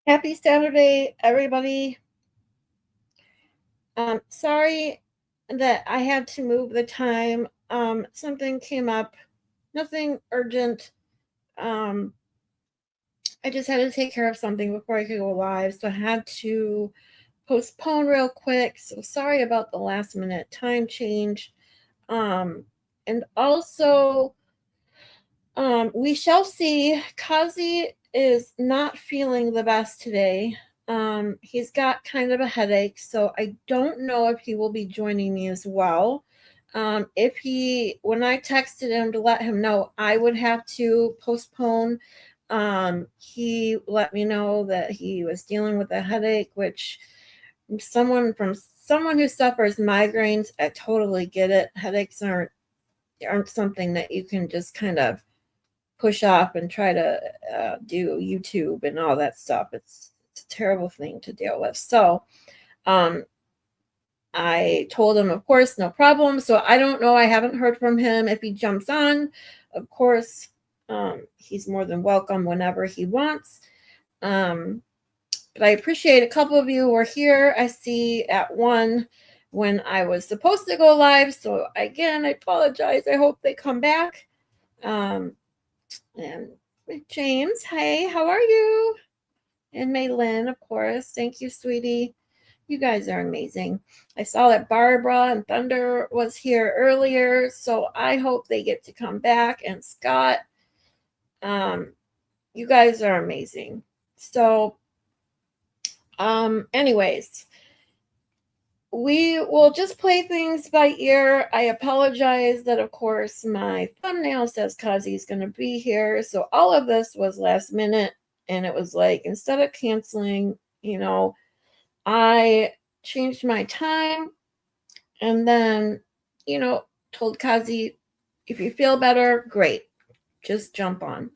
Happy Saturday, everybody. Sorry that I had to move the time. Something came up, nothing urgent. I just had to take care of something before I could go live, so I had to postpone real quick. So sorry about the last minute time change. And also, we shall see. Kazi is not feeling the best today. He's got kind of a headache, so I don't know if he will be joining me as well. When I texted him to let him know I would have to postpone, he let me know that he was dealing with a headache, which someone who suffers migraines, I totally get it. Headaches aren't something that you can just kind of push off and try to do YouTube and all that stuff. It's a terrible thing to deal with. So I told him, of course, no problem. So I don't know. I haven't heard from him. If he jumps on, of course, he's more than welcome whenever he wants. But I appreciate a couple of you were here. I see at 1 when I was supposed to go live. So again, I apologize. I hope they come back. And James, hey, how are you? And Maylin, of course. Thank you, sweetie. You guys are amazing. I saw that Barbara and Thunder was here earlier, so I hope they get to come back. And Scott, you guys are amazing. So, anyways, we will just play things by ear. I apologize that, of course, my thumbnail says CossyG's going to be here. So all of this was last minute. And it was like, instead of canceling, I changed my time. And then, told CossyG, if you feel better, great. Just jump on.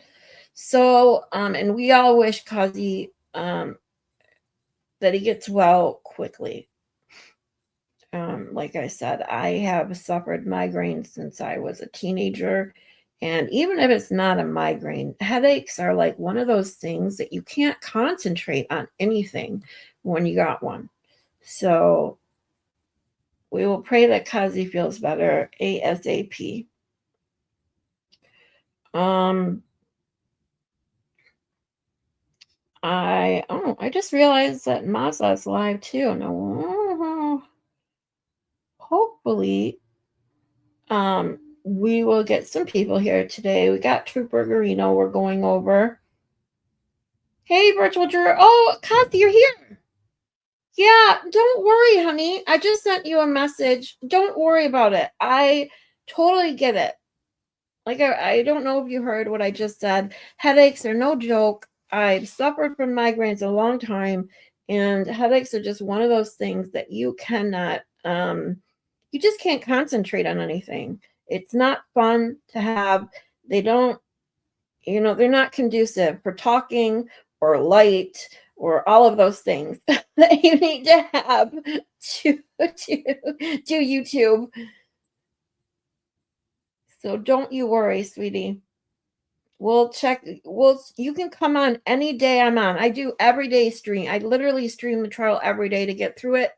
So, and we all wish CossyG that he gets well quickly. Like I said, I have suffered migraines since I was a teenager. And even if it's not a migraine, headaches are like one of those things that you can't concentrate on anything when you got one. So we will pray that CossyG feels better ASAP. I just realized that Maza's live too. Now, hopefully, we will get some people here today. We got Trooper Guarino we're going over. Hey, virtual juror. Oh, Kathy, you're here. Yeah, don't worry, honey. I just sent you a message. Don't worry about it. I totally get it. Like, I don't know if you heard what I just said. Headaches are no joke. I've suffered from migraines a long time, and headaches are just one of those things that you cannot, you just can't concentrate on anything. It's not fun to have. They don't, they're not conducive for talking or light or all of those things that you need to have to do YouTube. So don't you worry, sweetie. We'll check. You can come on any day I'm on. I do every day stream. I literally stream the trial every day to get through it.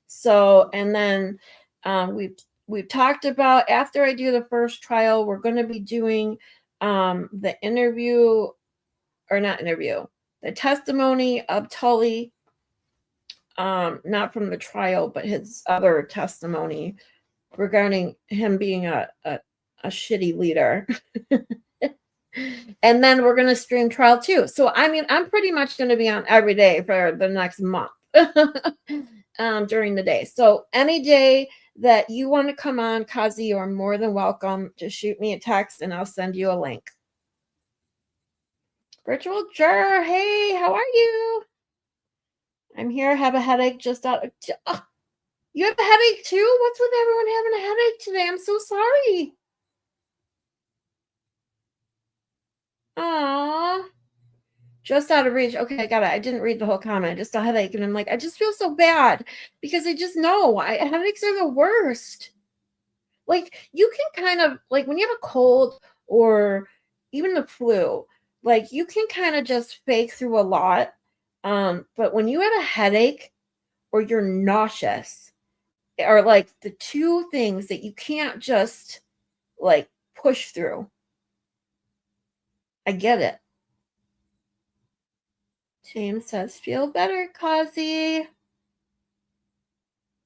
So, and then we've talked about, after I do the first trial, we're going to be doing the interview, or not interview, the testimony of Tully, not from the trial, but his other testimony regarding him being a shitty leader. And then we're going to stream trial 2. So, I mean, I'm pretty much going to be on every day for the next month during the day. So any day that you want to come on, CossyG, you're more than welcome. Just shoot me a text and I'll send you a link. Virtual juror, hey, how are you? I'm here, have a headache just out. Oh, you have a headache too? What's with everyone having a headache today? I'm so sorry. Aww. Just out of reach. Okay, I got it. I didn't read the whole comment. Just a headache. And I'm like, I just feel so bad because I just know headaches are the worst. Like, you can kind of, like, when you have a cold or even the flu, like, you can kind of just fake through a lot. But when you have a headache or you're nauseous, are like the two things that you can't just like push through. I get it. James says, feel better, Cossy.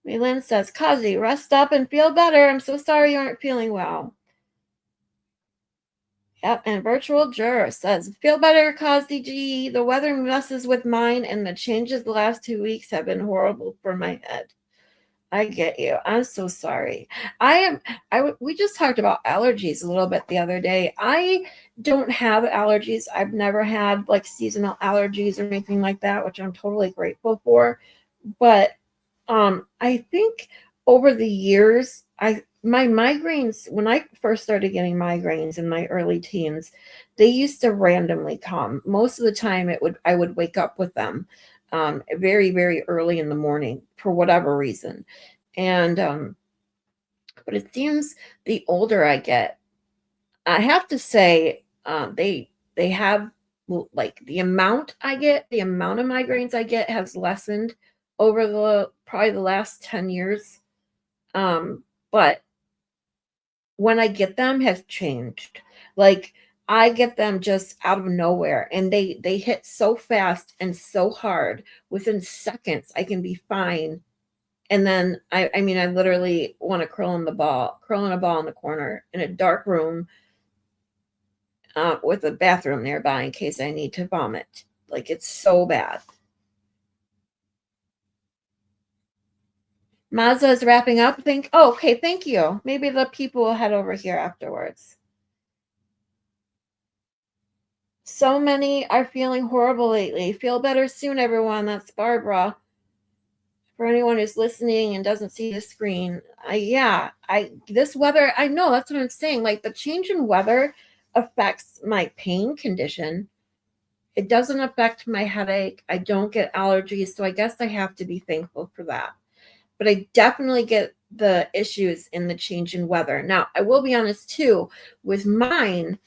Maylin says, Cossy, rest up and feel better. I'm so sorry you aren't feeling well. Yep, and Virtual Juror says, feel better, CossyG. The weather messes with mine, and the changes the last 2 weeks have been horrible for my head. I get you. I'm so sorry. We just talked about allergies a little bit the other day. I don't have allergies. I've never had like seasonal allergies or anything like that, which I'm totally grateful for. But I think over the years, my migraines, when I first started getting migraines in my early teens, they used to randomly come. Most of the time I would wake up with them very, very early in the morning for whatever reason. And but it seems the older I get, I have to say, they have like the amount the amount of migraines I get has lessened over the probably the last 10 years. But when I get them has changed. Like I get them just out of nowhere and they hit so fast and so hard within seconds I can be fine. And then I mean I literally want to curl in a ball in the corner in a dark room with a bathroom nearby in case I need to vomit. Like it's so bad. Mazda is wrapping up. Okay, thank you. Maybe the people will head over here afterwards. So many are feeling horrible lately. Feel better soon, everyone. That's Barbara. For anyone who's listening and doesn't see the screen, this weather, I know that's what I'm saying. Like the change in weather affects my pain condition. It doesn't affect my headache. I don't get allergies, so I guess I have to be thankful for that. But I definitely get the issues in the change in weather. Now, I will be honest too, with mine,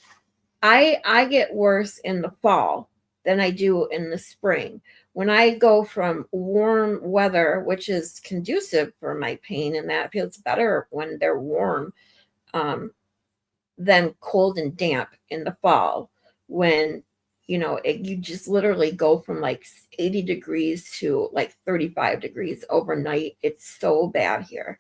I get worse in the fall than I do in the spring. When I go from warm weather, which is conducive for my pain, and that feels better when they're warm, than cold and damp in the fall, when you just literally go from like 80 degrees to like 35 degrees overnight. It's so bad here.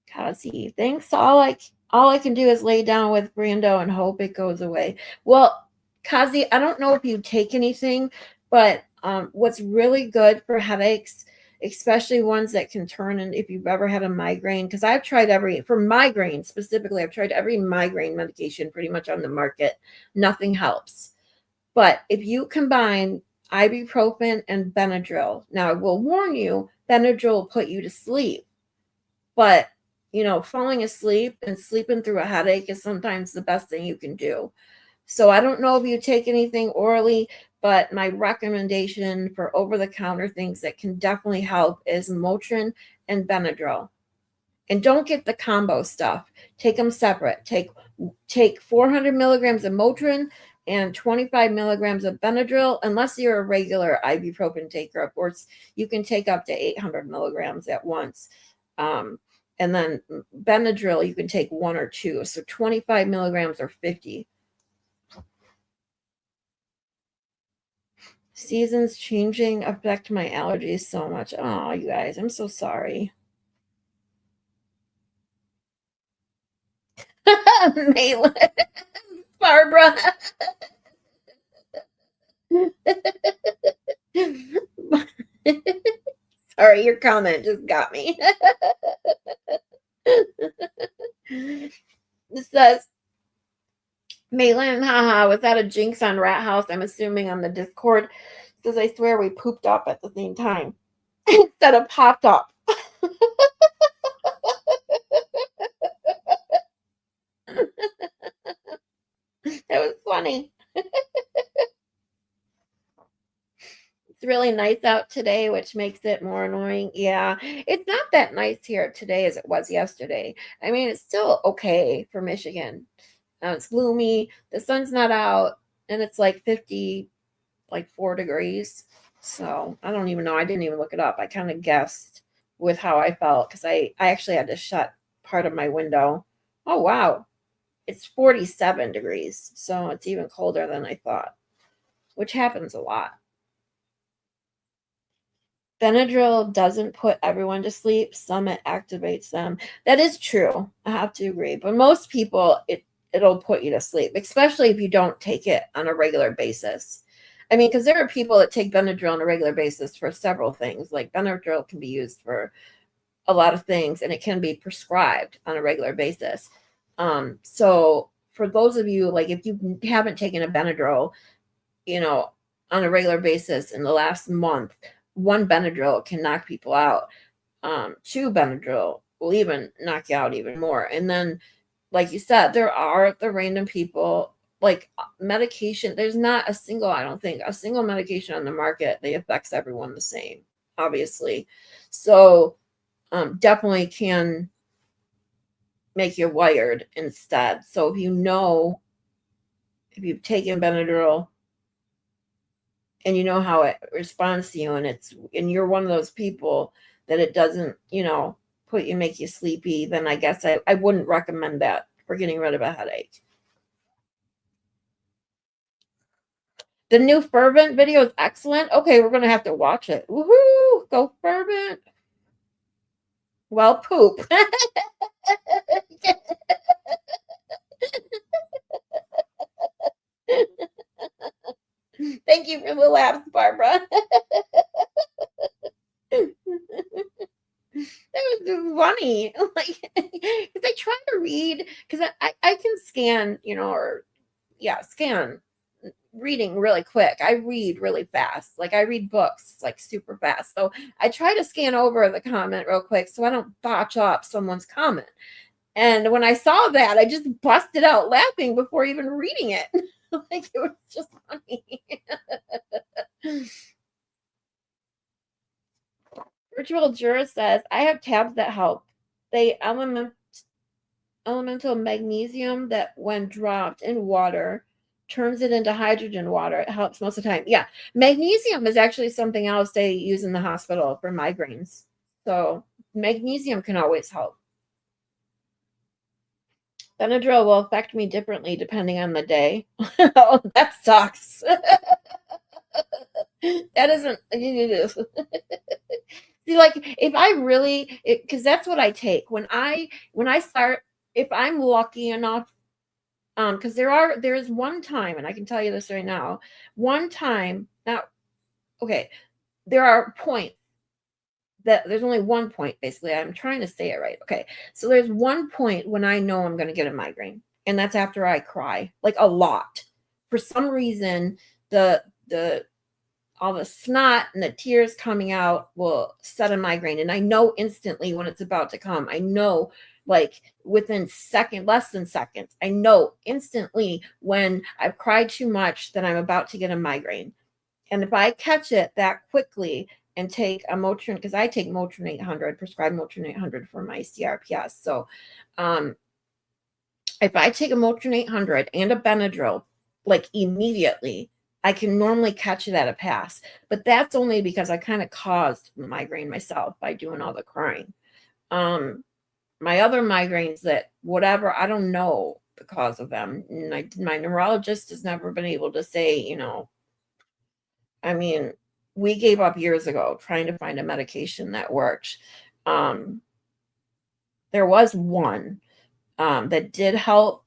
Cassie, thanks. All I can do is lay down with Brando and hope it goes away. Well, Kazi, I don't know if you take anything, but what's really good for headaches, especially ones that can turn, and if you've ever had a migraine, because I've tried for migraine specifically, I've tried every migraine medication pretty much on the market. Nothing helps. But if you combine ibuprofen and Benadryl, now I will warn you, Benadryl will put you to sleep. But falling asleep and sleeping through a headache is sometimes the best thing you can do. So I don't know if you take anything orally, but my recommendation for over-the-counter things that can definitely help is Motrin and Benadryl. And don't get the combo stuff. Take them separate. Take 400 milligrams of Motrin and 25 milligrams of Benadryl, unless you're a regular ibuprofen taker. Of course, you can take up to 800 milligrams at once. And then Benadryl, you can take 1 or 2. So 25 milligrams or 50. Seasons changing affect my allergies so much. Oh, you guys, I'm so sorry. Maylin, Barbara. Sorry, your comment just got me. It says, Maylin, haha, was that a jinx on Rat House? I'm assuming on the Discord. Because I swear we pooped up at the same time instead of popped up. It was funny. It's really nice out today, which makes it more annoying. Yeah, it's not that nice here today as it was yesterday. I mean, it's still okay for Michigan. It's gloomy. The sun's not out. and it's like 50, like 4 degrees. So I don't even know. I didn't even look it up. I kind of guessed with how I felt because I actually had to shut part of my window. Oh, wow. It's 47 degrees. So it's even colder than I thought, which happens a lot. Benadryl doesn't put everyone to sleep. Some it activates them. That is true. I have to agree. But most people, it'll put you to sleep, especially if you don't take it on a regular basis. I mean, because there are people that take Benadryl on a regular basis for several things. Like Benadryl can be used for a lot of things, and it can be prescribed on a regular basis. So for those of you, like if you haven't taken a Benadryl, you know, on a regular basis in the last month, one Benadryl can knock people out. Two Benadryl will even knock you out even more. And then, like you said, there are the random people, like medication. There's not a single, I don't think, a single medication on the market that affects everyone the same, obviously. So definitely can make you wired instead. So if you know, if you've taken Benadryl and you know how it responds to you, and you're one of those people that it doesn't, make you sleepy, then I guess I wouldn't recommend that for getting rid of a headache. The new Fervent video is excellent. Okay, we're gonna have to watch it. Woohoo! Go Fervent. Well, poop. Thank you for the laughs, Barbara. That was funny. Like, because I try to read, because I can scan, scan reading really quick. I read really fast. Like I read books like super fast. So I try to scan over the comment real quick so I don't botch up someone's comment. And when I saw that, I just busted out laughing before even reading it. Like it was just funny. Virtual Juror says, I have tabs that help. They elemental magnesium that when dropped in water turns it into hydrogen water. It helps most of the time. Yeah. Magnesium is actually something else they use in the hospital for migraines. So magnesium can always help. Benadryl will affect me differently depending on the day. Oh, that sucks. That isn't. See, like if I really, because that's what I take when I start. If I'm lucky enough, because there is one time, and I can tell you this right now. One time, now, okay, there are points that there's only one point. Basically, I'm trying to say it right. Okay, so there's one point when I know I'm going to get a migraine, and that's after I cry like a lot. For some reason, the all the snot and the tears coming out will set a migraine. And I know instantly when it's about to come. I know like within less than seconds. I know instantly when I've cried too much that I'm about to get a migraine. And if I catch it that quickly and take a Motrin, because I take Motrin 800, prescribed Motrin 800 for my CRPS. So if I take a Motrin 800 and a Benadryl, like immediately, I can normally catch it at a pass, but that's only because I kind of caused the migraine myself by doing all the crying. My other migraines that whatever, I don't know the cause of them. My neurologist has never been able to say, I mean, we gave up years ago trying to find a medication that worked. There was one that did help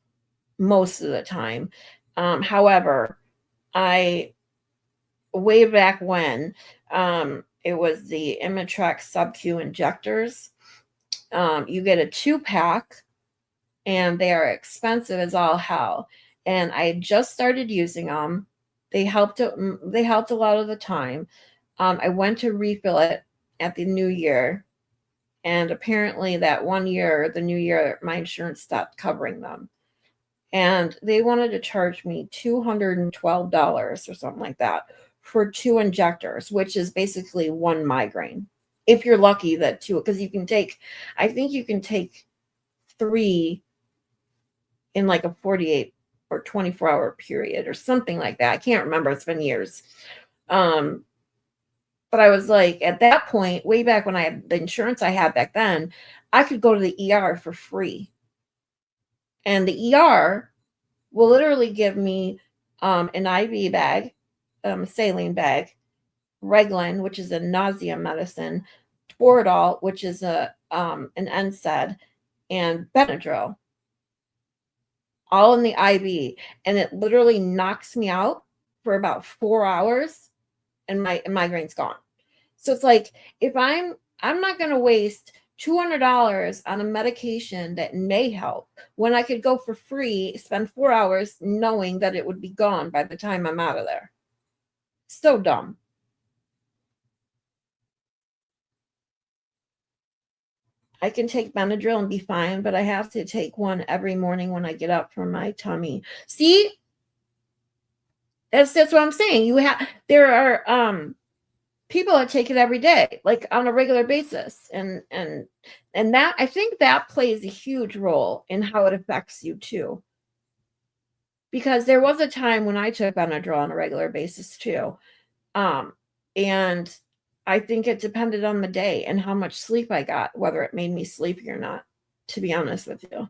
most of the time. However, way back when, it was the Imitrex sub-Q injectors. You get a 2-pack, and they are expensive as all hell. And I just started using them. They helped a lot of the time. I went to refill it at the new year, and apparently that one year, the new year, my insurance stopped covering them. And they wanted to charge me $212 or something like that for 2 injectors, which is basically one migraine. If you're lucky that 2, because I think you can take 3 in like a 48 or 24-hour period or something like that. I can't remember. It's been years. But I was like, at that point, way back when I had the insurance I had back then, I could go to the ER for free. And the ER will literally give me an IV bag, a saline bag, Reglan, which is a nausea medicine, Toradol, which is an NSAID, and Benadryl, all in the IV, and it literally knocks me out for about 4 hours, and my migraine's gone. So it's like, if I'm not going to waste $200 on a medication that may help when I could go for free, spend 4 hours knowing that it would be gone by the time I'm out of there. So dumb. I can take Benadryl and be fine, but I have to take one every morning when I get up from my tummy. See? That's what I'm saying. There are people that take it every day, like on a regular basis. And that, I think that plays a huge role in how it affects you too. Because there was a time when I took Benadryl on a regular basis too. And I think it depended on the day and how much sleep I got, whether it made me sleepy or not, to be honest with you.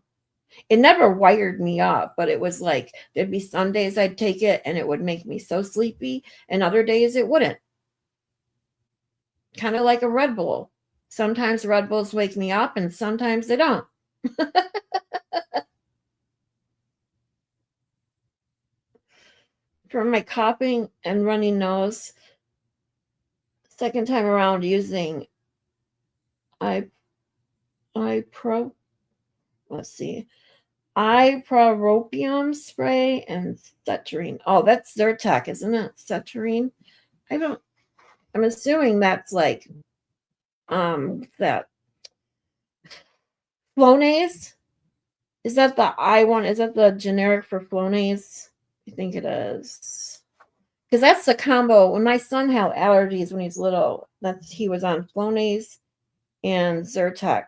It never wired me up, but it was like, there'd be some days I'd take it and it would make me so sleepy, and other days it wouldn't. Kind of like a Red Bull. Sometimes Red Bulls wake me up and sometimes they don't. For my coughing and runny nose, second time around using ipropium spray and Ceterine. Oh, that's Zyrtec, isn't it? Ceterine. I'm assuming that's like that Flonase. Is that the I one? Is that the generic for Flonase? I think it is. Because that's the combo. When my son had allergies when he was little, he was on Flonase and Zyrtec.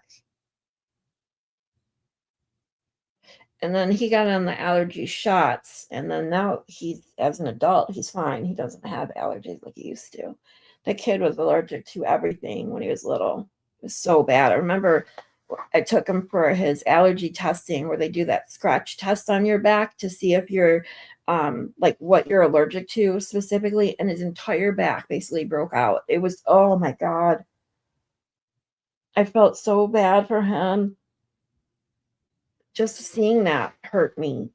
And then he got on the allergy shots. And then now as an adult, he's fine. He doesn't have allergies like he used to. The kid was allergic to everything when he was little. It was so bad. I remember I took him for his allergy testing, where they do that scratch test on your back to see if you're like what you're allergic to specifically, and his entire back basically broke out. It was, oh my God. I felt so bad for him. Just seeing that hurt me.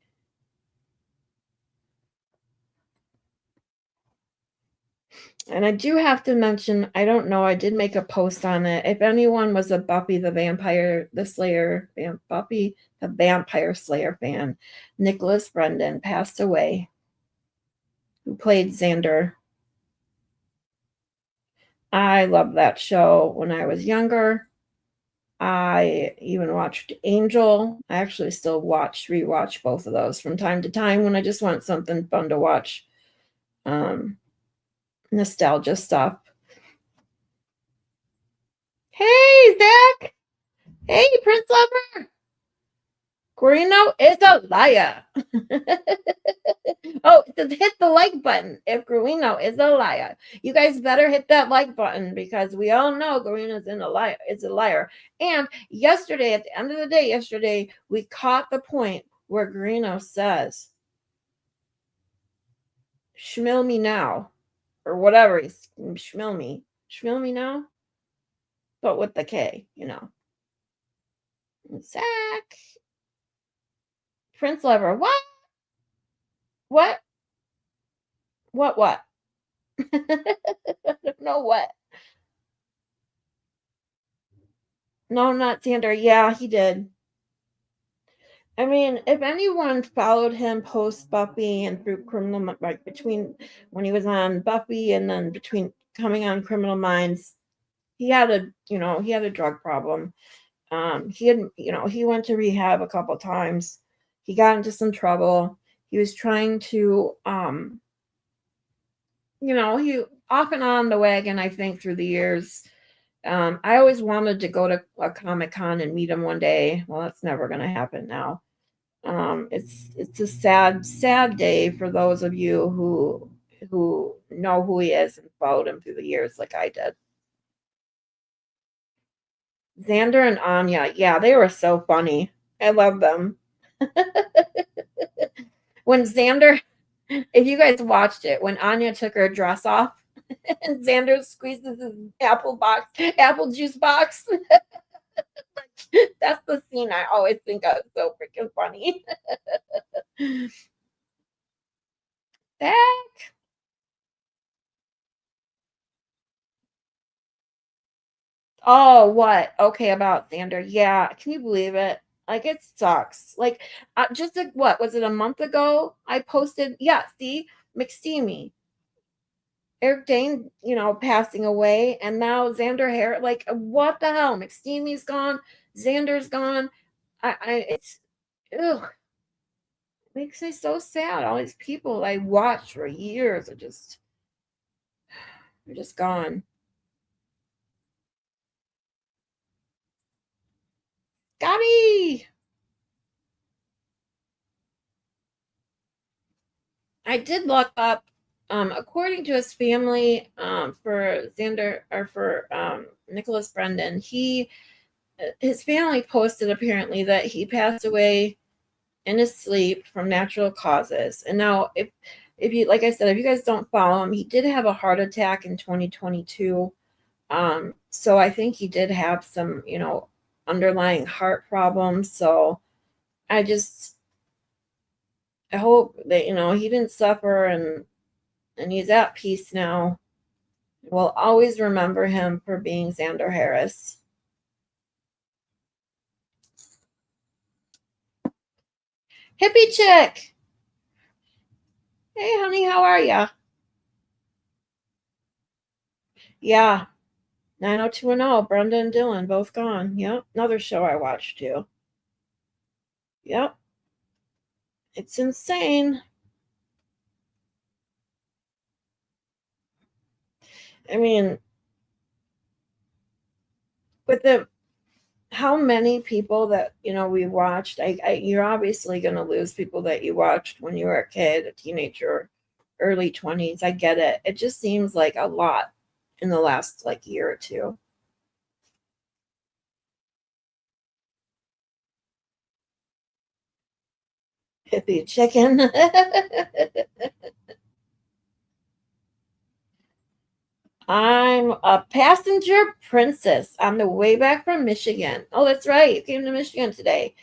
And I do have to mention, I don't know, I did make a post on it. If anyone was a Buffy the Vampire Slayer fan, Nicholas Brendan passed away, who played Xander. I loved that show when I was younger. I even watched Angel. I actually still rewatch both of those from time to time when I just want something fun to watch. Nostalgia stuff. Hey, Zach. Hey, Prince Lover. Guarino is a liar. Oh, hit the like button if Guarino is a liar. You guys better hit that like button, because we all know Guarino's is a liar. And yesterday, at the end of the day, we caught the point where Guarino says, "Schmill me now," or whatever. He's schmill me now, but with the K, Zach. Prince Lover, what? What? What? I don't know what. No, not Xander. Yeah, he did. I mean, if anyone followed him post Buffy and through Criminal, like between when he was on Buffy and then between coming on Criminal Minds, he had a drug problem. He went to rehab a couple times. He got into some trouble. He was trying to, he off and on the wagon, I think, through the years. I always wanted to go to a Comic-Con and meet him one day. Well, that's never going to happen now. It's a sad day for those of you who know who he is and followed him through the years like I did. Xander and Anya, yeah, they were so funny. I love them. When Xander, if you guys watched it, when Anya took her dress off and Xander squeezes his apple juice box, that's the scene I always think of. So freaking funny. That Oh, what? Okay, about Xander. Yeah, can you believe it? Like it sucks. Like just like what was it a month ago? I posted, yeah, see, McSteamy, Eric Dane, passing away, and now Xander Harris. Like what the hell? McSteamy's gone, Xander's gone. It's ugh, makes me so sad. All these people I watched for years are just gone. Scotty. I did look up, according to his family, for Xander or for Nicholas Brendan. His family posted apparently that he passed away in his sleep from natural causes. And now, if you like I said, if you guys don't follow him, he did have a heart attack in 2022. So I think he did have some, underlying heart problems. So I just I hope that he didn't suffer and he's at peace now. We'll always remember him for being Xander Harris. Hippie chick! Hey, honey, how are ya? Yeah, 90210, Brenda and Dylan, both gone. Yep, another show I watched too. Yep, it's insane. I mean, with the how many people that we watched, you're obviously going to lose people that you watched when you were a kid, a teenager, early 20s. I get it. It just seems like a lot in the last like year or two. Hippie chicken. I'm a passenger princess on the way back from Michigan. Oh, that's right. You came to Michigan today.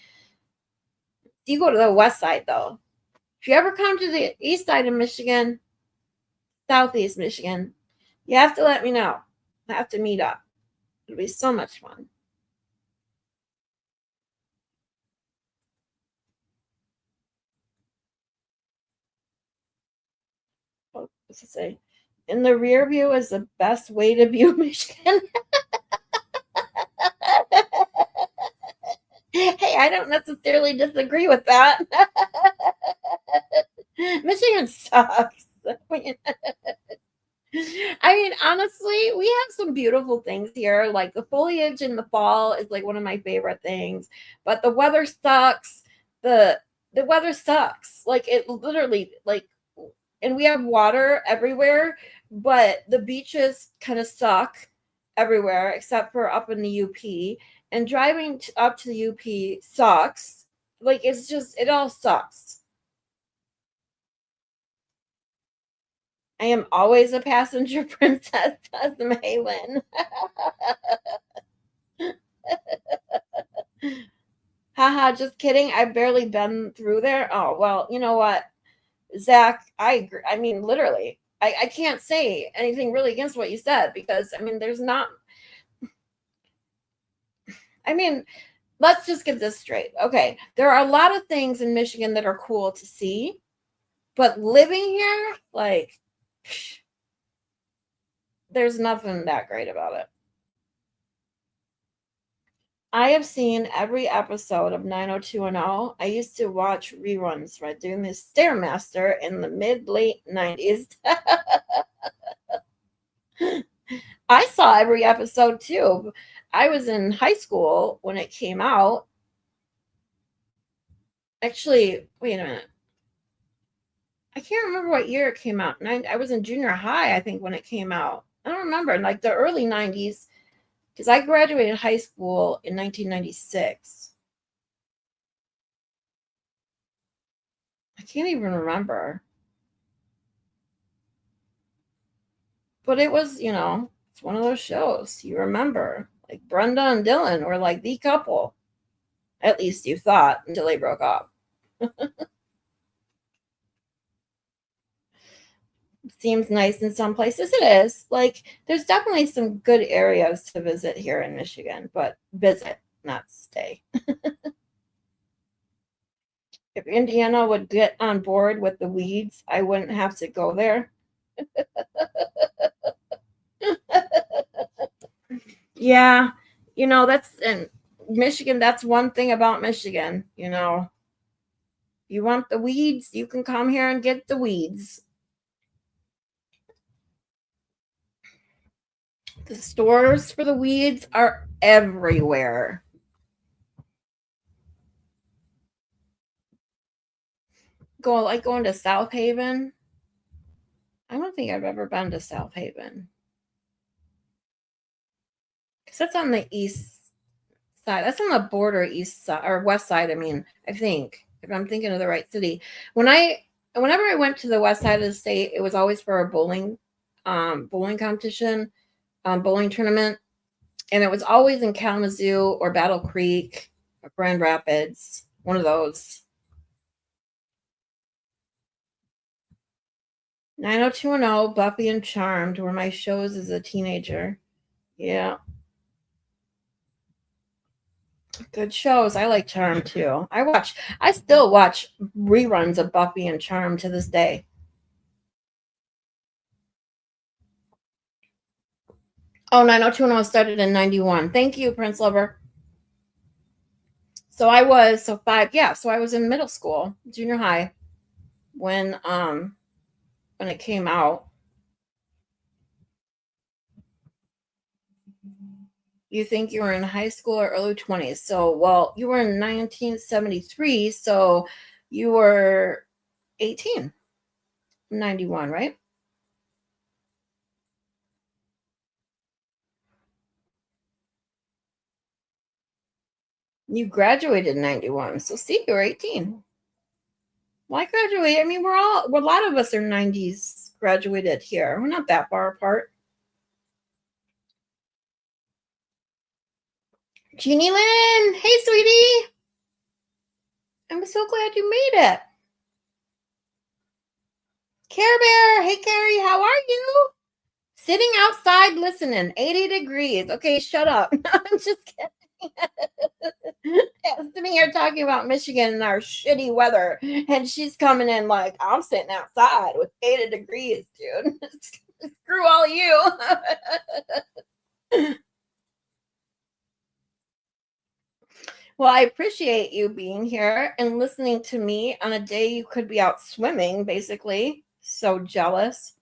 You go to the west side, though. If you ever come to the east side of Michigan, southeast Michigan, you have to let me know. I have to meet up. It'll be so much fun. What does it say? In the rear view is the best way to view Michigan. Hey, I don't necessarily disagree with that. Michigan sucks. I mean, honestly, we have some beautiful things here. Like the foliage in the fall is like one of my favorite things, but the weather sucks. The weather sucks. Like it literally like and we have water everywhere, but the beaches kind of suck everywhere except for up in the UP. And driving up to the UP sucks. Like it's just it all sucks. I am always a passenger princess, says Maylin. Haha, just kidding. I've barely been through there. Oh, well, you know what, Zach, I agree. I mean, literally, I can't say anything really against what you said because, I mean, there's not, I mean, let's just get this straight. Okay. There are a lot of things in Michigan that are cool to see, but living here, like, there's nothing that great about it. I have seen every episode of 90210. I used to watch reruns right during the Stairmaster in the mid late 90s. I saw every episode too. I was in high school when it came out. Actually, wait a minute. I can't remember what year it came out. I was in junior high, I think, when it came out. I don't remember. Like the early 90s, because I graduated high school in 1996. I can't even remember. But it was, it's one of those shows you remember. Like Brenda and Dylan were like the couple. At least you thought until they broke up. Seems nice in some places. It is. Like there's definitely some good areas to visit here in Michigan, but visit, not stay. If Indiana would get on board with the weeds, I wouldn't have to go there. Yeah, that's in Michigan. That's one thing about Michigan. You want the weeds, you can come here and get the weeds. The stores for the weeds are everywhere. Going to South Haven. I don't think I've ever been to South Haven. Because that's on the east side. That's on the border east side or west side. I mean, I think if I'm thinking of the right city. Whenever I went to the west side of the state, it was always for a bowling competition, bowling tournament, and it was always in Kalamazoo or Battle Creek or Grand Rapids, one of those. 90210, Buffy and Charmed were my shows as a teenager. Yeah. Good shows. I like Charmed too. I still watch reruns of Buffy and Charmed to this day. Oh, 90210 started in 91. Thank you, Prince Lover. So I was so I was in middle school, junior high when it came out. You think you were in high school or early 20s. So, well, you were in 1973, so you were 18. 91, right? You graduated in 91. So see, you're 18. Well, I graduated. I mean, a lot of us are 90s graduated here. We're not that far apart. Jeannie Lynn, hey, sweetie. I'm so glad you made it. Care Bear, hey, Carrie, how are you? Sitting outside listening, 80 degrees. Okay, shut up. I'm just kidding. Sitting here talking about Michigan and our shitty weather, and she's coming in like, I'm sitting outside with 80 degrees, dude. Screw all you. Well, I appreciate you being here and listening to me on a day you could be out swimming, basically. So jealous.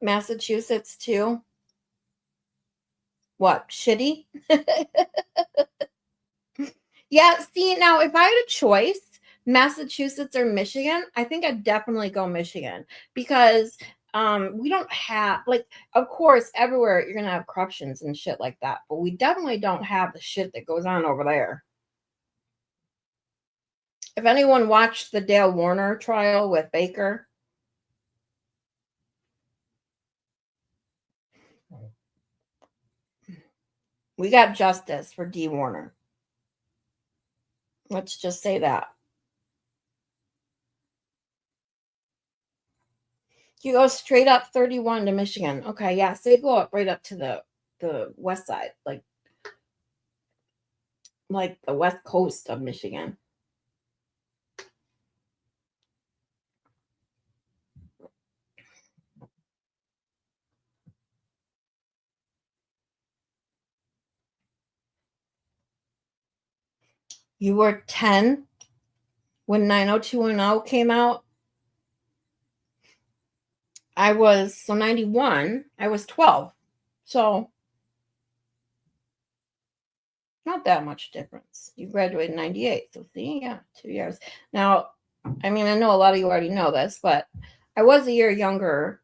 Massachusetts, too. What, shitty? Yeah, see, now if I had a choice, Massachusetts or Michigan, I think I'd definitely go Michigan because we don't have, like, of course, everywhere you're gonna have corruptions and shit like that, but we definitely don't have the shit that goes on over there. If anyone watched the Dale Warner trial with Baker, we got justice for D. Warner. Let's just say that. You go straight up 31 to Michigan. Okay, yeah, so you go up right up to the west side, like the west coast of Michigan. You were 10 when 90210 came out. I was 91. I was 12. So not that much difference. You graduated in 98. So see, yeah, 2 years. Now, I mean, I know a lot of you already know this, but I was a year younger.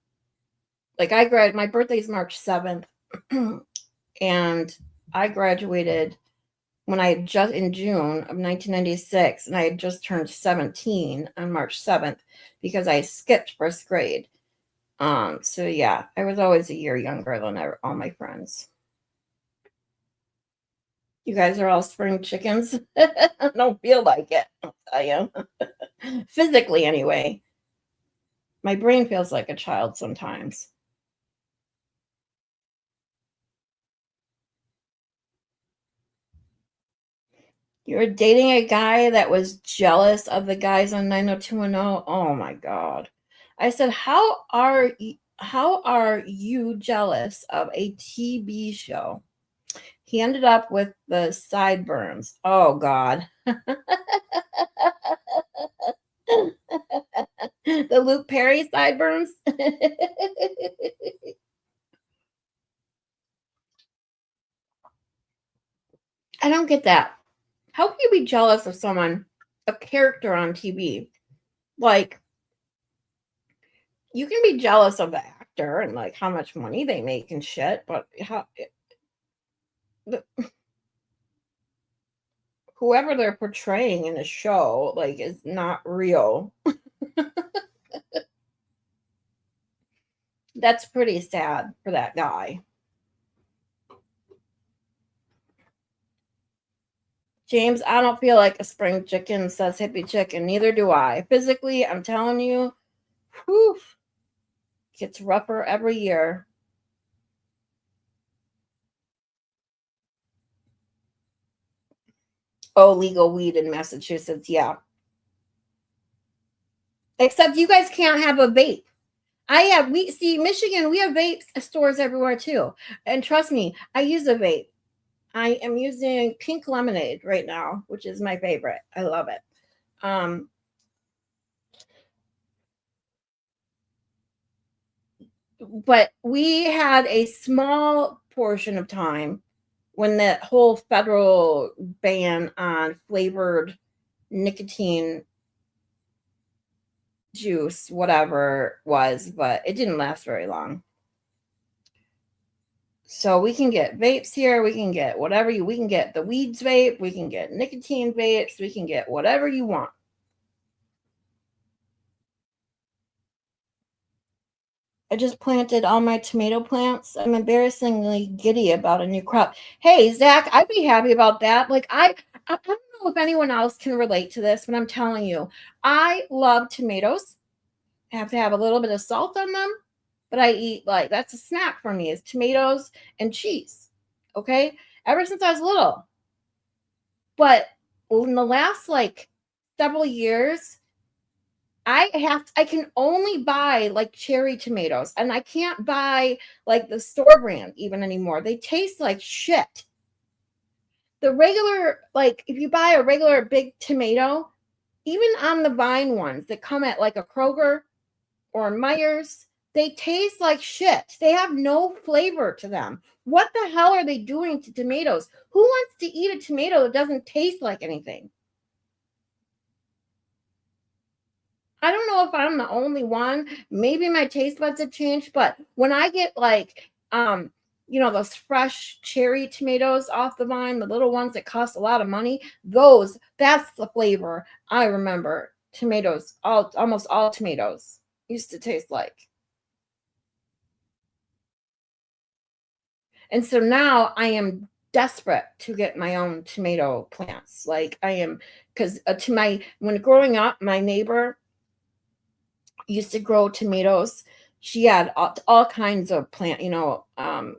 Like my birthday is March 7th. And I graduated when I had just in June of 1996, and I had just turned 17 on March 7th because I skipped first grade. So yeah, I was always a year younger than all my friends. You guys are all spring chickens. I don't feel like it, I'll tell you. Physically, anyway. My brain feels like a child sometimes. You were dating a guy that was jealous of the guys on 90210. Oh my god. I said, how are you jealous of a TV show? He ended up with the sideburns. Oh god. The Luke Perry sideburns. I don't get that. How can you be jealous of someone, a character on TV? Like, you can be jealous of the actor and like how much money they make and shit, but the, whoever they're portraying in a show like is not real. That's pretty sad for that guy. James, I don't feel like a spring chicken, says hippie chicken. Neither do I. Physically, I'm telling you, whew, gets rougher every year. Oh, legal weed in Massachusetts, yeah. Except you guys can't have a vape. We see Michigan, we have vape stores everywhere too. And trust me, I use a vape. I am using pink lemonade right now, which is my favorite. I love it. Um, but we had a small portion of time when that whole federal ban on flavored nicotine juice, whatever was, but it didn't last very long. So we can get vapes here. We can get we can get the weeds vape. We can get nicotine vapes. We can get whatever you want. I just planted all my tomato plants. I'm embarrassingly giddy about a new crop. Hey, Zach, I'd be happy about that. Like I don't know if anyone else can relate to this, but I'm telling you, I love tomatoes. I have to have a little bit of salt on them, but I eat like that's a snack for me is tomatoes and cheese. Okay, ever since I was little. But in the last like several years, I can only buy like cherry tomatoes and I can't buy like the store brand even anymore. They taste like shit. The regular, like if you buy a regular big tomato, even on the vine ones that come at like a Kroger or Myers, they taste like shit. They have no flavor to them. What the hell are they doing to tomatoes? Who wants to eat a tomato that doesn't taste like anything? I don't know if I'm the only one. Maybe my taste buds have changed, but when I get like those fresh cherry tomatoes off the vine, the little ones that cost a lot of money, that's the flavor I remember tomatoes, almost all tomatoes used to taste like. And so now I am desperate to get my own tomato plants. Like I am, because when growing up, my neighbor used to grow tomatoes. She had all kinds of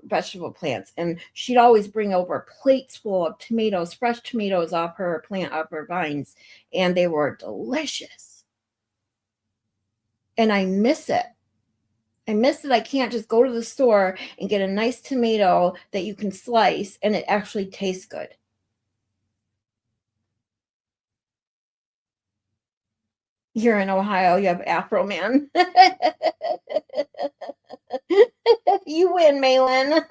vegetable plants, and she'd always bring over plates full of tomatoes, fresh tomatoes off her vines, and they were delicious. And I miss it. I miss it. I can't just go to the store and get a nice tomato that you can slice and it actually tastes good. You're in Ohio. You have Afro Man. You win, Malin.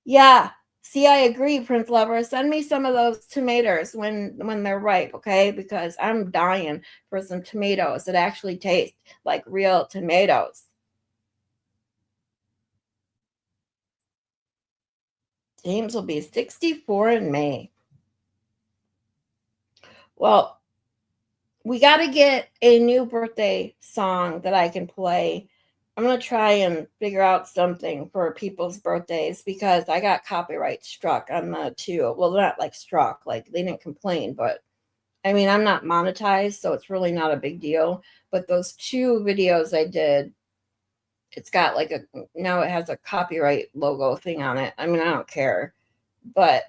Yeah. See, I agree, Prince Lover. Send me some of those tomatoes when they're ripe, okay? Because I'm dying for some tomatoes that actually taste like real tomatoes. James will be 64 in May. Well, we got to get a new birthday song that I can play. I'm going to try and figure out something for people's birthdays because I got copyright struck on the two. Well, not like struck, like they didn't complain, but I mean, I'm not monetized, so it's really not a big deal. But those two videos I did, it's got like now it has a copyright logo thing on it. I mean, I don't care. But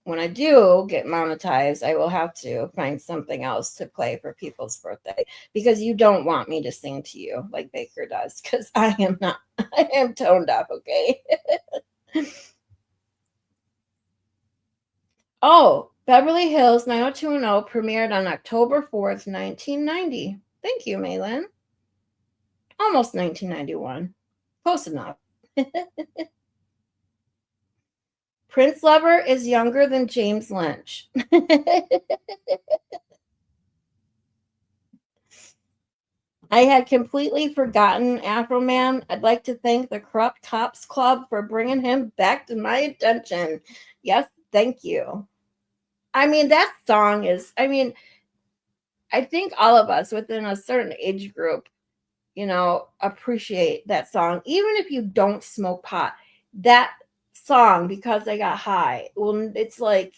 when I do get monetized, I will have to find something else to play for people's birthday because you don't want me to sing to you like Baker does because I am not, I am toned up, okay? Oh, Beverly Hills 90210 premiered on October 4th, 1990. Thank you, Malin. Almost 1991. Close enough. Prince Lover is younger than James Lynch. I had completely forgotten Afro Man. I'd like to thank the Corrupt Cops Club for bringing him back to my attention. Yes, thank you. I mean, that song is, I mean, I think all of us within a certain age group, appreciate that song. Even if you don't smoke pot, that song, Because I Got High, well, it's like,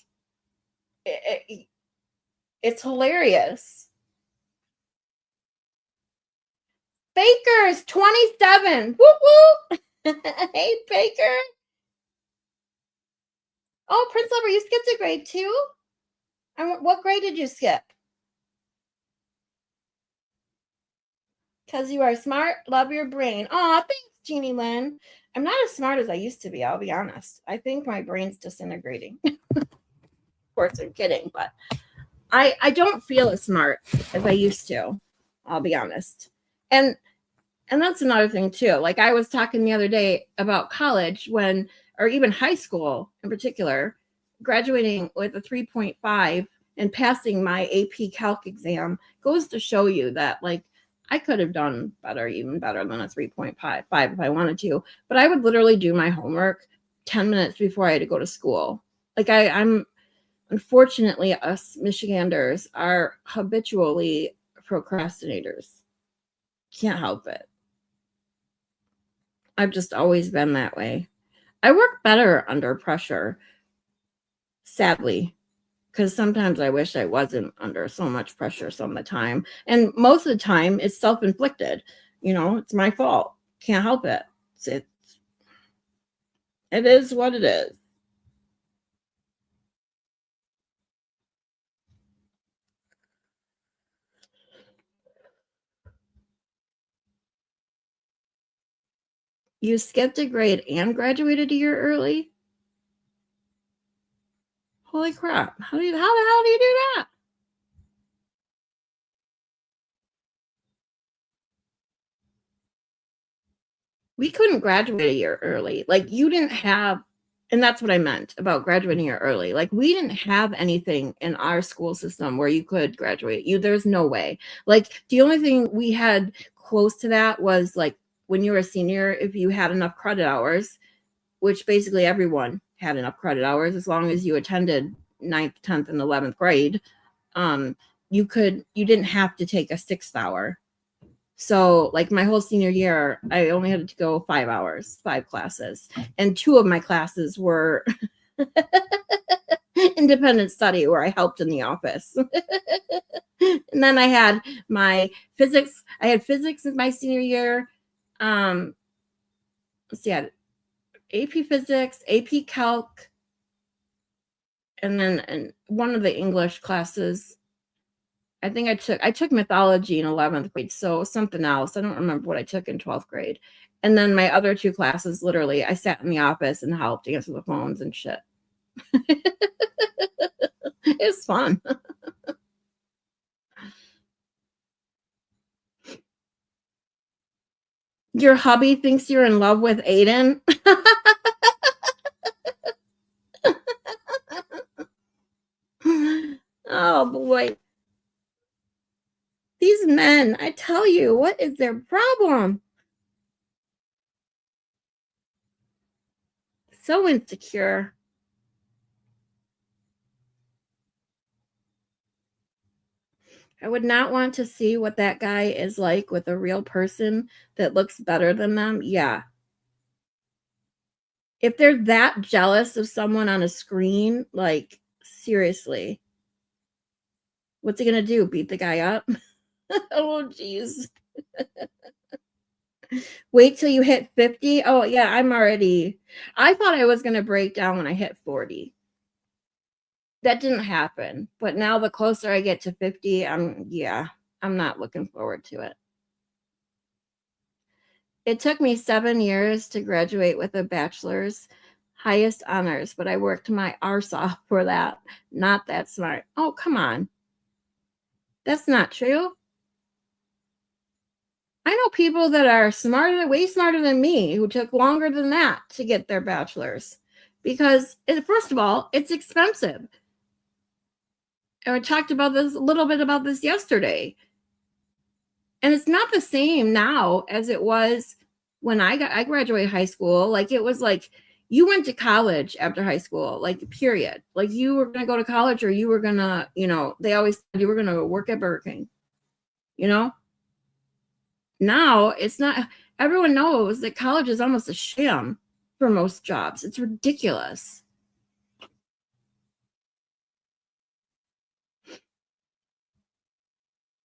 it's hilarious. Baker's 27. Woo woo. Hey, Baker. Oh, Prince Lover, you skipped a grade too? What grade did you skip? Because you are smart, love your brain. Oh, thanks, Jeannie Lynn. I'm not as smart as I used to be, I'll be honest. I think my brain's disintegrating. Of course, I'm kidding, but I don't feel as smart as I used to, I'll be honest. And that's another thing too. Like I was talking the other day about college or even high school in particular, graduating with a 3.5 and passing my AP Calc exam goes to show you that like I could have done better, even better than a 3.5 if I wanted to. But I would literally do my homework 10 minutes before I had to go to school. Like I'm unfortunately us Michiganders are habitually procrastinators. Can't help it. I've just always been that way. I work better under pressure, sadly, because sometimes I wish I wasn't under so much pressure some of the time. And most of the time, it's self-inflicted. It's my fault. Can't help it. It is what it is. You skipped a grade and graduated a year early? Holy crap. How the hell do you do that? We couldn't graduate a year early. Like you didn't have, and that's what I meant about graduating a year early. Like we didn't have anything in our school system where you could graduate. There's no way. Like the only thing we had close to that was like when you were a senior, if you had enough credit hours, which basically everyone had enough credit hours as long as you attended 9th, 10th, and 11th grade. You didn't have to take a 6th hour. So like my whole senior year, I only had to go 5 hours, 5 classes. And 2 of my classes were independent study where I helped in the office. And then I had my physics. I had physics in my senior year. Let's see, I had AP physics, AP calc, and then one of the English classes. I think I took mythology in 11th grade, so something else. I don't remember what I took in 12th grade. And then my other 2 classes, literally, I sat in the office and helped answer the phones and shit. It's fun. Your hubby thinks you're in love with Aiden. Oh boy. These men, I tell you, what is their problem? So insecure. I would not want to see what that guy is like with a real person that looks better than them. Yeah. If they're that jealous of someone on a screen, like, seriously, what's he gonna do? Beat the guy up? Oh, jeez. Wait till you hit 50. Oh, yeah, I thought I was gonna break down when I hit 40. That didn't happen. But now the closer I get to 50, I'm not looking forward to it. It took me 7 years to graduate with a bachelor's, highest honors, but I worked my arse off for that. Not that smart. Oh, come on. That's not true. I know people that are smarter, way smarter than me, who took longer than that to get their bachelor's because, first of all, it's expensive. And we talked about this a little bit about this yesterday. And it's not the same now as it was when I graduated high school. Like, it was like you went to college after high school, like, period. Like, you were going to go to college, or you were going to, they always said you were going to work at Burger King. Now it's not. Everyone knows that college is almost a sham for most jobs. It's ridiculous.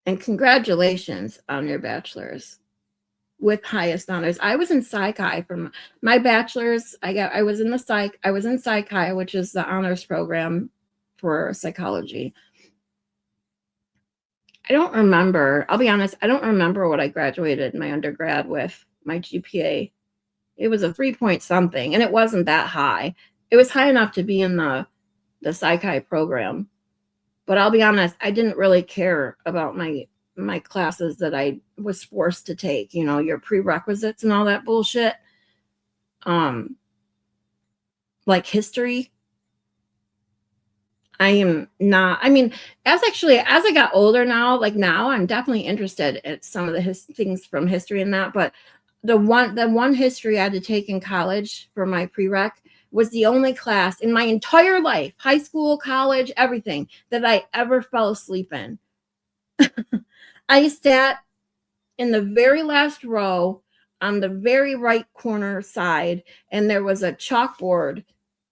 And congratulations on your bachelor's with highest honors. I was in psych for my bachelor's. I was in psych, which is the honors program for psychology. I don't remember. I'll be honest, I don't remember what I graduated my undergrad with. My GPA, it was a 3 point something, and it wasn't that high. It was high enough to be in the psych program. But I'll be honest, I didn't really care about my classes that I was forced to take, your prerequisites and all that bullshit. Like history. I am not. I mean, as I got older now, like now, I'm definitely interested in some of the things from history and that. But the one history I had to take in college for my prereq was the only class in my entire life, high school, college, everything, that I ever fell asleep in. I sat in the very last row on the very right corner side, and there was a chalkboard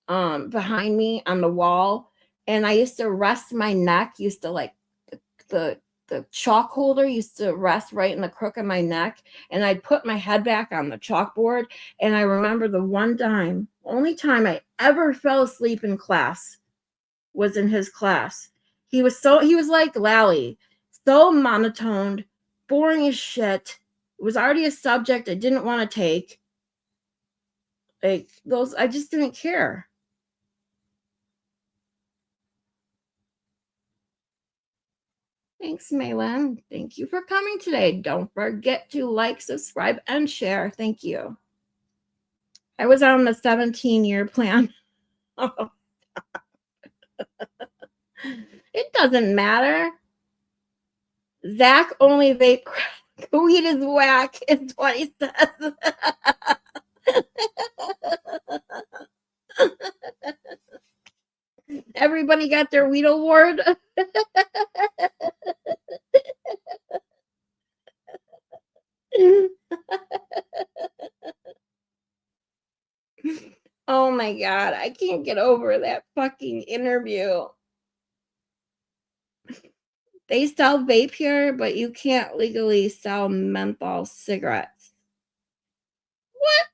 behind me on the wall, and I used to rest my neck, used to like the chalk holder used to rest right in the crook of my neck, and I'd put my head back on the chalkboard. And I remember the only time I ever fell asleep in class was in his class. He was like Lally, so monotoned, boring as shit. It was already a subject I didn't want to take. Like those, I just didn't care. Thanks, Malin. Thank you for coming today. Don't forget to like, subscribe, and share. Thank you. I was on the 17-year plan. It doesn't matter. Zach only vape crack. Weed is whack, is what he says. Everybody got their weed award. Oh my God, I can't get over that fucking interview. They sell vape here, but you can't legally sell menthol cigarettes. What?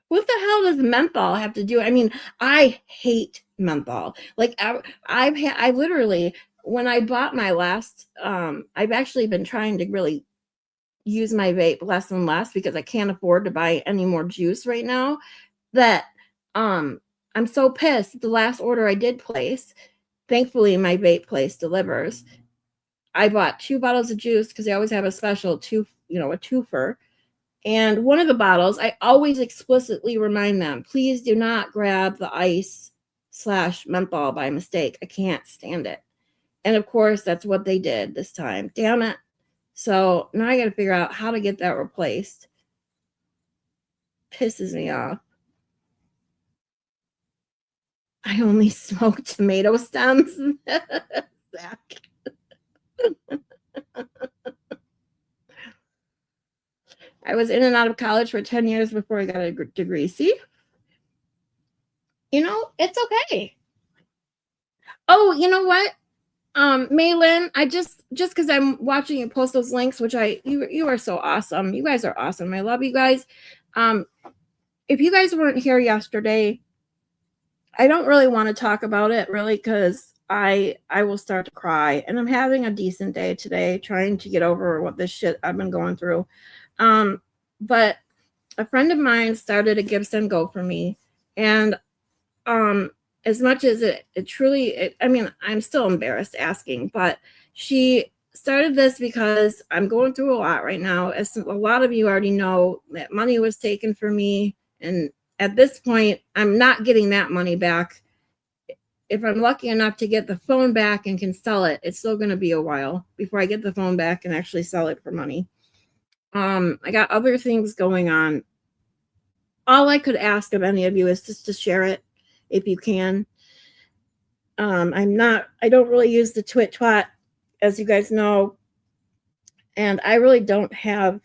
What the hell does menthol have to do? I mean, I hate menthol. Like I literally, when I bought my last, I've actually been trying to really use my vape less and less because I can't afford to buy any more juice right now, that I'm so pissed. The last order I did place, thankfully my vape place delivers. I bought 2 bottles of juice because they always have a special a twofer. And one of the bottles, I always explicitly remind them, please do not grab the ice / menthol by mistake. I can't stand it. And of course, that's what they did this time. Damn it. So now I got to figure out how to get that replaced. Pisses me off. I only smoke tomato stems. Zach. I was in and out of college for 10 years before I got a degree. See? It's okay. Oh, you know what? Maylin, I just because I'm watching you post those links, which you are so awesome. You guys are awesome. I love you guys. If you guys weren't here yesterday, I don't really want to talk about it really because I will start to cry, and I'm having a decent day today, trying to get over what this shit I've been going through. But a friend of mine started a Give Send Go for me, and as much as it truly, I mean, I'm still embarrassed asking, but she started this because I'm going through a lot right now. As a lot of you already know, that money was taken from me, and at this point, I'm not getting that money back. If I'm lucky enough to get the phone back and can sell it, it's still going to be a while before I get the phone back and actually sell it for money. I got other things going on. All I could ask of any of you is just to share it if you can. I don't really use the twat, as you guys know, and I really don't have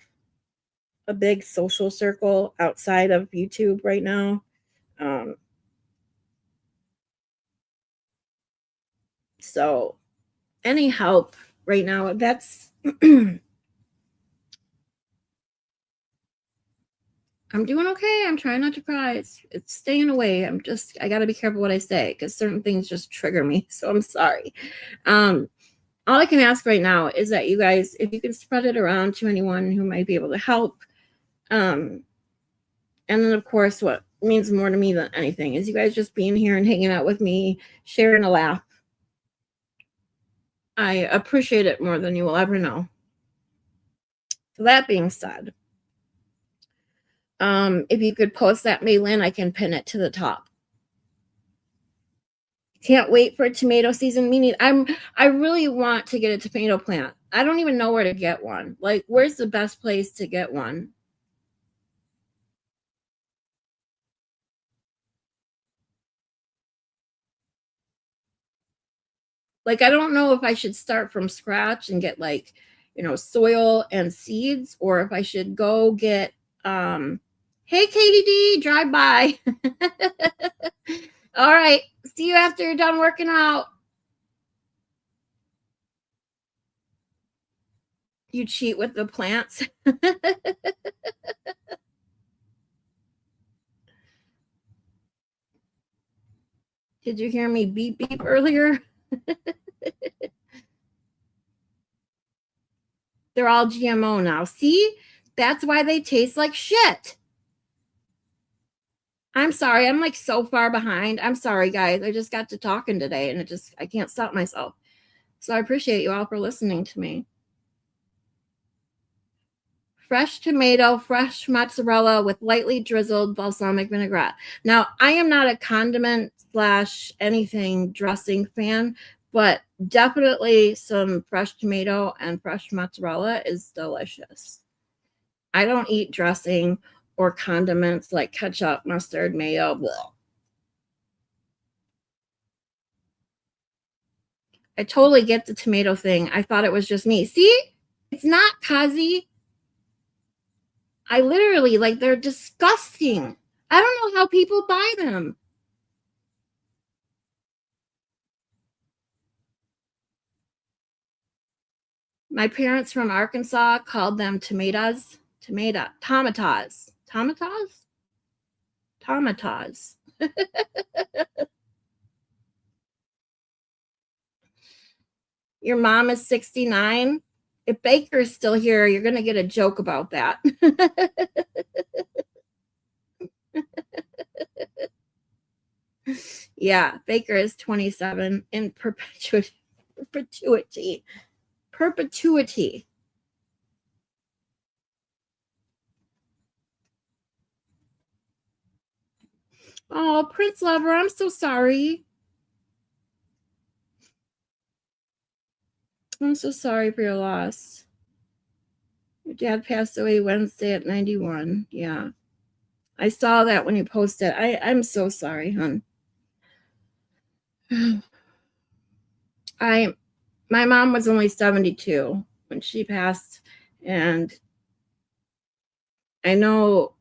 a big social circle outside of YouTube right now. So any help right now, that's I'm doing okay. I'm trying not to cry. It's staying away. I got to be careful what I say because certain things just trigger me. So I'm sorry. All I can ask right now is that you guys, if you can spread it around to anyone who might be able to help. And then, of course, what means more to me than anything is you guys just being here and hanging out with me, sharing a laugh. I appreciate it more than you will ever know. So that being said, if you could post that, Maylin, I can pin it to the top. Can't wait for tomato season. Meaning, I really want to get a tomato plant. I don't even know where to get one. Like, where's the best place to get one? Like, I don't know if I should start from scratch and get like, soil and seeds, or if I should go get hey KDD, drive by. All right. See you after you're done working out. You cheat with the plants. Did you hear me beep beep earlier? They're all GMO now. See? That's why they taste like shit. I'm sorry. I'm like so far behind. I'm sorry, guys. I just got to talking today and I can't stop myself. So I appreciate you all for listening to me. Fresh tomato, fresh mozzarella with lightly drizzled balsamic vinaigrette. Now, I am not a condiment / anything dressing fan, but definitely some fresh tomato and fresh mozzarella is delicious. I don't eat dressing or condiments like ketchup, mustard, mayo. Blah. I totally get the tomato thing. I thought it was just me. See? It's not, Kazi. I literally, like, they're disgusting. I don't know how people buy them. My parents from Arkansas called them tomatoes. Tomatas. Your mom is 69. If Baker is still here, you're going to get a joke about that. Yeah, Baker is 27 in perpetuity. Perpetuity. Oh, Prince Lover, I'm so sorry. I'm so sorry for your loss. Your dad passed away Wednesday at 91. Yeah. I saw that when you posted. I'm so sorry, hon. My mom was only 72 when she passed, and I know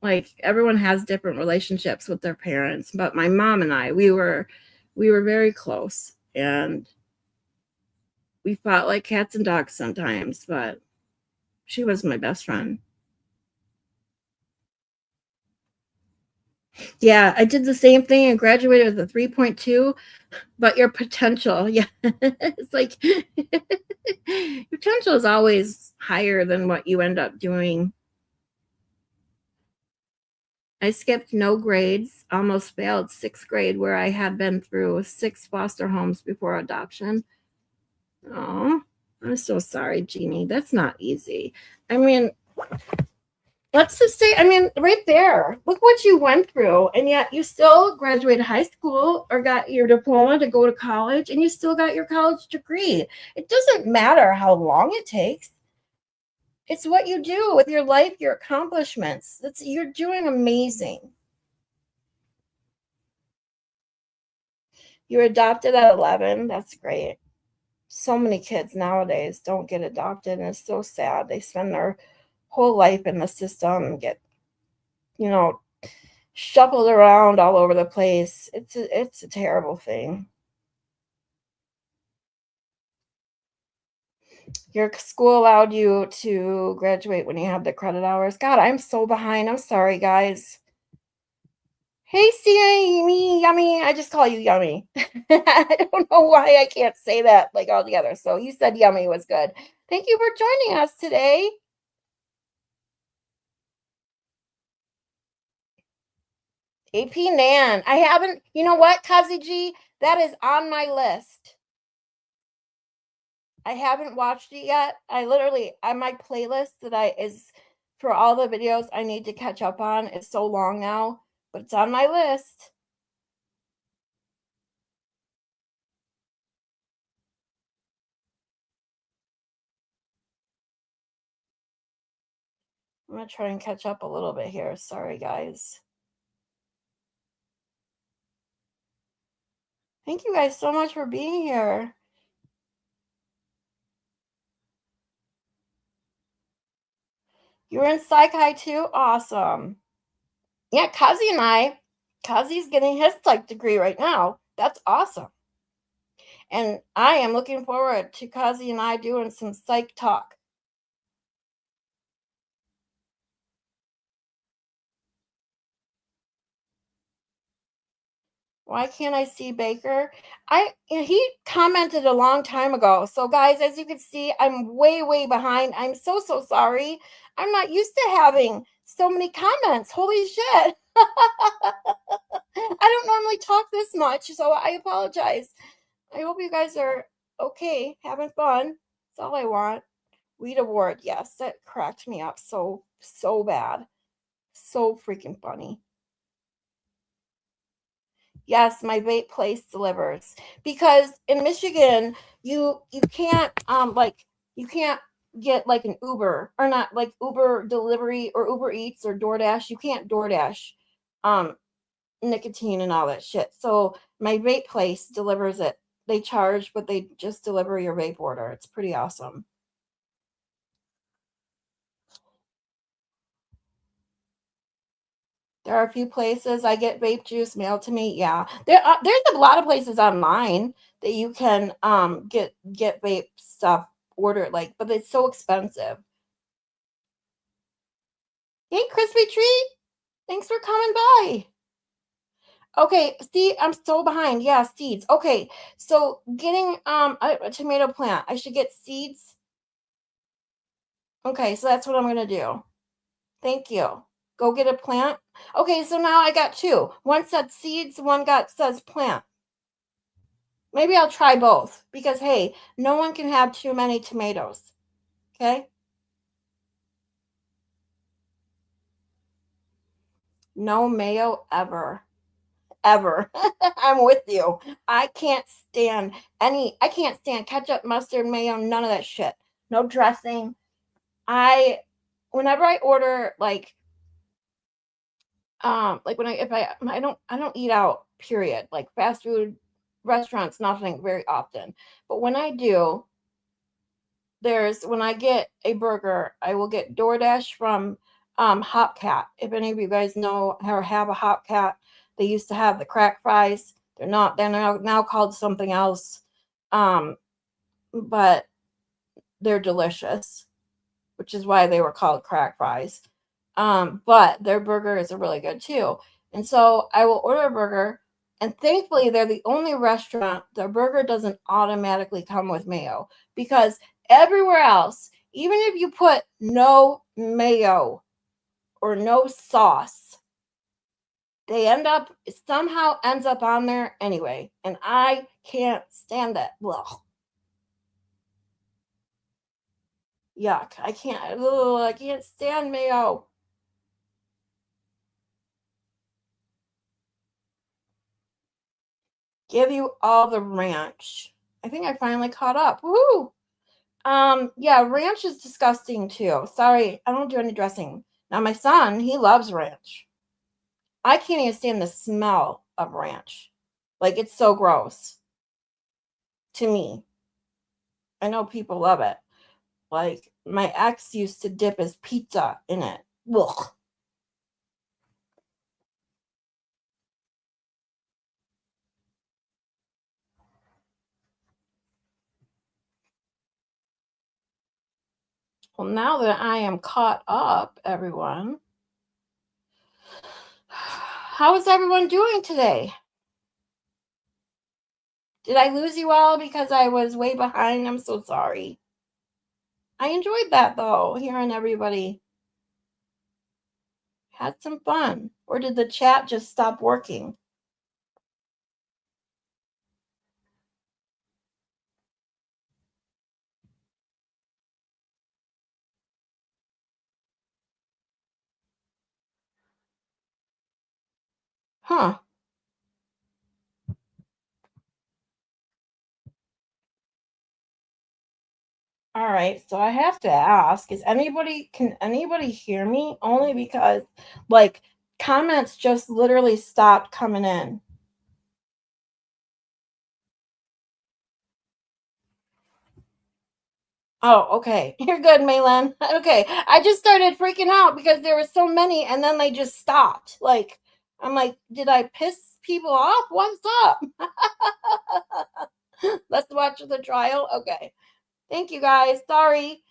like everyone has different relationships with their parents, but my mom and I, we were very close, and we fought like cats and dogs sometimes, but she was my best friend. Yeah, I did the same thing and graduated with a 3.2, but your potential, yeah. It's like your potential is always higher than what you end up doing. I skipped no grades, almost failed sixth grade, where I had been through 6 foster homes before adoption. Oh, I'm so sorry, Jeannie. That's not easy. I mean, let's just say, I mean, right there, look what you went through. And yet you still graduated high school or got your diploma to go to college, and you still got your college degree. It doesn't matter how long it takes. It's what you do with your life, your accomplishments. You're doing amazing. You're adopted at 11. That's great. So many kids nowadays don't get adopted, and it's so sad. They spend their whole life in the system and get, you know, shuffled around all over the place. It's a terrible thing. Your school allowed you to graduate when you had the credit hours. God, I'm so behind. I'm sorry, guys. Hey, see yummy. I just call you yummy. I don't know why I can't say that like all together. So you said yummy was good. Thank you for joining us today. AP Nan. I haven't, you know what, CossyG? That is on my list. I haven't watched it yet. I literally, on my playlist that is for all the videos I need to catch up on is so long now, but it's on my list. I'm going to try and catch up a little bit here. Sorry, guys. Thank you guys so much for being here. You were in Psych High too? Awesome. Yeah, Kazi's getting his psych degree right now. That's awesome. And I am looking forward to Kazi and I doing some psych talk. Why can't I see Baker? He commented a long time ago. So guys, as you can see, I'm way behind. I'm so sorry. I'm not used to having so many comments. Holy shit. I don't normally talk this much, so I apologize. I hope you guys are okay, having fun. That's all I want. Weed award, yes, that cracked me up so bad. So freaking funny. Yes, my vape place delivers, because in Michigan you can't you can't get like an Uber, or not like Uber delivery or Uber Eats or DoorDash. You can't DoorDash nicotine and all that shit. So my vape place delivers it. They charge, but they just deliver your vape order. It's pretty awesome. There are a few places I get vape juice mailed to me. Yeah, there's a lot of places online that you can get vape stuff ordered, like, but it's so expensive. Hey, crispy treat, thanks for coming by. Okay, see, I'm so behind. Yeah, seeds. Okay, so getting a tomato plant, I should get seeds. Okay, so that's what I'm going to do. Thank you. Go get a plant. Okay, so now I got two. One said seeds, one says plant. Maybe I'll try both because, hey, no one can have too many tomatoes. Okay? No mayo ever. Ever. I'm with you. I can't stand ketchup, mustard, mayo, none of that shit. No dressing. Whenever I order like when I don't eat out, period. Like fast food restaurants, nothing very often. But when I do, when I get a burger, I will get DoorDash from Hopcat. If any of you guys know or have a Hopcat, they used to have the crack fries. They're now called something else. But they're delicious, which is why they were called crack fries. But their burger is really good too. And so I will order a burger, and thankfully they're the only restaurant their burger doesn't automatically come with mayo, because everywhere else, even if you put no mayo or no sauce, somehow ends up on there anyway. And I can't stand that. Ugh. Yuck. I can't stand mayo. Give you all the ranch. I think I finally caught up. Woo! Yeah, ranch is disgusting too. Sorry, I don't do any dressing. Now my son, he loves ranch. I can't even stand the smell of ranch. Like, it's so gross to me. I know people love it. Like, my ex used to dip his pizza in it. Ugh. Well, now that I am caught up, everyone, how is everyone doing today? Did I lose you all because I was way behind? I'm so sorry. I enjoyed that, though, hearing everybody. Had some fun. Or did the chat just stop working? Huh. All right, so I have to ask, can anybody hear me? Only because, like, comments just literally stopped coming in. Oh, okay. You're good, Maylan. Okay. I just started freaking out because there were so many and then they just stopped. Like, I'm like, did I piss people off? What's up? Let's watch the trial. Okay. Thank you guys. Sorry.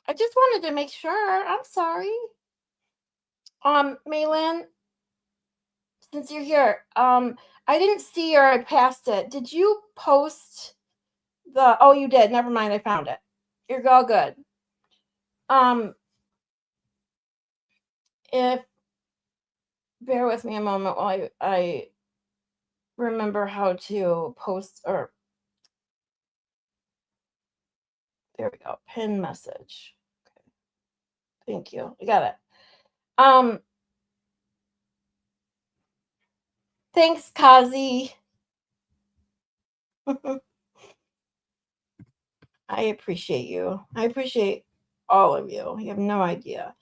I just wanted to make sure. I'm sorry. Maylan, since you're here, I didn't see or I passed it. Did you post oh, you did. Never mind. I found it. You're all good. If bear with me a moment while I remember how to post, or there we go. Pin message. Okay. Thank you. I got it. Thanks, CossyG. I appreciate you. I appreciate all of you. You have no idea.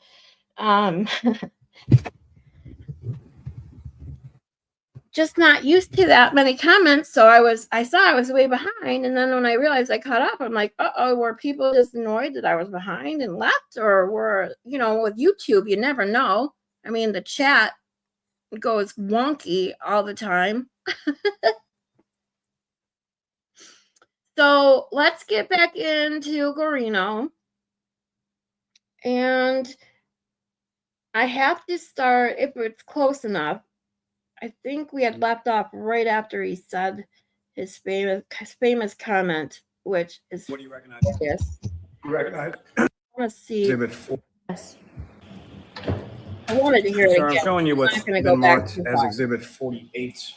Just not used to that many comments, so I saw I was way behind, and then when I realized I caught up, I'm like, uh-oh, were people just annoyed that I was behind and left, or were, with YouTube, you never know. I mean, the chat goes wonky all the time. So let's get back into Guarino. And I have to start, if it's close enough. I think we had left off right after he said his famous comment, which is, what do you recognize? Yes. You recognize Let's see. Exhibit 4. Yes. I wanted to hear it Sir, again. I'm showing you I'm what's not gonna been go back marked too as far. Exhibit 48.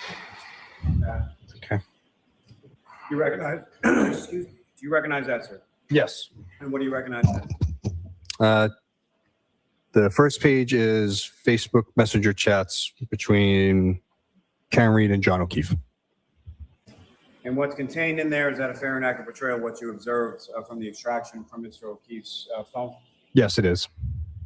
Okay. You recognize, excuse me, do you recognize that, sir? Yes. And what do you recognize that? The first page is Facebook Messenger chats between Karen Reed and John O'Keefe. And what's contained in there, is that a fair and accurate portrayal of what you observed from the extraction from Mr. O'Keefe's phone? Yes, it is.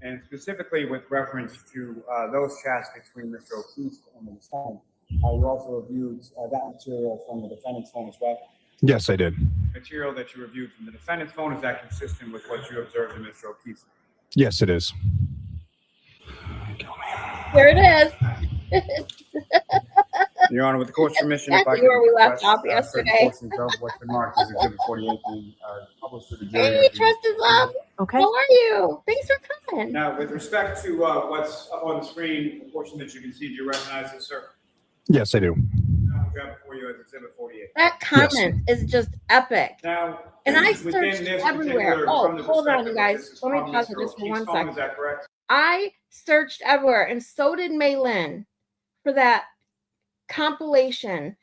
And specifically with reference to those chats between Mr. O'Keefe and the phone, you also reviewed that material from the defendant's phone as well? Yes, I did. Material that you reviewed from the defendant's phone, is that consistent with what you observed in Mr. O'Keefe's? Yes, it is. Here it is. Your Honor, with the court's permission, Exactly if I could where we left request off certain yesterday. portions of what's been marked as Exhibit 48 being published to the jury. Hey, Trust is up. Okay. How are you? Thanks for coming. Now, with respect to what's up on the screen, the portion that you can see, do you recognize this, sir? Yes, I do. Now, we have before you as Exhibit 48. That comment is just epic. Now, And I within searched this everywhere. particular- Oh, from the hold on, you perspective of guys. this is Let me from pause Mr. it just for O'Keefe's one phone, second. is that correct? I searched everywhere, and so did Maylin for that compilation.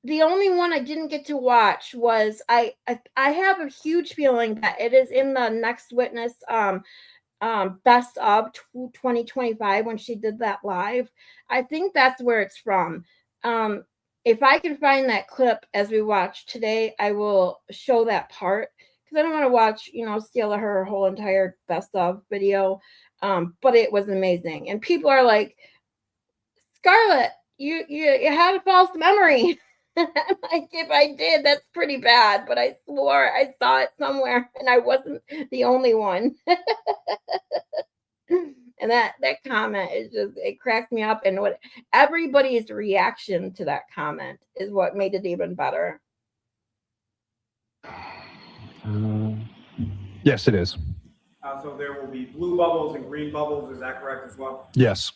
The only one I didn't get to watch was I have a huge feeling that it is in the Next Witness best of 2025 when she did that live. I think that's where it's from. If I can find that clip as we watch today, I will show that part, because I don't want to watch, steal her whole entire best of video. But it was amazing, and people are like, Scarlet, you had a false memory. Like, if I did, that's pretty bad, but I swore I saw it somewhere and I wasn't the only one. And that comment is just, it cracks me up. And what everybody's reaction to that comment is what made it even better. Yes, it is. So there will be blue bubbles and green bubbles, is that correct as well? Yes.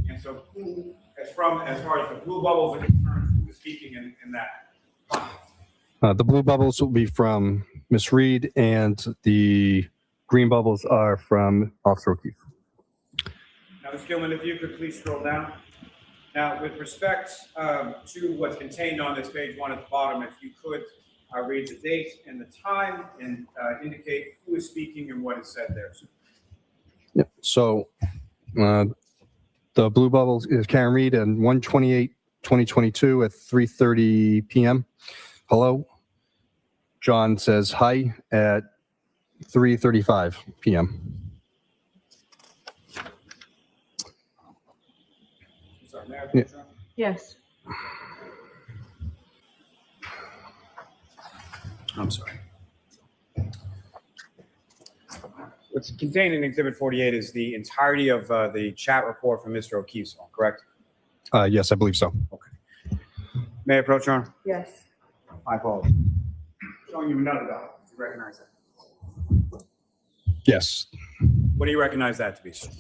And so who, as far as the blue bubbles are concerned, who is speaking in that? The blue bubbles will be from Miss Reed, and the green bubbles are from Officer O'Keefe. Now, Ms. Gilman, if you could please scroll down. Now, with respect to what's contained on this page 1 at the bottom, if you could read the date and the time and indicate who is speaking and what is said there. Yep. So the blue bubbles is Karen Reed and 1/28/2022 at 3:30 p.m. Hello. John says hi at 3:35 p.m. Sorry, Mayor, Yeah. Yes. I'm sorry. What's contained in Exhibit 48 is the entirety of the chat report from Mr. O'Keefe's phone, correct? Yes, I believe so. May I approach, Your Honor? Yes. I apologize. Showing you another document. Do you recognize that? Yes. What do you recognize that to be, sir?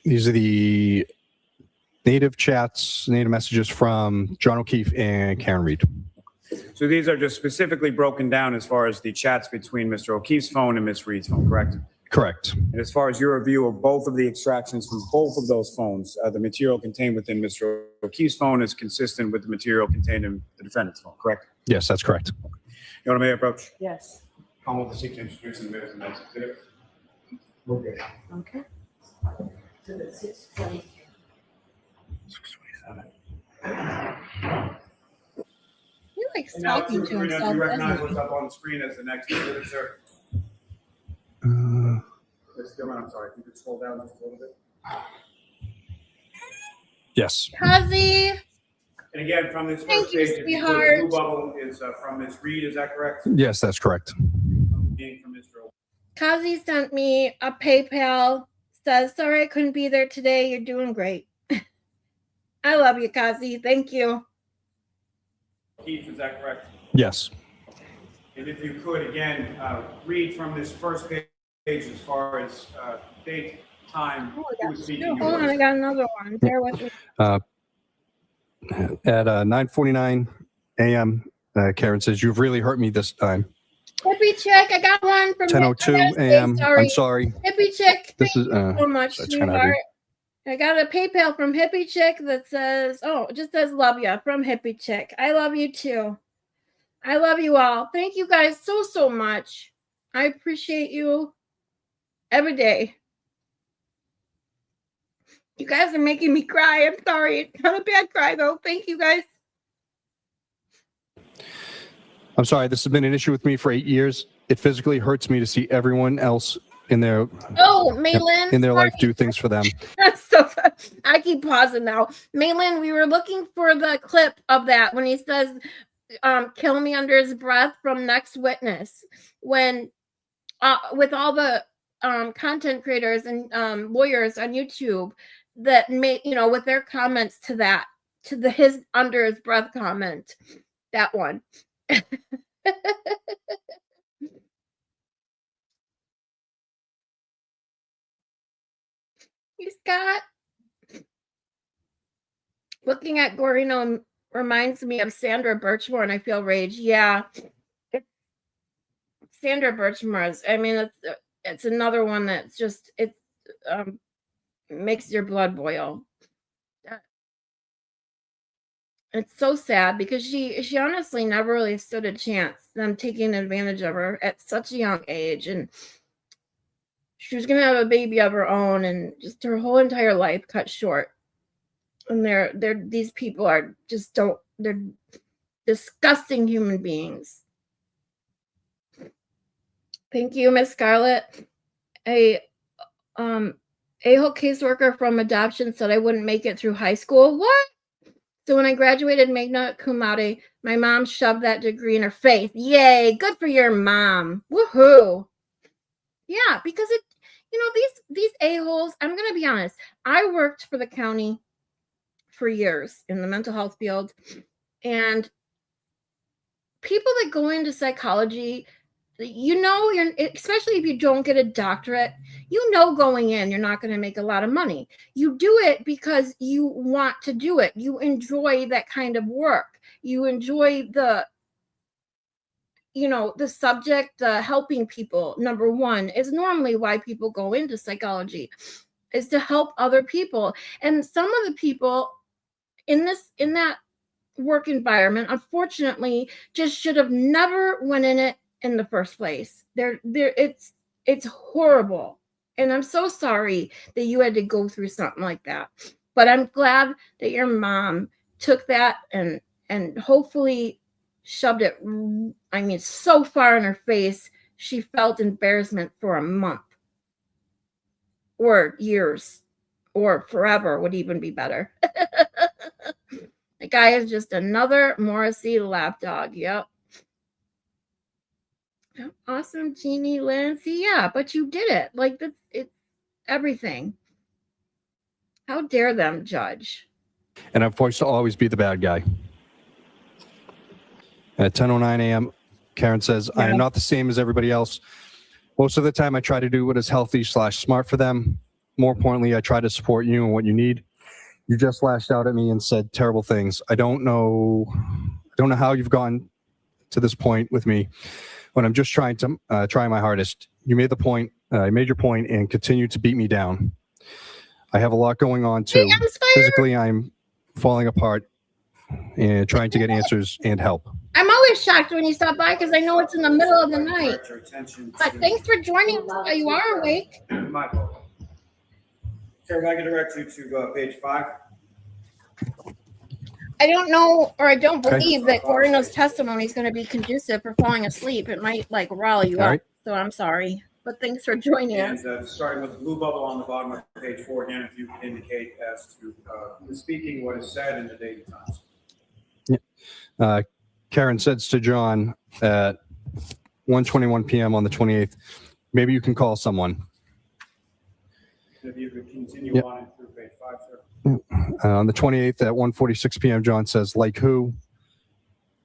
These are the native chats, native messages from John O'Keefe and Karen Reed. So these are just specifically broken down as far as the chats between Mr. O'Keefe's phone and Ms. Reed's phone, correct? Correct. And as far as your review of both of the extractions from both of those phones, the material contained within Mr. O'Keefe's phone is consistent with the material contained in the defendant's phone, correct? Yes, that's correct. You want to make approach? Yes. I'll move to seek to introduce and admit as an exhibit. Okay. Okay. So that's 6:20. 6:27. He likes And now, talking to Trooper Guarino, himself. do you Doesn't recognize he? what's up on the screen as the next exhibit, sir? Uh, Ms. Gilman, I'm sorry, if you could scroll down just a little bit. yes. Cosy. And again, from this Thank first you, page, if you put the sweetheart. blue bubble is from Ms. Reed, is that correct? Yes, that's correct. Being from Mr. O'Keefe. Kazi sent me a PayPal. Says, sorry I couldn't be there today. You're doing great. I love you, Kazi. Thank you. Keith, is that correct? Yes. And if you could, again, read from this first page as far as date, time, Oh, who was speaking. and hold what on, I is- got another one. Bear with me. At 9:49 a.m., Karen says, "You've really hurt me this time." Hippie chick, I got one from 10:02 a.m. I'm sorry. Hippie chick, This thank is you so much, that's kind of sweetheart. I got a PayPal from Hippie Chick that says, oh, it just says love ya from Hippie Chick. I love you too. I love you all. Thank you guys so much. I appreciate you every day. You guys are making me cry. I'm sorry. It's not a bad cry though. Thank you guys. I'm sorry. This has been an issue with me for 8 years. It physically hurts me to see everyone else in their life do things for them. So I keep pausing now. Maylin, we were looking for the clip of that when he says, kill me under his breath from Next Witness. When with all the content creators and lawyers on YouTube that made, with their comments to that, to his under his breath comment, that one. Hey, Scott. Looking at Guarino reminds me of Sandra Birchmore, and I feel rage. Yeah. Sandra Birchmore's, I mean, it's another one that's just, it makes your blood boil. It's so sad because she honestly never really stood a chance, them taking advantage of her at such a young age, and she was gonna have a baby of her own, and just her whole entire life cut short. And these people are just they're disgusting human beings. Thank you, Miss Scarlet. A a-hole caseworker from adoption said I wouldn't make it through high school. What? So when I graduated magna cum laude, my mom shoved that degree in her face. Yay, good for your mom. Woohoo. Yeah, because these a-holes, I'm going to be honest. I worked for the county for years in the mental health field, and people that go into psychology, especially if you don't get a doctorate, going in, you're not going to make a lot of money. You do it because you want to do it. You enjoy that kind of work. You enjoy the subject, helping people. Number one is normally why people go into psychology, is to help other people. And some of the people in that work environment, unfortunately, just should have never went in it in the first place. It's horrible. And I'm so sorry that you had to go through something like that. But I'm glad that your mom took that and hopefully shoved it, so far in her face, she felt embarrassment for a month. Or years. Or forever would even be better. The guy is just another Morrissey lapdog. Yep. Awesome, Jeannie Lindsay. Yeah, but you did it. Like, it's everything. How dare them judge? And I'm forced to always be the bad guy. At 10:09 a.m., Karen says, I am not the same as everybody else. Most of the time, I try to do what is healthy/smart for them. More importantly, I try to support you and what you need. You just lashed out at me and said terrible things. I don't know how you've gotten to this point with me, but I'm just trying my hardest. You made the point. I made your point and continue to beat me down. I have a lot going on too. Physically, I'm falling apart and trying to get answers and help. I'm always shocked when you stop by because I know it's in the middle of the night. But thanks for joining us. You are awake. My fault. Sir, if I can direct you to page 5. I don't know, or I don't believe that Guarino's testimony is going to be conducive for falling asleep. It might rally you up. So I'm sorry. But thanks for joining us. And starting with the blue bubble on the bottom of page 4 again, if you can indicate as to the speaking, what is said, and the date and times. Yeah. Karen says to John at 1:21 p.m. on the 28th, maybe you can call someone. If you could continue on through page 5, sir. On the 28th at 1:46 p.m., John says, like who?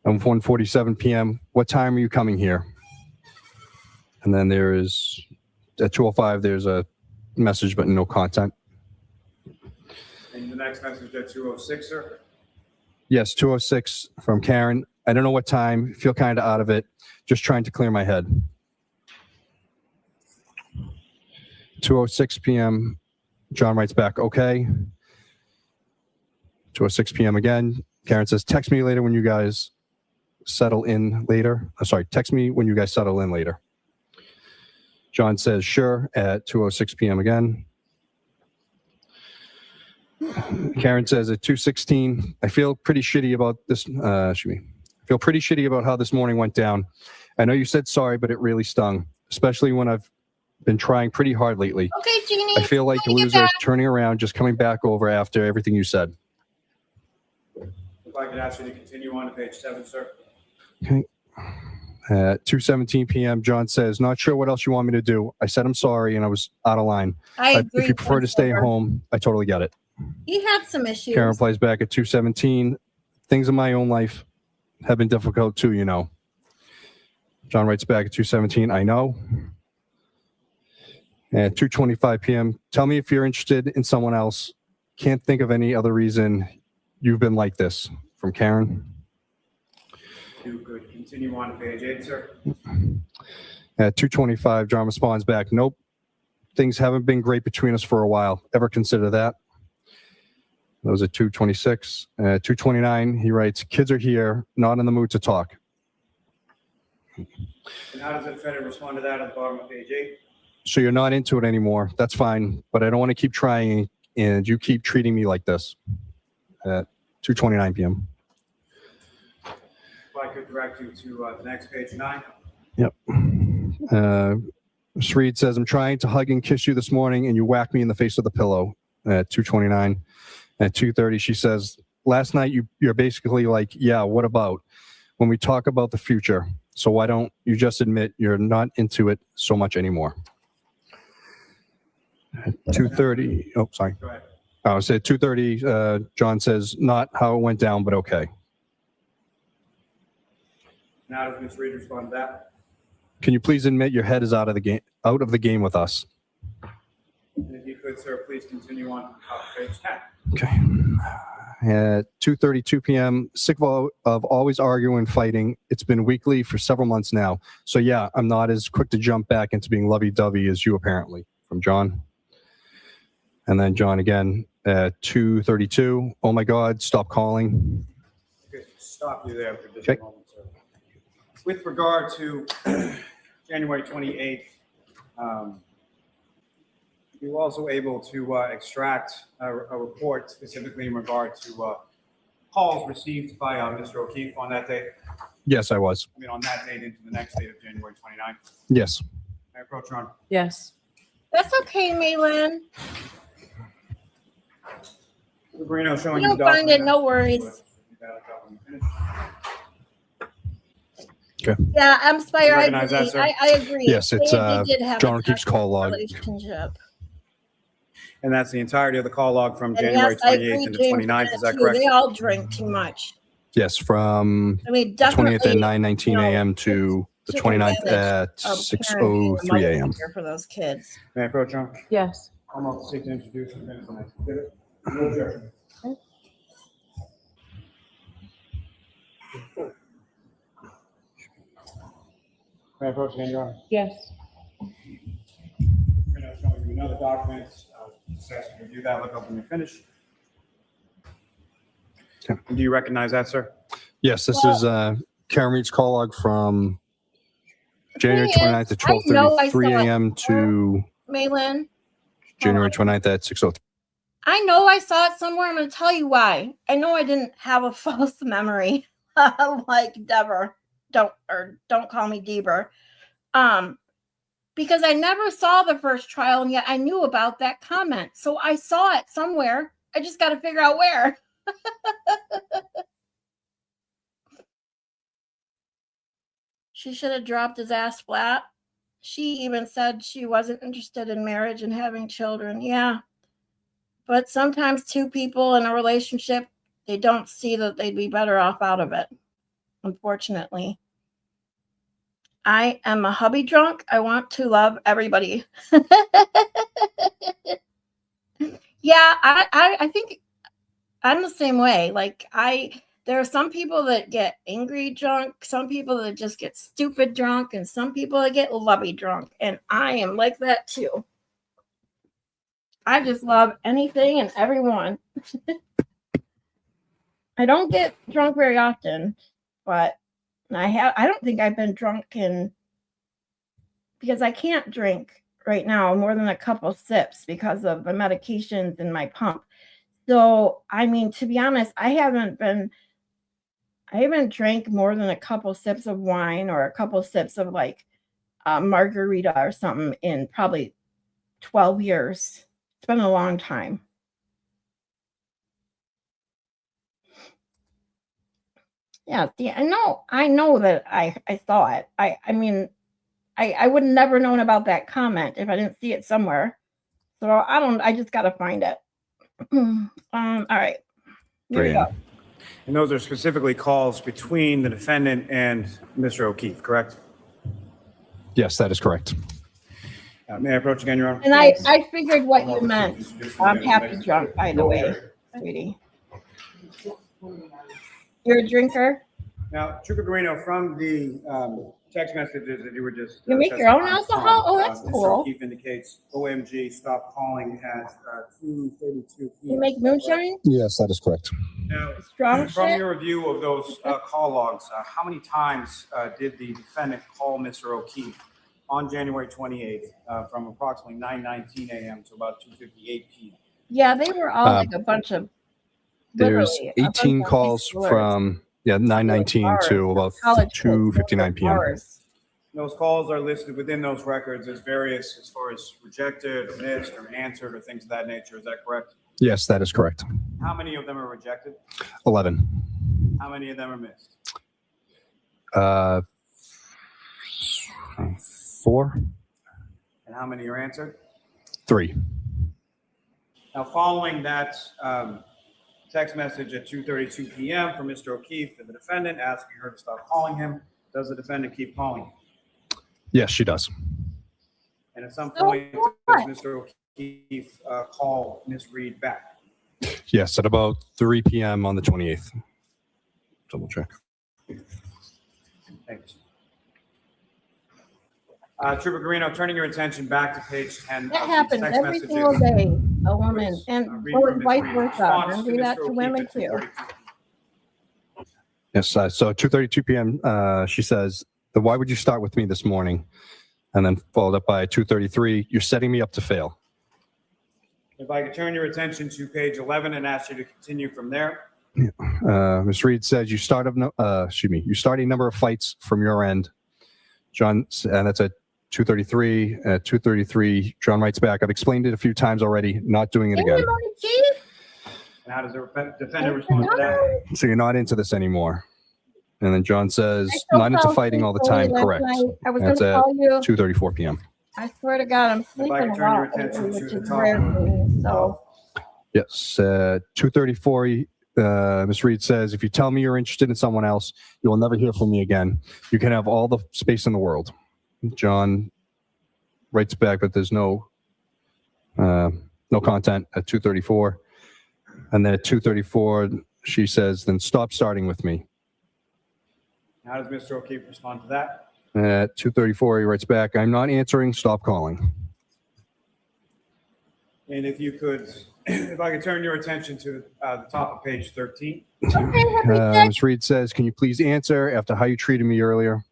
And 1:47 p.m., what time are you coming here? And then there is, at 2:05, there's a message, but no content. And the next message at 2:06, sir? Yes, 2:06 from Karen. I don't know what time. Feel kind of out of it. Just trying to clear my head. 2:06 p.m. John writes back, okay. 2:06 p.m. again. Karen says, text me later when you guys settle in later. Text me when you guys settle in later. John says, sure, at 2:06 p.m. again. Karen says at 2:16, I feel pretty shitty about this. I feel pretty shitty about how this morning went down. I know you said sorry, but it really stung, especially when I've been trying pretty hard lately. Okay, Jeannie. I feel like a loser turning around, just coming back over after everything you said. If I could ask you to continue on to page 7, sir. Okay. At 2:17 p.m., John says, not sure what else you want me to do. I said I'm sorry and I was out of line. I agree. If you prefer to stay home, I totally get it. He had some issues. Karen replies back at 2:17, things in my own life have been difficult too, you know. John writes back at 2:17, I know. At 2:25 p.m., tell me if you're interested in someone else. Can't think of any other reason you've been like this. From Karen. You could continue on to page 8, sir. At 2:25, John responds back, nope. Things haven't been great between us for a while. Ever consider that? That was at 2:26. At 2:29, he writes, kids are here, not in the mood to talk. And how does the defendant respond to that at the bottom of page 8? So you're not into it anymore. That's fine, but I don't want to keep trying, and you keep treating me like this. At 2:29 p.m. If I could direct you to the next page 9. Yep. Reed says, I'm trying to hug and kiss you this morning, and you whack me in the face with a pillow. At 2:29. At 2:30, she says, last night you're basically like, yeah, what about? When we talk about the future, so why don't you just admit you're not into it so much anymore? At 2:30, oh, sorry. Go ahead. I was at 2:30, John says, not how it went down, but okay. And how does Ms. Reed respond to that? Can you please admit your head is out of the game with us? And if you could, sir, please continue on to the top of page 10. Okay. At 2:32 p.m., sick of always arguing and fighting. It's been weekly for several months now. So yeah, I'm not as quick to jump back into being lovey-dovey as you apparently. From John. And then John again at 2:32. Oh my God, stop calling. Okay, stop you there for just Okay. a moment, sir. With regard to January 28th, you were also able to extract a report specifically in regard to calls received by Mr. O'Keefe on that day. Yes, I was. I mean, on that date into the next date of January 29th. Yes. May I approach, Your Honor? Yes. That's okay, Malin. Trooper Guarino showing You you the don't find it, document. no worries. Okay. Yeah, I'm Spire. You I recognize that, agree. sir? I agree. Yes, it's They did have John a O'Keefe's call log. relationship. And that's the entirety of the call log from And January yes, I 28th agree, into James, 29th. Is that too. correct? They all drink too much. Yes, from I mean, 20th at definitely 9:19 a.m. to the took 29th advantage at of 6:03 a.m. parenting for those kids. May I approach, Your Honor? Yes. I'm going to seek to introduce the minutes on that exhibit. No objection. May I approach again, Your Honor? Yes. We're going to show you another document. Just ask you to review that, look up when you're finished. Okay. Do you recognize that, sir? Yes, this is Karen Reed's call log from January thing is, 29th at I know I 12:33 saw it a.m. to Malin, January 29th at 6:03. I know I saw it somewhere. I'm going to tell you why. I know I didn't have a false memory like Deborah. Don't call me Deborah. Because I never saw the first trial, and yet I knew about that comment. So I saw it somewhere. I just got to figure out where. She should have dropped his ass flat. She even said she wasn't interested in marriage and having children. Yeah. But sometimes two people in a relationship, they don't see that they'd be better off out of it, unfortunately. I am a hubby drunk. I want to love everybody. Yeah, I think I'm the same way. Like there are some people that get angry drunk, some people that just get stupid drunk, and some people that get lovey drunk. And I am like that too. I just love anything and everyone. I don't get drunk very often, but I don't think I've been drunk because I can't drink right now more than a couple sips because of the medications in my pump. So, I mean, to be honest, I haven't drank more than a couple sips of wine or a couple sips of like margarita or something in probably 12 years. It's been a long time. Yeah, I know that I saw it. I mean, I would never known about that comment if I didn't see it somewhere. So I just gotta find it. All right. Here we go. And those are specifically calls between the defendant and Mr. O'Keefe, correct? Yes, that is correct. May I approach again, Your Honor? And I figured what you meant. I'm happy drunk, by the way, sweetie. You're a drinker? Now, Trooper Guarino, from the text messages that you were just You make your own testifying alcohol? from, Oh, that's Mr. cool. O'Keefe indicates OMG stop calling at 2:32 p.m. You make moonshine? Yes, that is correct. Now, Strong from shit? your review of those call logs, how many times did the defendant call Mr. O'Keefe on January 28th from approximately 9:19 a.m. to about 2:58 p.m.? Yeah, they were all like a bunch of. There's literally, a bunch 18 of calls explorers. from 9:19 to about College kids, 2:59 p.m. hours. Those calls are listed within those records as various as far as rejected or missed or answered or things of that nature. Is that correct? Yes, that is correct. How many of them are rejected? 11. How many of them are missed? 4. And how many are answered? 3. Now, following that text message at 2:32 p.m. from Mr. O'Keefe to the defendant asking her to stop calling him, does the defendant keep calling him? Yes, she does. And at some So point, what? does Mr. O'Keefe call Ms. Reed back? Yes, at about 3 p.m. on the 28th. Double check. Thanks. Trooper Guarino, turning your attention back to page 10. That of these happens text every messages. single day. A woman, and Read or from Ms. vice Reed's versa. response And do that Mr. to women O'Keefe too. at 2:32. Yes, so 2:32 p.m. She says, "Why would you start with me this morning?" And then followed up by 2:33. "You're setting me up to fail." If I could turn your attention to page 11 and ask you to continue from there. Ms. Reed says, "You start you start a number of fights from your end." John, and that's at 2:33. At 2:33, John writes back, "I've explained it a few times already. Not doing it again." And how does the defendant respond to that? So you're not into this anymore. And then John says, I still "Not into fell fighting all the asleep time." last Correct. night. I was going That's to at call you. 2:34 p.m. I swear to God, I'm I sleeping could a turn your lot attention lately, to which the is top. rare for me. So Yes, 2:34. Ms. Reed says, "If you tell me you're interested in someone else, you will never hear from me again. You can have all the space in the world." John writes back, but there's no content at 2:34. And then at 2:34, she says, "Then stop starting with me." How does Mr. O'Keefe respond to that? At 2:34, he writes back, "I'm not answering. Stop calling." And if you could, if I could turn your attention to the top of page 13. Ms. Reed says, "Can you please answer after how you treated me earlier?"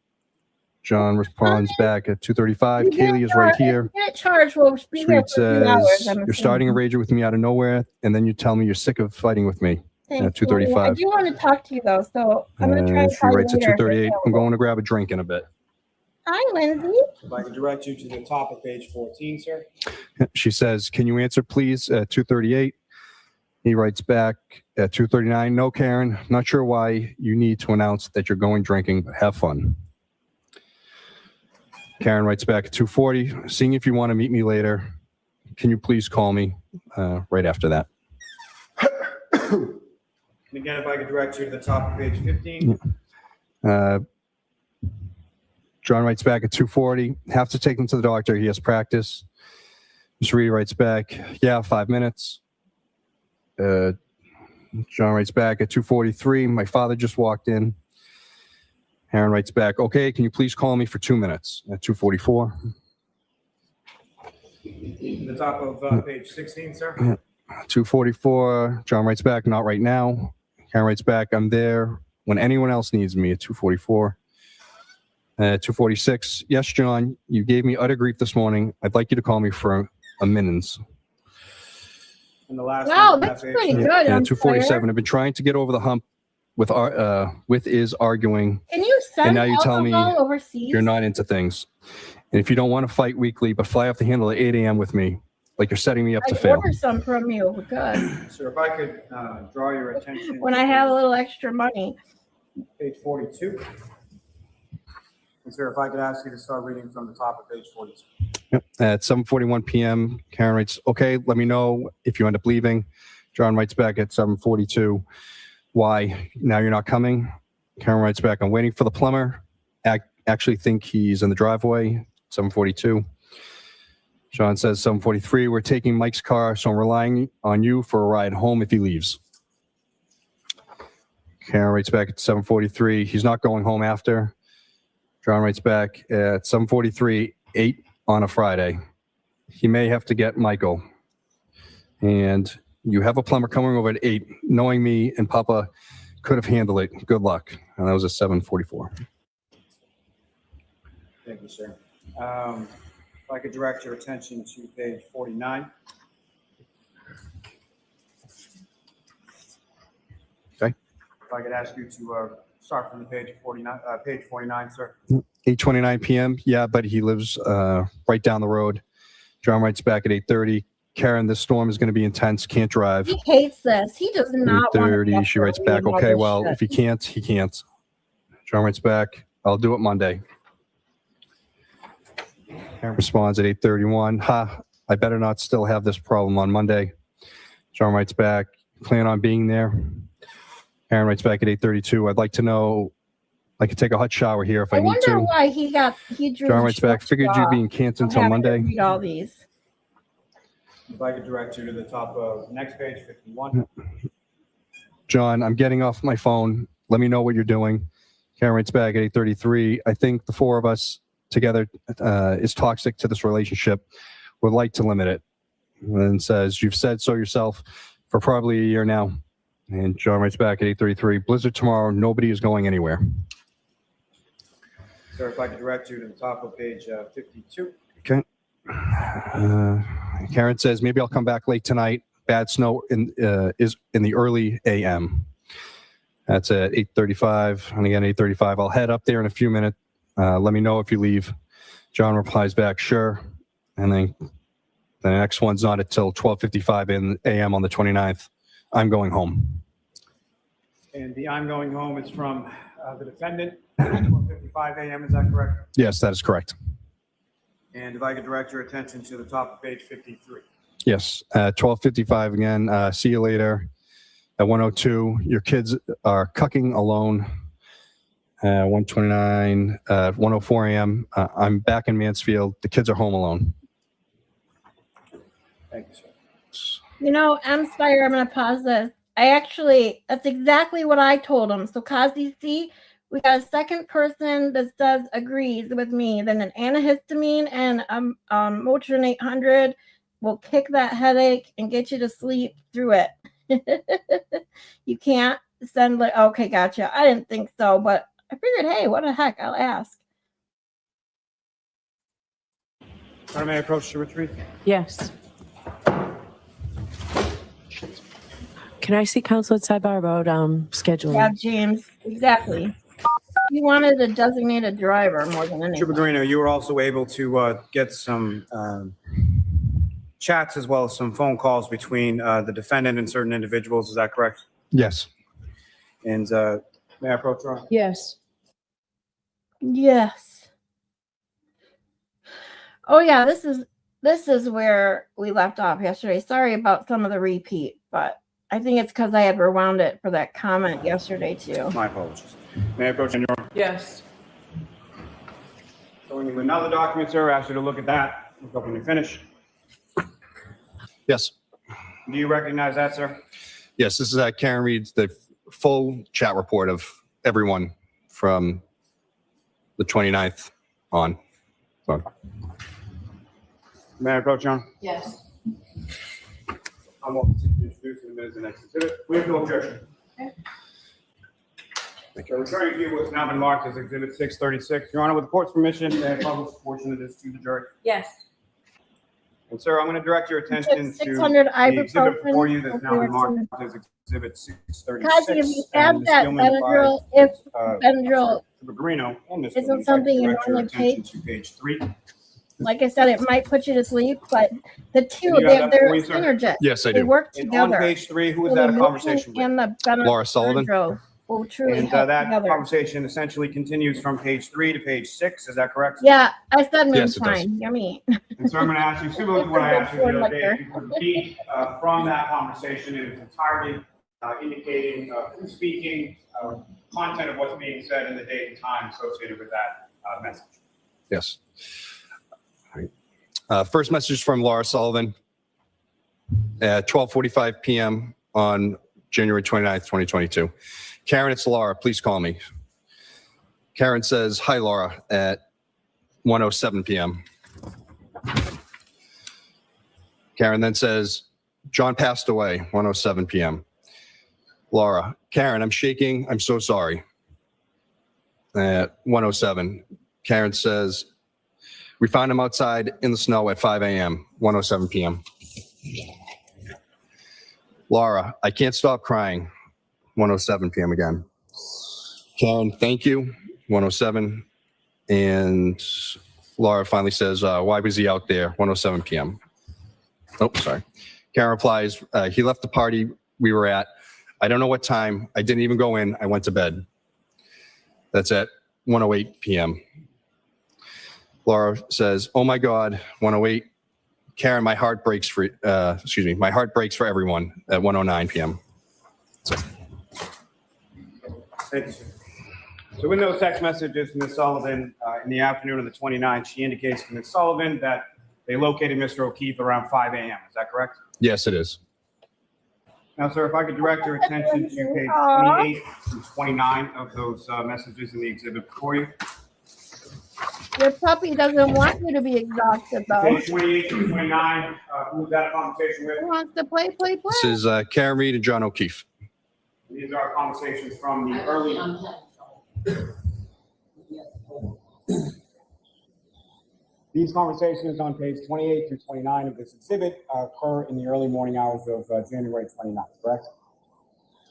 John responds back at 2:35, "Kaylee is right here." Get charged. We'll be Ms. here Reed for 3 hours. says, I'm "You're starting a assuming. rager with me out of nowhere, and then you tell me you're sick of fighting with me." Thanks, at 2:35. Lily. I do want to talk to you though, so I'm going to try to She call you writes at later. if you're 2:38, "I'm available. going to grab a drink in a bit." Hi, Lindsay. If I could direct you to the top of page 14, sir. She says, "Can you answer, please?" at 2:38. He writes back at 2:39, "No, Karen, not sure why you need to announce that you're going drinking, but have fun." Karen writes back at 2:40, "Seeing if you want to meet me later. Can you please call me?" Right after that. And again, if I could direct you to the top of page 15. John writes back at 2:40, "Have to take him to the doctor. He has practice." Ms. Reed writes back, "Yeah, 5 minutes." John writes back at 2:43. My father just walked in. Aaron writes back, okay, can you please call me for 2 minutes at 2:44. The top of page 16, sir. 2:44. John writes back, not right now. Aaron writes back, I'm there when anyone else needs me at 2:44. 2:46. Yes, John, you gave me utter grief this morning. I'd like you to call me for a minutes. And the last Wow, one, that's page. pretty good. And I'm 2:47. I've been trying to get over the hump with is arguing. Can you send And now you tell me alcohol overseas? You're not into things. And if you don't want to fight weekly, but fly off the handle at 8 a.m. with me, like you're setting me up to I fail. order some from you. Good. Sir, if I could draw your attention. When I have a little extra money. Page 42. And sir, if I could ask you to start reading from the top of page 42. Yep. At 7:41 p.m., Karen writes, okay, let me know if you end up leaving. John writes back at 7:42, why? Now you're not coming? Karen writes back, I'm waiting for the plumber. Actually think he's in the driveway. 7:42. John says 7:43, we're taking Mike's car, so I'm relying on you for a ride home if he leaves. Karen writes back at 7:43, he's not going home after. John writes back at 7:43, 8 on a Friday. He may have to get Michael. And you have a plumber coming over at 8. Knowing me and Papa could have handled it. Good luck. And that was at 7:44. Thank you, sir. If I could direct your attention to page 49. Okay. If I could ask you to start from the page 49, sir. 8:29 p.m. Yeah, but he lives right down the road. John writes back at 8:30. Karen, this storm is going to be intense. Can't drive. He hates this. He does not want 8:30. She writes back, okay, well, shit. if he can't, he can't. John writes back, I'll do it Monday. Karen responds at 8:31. Ha, I better not still have this problem on Monday. John writes back, plan on being there. Karen writes back at 8:32. I'd like to know, I could take a hot shower here if I need wonder to. why he drew. John writes back, figured you'd be in Canton until Monday. Read all these. If I could direct you to the top of next page 51. John, I'm getting off my phone. Let me know what you're doing. Karen writes back at 8:33. I think the four of us together is toxic to this relationship. Would like to limit it. And says, you've said so yourself for probably a year now. And John writes back at 8:33. Blizzard tomorrow. Nobody is going anywhere. Sir, if I could direct you to the top of page 52. Okay. Karen says, maybe I'll come back late tonight. Bad snow is in the early AM. That's at 8:35. And again, 8:35. I'll head up there in a few minutes. Let me know if you leave. John replies back, sure. And then the next one's not until 12:55 in AM on the 29th. I'm going home. And the I'm going home is from the defendant at 12:55 a.m. Is that correct? Yes, that is correct. And if I could direct your attention to the top of page 53. Yes, 12:55 again. See you later. At 1:02, your kids are cucking alone. 1:29, 1:04 a.m. I'm back in Mansfield. The kids are home alone. Thank you, sir. You know, Spire, I'm going to pause this. That's exactly what I told him. So, CossyG, we got a second person that says agrees with me. Then an antihistamine and Motrin 800 will kick that headache and get you to sleep through it. You can't send okay, gotcha. I didn't think so, but I figured, hey, what the heck? I'll ask. Sir, may I approach to retrieve? Yes. Can I see counsel at sidebar about scheduling? Yeah, James, exactly. You wanted a designated driver more than anything. Trooper Guarino, you were also able to get some chats as well as some phone calls between the defendant and certain individuals. Is that correct? Yes. And may I approach, Ron? Yes. Yes. Oh yeah, this is where we left off yesterday. Sorry about some of the repeat, but I think it's because I had rewound it for that comment yesterday too. My apologies. May I approach, Senor? Yes. Showing you another document, sir. I ask you to look at that. Look up when you finish. Yes. Do you recognize that, sir? Yes, this is Karen reads the full chat report of everyone from the 29th on. So, May I approach, John? Yes. I'm welcome to introduce in the minutes the next exhibit. We have no objection. Okay. So returning to you what's now been marked as Exhibit 636. Your Honor, with the court's permission, may I publish a portion of this to the jury? Yes. And sir, I'm going to direct your attention to 600 the exhibit before ibuprofen. you that's now been marked as Exhibit 636. Kazi, if you and have Ms. that Gilman Benadryl, advised, if Benadryl Trooper Guarino and Mr. isn't Lee, something you direct your normally attention take. to page 3. like I said, it might put you to sleep, but the two, Do you have that they're for you, sir? synergistic. yes, I They do. work And on together. page 3, who was So that the a conversation with? And the Laura Sullivan. Benadryl will truly And help that together. conversation essentially continues from page 3 to page 6. Is that correct? Yeah, I said Yes, it does. moonshine. Yummy. And so I'm going to ask you, similar to what I asked you the other day, if you could read from that conversation in its entirety, indicating who's speaking, content of what's being said, and the date and time associated with that message. Yes. All right. First message from Laura Sullivan at 12:45 p.m. on January 29th, 2022. Karen, it's Laura. Please call me. Karen says, hi, Laura, at 1:07 p.m. Karen then says, John passed away, 1:07 p.m. Laura, Karen, I'm shaking. I'm so sorry. At 1:07, Karen says, we found him outside in the snow at 5 a.m., 1:07 p.m. Laura, I can't stop crying, 1:07 p.m. again. Karen, thank you, 1:07. And Laura finally says, why was he out there, 1:07 p.m. Oh, sorry. Karen replies, he left the party we were at. I don't know what time. I didn't even go in. I went to bed. That's at 1:08 p.m. Laura says, oh my God, 1:08. Karen, my heart breaks for, my heart breaks for everyone at 1:09 p.m. Thank you, sir. So in those text messages, Ms. Sullivan, in the afternoon of the 29th, she indicates to Ms. Sullivan that they located Mr. O'Keefe around 5 a.m. Is that correct? Yes, it is. Now, sir, if I could direct your attention to page 28 and 29 of those messages in the exhibit before you. Your puppy doesn't want you to be exhausted, though. Page 28 and 29, who was that a conversation with? He wants to play. This is Karen Reed and John O'Keefe. These are conversations from the early. These conversations on page 28 through 29 of this exhibit occur in the early morning hours of January 29th, correct?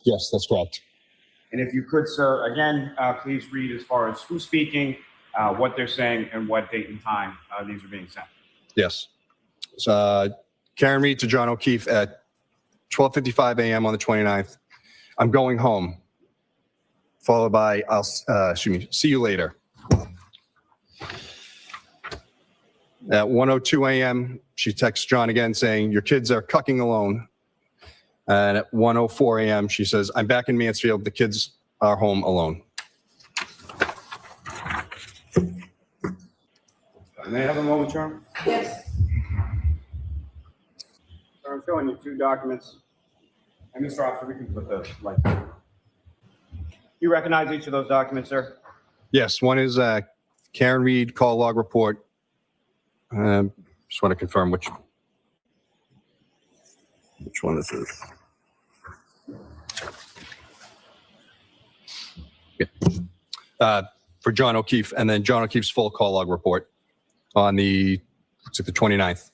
Yes, that's correct. And if you could, sir, again, please read as far as who's speaking, what they're saying, and what date and time these are being sent. Yes. So, Karen Reed to John O'Keefe at 12:55 a.m. on the 29th. I'm going home. Followed by, see you later. At 1:02 a.m., she texts John again saying, your kids are cucking alone. And at 1:04 a.m., she says, I'm back in Mansfield. The kids are home alone. May I have a moment, Chairman? Yes. Sir, I'm showing you 2 documents. And Mr. Officer, we can put the light. You recognize each of those documents, sir? Yes, one is Karen Reed call log report. Just want to confirm which one this is. Yeah. For John O'Keefe, and then John O'Keefe's full call log report on the 29th.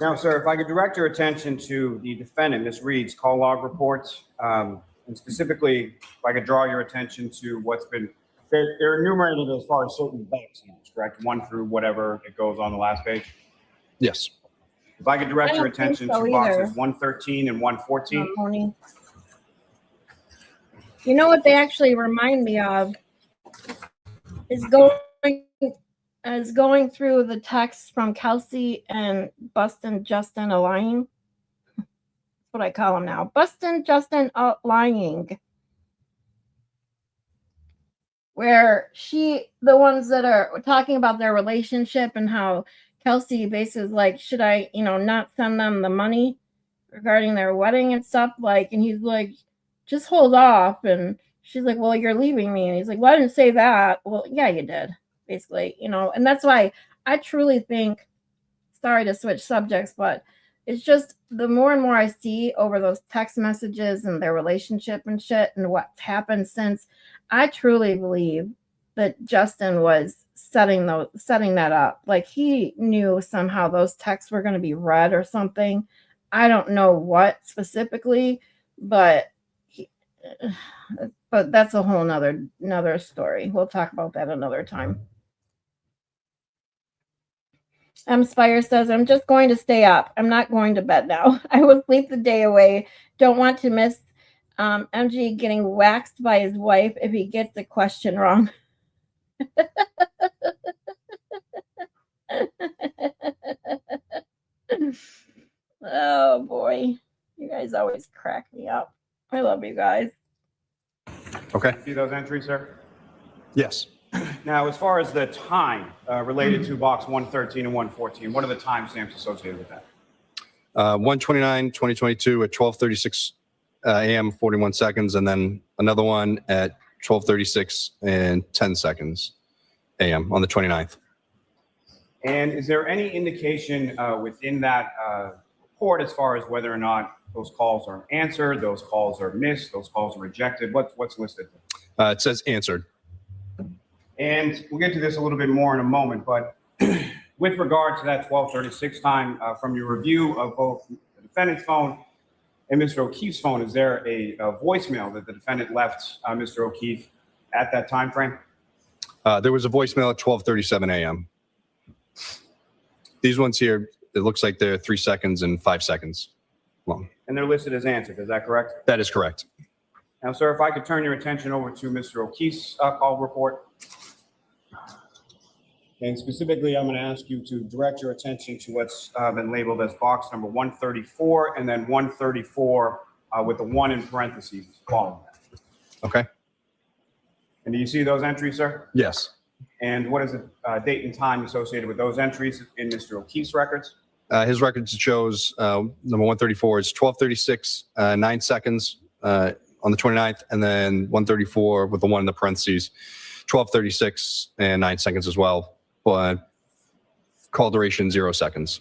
Now, sir, if I could direct your attention to the defendant, Ms. Reed's call log report, and specifically, if I could draw your attention to what's been, they're enumerated as far as certain banks, correct? 1 through whatever it goes on the last page. Yes. If I could direct I your don't think attention so to either. boxes 113 and 114. Tony. You know what they actually remind me of is going through the text from Kelsey and Bustin' Justin lying. That's what I call them now. Bustin' Justin lying. Where the ones that are talking about their relationship and how Kelsey basically is like, should I, not send them the money? regarding their wedding and stuff. Like, and he's like, just hold off. And she's like, well, you're leaving me. And he's like, well, I didn't say that. Well, yeah, you did, basically, you know. And that's why I truly think, sorry to switch subjects, but it's just the more and more I see over those text messages and their relationship and shit and what's happened since, I truly believe that Justin was setting that up. Like, he knew somehow those texts were going to be read or something. I don't know what specifically, but but that's a whole another story. We'll talk about that another time. Spire says, I'm just going to stay up. I'm not going to bed now. I will sleep the day away. Don't want to miss MG getting waxed by his wife if he gets the question wrong. Oh boy. You guys always crack me up. I love you guys. Okay. See those entries, sir? Yes. Now, as far as the time related to box 113 and 114, what are the timestamps associated with that? 1/29/2022 at 12:36 a.m. 41 seconds, and then another one at 12:36 and 10 seconds a.m. on the 29th. And is there any indication within that report as far as whether or not those calls are answered, those calls are missed, those calls are rejected? What's listed? It says answered. And we'll get to this a little bit more in a moment, but with regard to that 12:36 time, from your review of both the defendant's phone and Mr. O'Keefe's phone, is there a voicemail that the defendant left Mr. O'Keefe at that time frame? There was a voicemail at 12:37 a.m. These ones here, it looks like they're 3 seconds and 5 seconds long. And they're listed as answered, is that correct? That is correct. Now, sir, if I could turn your attention over to Mr. O'Keefe's call report. And specifically, I'm going to ask you to direct your attention to what's been labeled as box number 134 and then 134 with the 1 in parentheses following that. Okay. And do you see those entries, sir? Yes. And what is the date and time associated with those entries in Mr. O'Keefe's records? His records shows number 134 is 12:36, 9 seconds on the 29th, and then 134 with the 1 in the parentheses, 12:36 and 9 seconds as well. But call duration 0 seconds.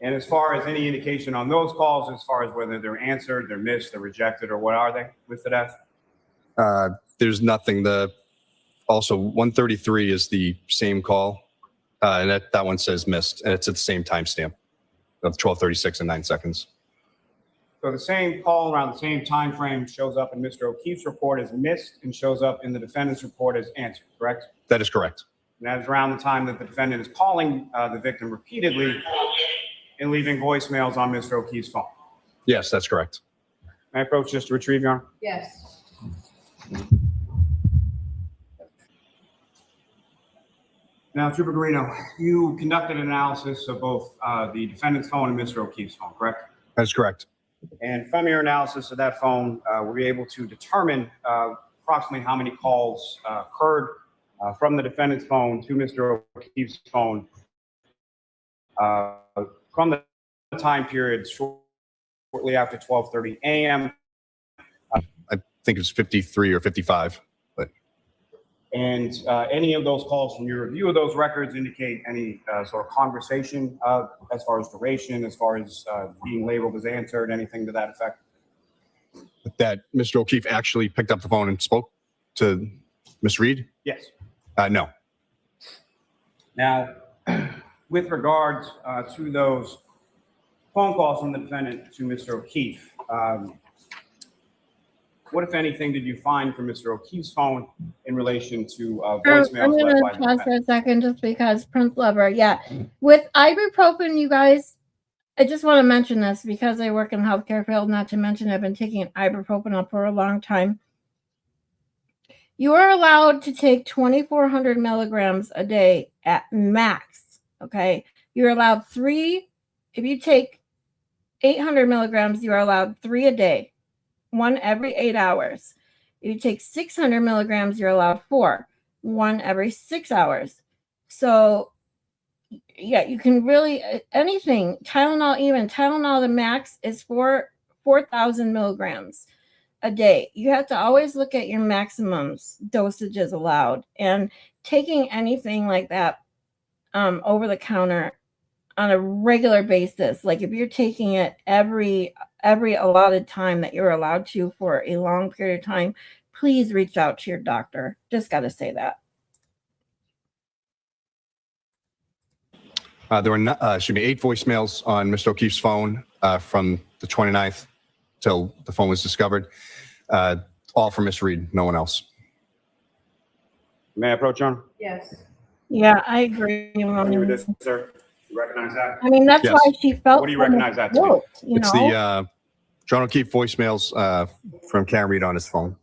And as far as any indication on those calls, as far as whether they're answered, they're missed, they're rejected, or what are they listed as? There's nothing. Also 133 is the same call, and that one says missed, and it's at the same timestamp of 12:36 and 9 seconds. So the same call around the same time frame shows up in Mr. O'Keefe's report as missed and shows up in the defendant's report as answered, correct? That is correct. And that is around the time that the defendant is calling the victim repeatedly and leaving voicemails on Mr. O'Keefe's phone. Yes, that's correct. May I approach just to retrieve, Your Honor? Yes. Now, Trooper Guarino, you conducted an analysis of both the defendant's phone and Mr. O'Keefe's phone, correct? That is correct. And from your analysis of that phone, were you able to determine approximately how many calls occurred from the defendant's phone to Mr. O'Keefe's phone from the time period shortly after 12:30 a.m.? I think it's 53 or 55. And any of those calls from your review of those records indicate any sort of conversation as far as duration, as far as being labeled as answered, anything to that effect? That Mr. O'Keefe actually picked up the phone and spoke to Ms. Reed? Yes. No. Now, with regard to those phone calls from the defendant to Mr. O'Keefe, what, if anything, did you find from Mr. O'Keefe's phone in relation to voicemails I'm left by going the to pause for defendant? a second just because Prince Lover, yeah. With ibuprofen, you guys, I just want to mention this because I work in the healthcare field, not to mention I've been taking ibuprofen for a long time. You are allowed to take 2,400 milligrams a day at max, okay? You're allowed 3. If you take 800 milligrams, you are allowed 3 a day. 1 every 8 hours. If you take 600 milligrams, you're allowed 4. 1 every 6 hours. So yeah, you can really anything. Tylenol, the max is 4,000 milligrams a day. You have to always look at your maximums dosages allowed, and taking anything like that over the counter on a regular basis, like if you're taking it every allotted time that you're allowed to for a long period of time, please reach out to your doctor. Just got to say that. There were 8 voicemails on Mr. O'Keefe's phone from the 29th till the phone was discovered. All from Miss Reed, no one else. May I approach, Your Honor? Yes. Yeah, I agree. Agree with this, sir? You recognize that? I mean, that's Yes. why she felt. What do you recognize that to be? It's the John O'Keefe voicemails from Karen Reed on his phone.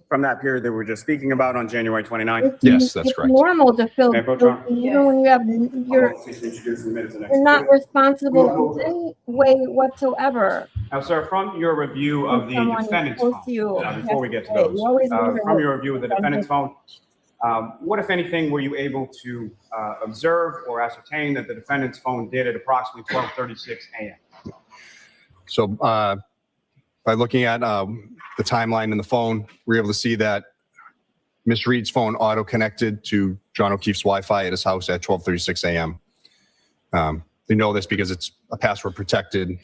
From that period that we were just speaking about on January 29th? Yes, that's correct. It's normal to feel May I approach, guilty, Your even when you have you're not responsible in any way whatsoever. Now, sir, from your review of the Someone defendant's close phone, to you before we get to has to those, say, you always wonder from what- your review of the defendant's phone, what, if anything, were you able to observe or ascertain that the defendant's phone did at approximately 12:36 a.m.? So by looking at the timeline in the phone, we're able to see that Miss Reed's phone auto-connected to John O'Keefe's Wi-Fi at his house at 12:36 a.m. They know this because it's a password-protected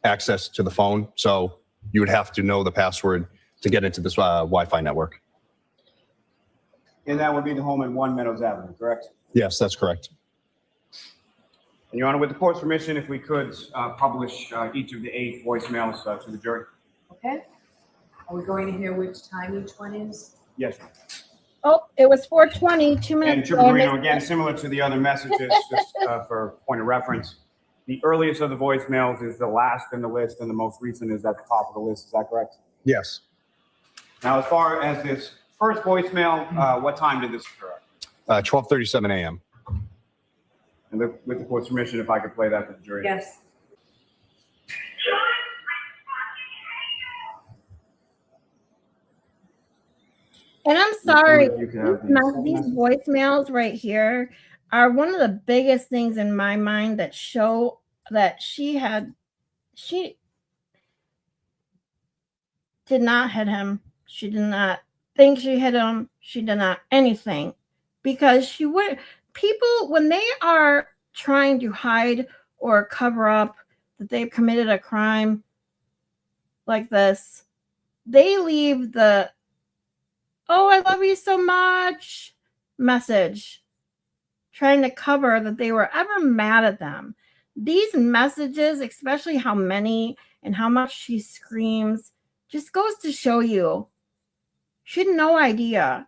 access to the phone, so you would have to know the password to get into this Wi-Fi network. And that would be the home in 1 Meadows Avenue, correct? Yes, that's correct. And Your Honor, with the court's permission, if we could publish each of the 8 voicemails to the jury. Okay. Are we going to hear which time each one is? Yes. Oh, it was 4:20, 2 minutes. And Trooper ago. Guarino, again, similar to the other messages, just for point of reference, the earliest of the voicemails is the last in the list, and the most recent is at the top of the list. Is that correct? Yes. Now, as far as this first voicemail, what time did this occur? 12:37 a.m. And with the court's permission, if I could play that for the jury. Yes. And I'm sorry, You can have these voicemails right here are one of the biggest things in my mind that show that she did not hit him. She did not think she hit him. She did not anything, because she would. People, when they are trying to hide or cover up that they've committed a crime like this, they leave the "oh, I love you so much" message, trying to cover that they were ever mad at them. These messages, especially how many and how much she screams, just goes to show you she had no idea.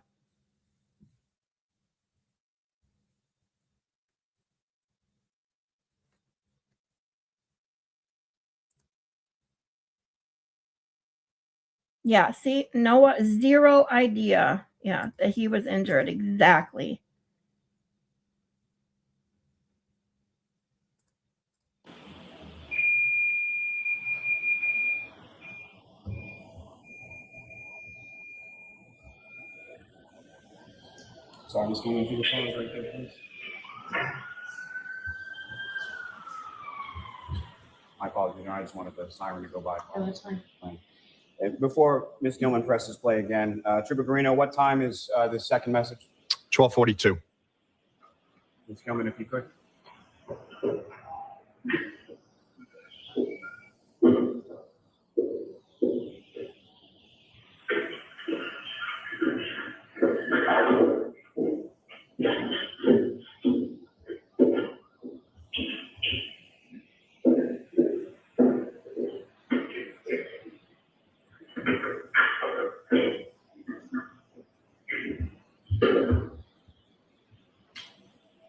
Yeah, see, Noah, zero idea. Yeah, that he was injured. Exactly. Sorry, I'm just going through the phones right there, please. My apologies, Your Honor, I just wanted the siren to go by. Oh, that's fine. Before Ms. Gilman presses play again, Trooper Guarino, what time is this second message? 12:42. Ms. Gilman, if you could.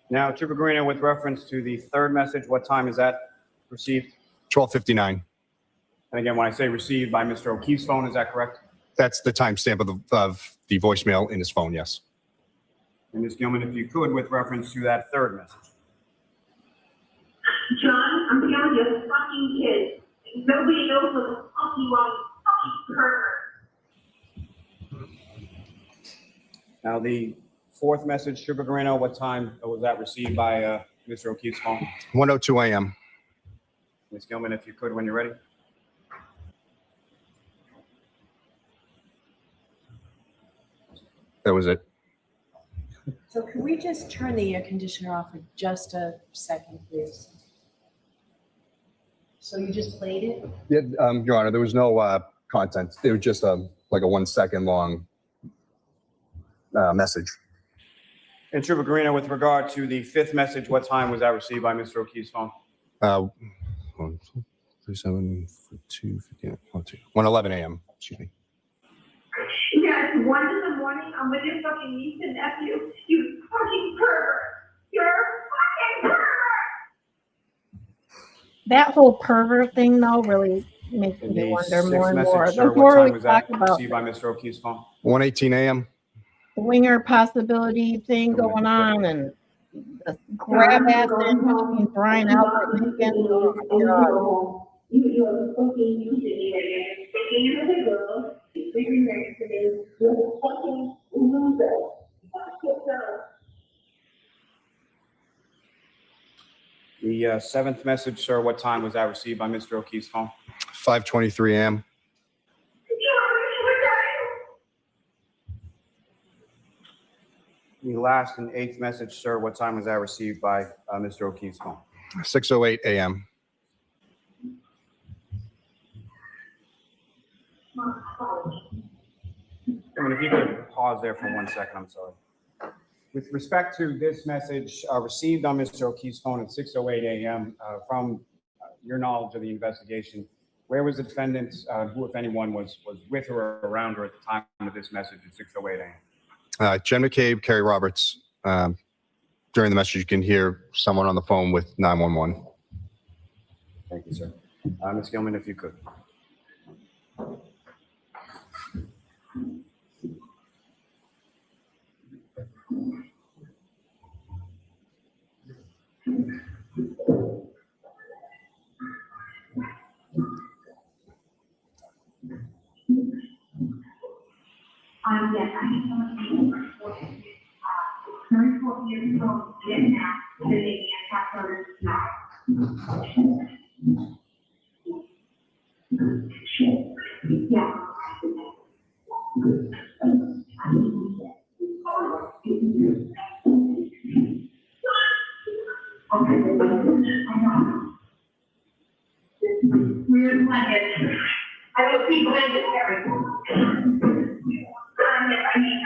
Now, Trooper Guarino, with reference to the third message, what time is that received? 12:59. And again, when I say received by Mr. O'Keefe's phone, is that correct? That's the timestamp of the voicemail in his phone. Yes. And Ms. Gilman, if you could, with reference to that third message. John, I'm telling you, fucking kid. Nobody knows what the fuck you are, you fucking pervert. Now, the fourth message, Trooper Guarino, what time was that received by Mr. O'Keefe's phone? 1:02 a.m. Ms. Gilman, if you could, when you're ready. That was it. So can we just turn the air conditioner off for just a second, please? So you just played it? Yeah, Your Honor, there was no content. It was just like a 1 second long message. And Trooper Guarino, with regard to the fifth message, what time was that received by Mr. O'Keefe's phone? 37, 2, 1:11 a.m. Excuse me. Yeah, it's 1 in the morning. I'm with your fucking niece and nephew. You fucking pervert. You're a fucking pervert. That whole pervert thing, though, really makes And me the wonder sixth more and more. message, The sir, what more time we was that talk about received by Mr. O'Keefe's phone? 1:18 a.m. the winger possibility thing going on and the grab ass between Brian Albert and Megan. Oh my God. You are fucking using me again. Thinking you're the girl. Sleeping next to me. You're a fucking loser. Fuck yourself. The seventh message, sir, what time was that received by Mr. O'Keefe's phone? 5:23 a.m. The last and eighth message, sir, what time was that received by Mr. O'Keefe's phone? 6:08 a.m. If you could pause there for 1 second, I'm sorry. With respect to this message received on Mr. O'Keefe's phone at 6:08 a.m., from your knowledge of the investigation, where was the defendant, who, if anyone, was with her or around her at the time of this message at 6:08 a.m.? Jen McCabe, Kerry Roberts. During the message, you can hear someone on the phone with 911. Thank you, sir. Ms. Gilman, if you could. Yes, I need someone to be more current 12 years ago, getting that, so they can't have her now. Yeah. Okay, I know. Weird one. I don't see when it's very I mean,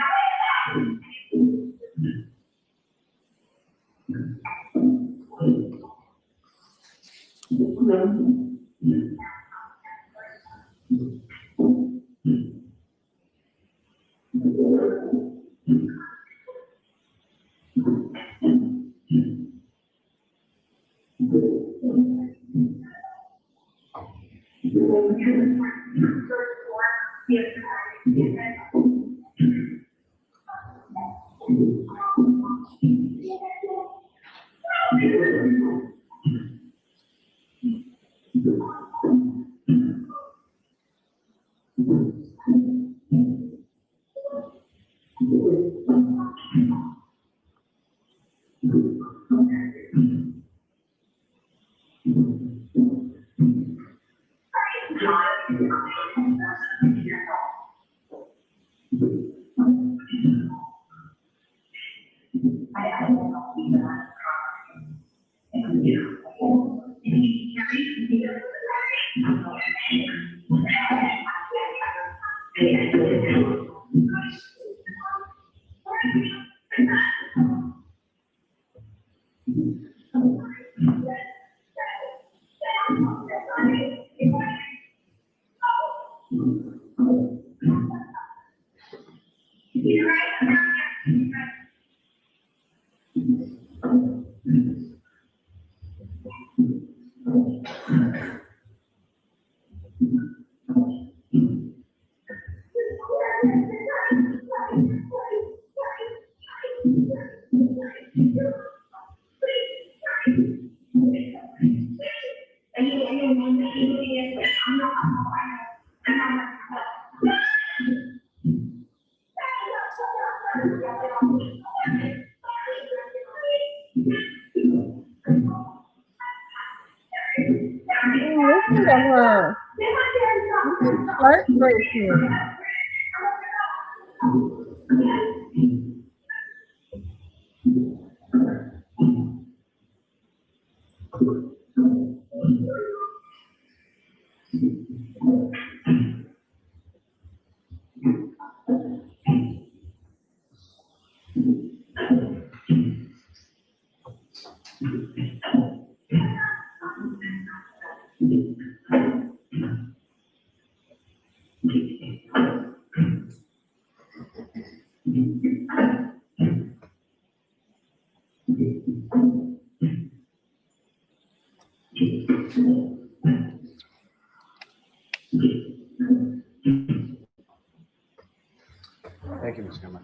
Listen to her. This is heartbreaking. Thank you, Ms. Gilman.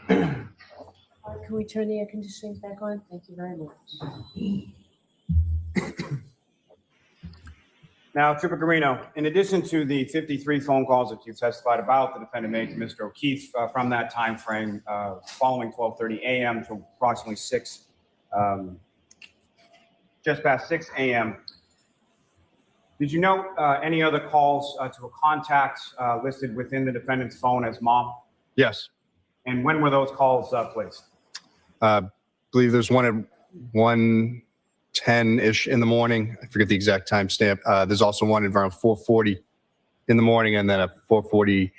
Can we turn the air conditioning back on? Thank you very much. Now, Trooper Guarino, in addition to the 53 phone calls that you testified about, the defendant made to Mr. O'Keefe from that time frame following 12:30 a.m. to approximately just past 6 a.m. Did you note any other calls to a contact listed within the defendant's phone as mom? Yes. And when were those calls placed? I believe there's one at 1:10-ish in the morning. I forget the exact timestamp. There's also one at around 4:40 in the morning, and then at 4:42,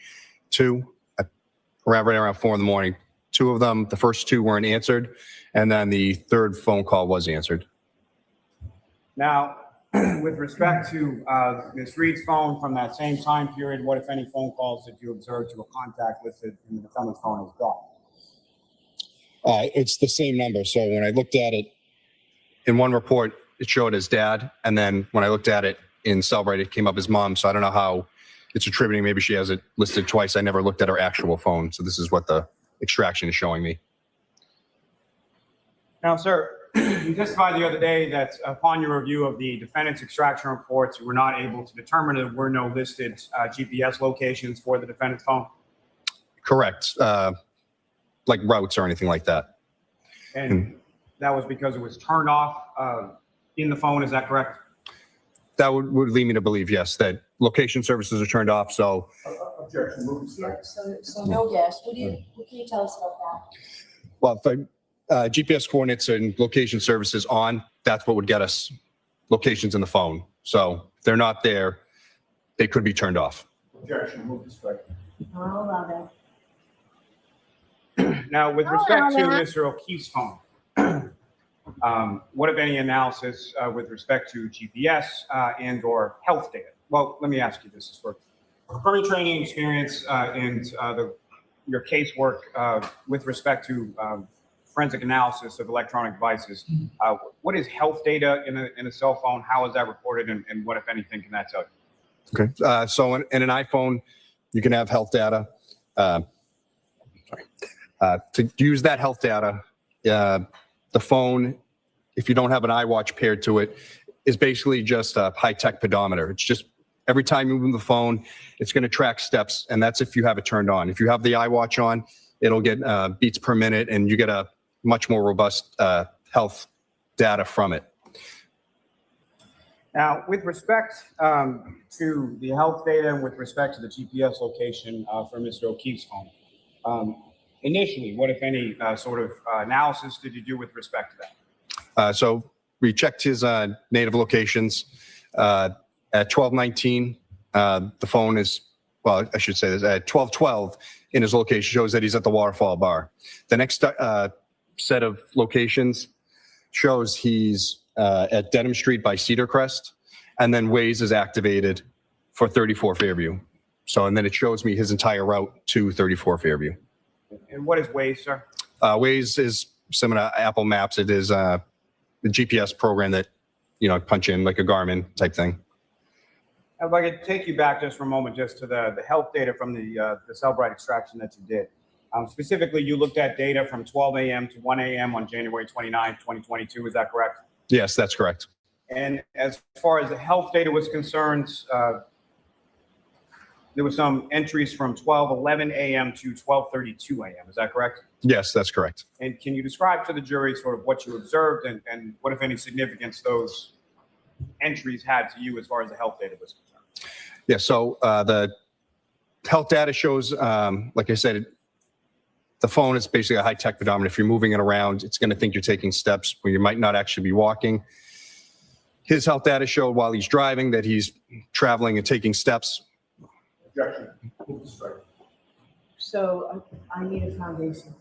right around 4 in the morning. Two of them, the first two weren't answered, and then the third phone call was answered. Now, with respect to Ms. Reed's phone from that same time period, what, if any, phone calls did you observe to a contact listed in the defendant's phone as well? It's the same number. So when I looked at it in one report, it showed as dad. And then when I looked at it in Cellbrite, it came up as mom. So I don't know how it's attributing. Maybe she has it listed twice. I never looked at her actual phone. So this is what the extraction is showing me. Now, sir, you testified the other day that upon your review of the defendant's extraction reports, you were not able to determine there were no listed GPS locations for the defendant's phone? Correct. Like routes or anything like that. And that was because it was turned off in the phone, is that correct? That would lead me to believe, yes, that location services are turned off. So Objection, move to strike. So no gas. What can you tell us about that? well, if GPS coordinates and location services on, that's what would get us locations in the phone. So if they're not there, they could be turned off. Objection, move to strike. I'll allow that. Now, with respect to Mr. O'Keefe's phone, what, if any, analysis with respect to GPS and or health data? Well, let me ask you this first. From your training experience and your casework with respect to forensic analysis of electronic devices, what is health data in a cell phone? How is that reported, and what, if anything, can that tell you? Okay. So in an iPhone, you can have health data. To use that health data, the phone, if you don't have an iWatch paired to it, is basically just a high-tech pedometer. It's just every time you move the phone, it's going to track steps, and that's if you have it turned on. If you have the iWatch on, it'll get beats per minute, and you get a much more robust health data from it. Now, with respect to the health data and with respect to the GPS location for Mr. O'Keefe's phone, initially, what, if any, sort of analysis did you do with respect to that? So we checked his native locations. At 12:19, the phone is, well, I should say this, at 12:12 in his location shows that he's at the Waterfall Bar. The next set of locations shows he's at Dedham Street by Cedar Crest, and then Waze is activated for 34 Fairview. So, and then it shows me his entire route to 34 Fairview. And what is Waze, sir? Waze is similar to Apple Maps. It is the GPS program that, you know, punch in like a Garmin type thing. If I could take you back just for a moment, just to the health data from the Cellbrite extraction that you did. Specifically, you looked at data from 12 a.m. to 1 a.m. on January 29, 2022. Is that correct? Yes, that's correct. And as far as the health data was concerned, there were some entries from 12:11 a.m. to 12:32 a.m. Is that correct? Yes, that's correct. And can you describe to the jury sort of what you observed and what, if any, significance those entries had to you as far as the health data was concerned? Yeah, so the health data shows, like I said, the phone is basically a high-tech pedometer. If you're moving it around, it's going to think you're taking steps where you might not actually be walking. His health data showed while he's driving that he's traveling and taking steps. Objection. Move to strike. So I need a foundation.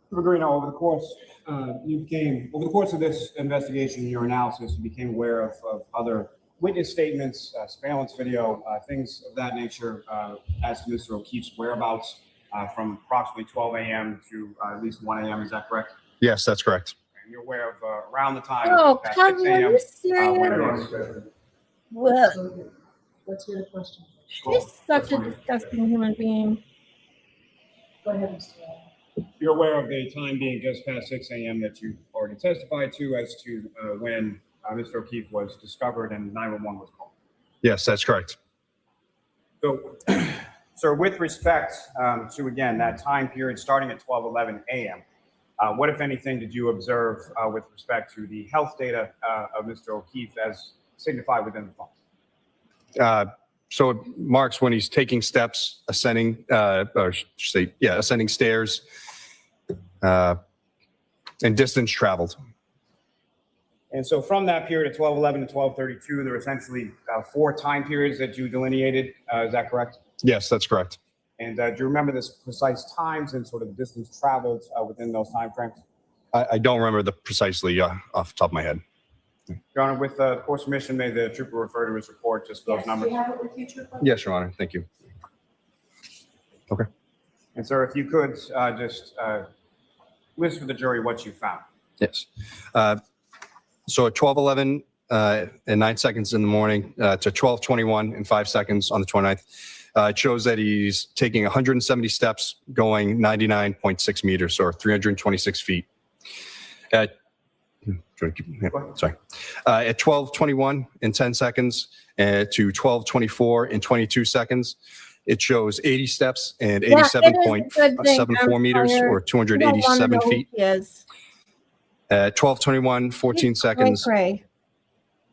Trooper Guarino, over the course of this investigation, your analysis, you became aware of other witness statements, surveillance video, things of that nature, as to Mr. O'Keefe's whereabouts from approximately 12 a.m. to at least 1 a.m. Is that correct? Yes, that's correct. And you're aware of around the time. Oh, at 6 Cosy, are a.m., you serious? What? So let's hear the question. She's such a disgusting human being. Go ahead, Mr. Lally. You're aware of the time being just past 6 a.m. that you already testified to as to when Mr. O'Keefe was discovered and 911 was called. Yes, that's correct. So, sir, with respect to, again, that time period starting at 12:11 a.m., what, if anything, did you observe with respect to the health data of Mr. O'Keefe as signified within the phone? So it marks when he's taking steps, ascending, or should say, yeah, ascending stairs, and distance traveled. And so from that period of 12:11 to 12:32, there were essentially 4 time periods that you delineated. Is that correct? Yes, that's correct. And do you remember the precise times and sort of the distance traveled within those time frames? I don't remember the precisely off the top of my head. Your Honor, with course permission, may the trooper refer to his report just for those Yes, numbers? do you have it with you, Trooper? Yes, Your Honor. Thank you. Okay. And sir, if you could just list for the jury what you found. Yes. So at 12:11 and 9 seconds in the morning to 12:21 and 5 seconds on the 29th, it shows that he's taking 170 steps, going 99.6 meters or 326 feet. Sorry. At 12:21 and 10 seconds to 12:24 and 22 seconds, it shows 80 steps and 87.74 meters or 287 feet. Yes. At 12:21, 14 seconds Cray.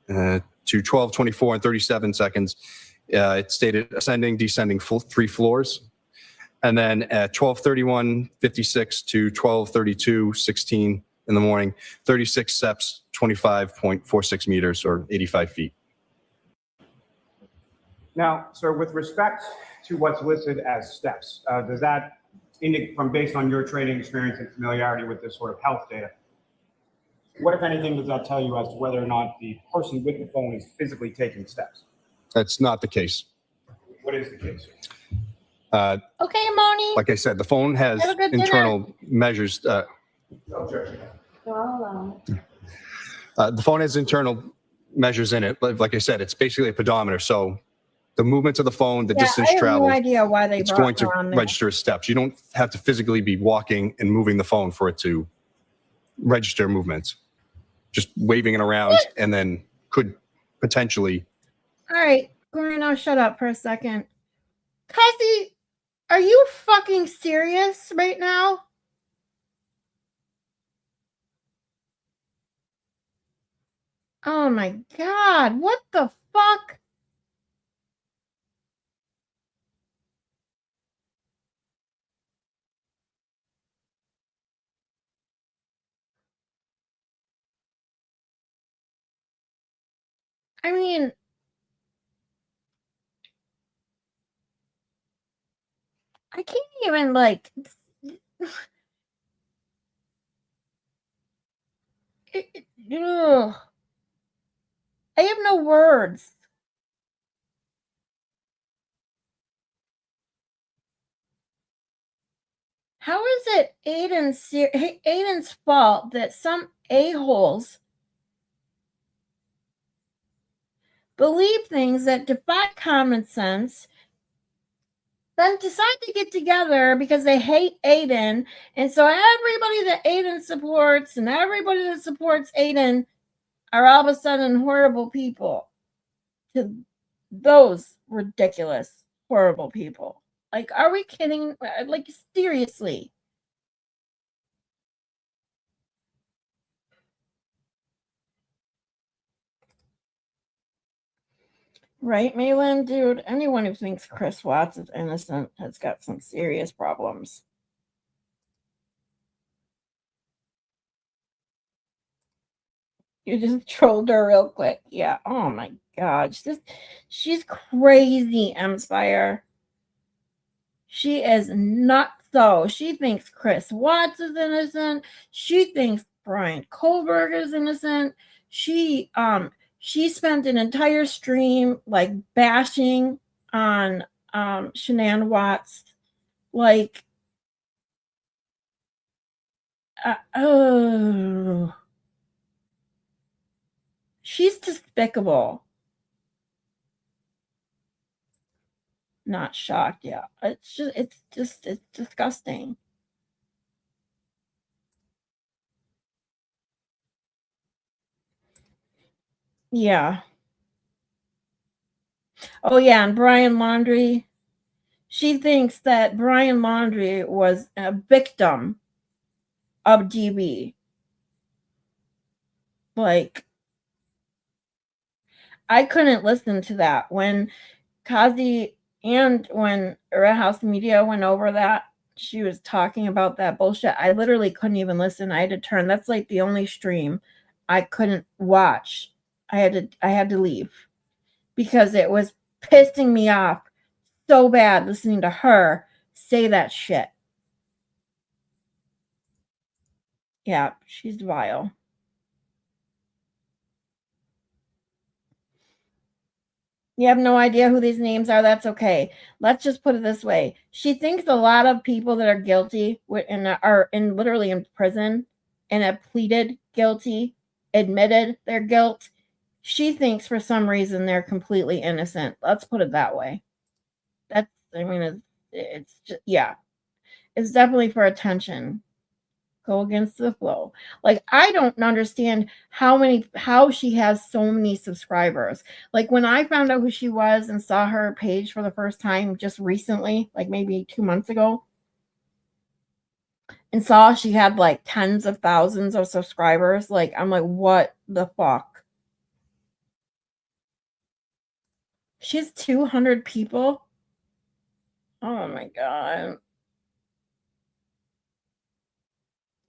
to 12:24 and 37 seconds, it stated ascending, descending 3 floors. And then at 12:31, 56 to 12:32, 16 in the morning, 36 steps, 25.46 meters or 85 feet. Now, sir, with respect to what's listed as steps, does that indicate, from based on your training experience and familiarity with this sort of health data, what, if anything, does that tell you as to whether or not the person with the phone is physically taking steps? That's not the case. What is the case? Okay, Moni. Like I said, the phone has Have a good dinner. internal measures. Objection. So I'll allow it. The phone has internal measures in it. Like I said, it's basically a pedometer. So the movement of the phone, the distance I have traveled, no idea why they it's brought going to her on there. register as steps. You don't have to physically be walking and moving the phone for it to register movements. Just waving it around and then could potentially. All right, Guarino, shut up for a second. Cosy, are you fucking serious right now? Oh my God, what the fuck? I mean, I can't even like. Ugh. I have no words. How is it Aiden's fault that some a-holes believe things that defy common sense, then decide to get together because they hate Aiden, and so everybody that Aiden supports and everybody that supports Aiden are all of a sudden horrible people to those ridiculous, horrible people. Like, are we kidding? Like, seriously. Right, Malin? Dude, anyone who thinks Chris Watts is innocent has got some serious problems. You just trolled her real quick. Yeah. Oh my god. She's crazy, Empire. She is nuts though. She thinks Chris Watts is innocent. She thinks Brian Kohlberg is innocent. She spent an entire stream like bashing on Shanann Watts. Like oh, she's despicable. Not shocked, yeah. It's disgusting. Yeah. Oh yeah, and Brian Laundrie. She thinks that Brian Laundrie was a victim of DB. Like, I couldn't listen to that when Kazi and when Red House Media went over that. She was talking about that bullshit. I literally couldn't even listen. I had to turn. That's like the only stream I couldn't watch. I had to leave because it was pissing me off so bad listening to her say that shit. Yeah, she's vile. You have no idea who these names are. That's okay. Let's just put it this way. She thinks a lot of people that are guilty and are literally in prison and have pleaded guilty, admitted their guilt. She thinks for some reason they're completely innocent. Let's put it that way. It's just, yeah. It's definitely for attention. Go against the flow. Like, I don't understand how she has so many subscribers. Like, when I found out who she was and saw her page for the first time just recently, like maybe 2 months ago, and saw she had like tens of thousands of subscribers, like, I'm like, what the fuck? She has 200 people? Oh my god.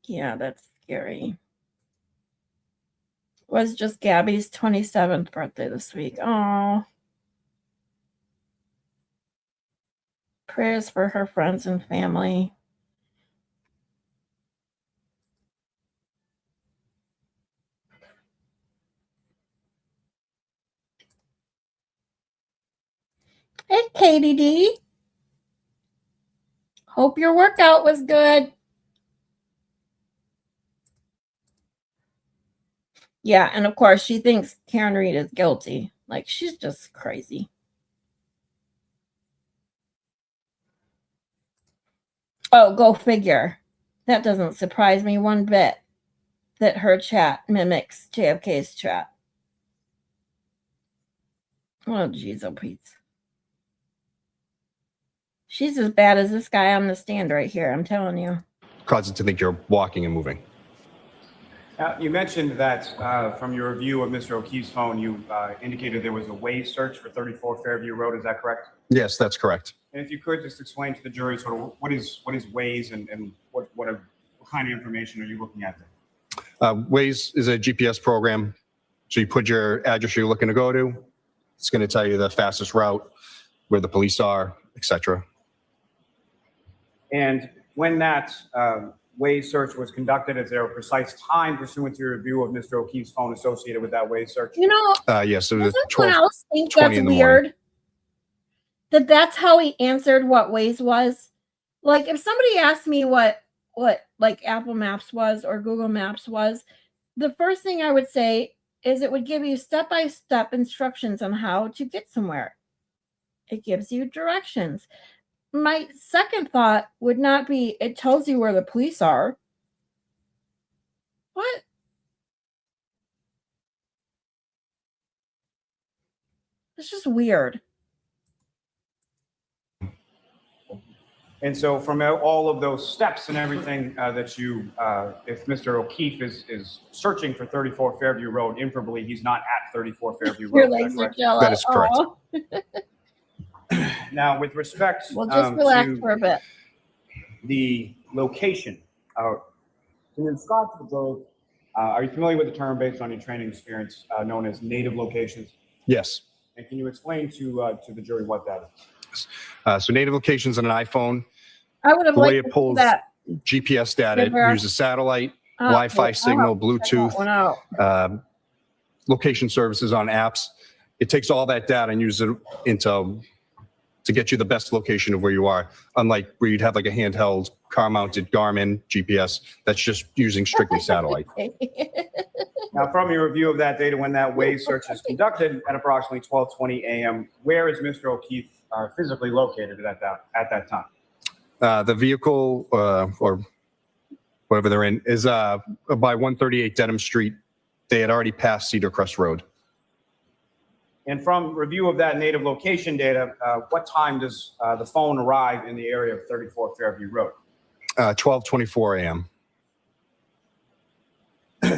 Yeah, that's scary. Was just Gabby's 27th birthday this week. Oh. Prayers for her friends and family. Hey, Katie D. Hope your workout was good. Yeah, and of course, she thinks Karen Reed is guilty. Like, she's just crazy. Oh, go figure. That doesn't surprise me one bit that her chat mimics JFK's chat. Oh, jeez, oh, Pete. She's as bad as this guy on the stand right here, I'm telling you. Causes to think you're walking and moving. You mentioned that from your review of Mr. O'Keefe's phone, you indicated there was a Waze search for 34 Fairview Road. Is that correct? Yes, that's correct. And if you could just explain to the jury sort of what is Waze and what kind of information are you looking at there? Waze is a GPS program. So you put your address you're looking to go to. It's going to tell you the fastest route, where the police are, etc. And when that Waze search was conducted, is there a precise time pursuant to your review of Mr. O'Keefe's phone associated with that Waze search? You know, Yes, it was doesn't 12, anyone else think 20 that's in the morning. weird? That's how he answered what Waze was. Like, if somebody asked me what like Apple Maps was or Google Maps was, the first thing I would say is it would give you step-by-step instructions on how to get somewhere. It gives you directions. My second thought would not be it tells you where the police are. What? It's just weird. And so from all of those steps and everything that you, if Mr. O'Keefe is searching for 34 Fairview Road, inferably he's not at 34 Fairview Your Road. Is legs that are correct? jealous. That is correct. Aw. Now, with respect We'll just relax to for a bit. the location, can you describe to the jury, are you familiar with the term based on your training experience known as native locations? Yes. And can you explain to the jury what that is? So native locations on an iPhone, I would have the way liked it to see pulls that. GPS data, it Never- uses satellite, Oh, Wi-Fi wow. signal, Check that one Bluetooth, out. location services on apps. It takes all that data and uses it to get you the best location of where you are. Unlike where you'd have like a handheld car-mounted Garmin GPS that's just using strictly satellite. Now, from your review of that data, when that Waze search is conducted at approximately 12:20 a.m., where is Mr. O'Keefe physically located at that time? The vehicle or whatever they're in is by 138 Dedham Street. They had already passed Cedar Crest Road. And from review of that native location data, what time does the phone arrive in the area of 34 Fairview Road? 12:24 a.m.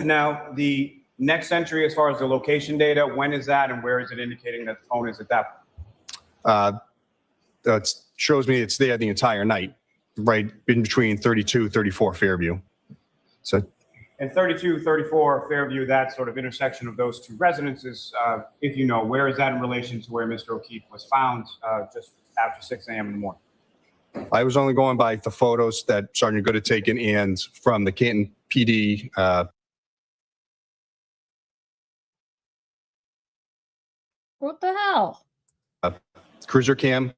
Now, the next entry as far as the location data, when is that and where is it indicating that the phone is at that point? It shows me it's there the entire night, right in between 32, 34 Fairview. So And 32, 34 Fairview, that sort of intersection of those two residences, if you know, where is that in relation to where Mr. O'Keefe was found just after 6 a.m. in the morning? I was only going by the photos that Sergeant Good had taken and from the Canton PD. What the hell? Cruiser cam,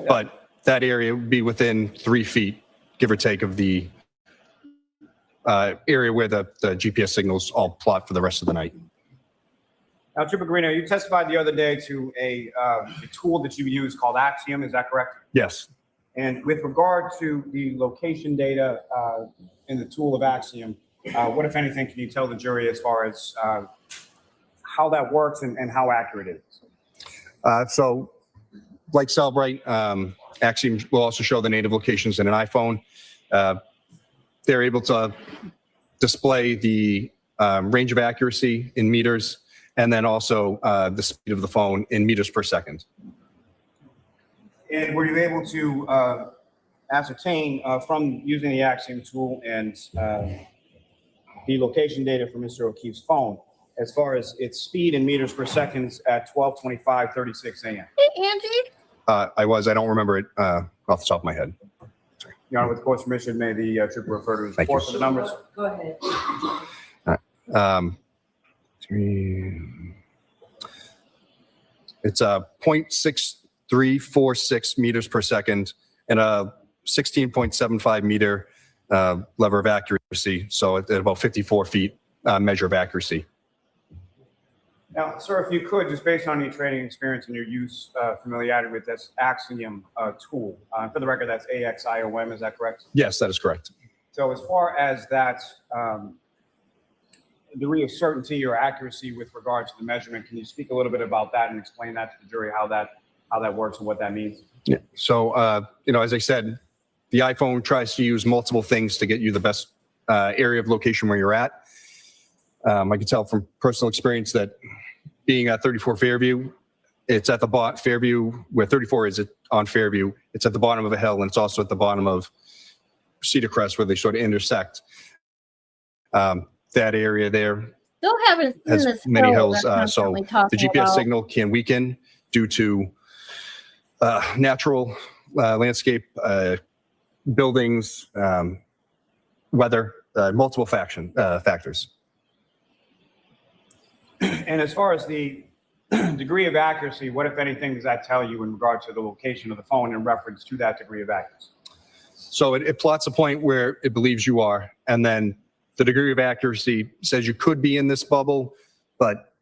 but that area would be within 3 feet, give or take, of the area where the GPS signals all plot for the rest of the night. Now, Trooper Guarino, you testified the other day to a tool that you use called Axiom, is that correct? Yes. And with regard to the location data in the tool of Axiom, what, if anything, can you tell the jury as far as how that works and how accurate it is? So, like Cellbrite, Axiom will also show the native locations in an iPhone. They're able to display the range of accuracy in meters and then also the speed of the phone in meters per second. And were you able to ascertain from using the Axiom tool and the location data from Mr. O'Keefe's phone as far as its speed in meters per second at 12:25:36 a.m.? Hey, Angie. I don't remember it off the top of my head. Your Honor, with the court's permission, may the trooper refer to his Thank you. report for the numbers? Go ahead. It's 0.6346 meters per second and a 16.75 meter lever of accuracy. So at about 54 feet measure of accuracy. Now, sir, if you could, just based on your training experience and your use, familiarity with this Axiom tool, for the record, that's AXIOM, is that correct? Yes, that is correct. So as far as that degree of certainty or accuracy with regard to the measurement, can you speak a little bit about that and explain that to the jury, how that works and what that means? Yeah. So, as I said, the iPhone tries to use multiple things to get you the best area of location where you're at. I can tell from personal experience that being at 34 Fairview, it's at the bottom, Fairview, where 34 is on Fairview, it's at the bottom of a hill and it's also at the bottom of Cedar Crest where they sort of intersect. That area there Still haven't seen has this many hill hills. they're So constantly the talking GPS about. signal can weaken due to natural landscape, buildings, weather, multiple factors. And as far as the degree of accuracy, what, if anything, does that tell you in regard to the location of the phone in reference to that degree of accuracy? So it plots a point where it believes you are, and then the degree of accuracy says you could be in this bubble, but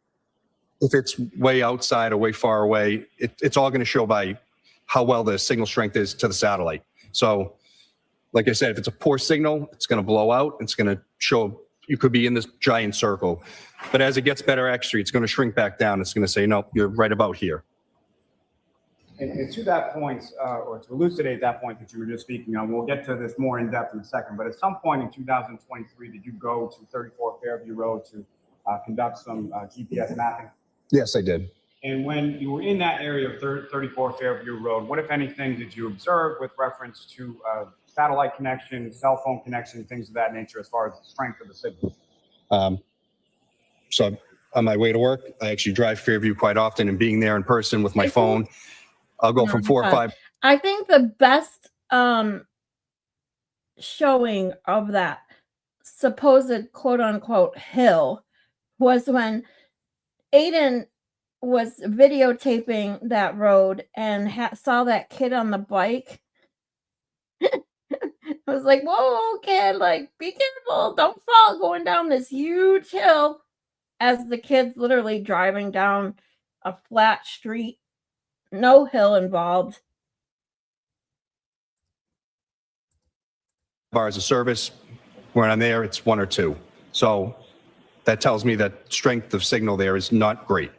if it's way outside or way far away, it's all going to show by how well the signal strength is to the satellite. So, like I said, if it's a poor signal, it's going to blow out. It's going to show you could be in this giant circle. But as it gets better accuracy, it's going to shrink back down. It's going to say, no, you're right about here. And to that point, or to elucidate that point that you were just speaking on, we'll get to this more in depth in a second, but at some point in 2023, did you go to 34 Fairview Road to conduct some GPS mapping? Yes, I did. And when you were in that area of 34 Fairview Road, what, if anything, did you observe with reference to satellite connection, cell phone connection, things of that nature as far as the strength of the signal? So on my way to work, I actually drive Fairview quite often, and being there in person with my phone, I'll go from 4 or 5. I think the best showing of that supposed quote unquote hill was when Aiden was videotaping that road and saw that kid on the bike. I was like, whoa, kid, like, be careful, don't fall going down this huge hill, as the kid's literally driving down a flat street, no hill involved. Bars of service. When I'm there, it's 1 or 2. So that tells me that strength of signal there is not great.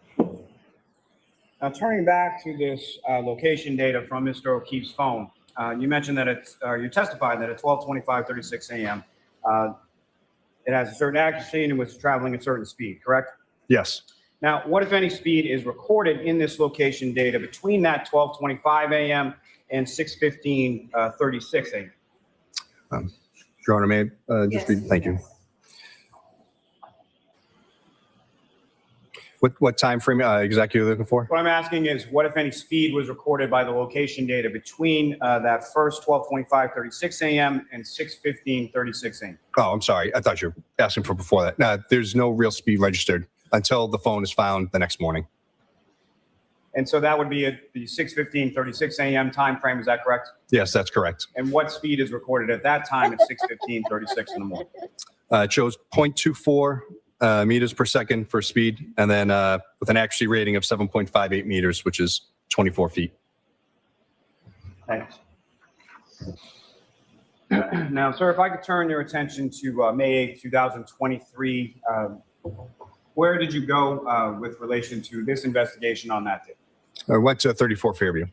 Now, turning back to this location data from Mr. O'Keefe's phone, you mentioned that you testified that at 12:25:36 a.m., it has a certain accuracy and it was traveling at a certain speed, correct? Yes. Now, what, if any, speed is recorded in this location data between that 12:25 a.m. and 6:15:36 a.m.? Your Honor, may I just Yes. read? Thank you. What time frame exactly are you looking for? What I'm asking is, what, if any, speed was recorded by the location data between that first 12:25:36 a.m. and 6:15:36 a.m.? Oh, I'm sorry. I thought you were asking for before that. No, there's no real speed registered until the phone is found the next morning. And so that would be at the 6:15:36 a.m. time frame, is that correct? Yes, that's correct. And what speed is recorded at that time at 6:15:36 in the morning? It shows 0.24 meters per second for speed, and then with an accuracy rating of 7.58 meters, which is 24 feet. Thanks. Now, sir, if I could turn your attention to May 8th, 2023, where did you go with relation to this investigation on that day? I went to 34 Fairview.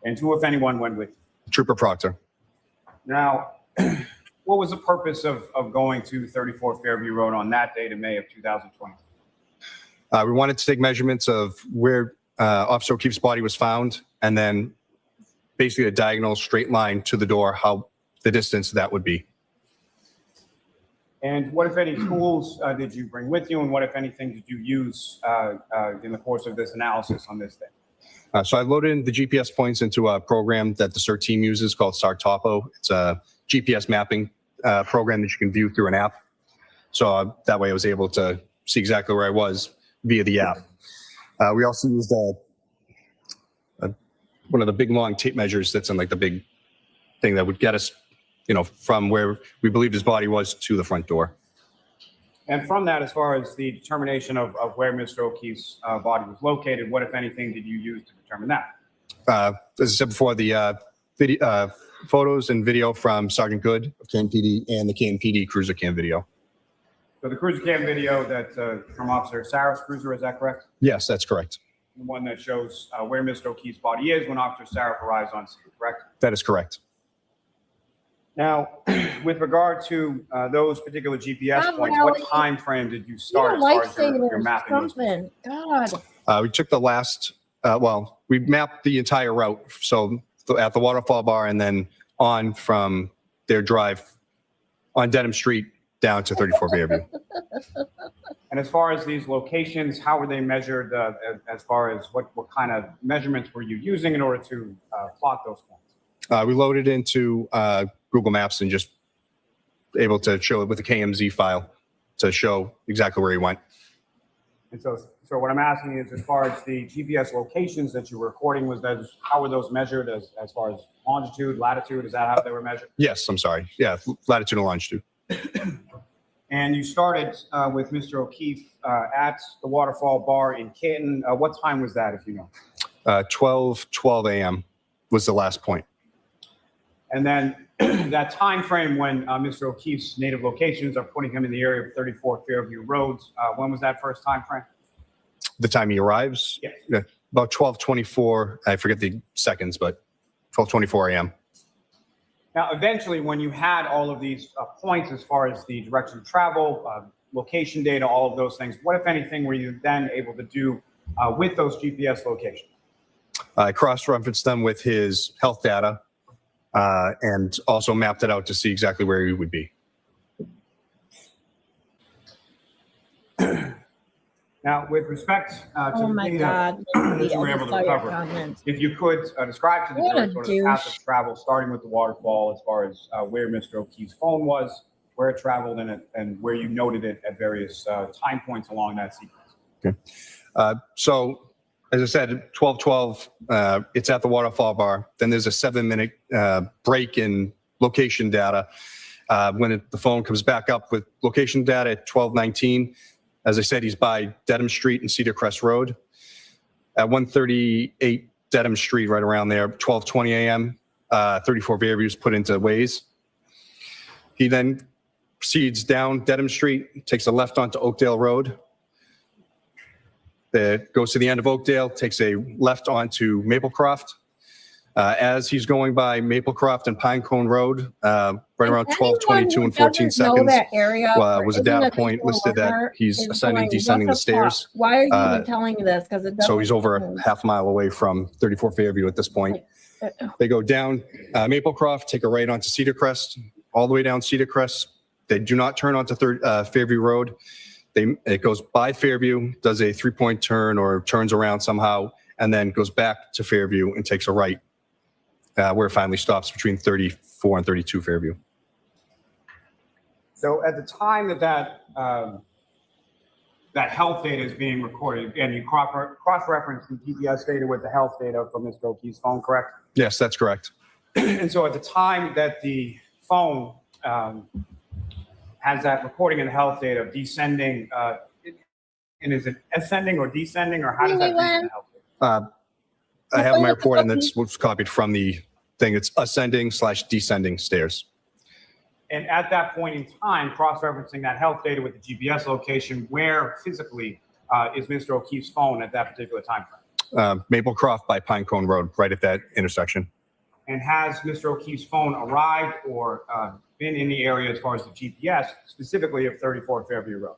And who, if anyone, went with you? Trooper Proctor. Now, what was the purpose of going to 34 Fairview Road on that day to May of 2020? We wanted to take measurements of where Officer O'Keefe's body was found, and then basically a diagonal straight line to the door, how the distance that would be. And what, if any, tools did you bring with you, and what, if anything, did you use in the course of this analysis on this day? So I loaded in the GPS points into a program that the CERT team uses called StarTopo. It's a GPS mapping program that you can view through an app. So that way I was able to see exactly where I was via the app. We also used one of the big long tape measures that's in like the big thing that would get us, from where we believed his body was to the front door. And from that, as far as the determination of where Mr. O'Keefe's body was located, what, if anything, did you use to determine that? As I said before, the video, photos and video from Sergeant Good of KNPD and the KNPD cruiser cam video. So the cruiser cam video that from Officer Sarah's cruiser, is that correct? Yes, that's correct. The one that shows where Mr. O'Keefe's body is when Officer Sarah arrives on scene, correct? That is correct. Now, with regard to those particular GPS Oh, points, well, what time frame did you start as far as your mapping was concerned? Something. God. We took the last, we mapped the entire route. So at the waterfall bar and then on from their drive on Dedham Street down to 34 Fairview. And as far as these locations, how were they measured as far as what kind of measurements were you using in order to plot those points? We loaded into Google Maps and just able to show it with a KMZ file to show exactly where he went. And so what I'm asking is, as far as the GPS locations that you were recording, how were those measured as far as longitude, latitude? Is that how they were measured? Yes, I'm sorry. Yeah, latitude and longitude. And you started with Mr. O'Keefe at the Waterfall Bar in Canton. What time was that, if you know? 12 a.m. was the last point. And then that time frame when Mr. O'Keefe's native locations are putting him in the area of 34 Fairview Roads, when was that first time frame? The time he arrives? Yes. about 12:24. I forget the seconds, but 12:24 a.m. Now, eventually, when you had all of these points as far as the direction of travel, location data, all of those things, what, if anything, were you then able to do with those GPS locations? I cross-referenced them with his health data and also mapped it out to see exactly where he would be. Now, with respect to Oh the my data God. that you were I able just to saw your recover, comments. if you could describe to the What a jury sort of the path of douche. travel, starting with the waterfall as far as where Mr. O'Keefe's phone was, where it traveled in it, and where you noted it at various time points along that sequence. Okay. So, as I said, 12:12, it's at the waterfall bar. Then there's a 7-minute break in location data. When the phone comes back up with location data at 12:19, as I said, he's by Dedham Street and Cedar Crest Road. At 138 Dedham Street, right around there, 12:20 a.m., 34 Fairview is put into Waze. He then proceeds down Dedham Street, takes a left onto Oakdale Road. Goes to the end of Oakdale, takes a left onto Maplecroft. As he's going by Maplecroft and Pinecone Road, right around 12:22 and 14 seconds, was a data point listed that he's ascending, descending the stairs. Why are you even telling me this? Because it doesn't. So he's over a half mile away from 34 Fairview at this point. They go down Maplecroft, take a right onto Cedar Crest, all the way down Cedar Crest. They do not turn onto Fairview Road. It goes by Fairview, does a 3-point turn or turns around somehow, and then goes back to Fairview and takes a right, where it finally stops between 34 and 32 Fairview. So at the time that health data is being recorded, again, you cross-reference the GPS data with the health data from Mr. O'Keefe's phone, correct? Yes, that's correct. And so at the time that the phone has that recording in the health data of descending, and is it ascending or descending, or how does that read in the health data? I have my report, and that's what's copied from the thing. It's ascending/descending stairs. And at that point in time, cross-referencing that health data with the GPS location, where physically is Mr. O'Keefe's phone at that particular time frame? Maplecroft by Pinecone Road, right at that intersection. And has Mr. O'Keefe's phone arrived or been in the area as far as the GPS, specifically of 34 Fairview Road?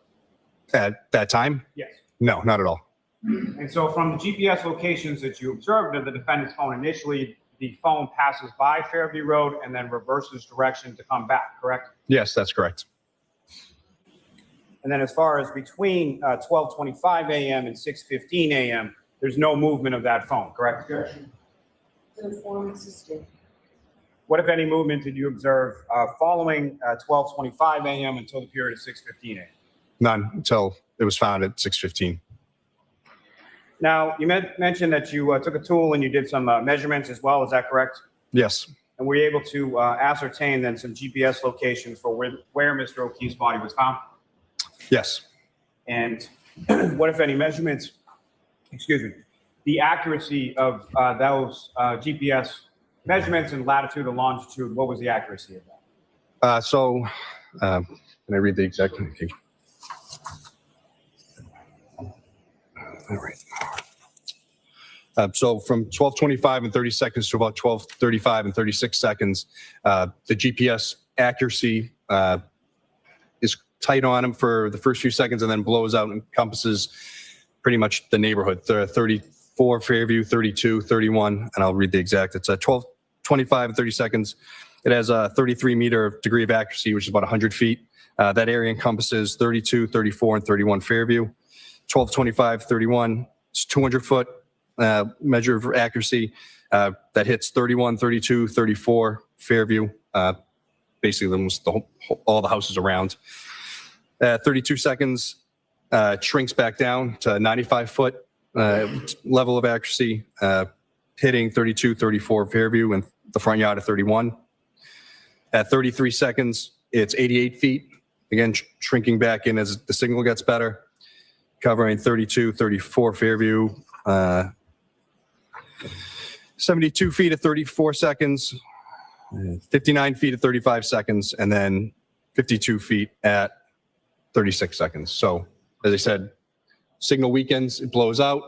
At that time? Yes. No, not at all. And so from the GPS locations that you observed of the defendant's phone initially, the phone passes by Fairview Road and then reverses direction to come back, correct? Yes, that's correct. And then as far as between 12:25 a.m. and 6:15 a.m., there's no movement of that phone, correct? The form existed. What, if any, movement did you observe following 12:25 a.m. until the period of 6:15 a.m.? None until it was found at 6:15. Now, you mentioned that you took a tool and you did some measurements as well. Is that correct? Yes. And were you able to ascertain then some GPS locations for where Mr. O'Keefe's body was found? Yes. And what, if any, measurements, the accuracy of those GPS measurements in latitude and longitude, what was the accuracy of that? Can I read the exact thing? All right. So from 12:25 and 30 seconds to about 12:35 and 36 seconds, the GPS accuracy is tight on him for the first few seconds and then blows out and encompasses pretty much the neighborhood. 34 Fairview, 32, 31, and I'll read the exact. It's 12:25 and 30 seconds. It has a 33-meter degree of accuracy, which is about 100 feet. That area encompasses 32, 34, and 31 Fairview. 12:25, 31, it's 200-foot measure of accuracy that hits 31, 32, 34 Fairview, basically almost all the houses around. 32 seconds shrinks back down to 95-foot level of accuracy, hitting 32, 34 Fairview and the front yard of 31. At 33 seconds, it's 88 feet, again shrinking back in as the signal gets better, covering 32, 34 Fairview, 72 feet at 34 seconds, 59 feet at 35 seconds, and then 52 feet at 36 seconds. So, as I said, signal weakens, it blows out,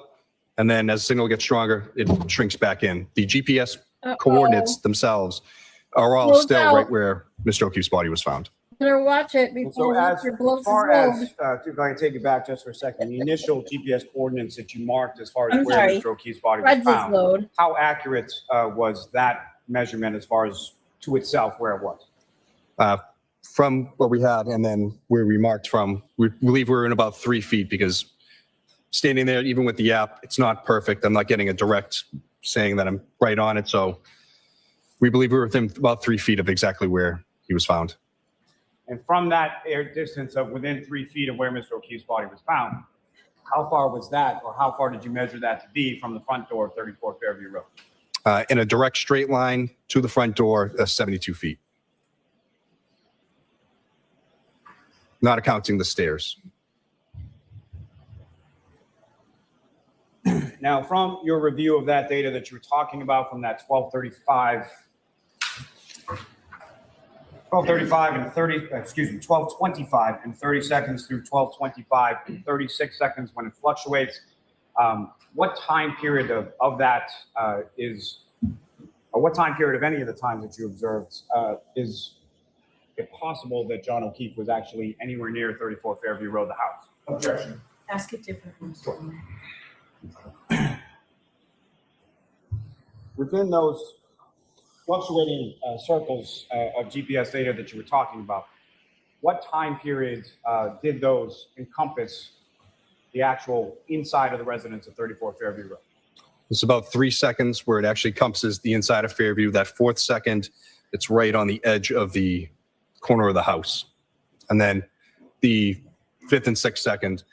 And then as the signal gets stronger, it shrinks back in. The GPS Uh-oh. coordinates themselves are all Blows still out. right where Mr. O'Keefe's body was found. Better watch it And before so Richard blows his far load. as, if I can take you back just for a second, the initial GPS coordinates that you marked as far as I'm where sorry. Mr. O'Keefe's body was Spreads his found, load. how accurate was that measurement as far as to itself where it was? From what we had and then where we marked from, we believe we were in about 3 feet because standing there, even with the app, it's not perfect. I'm not getting a direct saying that I'm right on it. So we believe we were within about 3 feet of exactly where he was found. And from that air distance of within 3 feet of where Mr. O'Keefe's body was found, how far was that, or how far did you measure that to be from the front door of 34 Fairview Road? In a direct straight line to the front door, 72 feet. Not accounting the stairs. Now, from your review of that data that you were talking about from that 12:25 and 12:25 and 30 seconds through 12:25 and 36 seconds when it fluctuates, what time period of that is, or what time period of any of the times that you observed is it possible that John O'Keefe was actually anywhere near 34 Fairview Road, the house? Objection. Ask it differently, Mr. Chairman. Within those fluctuating circles of GPS data that you were talking about, what time period did those encompass the actual inside of the residence of 34 Fairview Road? It's about 3 seconds where it actually encompasses the inside of Fairview. That 4th second, it's right on the edge of the corner of the house. And then the 5th and 6th second,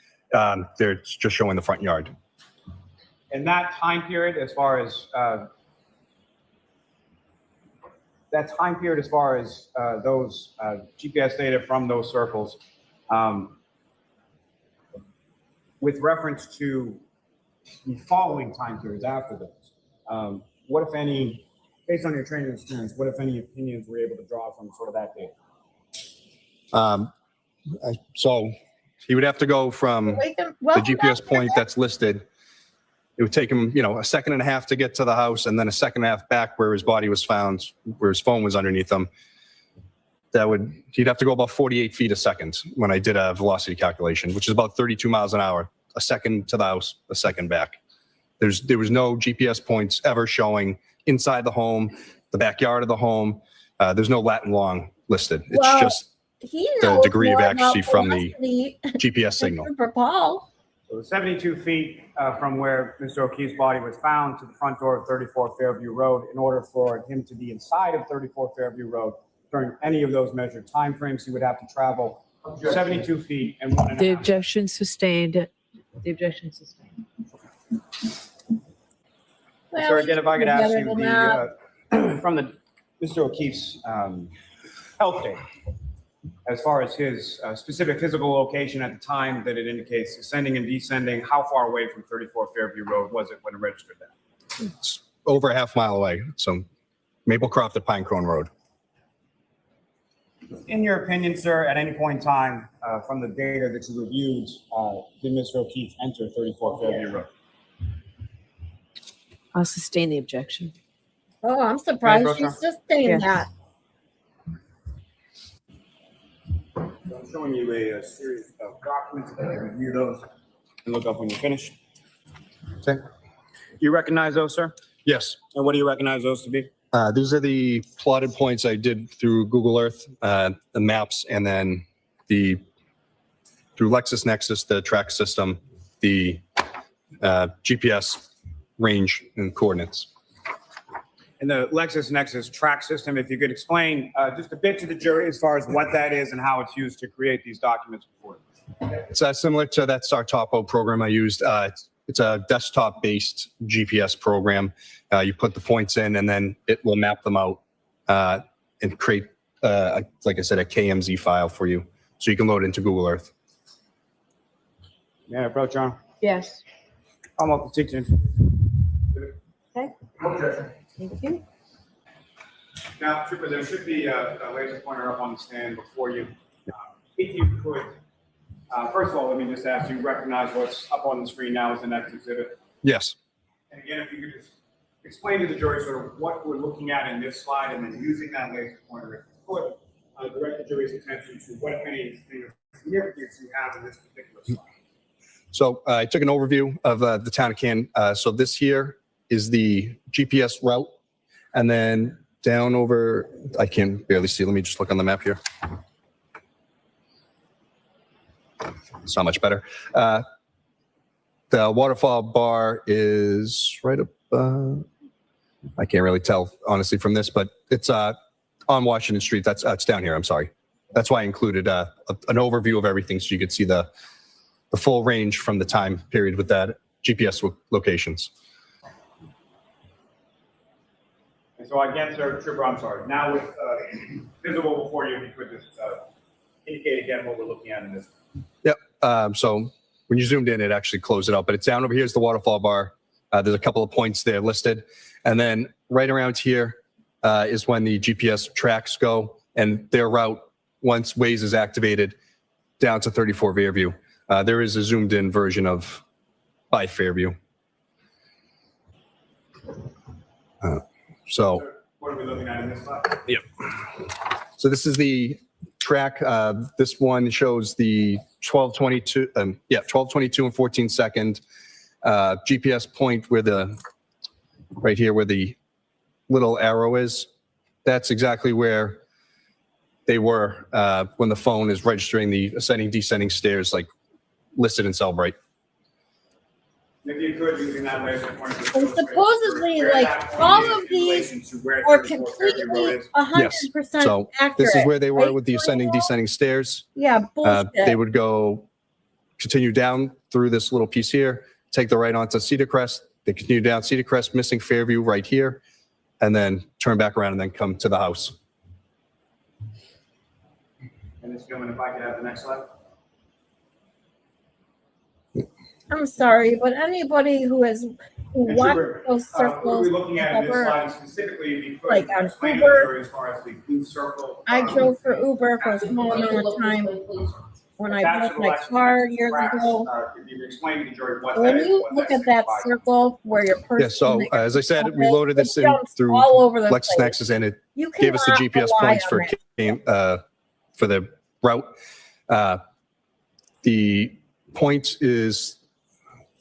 they're just showing the front yard. And that time period, as far as those GPS data from those circles, with reference to the following time periods after those, what, if any, based on your training experience, what, if any, opinions were you able to draw from sort of that data? So he would have to go from the GPS point that's listed. It would take him, a second and a half to get to the house and then a second and a half back where his body was found, where his phone was underneath him. He'd have to go about 48 feet a second when I did a velocity calculation, which is about 32 miles an hour, a second to the house, a second back. There was no GPS points ever showing inside the home, the backyard of the home. There's no lat and long listed. It's just the degree of accuracy from the GPS signal. For Paul. So 72 feet from where Mr. O'Keefe's body was found to the front door of 34 Fairview Road, in order for him to be inside of 34 Fairview Road during any of those measured timeframes, he would have to travel 72 feet and 1.5. The objection sustained. The objection sustained. Well, Sir, again, if I could ask you, better than that. from Mr. O'Keefe's health data, as far as his specific physical location at the time that it indicates ascending and descending, how far away from 34 Fairview Road was it when it registered that? It's over a half mile away. So Maplecroft to Pinecrone Road. In your opinion, sir, at any point in time from the data that you reviewed, did Mr. O'Keefe enter 34 Fairview Road? I'll sustain the objection. Oh, I'm surprised Madam she's just saying Yes. that. I'm showing you a series of documents. I can review those and look up when you're finished. Okay. You recognize those, sir? Yes. And what do you recognize those to be? These are the plotted points I did through Google Earth, the maps, and then through LexisNexis, the track system, the GPS range and coordinates. And the LexisNexis track system, if you could explain just a bit to the jury as far as what that is and how it's used to create these documents before them. It's similar to that Sartopo program I used. It's a desktop-based GPS program. You put the points in, and then it will map them out and create, like I said, a KMZ file for you, so you can load it into Google Earth. Yeah, approach, John. Yes. I'm up to 16. Okay. Thank you. Now, Trooper, there should be a laser pointer up on the stand before you. If you could, first of all, let me just ask you, recognize what's up on the screen now as the next exhibit. Yes. And again, if you could just explain to the jury sort of what we're looking at in this slide, and then using that laser pointer, if you could, direct the jury's attention to what, if anything, of significance you have in this particular slide. So I took an overview of the town of Canton. So this here is the GPS route. And then down over, I can barely see. Let me just look on the map here. It's not much better. The waterfall bar is right up, I can't really tell, honestly, from this, but it's on Washington Street. That's down here. I'm sorry. That's why I included an overview of everything so you could see the full range from the time period with that GPS locations. And so again, sir, Trooper, I'm sorry. Now with visible before you, if you could just indicate again what we're looking at in this. Yep. So when you zoomed in, it actually closed it out, but it's down over here is the waterfall bar. There's a couple of points there listed. And then right around here is when the GPS tracks go and their route, once Waze is activated, down to 34 Fairview. There is a zoomed in version of by Fairview. So what are we looking at in this slide? Yep. So this is the track. This one shows the 12:22. 12:22 and 14 second GPS point where right here where the little arrow is. That's exactly where they were when the phone is registering the ascending, descending stairs, like listed in Cellbrite. If you could, using that laser pointer. And supposedly, like, all of these are completely 100% So accurate. this is where they were right? with the ascending, descending stairs. Yeah, bullshit. They would continue down through this little piece here, take the right onto Cedar Crest. They continue down Cedar Crest, missing Fairview right here, and then turn back around and then come to the house. And this gentleman, if I could have the next slide. I'm sorry, but anybody who And watched Trooper, those what are circles, we looking at in this ever- slide specifically, if you could like on explain to the Uber. jury as far as the blue circle. I drove for Uber for a small amount of time when I attached to bought the my license car plate years tracks, ago. If you could explain to the jury what that When is, you what look at that signifies. circle where your person, Yeah, so as I said, we it loaded this in jumps through all over the place. LexisNexis, and it You gave us the cannot GPS rely points on that. for the route. The point is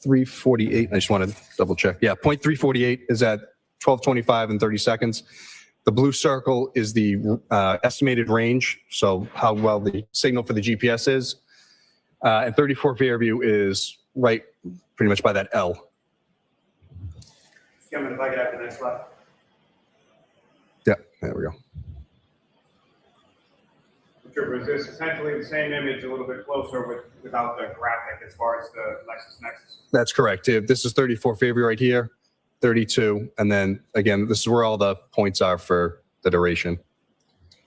348. I just want to double check. Yeah, point 348 is at 12:25 and 30 seconds. The blue circle is the estimated range, so how well the signal for the GPS is. And 34 Fairview is right pretty much by that L. Gentlemen, if I could have the next slide. Yeah, there we go. Trooper, is this essentially the same image, a little bit closer without the graphic as far as the LexisNexis? That's correct. This is 34 Fairview right here, 32. And then again, this is where all the points are for the duration.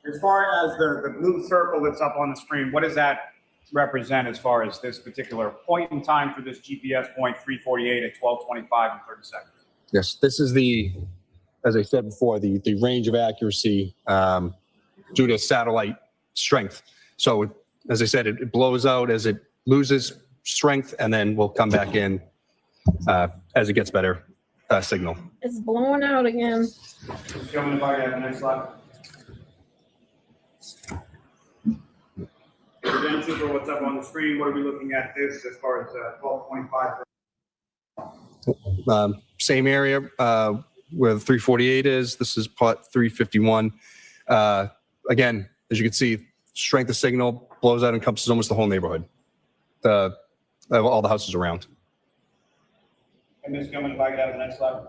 As far as the blue circle that's up on the screen, what does that represent as far as this particular point in time for this GPS point 348 at 12:25 and 30 seconds? Yes, this is as I said before, the range of accuracy due to satellite strength. So as I said, it blows out as it loses strength, and then we'll come back in as it gets better signal. It's blowing out again. Gentlemen, if I could have the next slide. Again, Trooper, what's up on the screen? What are we looking at this as far as 12:25? Same area where the 348 is. This is pot 351. Again, as you can see, strength of signal blows out, encompasses almost the whole neighborhood. All the houses around. And Ms. Gilman, if I could have the next slide.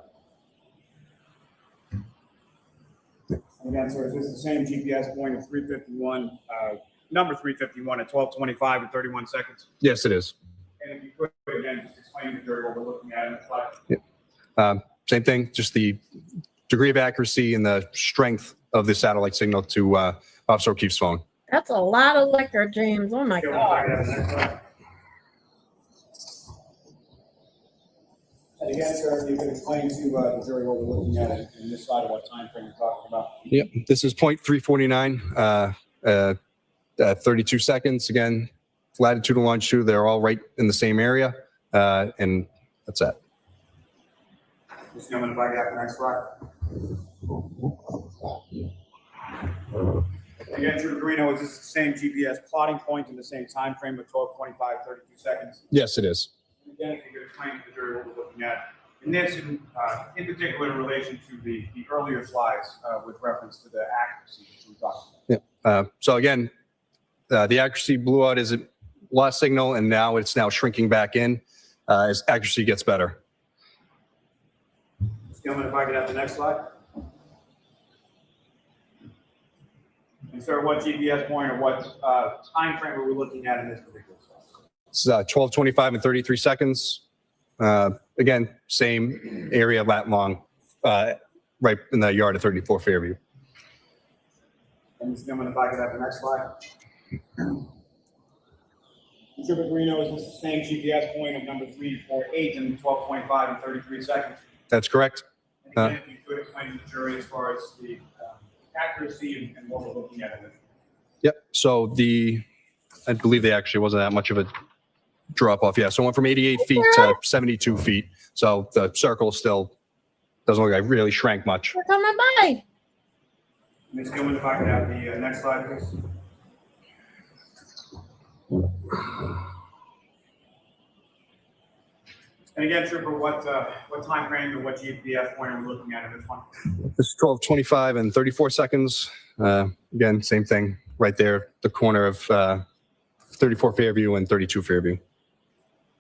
Again, sir, is this the same GPS point of 351, number 351 at 12:25 and 31 seconds? Yes, it is. And if you could, again, just explain to the jury what we're looking at in the slide. Same thing, just the degree of accuracy and the strength of the satellite signal to Officer O'Keefe's phone. That's a lot of liquor, James. Oh my Gilman, if I God. could have the next slide. And again, sir, you can explain to the jury what we're looking at in this slide, what time frame you're talking about. Yep, this is point 349, 32 seconds. Again, latitude and longitude, they're all right in the same area, and that's that. Ms. Gilman, if I could have the next slide. Again, Trooper Guarino, is this the same GPS plotting point in the same time frame of 12:25, 32 seconds? Yes, it is. Again, if you could explain to the jury what we're looking at in this, in particular in relation to the earlier slides with reference to the accuracy that you were talking about. Yeah. So again, the accuracy blew out as it lost signal, and now it's shrinking back in as accuracy gets better. Ms. Gilman, if I could have the next slide. And sir, what GPS point or what time frame are we looking at in this particular slide? It's 12:25 and 33 seconds. Again, same area, lat long, right in the yard of 34 Fairview. And Ms. Gilman, if I could have the next slide. Trooper Guarino, is this the same GPS point of number 348 in 12:25 and 33 seconds? That's correct. And again, if you could explain to the jury as far as the accuracy and what we're looking at in this. Yep. So I believe they actually wasn't that much of a drop off. Yeah. So it went from 88 feet to 72 feet. So the circle still doesn't look like it really shrank much. We're coming by. Ms. Gilman, if I could have the next slide, please. And again, Trooper, what time frame and what GPS point are we looking at in this one? This is 12:25 and 34 seconds. Again, same thing right there, the corner of 34 Fairview and 32 Fairview.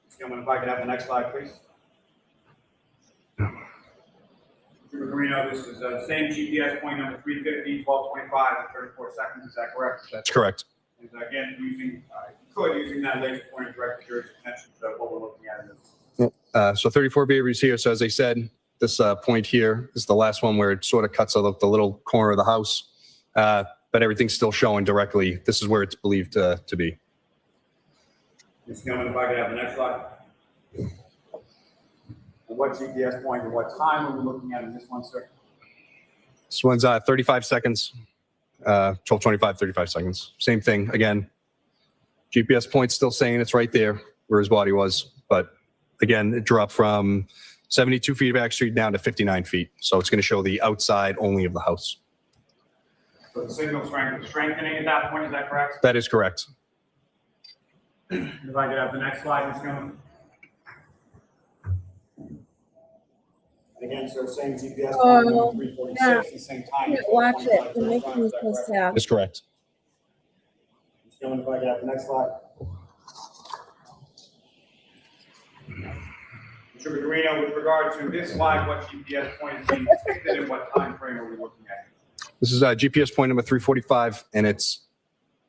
Ms. Gilman, if I could have the next slide, please. Trooper Guarino, this is the same GPS point number 350, 12:25 and 34 seconds. Is that correct? That's correct. And again, using that laser pointer, direct the jury's attention to what we're looking at in this. So 34 Fairview is here. So as I said, this point here is the last one where it sort of cuts out the little corner of the house, but everything's still showing directly. This is where it's believed to be. Ms. Gilman, if I could have the next slide. And what GPS point and what time are we looking at in this one, sir? This one's 35 seconds, 12:25, 35 seconds. Same thing again. GPS point's still saying it's right there where his body was, but again, it dropped from 72 feet of accuracy down to 59 feet. So it's going to show the outside only of the house. So the signal strength is strengthening at that point, is that correct? That is correct. If I could have the next slide, Ms. Gilman. And again, sir, same GPS point number 346, the same time. Watch it. It makes me so sad. That's correct. Ms. Gilman, if I could have the next slide. Trooper Guarino, with regard to this slide, what GPS point is being depicted and what time frame are we looking at? This is GPS point number 345, and it's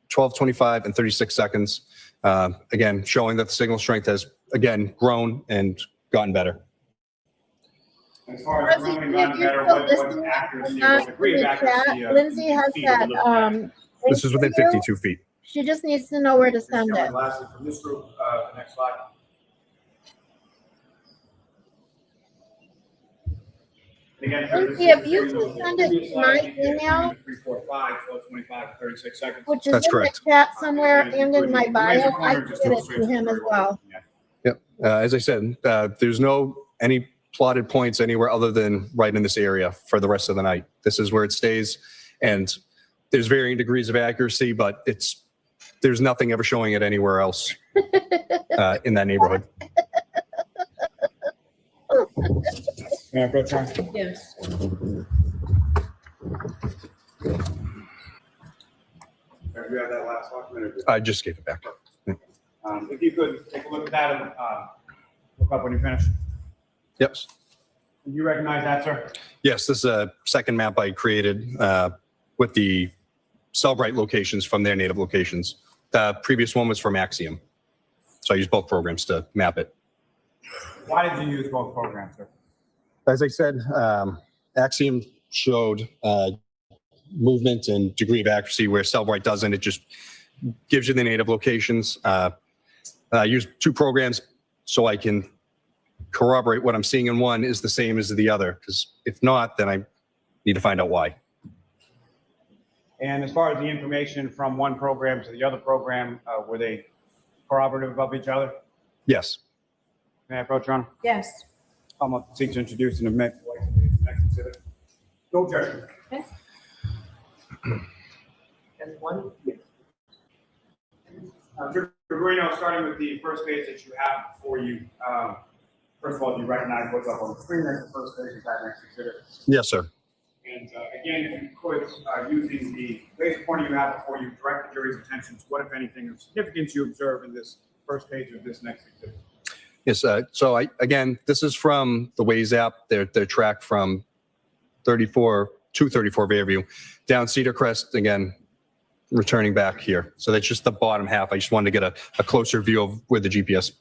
12:25 and 36 seconds. Again, showing that the signal strength has, again, grown and gotten better. As far as growing and gotten better, what accuracy, what degree of accuracy? Lindsay has that. This is within 52 feet. She just needs to know where to send it. Lastly, from this group, the next slide. Again, Lindsay, if you can send it to my email, 345, 12:25, 36 seconds. which is That's in the correct. chat somewhere and in my bio, I can get it to him as well. Yep. As I said, there's any plotted points anywhere other than right in this area for the rest of the night. This is where it stays, and there's varying degrees of accuracy, but there's nothing ever showing it anywhere else in that neighborhood. Yeah, go try. Yes. Do you have that last document? I just gave it back. If you could take a look at that and look up when you finish. Yep. Do you recognize that, sir? Yes, this is a second map I created with the Cellbrite locations from their native locations. The previous one was from Axiom. So I used both programs to map it. Why did you use both programs, sir? As I said, Axiom showed movement and degree of accuracy where Cellbrite doesn't. It just gives you the native locations. I use two programs so I can corroborate what I'm seeing in one is the same as the other, because if not, then I need to find out why. And as far as the information from one program to the other program, were they corroborative of each other? Yes. May I approach, Your Honor? Yes. come up, seek to introduce and admit the next exhibit. No objection. And one, Trooper Guarino, starting with the first page that you have before you. First of all, do you recognize what's up on the screen? That's the first page of that next exhibit. Yes, sir. And again, if you could, using the basic pointer you have before you, direct the jury's attention to what, if anything, of significance you observe in this first page of this next exhibit. Yes. So again, this is from the Waze app. They're tracked from 34 to 34 Fairview down Cedar Crest again, returning back here. So that's just the bottom half. I just wanted to get a closer view of where the GPS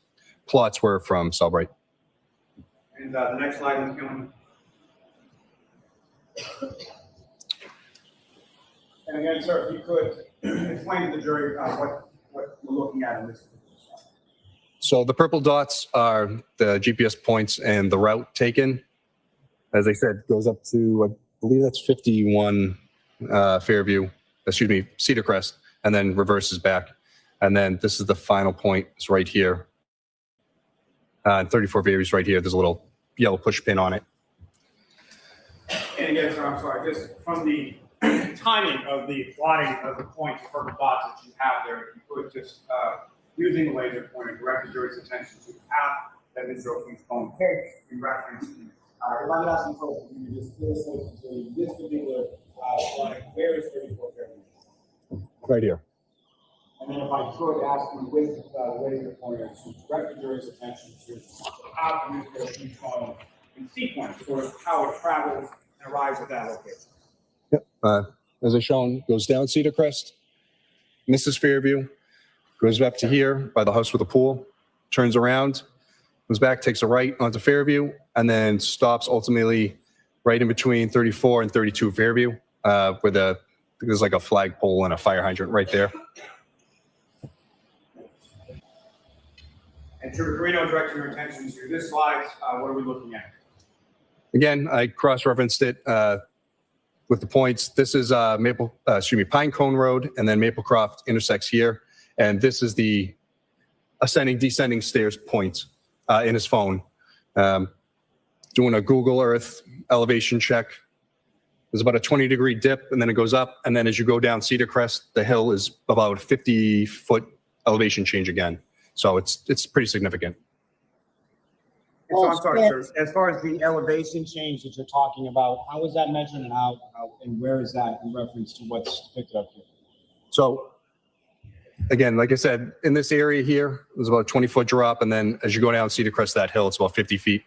plots were from Cellbrite. And the next slide, Ms. Gilman. And again, sir, if you could explain to the jury what we're looking at in this. So the purple dots are the GPS points and the route taken. As I said, goes up to, I believe that's 51 Cedar Crest, and then reverses back. And then this is the final point. It's right here. 34 Fairview's right here. There's a little yellow push pin on it. And again, sir, I'm sorry, just from the timing of the plotting of the points, purple dots that you have there, if you could just, using the laser pointer, direct the jury's attention to the path that Ms. Joseph's phone takes in reference to. If I'm asking folks, if you just illustrate to this particular plotting, where is 34 Fairview? Right here. And then if I could ask you with the laser pointer to direct the jury's attention to how the Ms. Joseph's phone in sequence, sort of how it travels and arrives at that location. Yep. As I shown, goes down Cedar Crest, misses Fairview, goes up to here by the house with a pool, turns around, comes back, takes a right onto Fairview, and then stops ultimately right in between 34 and 32 Fairview, where there's like a flagpole and a fire hydrant right there. And Trooper Guarino, directing your attention to this slide, what are we looking at? Again, I cross-referenced it with the points. This is Pine Cone Road, and then Maplecroft intersects here. And this is the ascending, descending stairs point in his phone. Doing a Google Earth elevation check. There's about a 20-degree dip, and then it goes up. And then as you go down Cedar Crest, the hill is about 50-foot elevation change again. So it's pretty significant. And so I'm sorry, sir, as far as the elevation change that you're talking about, how is that measured and how and where is that in reference to what's depicted up here? So again, like I said, in this area here, there's about a 20-foot drop. And then as you go down Cedar Crest, that hill, it's about 50 feet.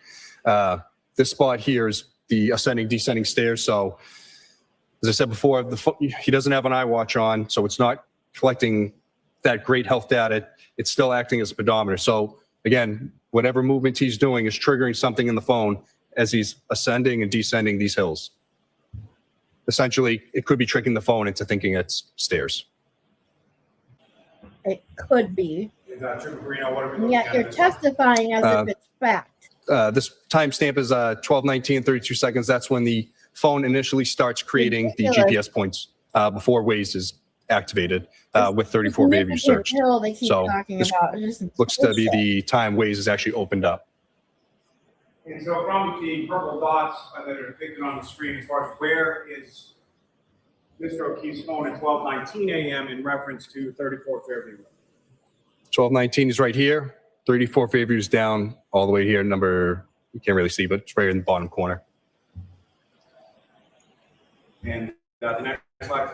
This spot here is the ascending, descending stairs. So as I said before, he doesn't have an iWatch on, so it's not collecting that great health data. It's still acting as a pedometer. So again, whatever movement he's doing is triggering something in the phone as he's ascending and descending these hills. Essentially, it could be tricking the phone into thinking it's stairs. It could be. Trooper Guarino, what are we looking Yet at you're in this one? testifying as if it's fact. This timestamp is 12:19 and 32 seconds. That's when the phone initially starts creating the Ridiculous. GPS points before Waze is activated with 34 Bayview searched. Hill they keep So talking this about. It's just looks to be bullshit. the time Waze is actually opened up. And so from the purple dots that are depicted on the screen, as far as where is Mr. O'Keefe's phone at 12:19 a.m. in reference to 34 Fairview Road? 12:19 is right here. 34 Fairview is down all the way here. Number, you can't really see, but it's right in the bottom corner. And the next slide.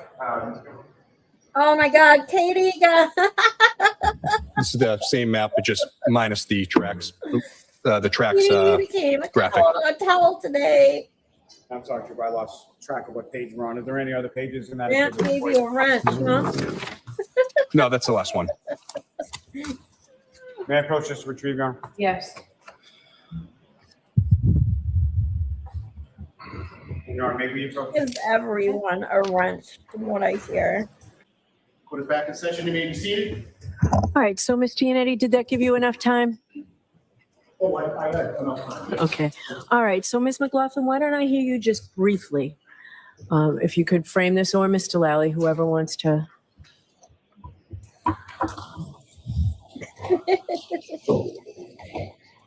Oh my God, Katie got. This is the same map, but just minus the tracks. The tracks You became a graphic. towel today. I'm sorry, Trooper, I lost track of what page we're on. Are there any other pages in that? Aunt gave you a wrench, huh? No, that's the last one. May I approach this to retrieve your arm? yes. Your arm, maybe you approach. Gives everyone a wrench, from what I hear. Put us back in session. You may be seated. All right, so Ms. Giannetti, did that give you enough time? Oh, I had enough time. Yes. Okay. All right, so Ms. McLaughlin, why don't I hear you just briefly? If you could frame this, or Mr. Lally, whoever wants to.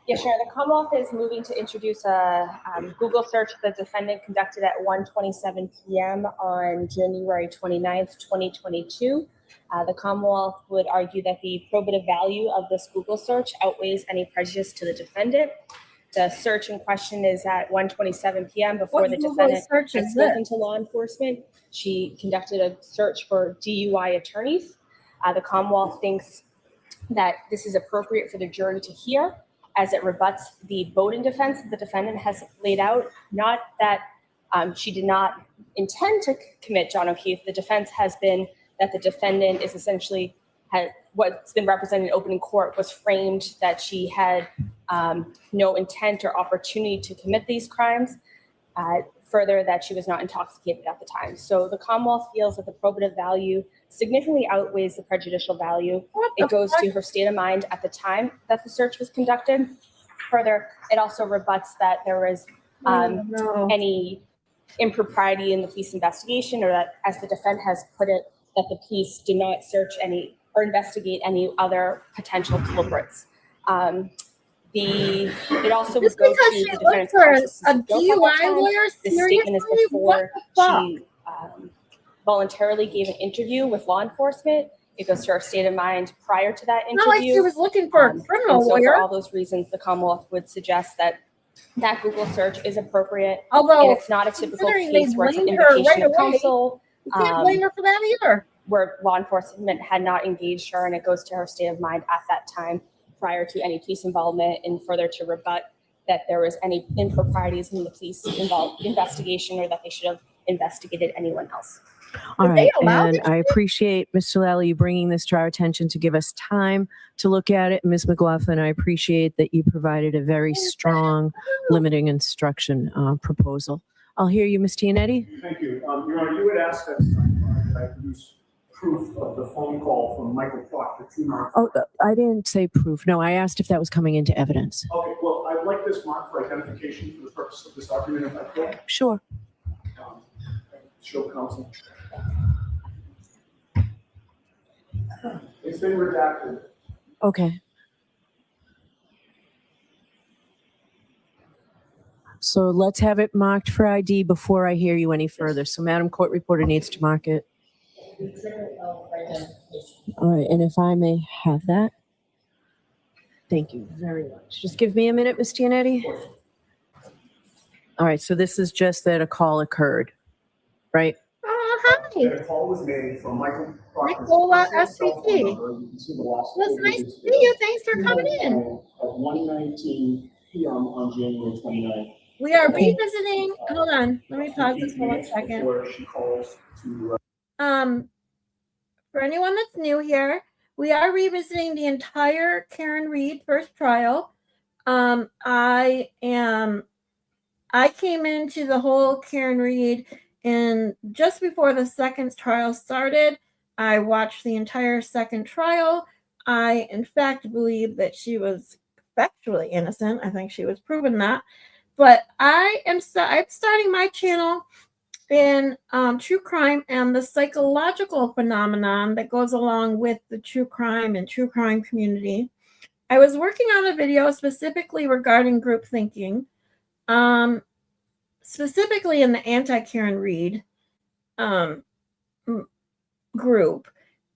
Yeah, sure. The Commonwealth is moving to introduce a Google search that the defendant conducted at 1:27 p.m. on January 29th, 2022. The Commonwealth would argue that the probative value of this Google search outweighs any prejudice to the defendant. The search in question is at 1:27 p.m. before What the Google defendant search had is spoken this? to law enforcement. She conducted a search for DUI attorneys. The Commonwealth thinks that this is appropriate for the jury to hear, as it rebuts the Bowden defense that the defendant has laid out. Not that she did not intend to commit John O'Keefe. The defense has been that the defendant is essentially what's been represented in opening court was framed that she had no intent or opportunity to commit these crimes. Further, that she was not intoxicated at the time. So the Commonwealth feels that the probative value significantly outweighs the prejudicial value. It goes to her state of mind at the time that the search was conducted. Further, it also rebuts that there was any impropriety in the police investigation, or that, as the defense has put it, that the police did not search any or investigate any other potential culprits. It also would go to the defendant's consciousness of guilt at that time. This statement is before she voluntarily gave an interview with law enforcement. It goes to her state of mind prior to that interview. Not like she was looking for a criminal lawyer. For all those reasons, the Commonwealth would suggest that that Google search is appropriate. Although, and it's not a typical case where it's an invocation of counsel. You can't blame her for that either. Where law enforcement had not engaged her, and it goes to her state of mind at that time prior to any police involvement, and further to rebut that there was any improprieties in the police investigation, or that they should have investigated anyone else. All right, and I appreciate, Mr. Lally, you bringing this to our attention to give us time to look at it. Ms. McLaughlin, I appreciate that you provided a very strong limiting instruction proposal. I'll hear you, Ms. Tianetti. Thank you. Your Honor, you had asked that I produce proof of the phone call from Michael Proctor 2 months. Oh, I didn't say proof. No, I asked if that was coming into evidence. Okay, well, I'd like this marked for identification for the purpose of this argument, if I could. Sure. Show counsel. It's been redacted. Okay. So let's have it marked for ID before I hear you any further. So Madam Court Reporter needs to mark it. All right, and if I may have that. Thank you very much. Just give me a minute, Ms. Giannetti. All right, so this is just that a call occurred, right? Hi. A call was made from Michael Proctor's Nicola personal cell phone SVP. number. You can see the last Well, it's four nice to digits see there. you. Thanks for coming in. At 1:19 p.m. on January 29th. We are revisiting. Hold on. Let me pause this for 1 second. Before she calls to For anyone that's new here, we are revisiting the entire Karen Reed first trial. I came into the whole Karen Reed and just before the second trial started. I watched the entire second trial. I, in fact, believe that she was factually innocent. I think she was proven that. But I'm starting my channel in true crime and the psychological phenomenon that goes along with the true crime and true crime community. I was working on a video specifically regarding group thinking, specifically in the anti-Karen Reed group.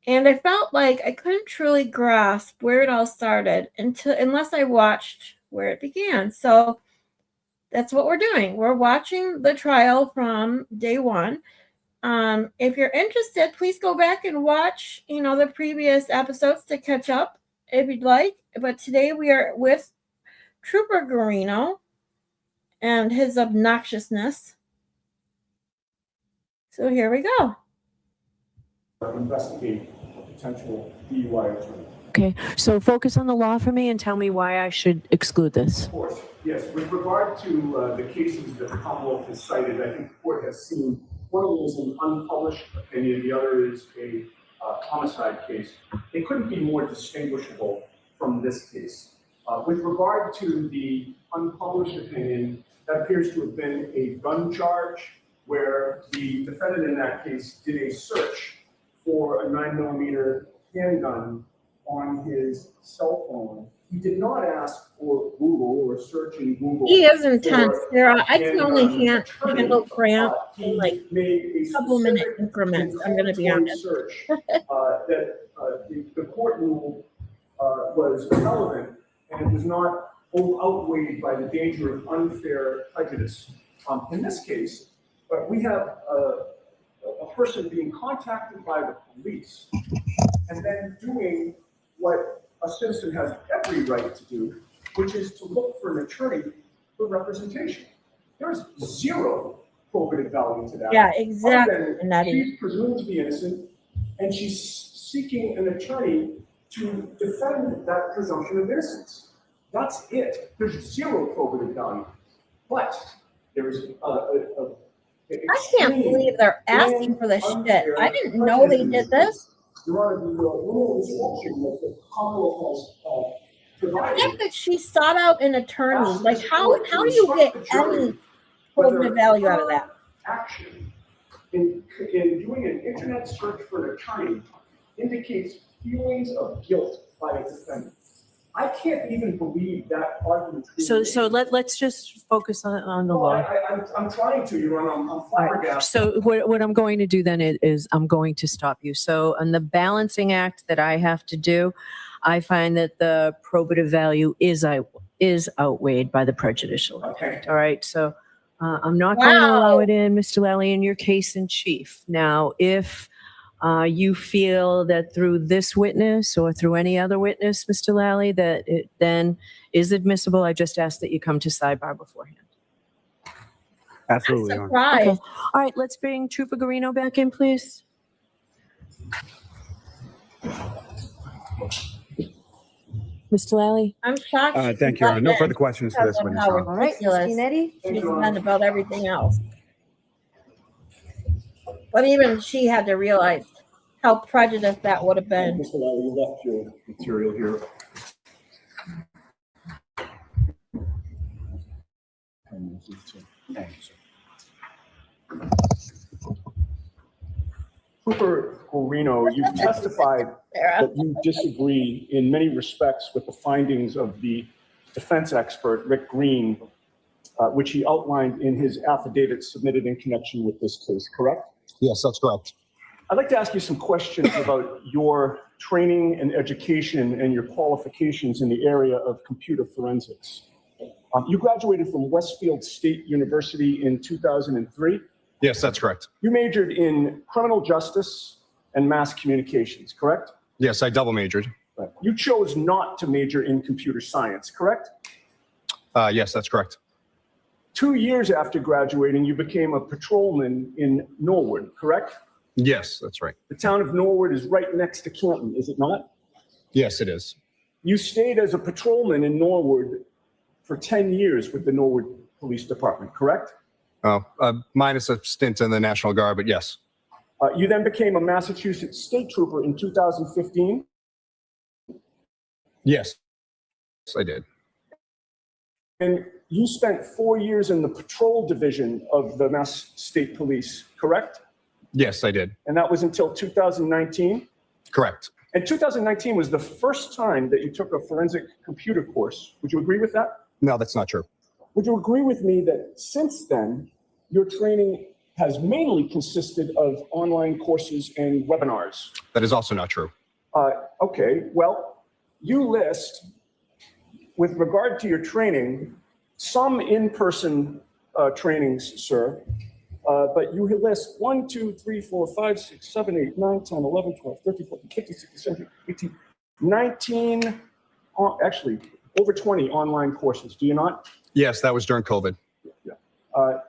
And I felt like I couldn't truly grasp where it all started unless I watched where it began. So that's what we're doing. We're watching the trial from day one. If you're interested, please go back and watch, the previous episodes to catch up if you'd like. But today we are with Trooper Guarino and his obnoxiousness. So here we go. investigate a potential DUI attorney. Okay, so focus on the law for me and tell me why I should exclude this. Of course, yes. With regard to the cases that the Commonwealth has cited, I think the court has seen one of them is an unpublished opinion, the other is a homicide case. They couldn't be more distinguishable from this case. With regard to the unpublished opinion, that appears to have been a gun charge where the defendant in that case did a search for a 9mm handgun on his cell phone He did not ask for Google or search in Google. He is intense, for Sarah. I can only attorney. handle Grant He in like made a couple minute specific increments. I'm going to be inculpatory honest. search that the court ruled was relevant, and it was not outweighed by the danger of unfair prejudice. In this case, we have a person being contacted by the police and then doing what a citizen has every right to do, which is to look for an attorney for representation. There's zero probative value to that. Yeah, exactly. Other than And that is she's presumed to be innocent, and she's seeking an attorney to defend that presumption of innocence. That's it. There's zero probative value. But there's I can't believe they're asking for this shit. I didn't know they did this. There are the little instruction that the Commonwealth has The provided. fact that she sought out an attorney, like how do you get any probative value out of that? Action in doing an internet search for an attorney indicates feelings of guilt by a defendant. I can't even believe that argument. So let's just focus on the No, law. I'm trying to, Your Honor. I'm All right. flabbergasted. So what I'm going to do then is I'm going to stop you. So on the balancing act that I have to do, I find that the probative value is outweighed by the prejudicial impact. All right. So I'm not going to allow it in, Mr. Lally, in your case in chief. Now, if you feel that through this witness or through any other witness, Mr. Lally, that it then is admissible, I just ask that you come to sidebar beforehand. Absolutely. Your Honor. Surprise. Okay. All right, let's bring Trooper Guarino back in, please. Mr. Lally? I'm shocked. she Thank you, Your Honor. No let further that questions for this because of witness. how Your Honor. All right, ridiculous Stinetti? she's been about everything else. But even she had to realize how prejudiced that would have been. Mr. Lally, you left your material here. Trooper Guarino, you've testified Sarah. that you disagree in many respects with the findings of the defense expert, Rick Green, which he outlined in his affidavit submitted in connection with this case, correct? Yes, that's correct. I'd like to ask you some questions about your training and education and your qualifications in the area of computer forensics. You graduated from Westfield State University in 2003. Yes, that's correct. You majored in criminal justice and mass communications, correct? Yes, I double majored. Right. You chose not to major in computer science, correct? Yes, that's correct. 2 years after graduating, you became a patrolman in Norwood, correct? Yes, that's right. The town of Norwood is right next to Canton, is it not? Yes, it is. You stayed as a patrolman in Norwood for 10 years with the Norwood Police Department, correct? Minus a stint in the National Guard, but yes. You then became a Massachusetts state trooper in 2015. Yes, I did. And you spent 4 years in the patrol division of the Mass State Police, correct? Yes, I did. And that was until 2019? Correct. And 2019 was the first time that you took a forensic computer course. Would you agree with that? No, that's not true. Would you agree with me that since then, your training has mainly consisted of online courses and webinars? That is also not true. Okay, well, you list, with regard to your training, some in-person trainings, sir, but you list 1, 2, 3, 4, 5, 6, 7, 8, 9, 10, 11, 12, 13, 14, 15, 16, 17, 18, 19, actually, over 20 online courses, do you not? Yes, that was during COVID. Yeah.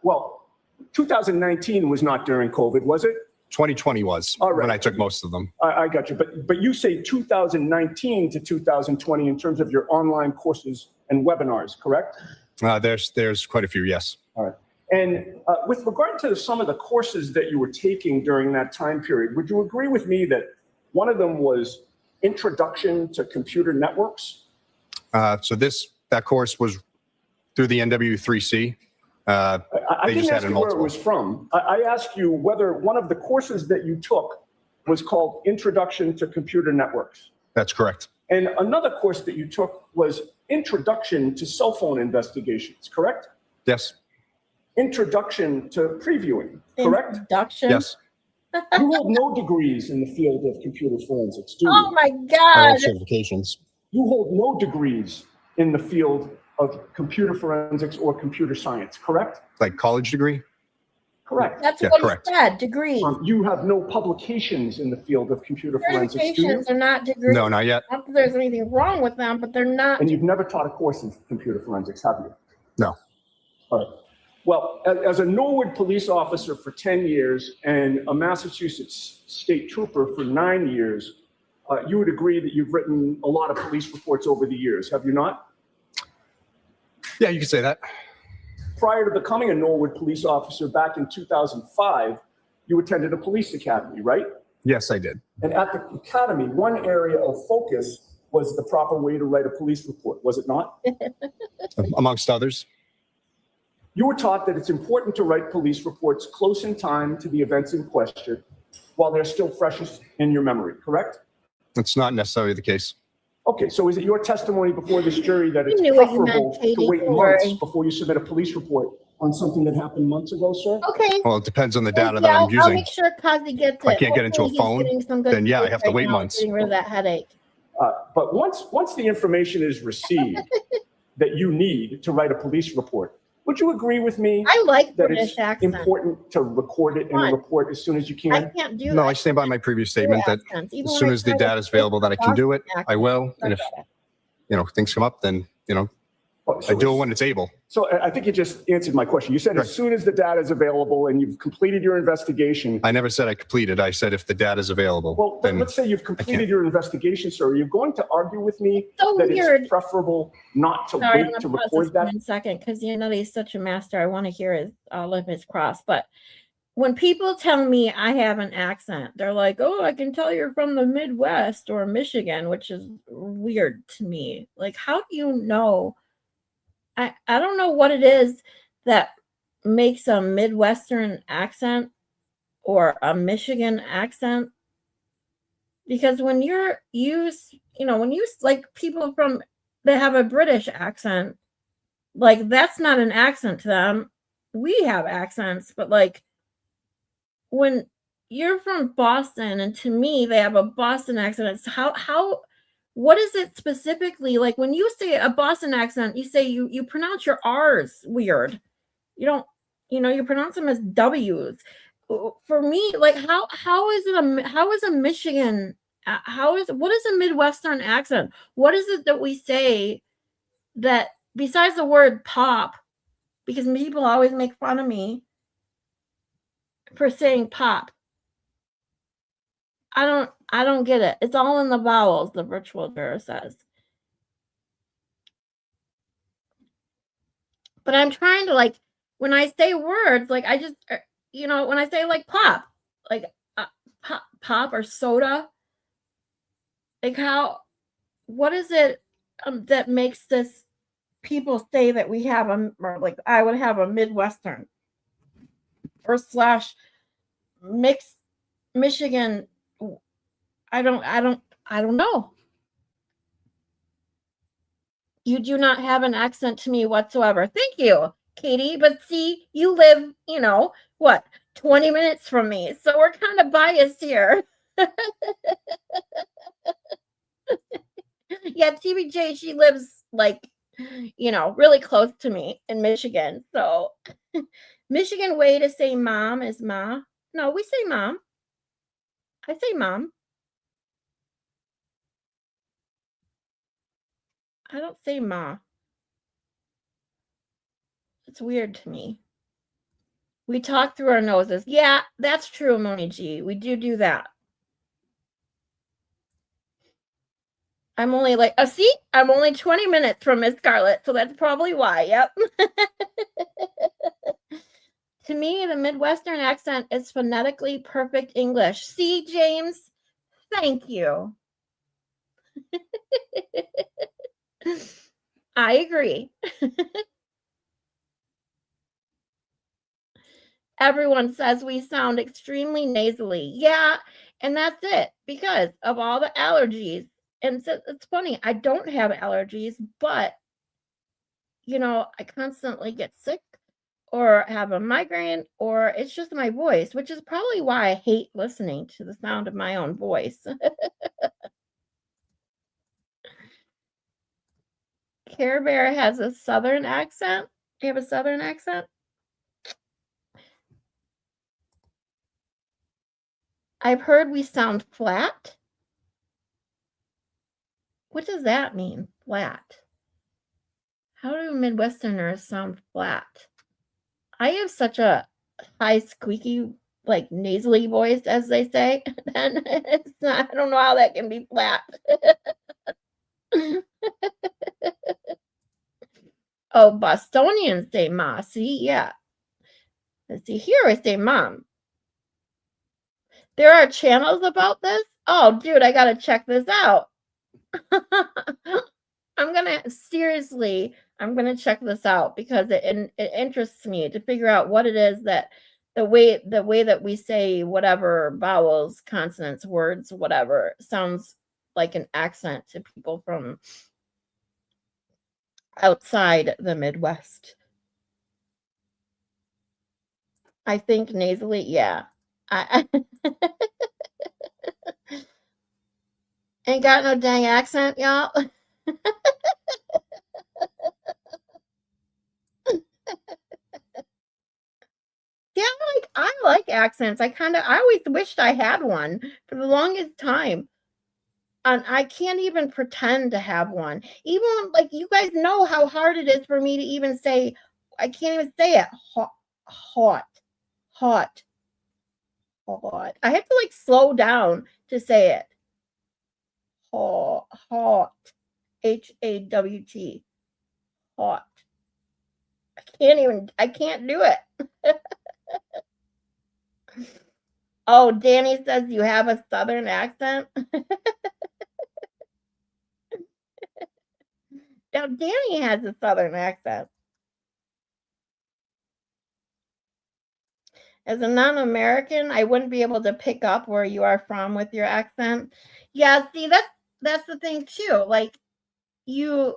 Well, 2019 was not during COVID, was it? 2020 was All right. when I took most of them. I got you, but you say 2019 to 2020 in terms of your online courses and webinars, correct? There's quite a few, yes. All right. And with regard to some of the courses that you were taking during that time period, would you agree with me that one of them was Introduction to Computer Networks? So that course was through the NW3C. I They didn't just had ask it you where it multiple. was from. I asked you whether one of the courses that you took was called Introduction to Computer Networks. That's correct. And another course that you took was Introduction to Cell Phone Investigations, correct? Yes. Introduction to Previewing, correct? Introduction. Yes. You hold no degrees in the field of computer forensics, do Oh you? my I God. hold certifications. You hold no degrees in the field of computer forensics or computer science, correct? Like college degree? Correct. That's Yeah, what correct. he said, degree. You have no publications in the field of computer forensics, do you? Certifications are not degrees. No, not yet. Not that there's anything wrong with them, but they're not. And you've never taught a course in computer forensics, have you? No. All right. Well, as a Norwood police officer for 10 years and a Massachusetts state trooper for 9 years, you would agree that you've written a lot of police reports over the years, have you not? Yeah, you can say that. Prior to becoming a Norwood police officer back in 2005, you attended a police academy, right? Yes, I did. And at the academy, one area of focus was the proper way to write a police report, was it not? Amongst others. You were taught that it's important to write police reports close in time to the events in question while they're still freshest in your memory, correct? That's not necessarily the case. Okay, so is it your testimony before this jury that it's knew what you meant, preferable to Katie, wait don't months worry. before you submit a police report on something that happened months ago, sir? Okay. Well, it depends on the Thank data you. that I'm I'll using. make sure CossyG gets it. If I can't get into a Hopefully he's phone, getting some good then yeah, I sleep have to right wait now, months. Getting rid of that headache. But once the information is received that you need to write a police report, would you agree with me I like that British it's accent. important to record it in a Fun. report as soon as you I can? can't do No, that. I stand by my previous statement that Accents, even as when soon I as the try to data is fake available that I can do it, I accent, will. And if, forget it. things come up, then, Oh, I do it when it's able. So I think you just answered my question. You said Right. as soon as the data is available and you've completed your investigation. I never said I completed. I said if the data is available, Well, then let's say you've completed your investigation, sir. Are you going to argue with me So that weird. it's preferable not to Sorry, I'm wait gonna to pause record this that? one second because he's such a master. I want to hear his lip is crossed. But when people tell me I have an accent, they're like, "Oh, I can tell you're from the Midwest or Michigan," which is weird to me. Like, how do you know? I don't know what it is that makes a Midwestern accent or a Michigan accent. Because when you're used, when you like people from that have a British accent, like that's not an accent to them. We have accents, but like when you're from Boston and to me they have a Boston accent, it's what is it specifically? Like when you say a Boston accent, you say you pronounce your R's weird. You don't, you pronounce them as W's. For me, like how is a Michigan what is a Midwestern accent? What is it that we say that besides the word pop, because people always make fun of me for saying pop. I don't get it. It's all in the vowels, the virtual juror says. But I'm trying to when I say words, like I just when I say like pop, like pop or soda, like what is it that makes this people say that we have or like I would have a Midwestern or / mixed Michigan. I don't know. You do not have an accent to me whatsoever. Thank you, Katie. But see, you live, 20 minutes from me. So we're kind of biased here. Yeah, TBJ, she lives really close to me in Michigan. So Michigan way to say mom is ma. No, we say mom. I say mom. I don't say ma. It's weird to me. We talk through our noses. Yeah, that's true, Moni G. We do that. I'm only I'm only 20 minutes from Miss Scarlet, so that's probably why. Yep. To me, the Midwestern accent is phonetically perfect English. See, James? Thank you. I agree. Everyone says we sound extremely nasally. Yeah, and that's it because of all the allergies. And so it's funny, I don't have allergies, but I constantly get sick or have a migraine, or it's just my voice, which is probably why I hate listening to the sound of my own voice. Care Bear has a southern accent. Do you have a southern accent? I've heard we sound flat. What does that mean, flat? How do Midwesterners sound flat? I have such a high, squeaky, like nasally voice, as they say, and it's not, I don't know how that can be flat. Oh, Bostonians say ma. See, yeah. Let's see, here I say mom. There are channels about this? Oh, dude, I gotta check this out. I'm gonna check this out because it interests me to figure out what it is that the way that we say whatever vowels, consonants, words, whatever sounds like an accent to people from outside the Midwest. I think nasally, yeah. I ain't got no dang accent, y'all. Yeah, I like accents. I always wished I had one for the longest time. And I can't even pretend to have one. Even like you guys know how hard it is for me to even say, I can't even say it. Hot, hot, hot, hot. I have to like slow down to say it. Hot, hot, HAWT, hot. I can't do it. Oh, Danny says you have a southern accent. Now, Danny has a southern accent. As a non-American, I wouldn't be able to pick up where you are from with your accent. Yeah, see, that's the thing too. Like you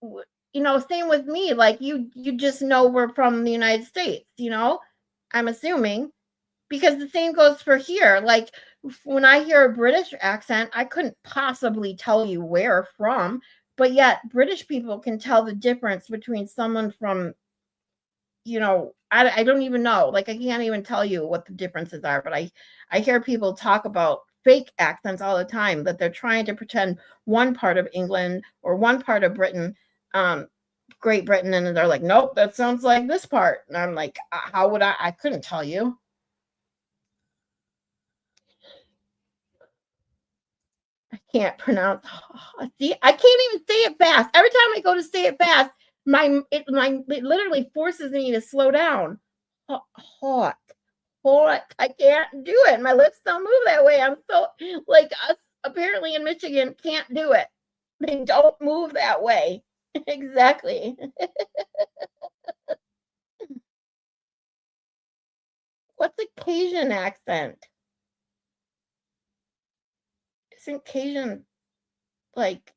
same with me. Like you just know we're from the United States. I'm assuming because the same goes for here. Like when I hear a British accent, I couldn't possibly tell you where from, but yet British people can tell the difference between someone from I don't even know. Like, I can't even tell you what the differences are, but I hear people talk about fake accents all the time that they're trying to pretend one part of England or one part of Britain, Great Britain, and they're like, nope, that sounds like this part. And I'm like, how would I couldn't tell you. I can't pronounce. See, I can't even say it fast. Every time I go to say it fast, it literally forces me to slow down. Hot. I can't do it. My lips don't move that way. I'm so like us apparently in Michigan can't do it. They don't move that way. Exactly. What's a Cajun accent? Isn't Cajun like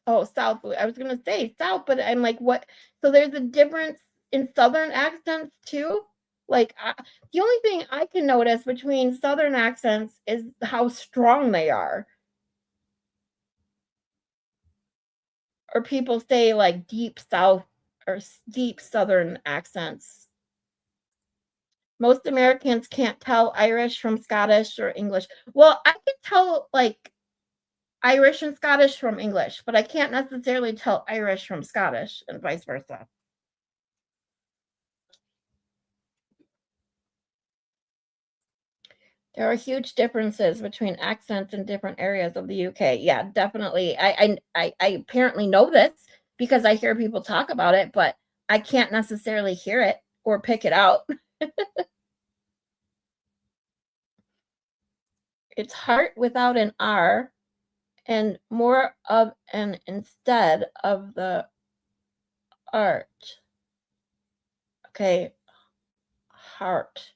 South? I was gonna say South, but I'm like, what? So there's a difference in Southern accents too? Like the only thing I can notice between Southern accents is how strong they are. Or people say like deep South or deep Southern accents. Most Americans can't tell Irish from Scottish or English. Well, I can tell like Irish and Scottish from English, but I can't necessarily tell Irish from Scottish and vice versa. There are huge differences between accents in different areas of the UK. Yeah, definitely. I apparently know this because I hear people talk about it, but I can't necessarily hear it or pick it out. It's heart without an R and more of an instead of the art. Okay. Heart.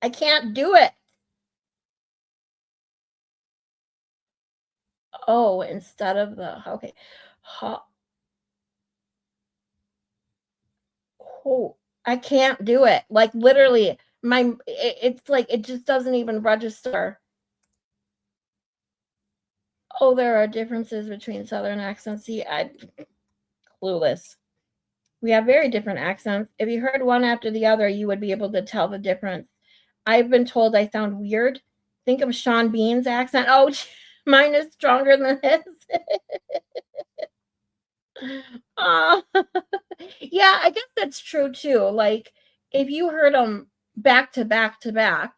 I can't do it. Oh, instead of the, okay. Oh, I can't do it. Like literally, it's like it just doesn't even register. Oh, there are differences between Southern accents. See, I'm clueless. We have very different accents. If you heard one after the other, you would be able to tell the difference. I've been told I sound weird. Think of Sean Bean's accent. Oh, mine is stronger than his. Yeah, I guess that's true too. Like if you heard them back to back to back,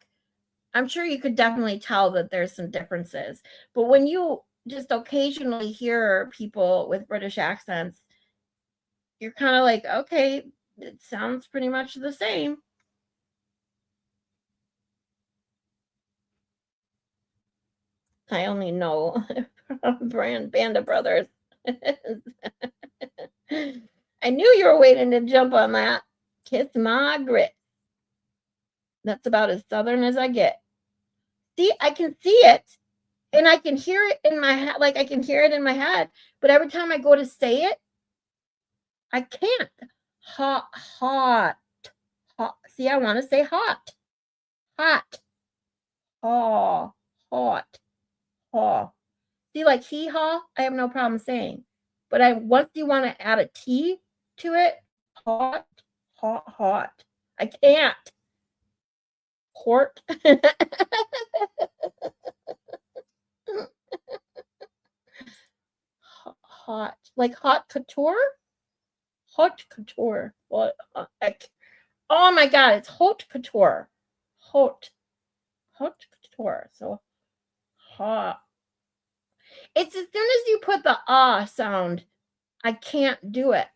I'm sure you could definitely tell that there's some differences. But when you just occasionally hear people with British accents, you're kind of like, okay, it sounds pretty much the same. I only know Band of Brothers. I knew you were waiting to jump on that. Kiss my grit. That's about as Southern as I get. See, I can see it and I can hear it in my head. Like I can hear it in my head. But every time I go to say it, I can't. Hot, hot, hot. See, I want to say hot. Hot. Oh, hot. Oh. See, like hee haw, I have no problem saying. But once you want to add a T to it, hot, hot, hot. I can't. Hort. Hot. Like hot couture? Haute couture. What? Oh my God, it's haute couture. Haute couture. So hot. It's as soon as you put the ah sound, I can't do it.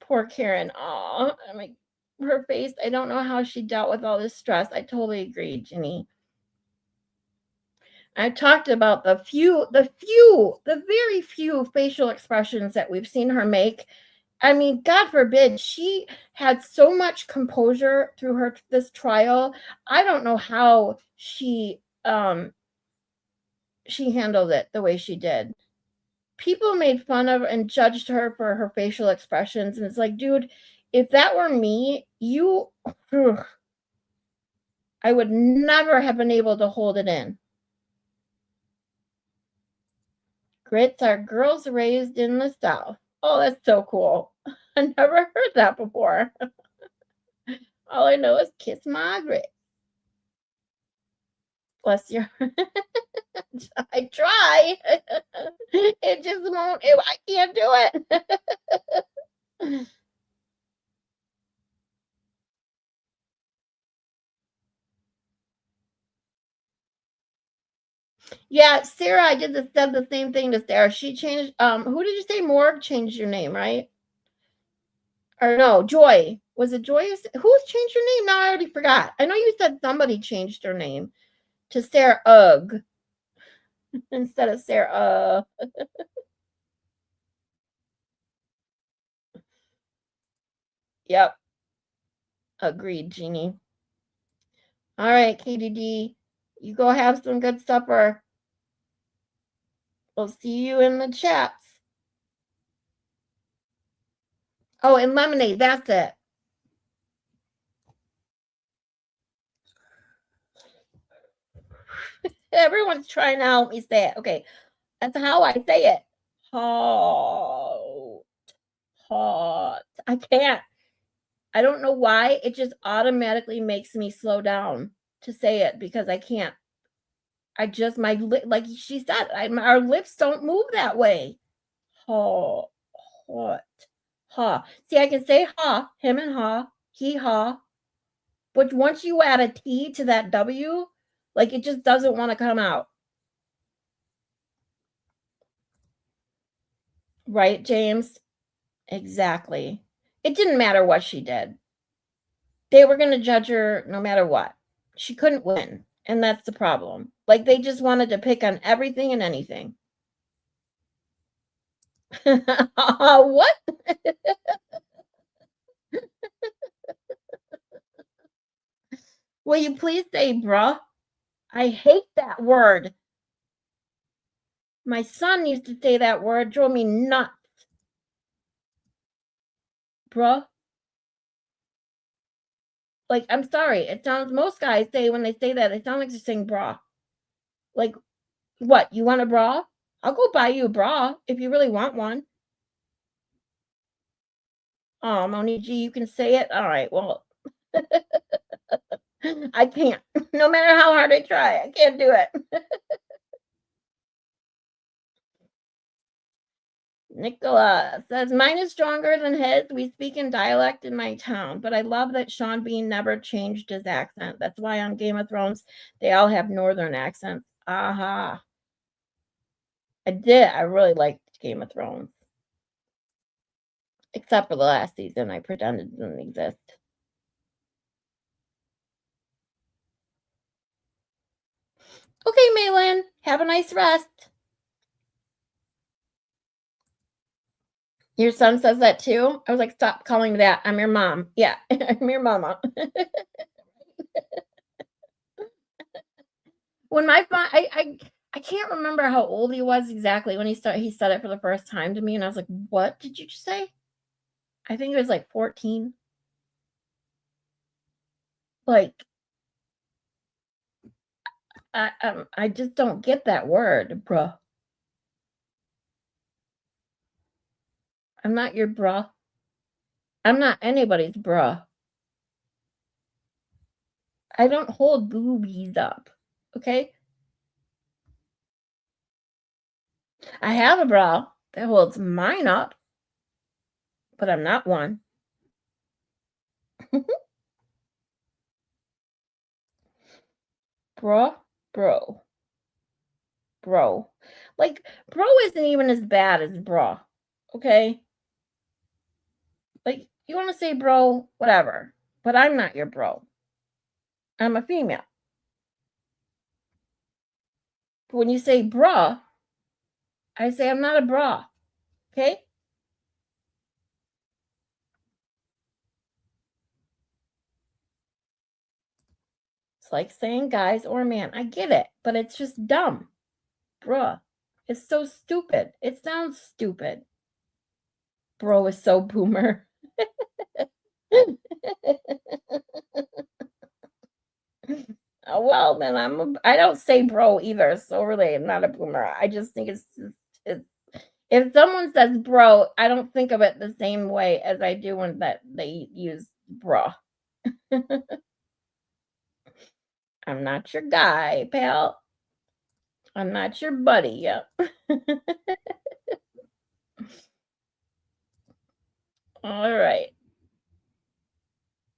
Poor Karen. Oh, her face. I don't know how she dealt with all this stress. I totally agree, Ginny. I talked about the very few facial expressions that we've seen her make. I mean, God forbid, she had so much composure through this trial. I don't know how she handled it the way she did. People made fun of and judged her for her facial expressions, and it's like, dude, if that were me, I would never have been able to hold it in. Grits are girls raised in the South. Oh, that's so cool. I never heard that before. All I know is kiss my grits. Bless you. I try. It just won't. I can't do it. Yeah, Sarah, I said the same thing to Sarah. She changed. Who did you say? Morg changed your name, right? Or no, Joy. Was it Joy? Who's changed your name? Now I already forgot. I know you said somebody changed her name to Sarah Ugg instead of Sarah. Yep. Agreed, Jeannie. All right, KDD. You go have some good supper. We'll see you in the chats. Oh, and lemonade. That's it. Everyone's trying to help me say it. Okay. That's how I say it. Hot. Hot. I can't. I don't know why. It just automatically makes me slow down to say it because I can't. I just, like she said, our lips don't move that way. Hot. Hot. Ha. See, I can say ha, him and ha, he, ha. But once you add a T to that W, like it just doesn't want to come out. Right, James? Exactly. It didn't matter what she did. They were going to judge her no matter what. She couldn't win. And that's the problem. Like they just wanted to pick on everything and anything. What? you please say bruh? I hate that word. My son used to say that word, drove me nuts. Bruh. Like, I'm sorry. It sounds, most guys say when they say that, it sounds like they're saying bra. Like, what? You want a bra? I'll go buy you a bra if you really want one. Oh, Moni G, you can say it? All right, well. I can't. No matter how hard I try, I can't do it. Nicola says, mine is stronger than his. We speak in dialect in my town, but I love that Sean Bean never changed his accent. That's why on Game of Thrones, they all have northern accents. Aha. I did. I really liked Game of Thrones. Except for the last season. I pretended it didn't exist. Okay, Malin. Have a nice rest. Your son says that too? I was like, stop calling me that. I'm your mom. Yeah, I'm your mama. When my son, I can't remember how old he was exactly when he said it for the first time to me, and I was like, what did you just say? I think it was like 14. Like, I just don't get that word, bruh. I'm not your bruh. I'm not anybody's bruh. I don't hold boobies up, okay? I have a bra that holds mine up, but I'm not one. Bro. Like, bro isn't even as bad as bra, okay? Like, you want to say bro, whatever, but I'm not your bro. I'm a female. But when you say bra, I say I'm not a bra, okay? It's like saying guys or man. I get it, but it's just dumb. Bruh. It's so stupid. It sounds stupid. Bro is so boomer. Oh, well, then I don't say bro either, so really I'm not a boomer. I just think it's if someone says bro, I don't think of it the same way as I do when that they use bra. I'm not your guy, pal. I'm not your buddy. Yep. All right.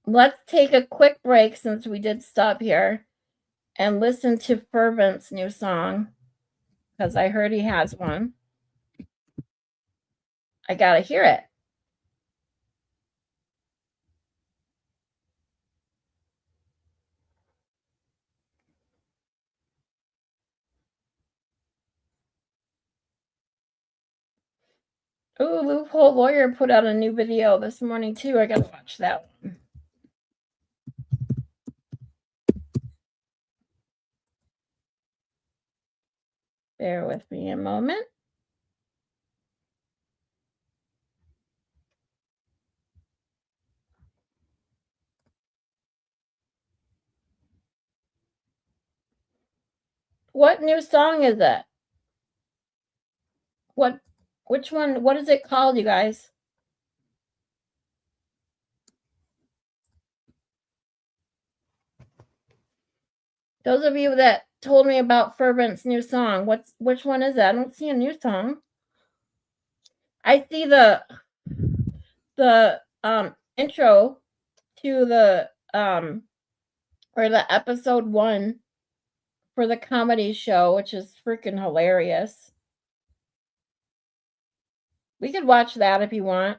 Let's take a quick break since we did stop here and listen to Fervent's new song because I heard he has one. I gotta hear it. Ooh, Loophole Lawyer put out a new video this morning too. I gotta watch that one. Bear with me a moment. What new song is it? Which one? What is it called, you guys? Those of you that told me about Fervent's new song, which one is it? I don't see a new song. I see the intro to the or the episode 1 for the comedy show, which is freaking hilarious. We could watch that if you want.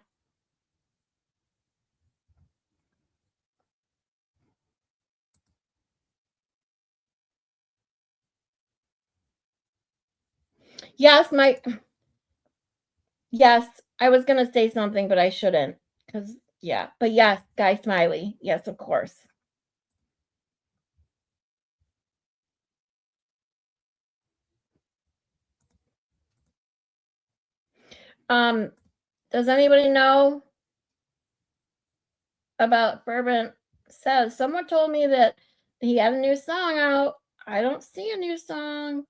Yes, I was gonna say something, but I shouldn't. But yes, Guy Smiley. Yes, of course. Does anybody know about Fervent Says? Someone told me that he had a new song out. I don't see a new song.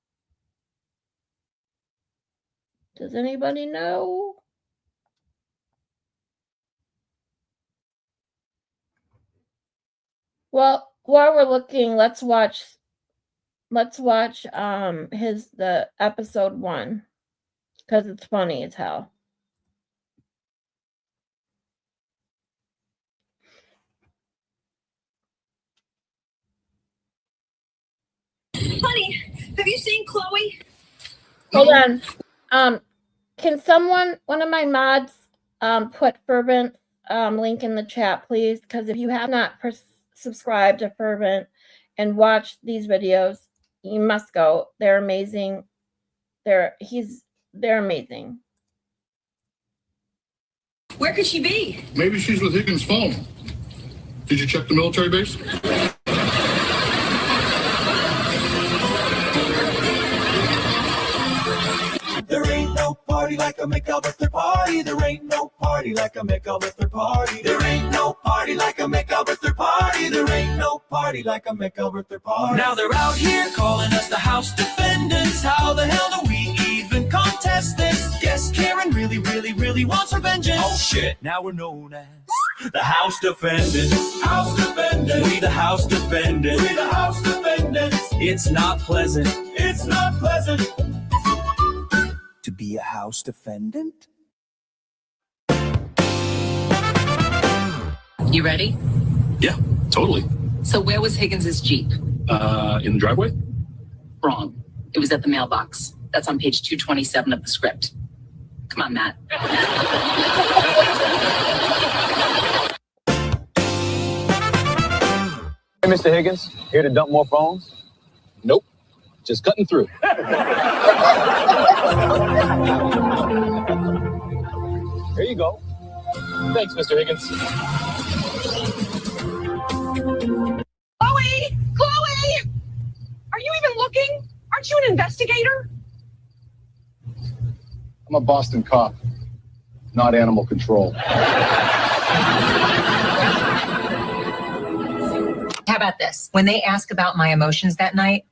Does anybody know? Well, while we're looking, let's watch the episode 1 because it's funny as hell. Honey, have you seen Chloe? Hold on. Can someone, one of my mods, put Fervent link in the chat, please? Because if you have not subscribed to Fervent and watched these videos, you must go. They're amazing. They're amazing. Where could she be? Maybe she's with Higgins' phone. Did you check the military base? There ain't no party like a McAlberther party. There ain't no party like a McAlberther party. There ain't no party like a McAlberther party. There ain't no party like a McAlberther party. Now they're out here calling us the House Defendants. How the hell do we even contest this? Guess Karen really, really, really wants her vengeance. Oh shit, now we're known as the House Defendants. House Defendants. We the House Defendants. We the House Defendants. It's not pleasant. It's not pleasant to be a House Defendant. You ready? Yeah, totally. So where was Higgins's Jeep? In the driveway? Wrong. It was at the mailbox. That's on page 227 of the script. Come on, Matt. Hey, Mr. Higgins, here to dump more phones? Nope, just cutting through. Here you go. Thanks, Mr. Higgins. Chloe! Chloe! Are you even looking? Aren't you an investigator? I'm a Boston cop, not animal control. How about this? When they ask about my emotions that night,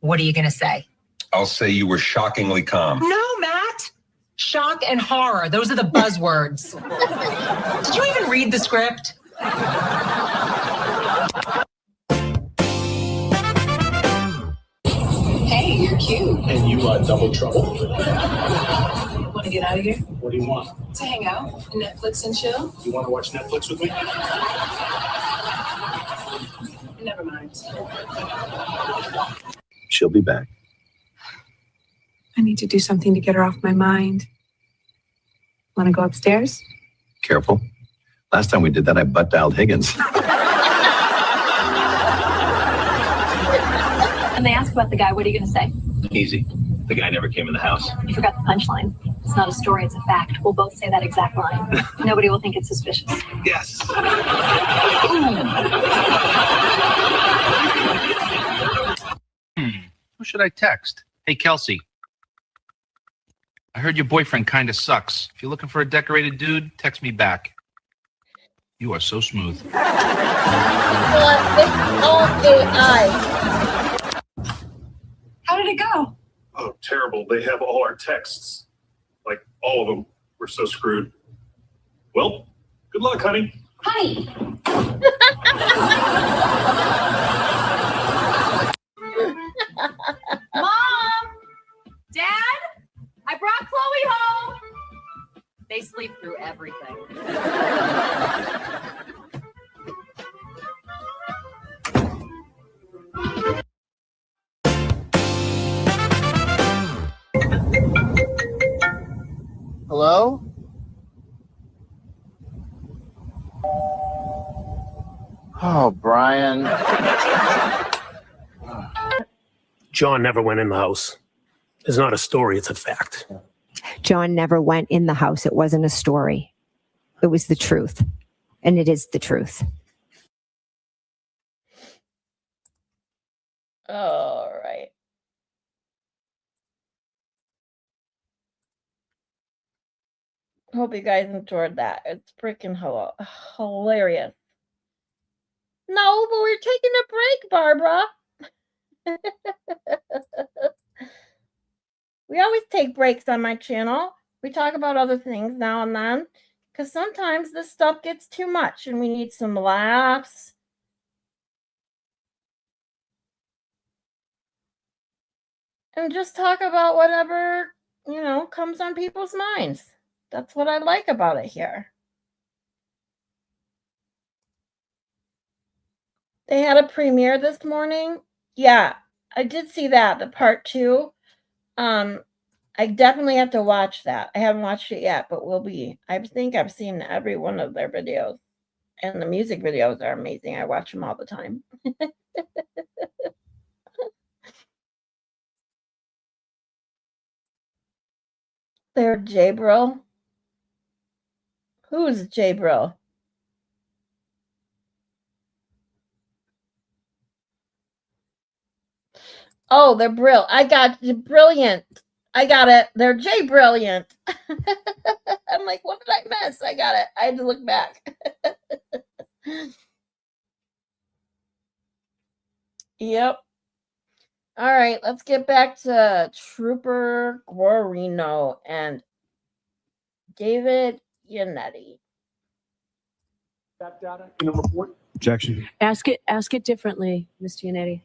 what are you going to say? I'll say you were shockingly calm. No, Matt. Shock and horror. Those are the buzzwords. Did you even read the script? Hey, you're cute. And you double trouble. Want to get out of here? What do you want? To hang out, Netflix and chill? You want to watch Netflix with me? Never mind. She'll be back. I need to do something to get her off my mind. Want to go upstairs? Careful. Last time we did that, I butt dialed Higgins. When they ask about the guy, what are you going to say? Easy. The guy never came in the house. You forgot the punchline. It's not a story, it's a fact. We'll both say that exact line. Nobody will think it's suspicious. Yes. Who should I text? Hey, Kelsey. I heard your boyfriend kind of sucks. If you're looking for a decorated dude, text me back. You are so smooth. It's all AI. How did it go? Oh, terrible. They have all our texts. Like, all of them. We're so screwed. Well, good luck, honey. Honey! Mom! Dad? I brought Chloe home. They sleep through everything. Hello? Oh, Brian. John never went in the house. It's not a story, it's a fact. John never went in the house. It wasn't a story. It was the truth. And it is the truth. All right. Hope you guys enjoyed that. It's freaking hilarious. No, but we're taking a break, Barbara. We always take breaks on my channel. We talk about other things now and then because sometimes this stuff gets too much and we need some laughs. And just talk about whatever, comes on people's minds. That's what I like about it here. They had a premiere this morning. Yeah, I did see that, the part 2. I definitely have to watch that. I haven't watched it yet, but I think I've seen every one of their videos. And the music videos are amazing. I watch them all the time. They're Jabril. Who's Jabril? Oh, they're brilliant. I got it. They're Brilliant. I'm like, what did I miss? I got it. I had to look back. Yep. All right, let's get back to Trooper Guarino and David Yannetti. That data in the report? Objection. Ask it differently, Mr. Yannetti.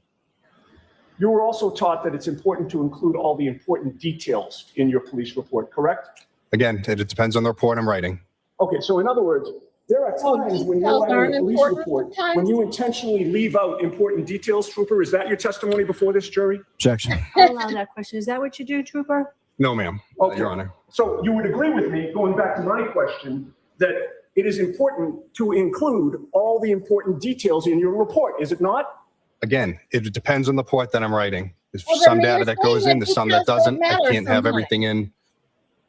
You were also taught that it's important to include all the important details in your police report, correct? Again, it depends on the report I'm writing. Okay, so in other words, there are times when you're writing a police report when you intentionally leave out important details, Trooper. Is that your testimony before this jury? Objection. I'll allow that question. Is that what you do, Trooper? No, ma'am. Okay. Your Honor. So you would agree with me, going back to my question, that it is important to include all the important details in your report, is it not? Again, it depends on the report that I'm writing. There's Well, some then data you're that goes saying in, that there's some that details don't doesn't. I matter can't have sometimes. everything in.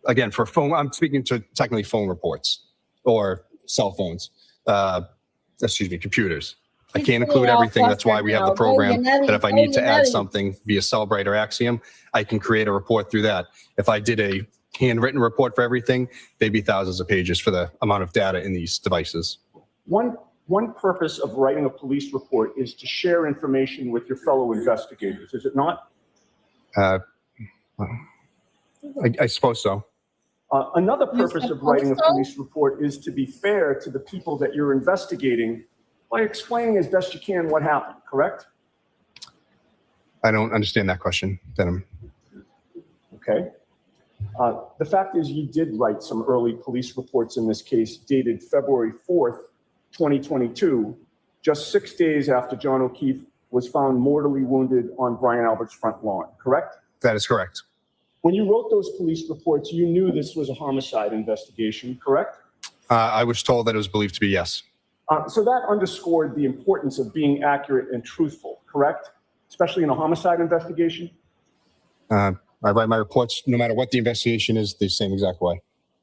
Again, for phone, I'm speaking to technically phone reports or cell phones. Computers. I can't include everything. That's why we have the program that if I need to add something via Cellbrite or Axiom, I can create a report through that. If I did a handwritten report for everything, they'd be thousands of pages for the amount of data in these devices. One purpose of writing a police report is to share information with your fellow investigators, is it not? I suppose so. Another purpose of writing a police report is to be fair to the people that you're investigating by explaining as best you can what happened, correct? I don't understand that question. Okay. The fact is you did write some early police reports in this case dated February 4th, 2022, just 6 days after John O'Keefe was found mortally wounded on Brian Albert's front lawn, correct? That is correct. When you wrote those police reports, you knew this was a homicide investigation, correct? I was told that it was believed to be yes. So that underscored the importance of being accurate and truthful, correct? Especially in a homicide investigation? I write my reports, no matter what the investigation is, the same exact way.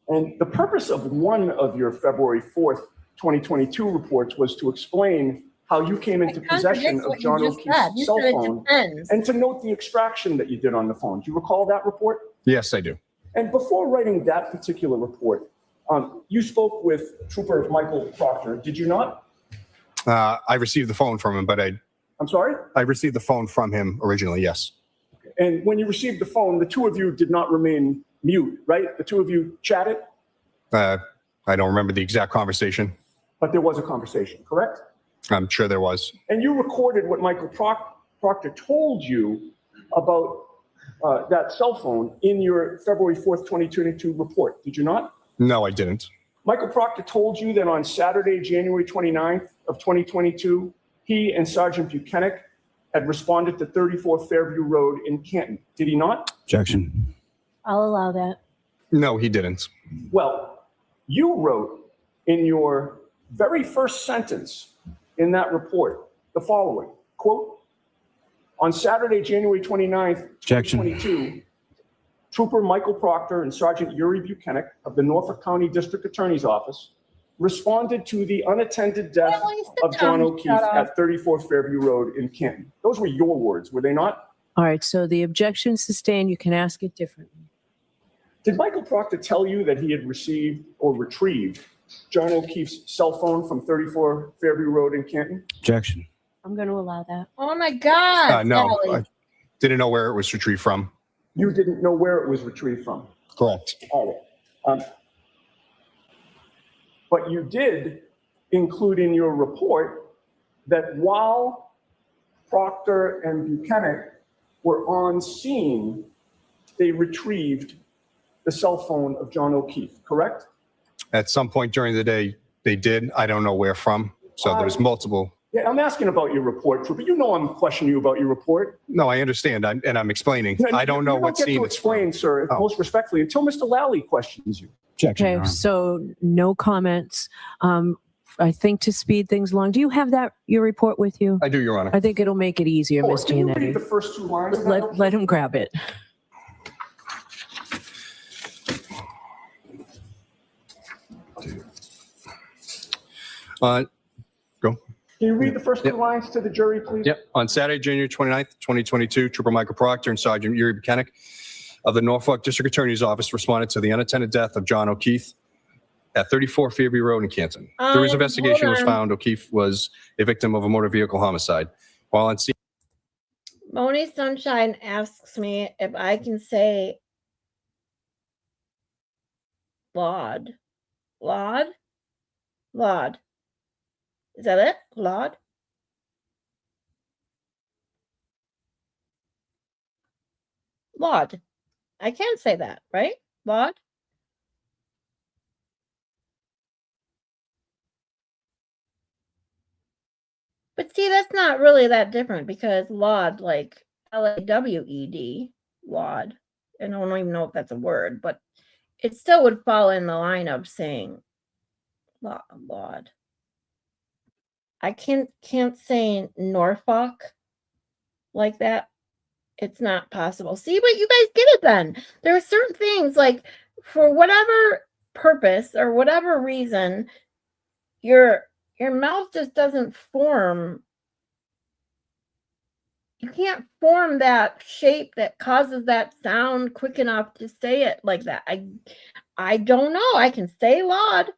And the purpose of one of your February 4th, 2022 reports was to explain how you came into possession of John O'Keefe's cell phone and to note the extraction that you did on the phone. Do you recall that report? Yes, I do. And before writing that particular report, you spoke with Trooper Michael Proctor, did you not? I received the phone from him, but I'm sorry? I received the phone from him originally, yes. And when you received the phone, the two of you did not remain mute, right? The two of you chatted? I don't remember the exact conversation. But there was a conversation, correct? I'm sure there was. And you recorded what Michael Proctor told you about that cell phone in your February 4th, 2022 report, did you not? No, I didn't. Michael Proctor told you that on Saturday, January 29th of 2022, he and Sergeant Buchanan had responded to 34 Fairview Road in Canton. Did he not? Objection. I'll allow that. No, he didn't. Well, you wrote in your very first sentence in that report the following, quote, on Saturday, January 29th, 2022, Trooper Michael Proctor and Sergeant Yuri Buchanan of the Norfolk County District Attorney's Office responded to the unattended death of John O'Keefe at 34 Fairview Road in Canton. Those were your words, were they not? All right, so the objection sustained. You can ask it differently. Did Michael Proctor tell you that he had received or retrieved John O'Keefe's cell phone from 34 Fairview Road in Canton? Objection. I'm going to allow that. Oh my God. No, Lally. I didn't know where it was retrieved from. You didn't know where it was retrieved from? Correct. All right. But you did include in your report that while Proctor and Buchanan were on scene, they retrieved the cell phone of John O'Keefe, correct? At some point during the day, they did. I don't know where from. So there's multiple. Yeah, I'm asking about your report, Trooper. You know I'm questioning you about your report. No, I understand. I'm explaining. I don't know what scene it's from. You don't get to explain, sir, most respectfully, until Mr. Lally questions you. Objection. Okay, so no comments. I think to speed things along, do you have your report with you? I do, Your Honor. I think it'll make it easier, Oh, Ms. can you read Giannetti. the first two lines? Let him grab it. Go. Can you read the first two lines to the jury, please? Yep. On Saturday, January 29th, 2022, Trooper Michael Proctor and Sergeant Yuri Buchanan of the Norfolk District Attorney's Office responded to the unattended death of John O'Keefe at 34 Fairview Road in Canton. Through his investigation, it was found O'Keefe was a victim of a motor vehicle homicide. While on scene, Moni Sunshine asks me if I can say Laud. Laud? Laud. Is that it? Laud? Laud. I can say that, right? Laud? But see, that's not really that different because laud, like Lawed, laud, and I don't even know if that's a word, but it still would fall in the line of saying laud. I can't say Norfolk like that. It's not possible. See, but you guys get it then. There are certain things like for whatever purpose or whatever reason, your mouth just doesn't form. You can't form that shape that causes that sound quick enough to say it like that. I don't know. I can say laud.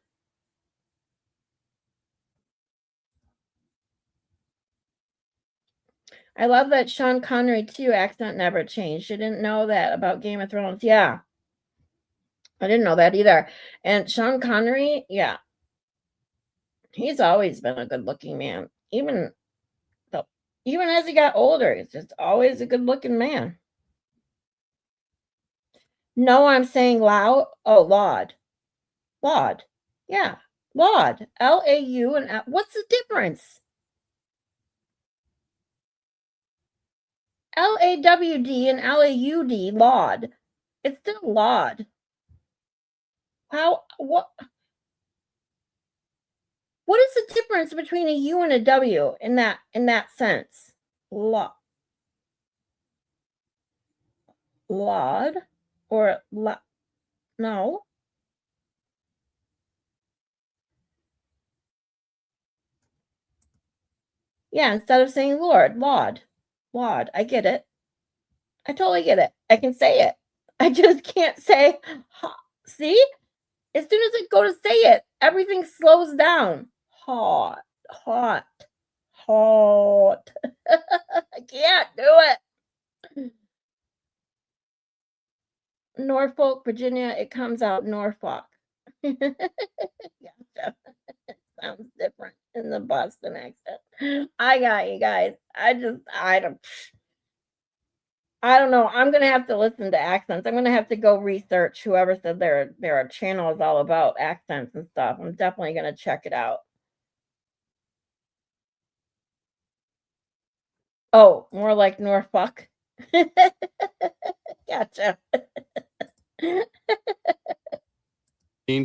I love that Sean Connery too accent never changed. You didn't know that about Game of Thrones. Yeah. I didn't know that either. And Sean Connery, yeah. He's always been a good-looking man. Even as he got older, he's just always a good-looking man. No, I'm saying loud. Oh, laud. Laud. Yeah. Laud. L-A-U and L. What's the difference? L-A-W-D and L-A-U-D. Laud. It's still laud. What is the difference between a U and a W in that sense? Laud or no. Yeah, instead of saying Lord, laud. I get it. I totally get it. I can say it. I just can't say see? As soon as I go to say it, everything slows down. Hot. I can't do it. Norfolk, Virginia, it comes out Norfolk. Yeah, it sounds different in the Boston accent. I got you guys. I don't know. I'm going to have to listen to accents. I'm going to have to go research whoever said their channel is all about accents and stuff. I'm definitely going to check it out. Oh, more like Norfolk. Gotcha.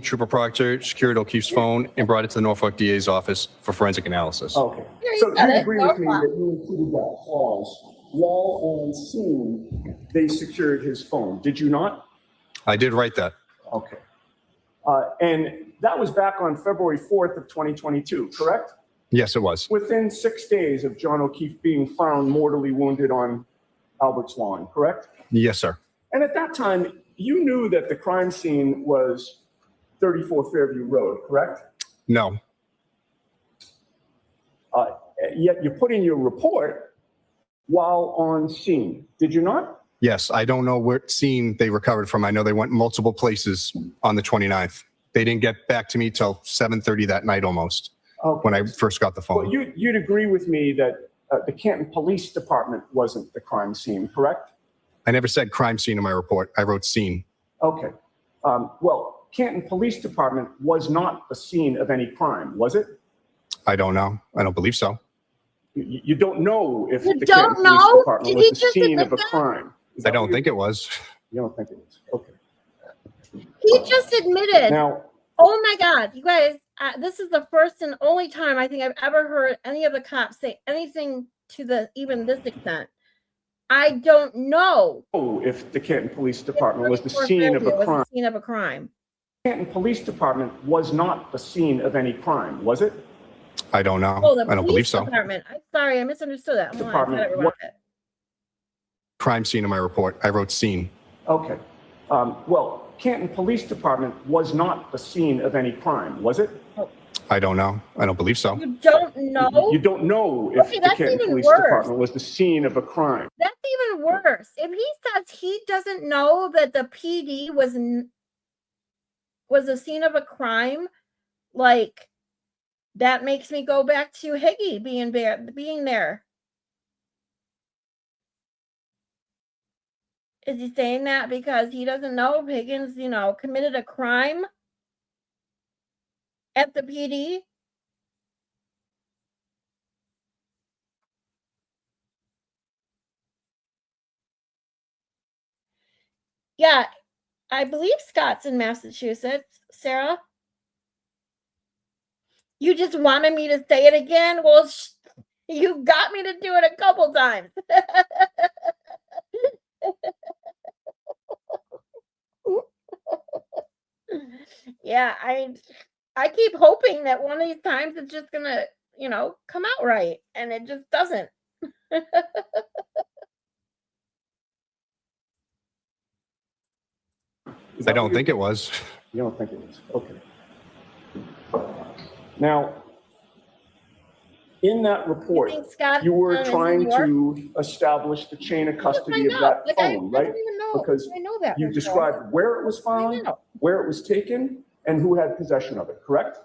Trooper Proctor secured O'Keefe's phone and brought it to the Norfolk DA's office for forensic analysis. Okay. So you agree with me that you included that clause. While on scene, they secured his phone. Did you not? I did write that. Okay. And that was back on February 4th of 2022, correct? Yes, it was. Within 6 days of John O'Keefe being found mortally wounded on Albert's lawn, correct? Yes, sir. And at that time, you knew that the crime scene was 34 Fairview Road, correct? No. Yet you put in your report while on scene, did you not? Yes, I don't know what scene they recovered from. I know they went multiple places on the 29th. They didn't get back to me till 7:30 that night almost, when I first got the phone. Well, you'd agree with me that the Canton Police Department wasn't the crime scene, correct? I never said crime scene in my report. I wrote scene. Okay. Well, Canton Police Department was not the scene of any crime, was it? I don't know. I don't believe so. You don't know if You the don't Canton Police know? Department Did was he the just scene of admit a that? crime. I don't think it was. You don't think it was? Okay. He just admitted. Now, oh my God, you guys, this is the first and only time I think I've ever heard any of the cops say anything to even this extent. I don't know if the Canton Police Department was the scene of a crime. Scene of a crime. Canton Police Department was not the scene of any crime, was it? I don't know. Oh, the I don't believe police so. department. I'm sorry, I misunderstood that. Hold on, I Department, got it wrong. what- Crime scene in my report. I wrote scene. Okay. Well, Canton Police Department was not the scene of any crime, was it? I don't know. I don't believe so. You don't know? You don't know if Okay, the that's Canton even Police worse. Department was the scene of a crime. That's even worse. If he says he doesn't know that the PD was the scene of a crime, like that makes me go back to Higgy being there. Is he saying that because he doesn't know if Higgins, committed a crime at the PD? Yeah, I believe Scott's in Massachusetts, Sarah. You just wanted me to say it again? Well, you got me to do it a couple times. Yeah, I keep hoping that one of these times it's just gonna, come out right, and it just doesn't. I don't think it was. You don't think it was? Okay. Now, in that report, you were trying to establish the chain of custody of that phone, right? Because I know that. you described where it was found, where it was taken, and who had possession of it, correct?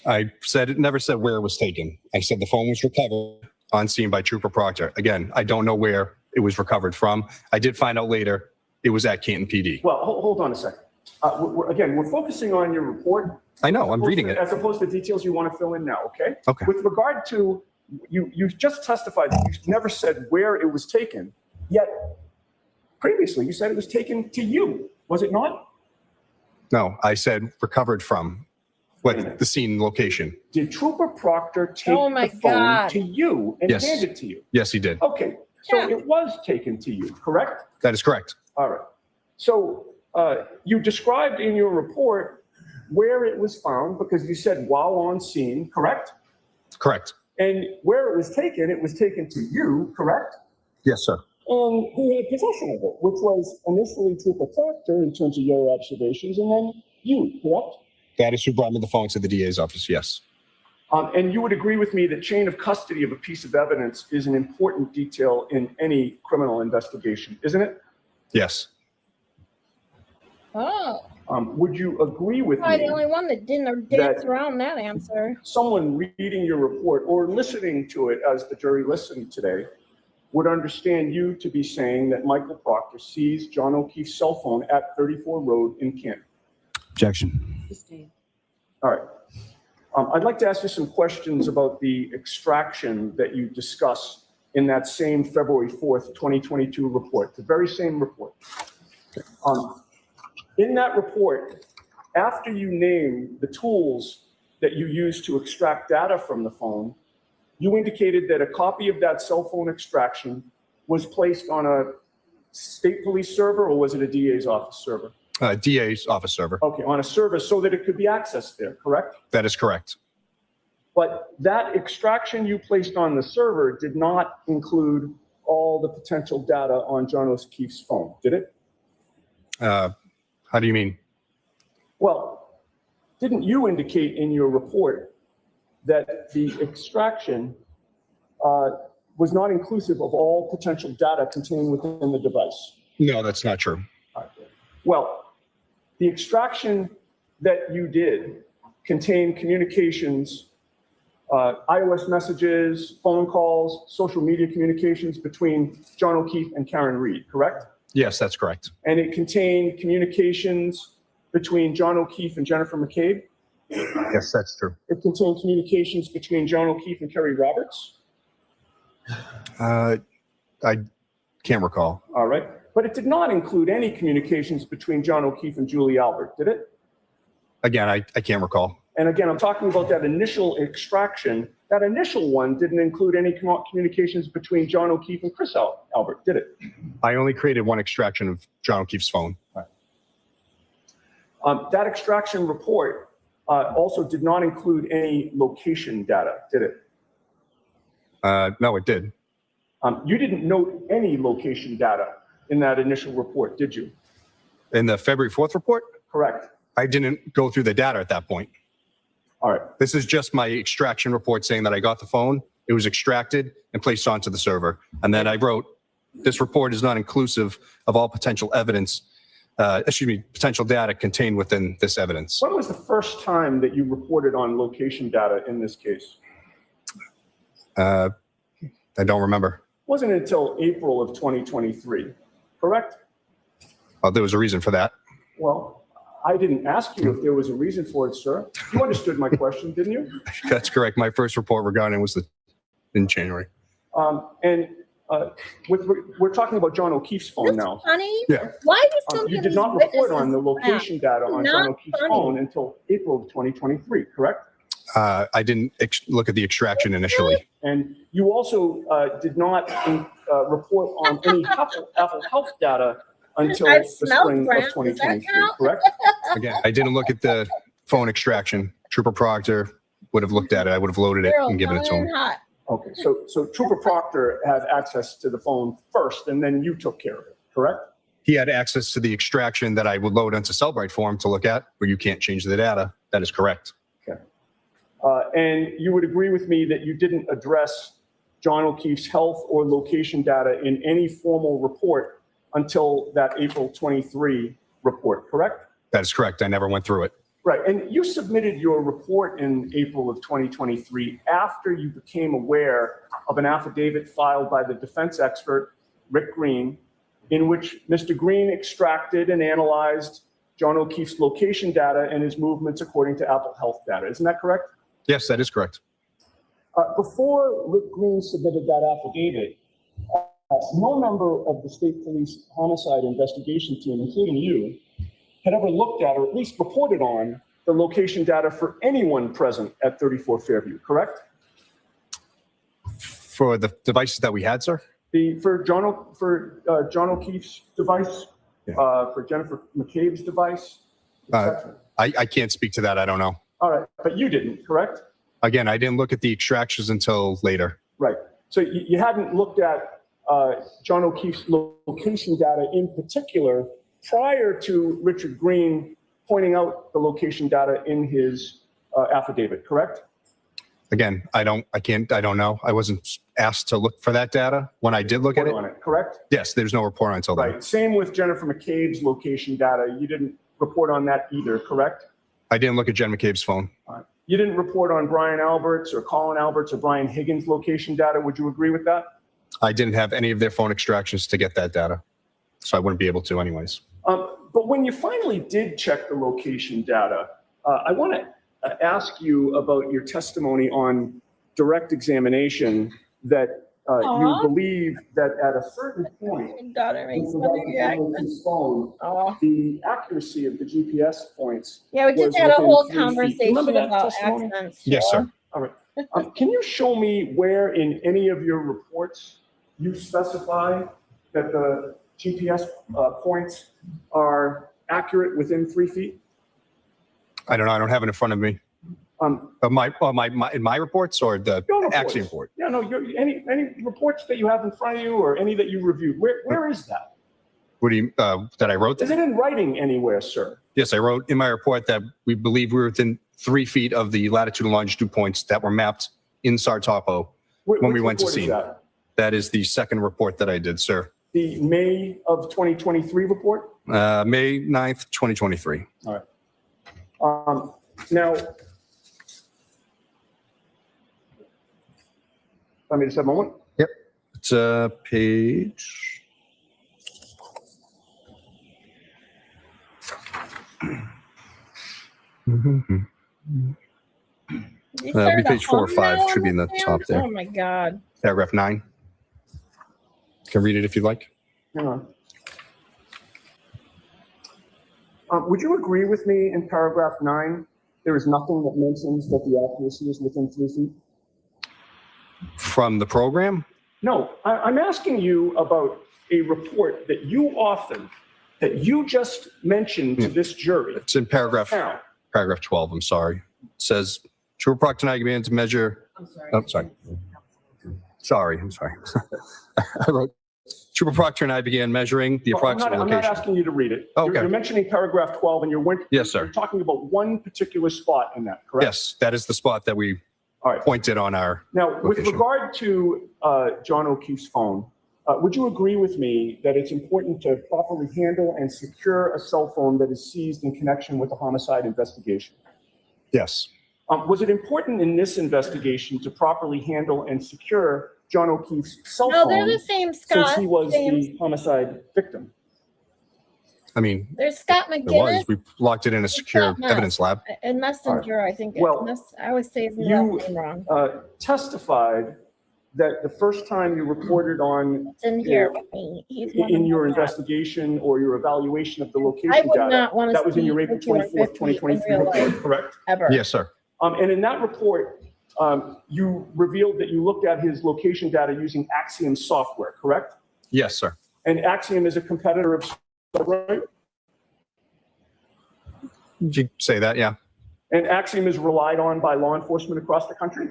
I never said where it was taken. I said the phone was recovered on scene by Trooper Proctor. Again, I don't know where it was recovered from. I did find out later it was at Canton PD. Well, hold on a second. We're focusing on your report. I know, I'm reading it. As opposed to details you want to fill in now, okay? Okay. With regard to, you just testified that you never said where it was taken, yet previously you said it was taken to you, was it not? No, I said recovered from the scene location. Did Trooper Proctor take my the phone God. to you and Yes. hand it to you? Yes, he did. Okay, so it was taken to you, correct? That is correct. All right. So you described in your report where it was found because you said while on scene, correct? Correct. And where it was taken to you, correct? Yes, sir. And who had possession of it, which was initially Trooper Proctor in terms of your observations, and then you, correct? That is who brought me the phone to the DA's office, yes. And you would agree with me that chain of custody of a piece of evidence is an important detail in any criminal investigation, isn't it? Yes. Oh. Would you agree with I'm me the only one that didn't dance around that answer. someone reading your report or listening to it as the jury listened today would understand you to be saying that Michael Proctor seized John O'Keefe's cell phone at 34 Road in Canton? Objection. All right. I'd like to ask you some questions about the extraction that you discuss in that same February 4th, 2022 report, the very same report. In that report, after you name the tools that you use to extract data from the phone, you indicated that a copy of that cell phone extraction was placed on a state police server, or was it a DA's office server? DA's office server. Okay, on a server so that it could be accessed there, correct? That is correct. But that extraction you placed on the server did not include all the potential data on John O'Keefe's phone, did it? How do you mean? Well, didn't you indicate in your report that the extraction was not inclusive of all potential data contained within the device? No, that's not true. Well, the extraction that you did contained communications, iOS messages, phone calls, social media communications between John O'Keefe and Karen Reed, correct? Yes, that's correct. And it contained communications between John O'Keefe and Jennifer McCabe? Yes, that's true. It contained communications between John O'Keefe and Kerry Roberts? I can't recall. All right. But it did not include any communications between John O'Keefe and Julie Albert, did it? Again, I can't recall. And again, I'm talking about that initial extraction. That initial one didn't include any communications between John O'Keefe and Chris Albert, did it? I only created one extraction of John O'Keefe's phone. That extraction report also did not include any location data, did it? No, it did. You didn't note any location data in that initial report, did you? In the February 4th report? Correct. I didn't go through the data at that point. All right. This is just my extraction report saying that I got the phone, it was extracted and placed onto the server. And then I wrote, this report is not inclusive of all potential evidence, potential data contained within this evidence. When was the first time that you reported on location data in this case? I don't remember. Wasn't until April of 2023, correct? Oh, there was a reason for that. Well, I didn't ask you if there was a reason for it, sir. You understood my question, didn't you? That's correct. My first report regarding was in January. We're talking about John O'Keefe's phone now. Funny? Yeah. Why do so many You of did these not report witnesses on the crap? location data on Not John O'Keefe's funny. phone until April of 2023, correct? I didn't look at the extraction initially. And you also did not report on any Apple Health data until I've the smelled spring of ground. Does that 2023, count? correct? Again, I didn't look at the phone extraction. Trooper Proctor would have looked at it. I would have loaded it and given it to him. Hot. Okay, so Trooper Proctor had access to the phone first, and then you took care of it, correct? He had access to the extraction that I would load onto Cellbrite for him to look at, where you can't change the data. That is correct. Okay. And you would agree with me that you didn't address John O'Keefe's health or location data in any formal report until that April 23 report, correct? That is correct. I never went through it. Right, and you submitted your report in April of 2023 after you became aware of an affidavit filed by the defense expert, Rick Green, in which Mr. Green extracted and analyzed John O'Keefe's location data and his movements according to Apple Health data. Isn't that correct? Yes, that is correct. Before Rick Green submitted that affidavit, no member of the state police homicide investigation team, including you, had ever looked at or at least reported on the location data for anyone present at 34 Fairview, correct? For the devices that we had, sir? For John O'Keefe's device, for Jennifer McCabe's device, etc. I can't speak to that. I don't know. All right, but you didn't, correct? Again, I didn't look at the extractions until later. Right. So you hadn't looked at John O'Keefe's location data in particular prior to Richard Green pointing out the location data in his affidavit, correct? Again, I don't know. I wasn't asked to look for that data. When I did look at On it, correct? yes, there's no report until then. Right. Same with Jennifer McCabe's location data. You didn't report on that either, correct? I didn't look at Jen McCabe's phone. All right. You didn't report on Brian Alberts or Colin Alberts or Brian Higgins' location data. Would you agree with that? I didn't have any of their phone extractions to get that data, so I wouldn't be able to anyways. But when you finally did check the location data, I want to ask you about your testimony on direct examination that you believe that at a certain point, the accuracy of the GPS points. Yeah, we just was had a within whole 3 feet. conversation Remember that about testimony? accents. Yes, sir. All right. Can you show me where in any of your reports you specify that the GPS points are accurate within 3 feet? I don't know. I don't have it in front of me. In my reports or the Your reports. Axiom report? Yeah, no, any reports that you have in front of you or any that you reviewed, where is that? What do you, that I wrote? Is it in writing anywhere, sir? Yes, I wrote in my report that we believe we were within 3 feet of the latitude and longitude points that were mapped in Sartopo when we went to Which report is scene. that? That is the second report that I did, sir. The May of 2023 report? May 9th, 2023. All right. Now, let me just have a moment. Yep. It's page. That'll be page 4 or 5. Should be in the top there. Oh my God. Paragraph 9. Can read it if you'd like. Hang on. Would you agree with me in paragraph 9? There is nothing that mentions that the accuracy is within 3 feet? From the program? No, I'm asking you about a report that you authored, that you just mentioned to this jury. It's in paragraph 12. I'm sorry. It says, Trooper Proctor and I began to measure. I'm sorry. Oh, sorry. I'm sorry. I wrote, Trooper Proctor and I began measuring the approximate I'm location. not asking you to read it. Okay. You're mentioning paragraph 12 and Yes, sir. you're talking about one particular spot in that, correct? Yes, that is the spot that we pointed on our Now, with location. regard to John O'Keefe's phone, would you agree with me that it's important to properly handle and secure a cell phone that is seized in connection with a homicide investigation? Yes. Was it important in this investigation to properly handle and secure John O'Keefe's cell No, phone they're the same, Scott. since he was James. the homicide victim? I mean, There's Scott it McGinnis was. We locked it in a secure Scott evidence lab. and Messenger, I think. Well, I always say his You name wrong. testified that the first time you reported on It's in here with me. He's one in of your them. investigation or your evaluation of the location I would data, not want to that was in your speak April with you at 24th, 50 in 2023 real report, life. correct? Ever. Yes, sir. And in that report, you revealed that you looked at his location data using Axiom software, correct? Yes, sir. And Axiom is a competitor of Scarlet, right? Did you say that? Yeah. And Axiom is relied on by law enforcement across the country?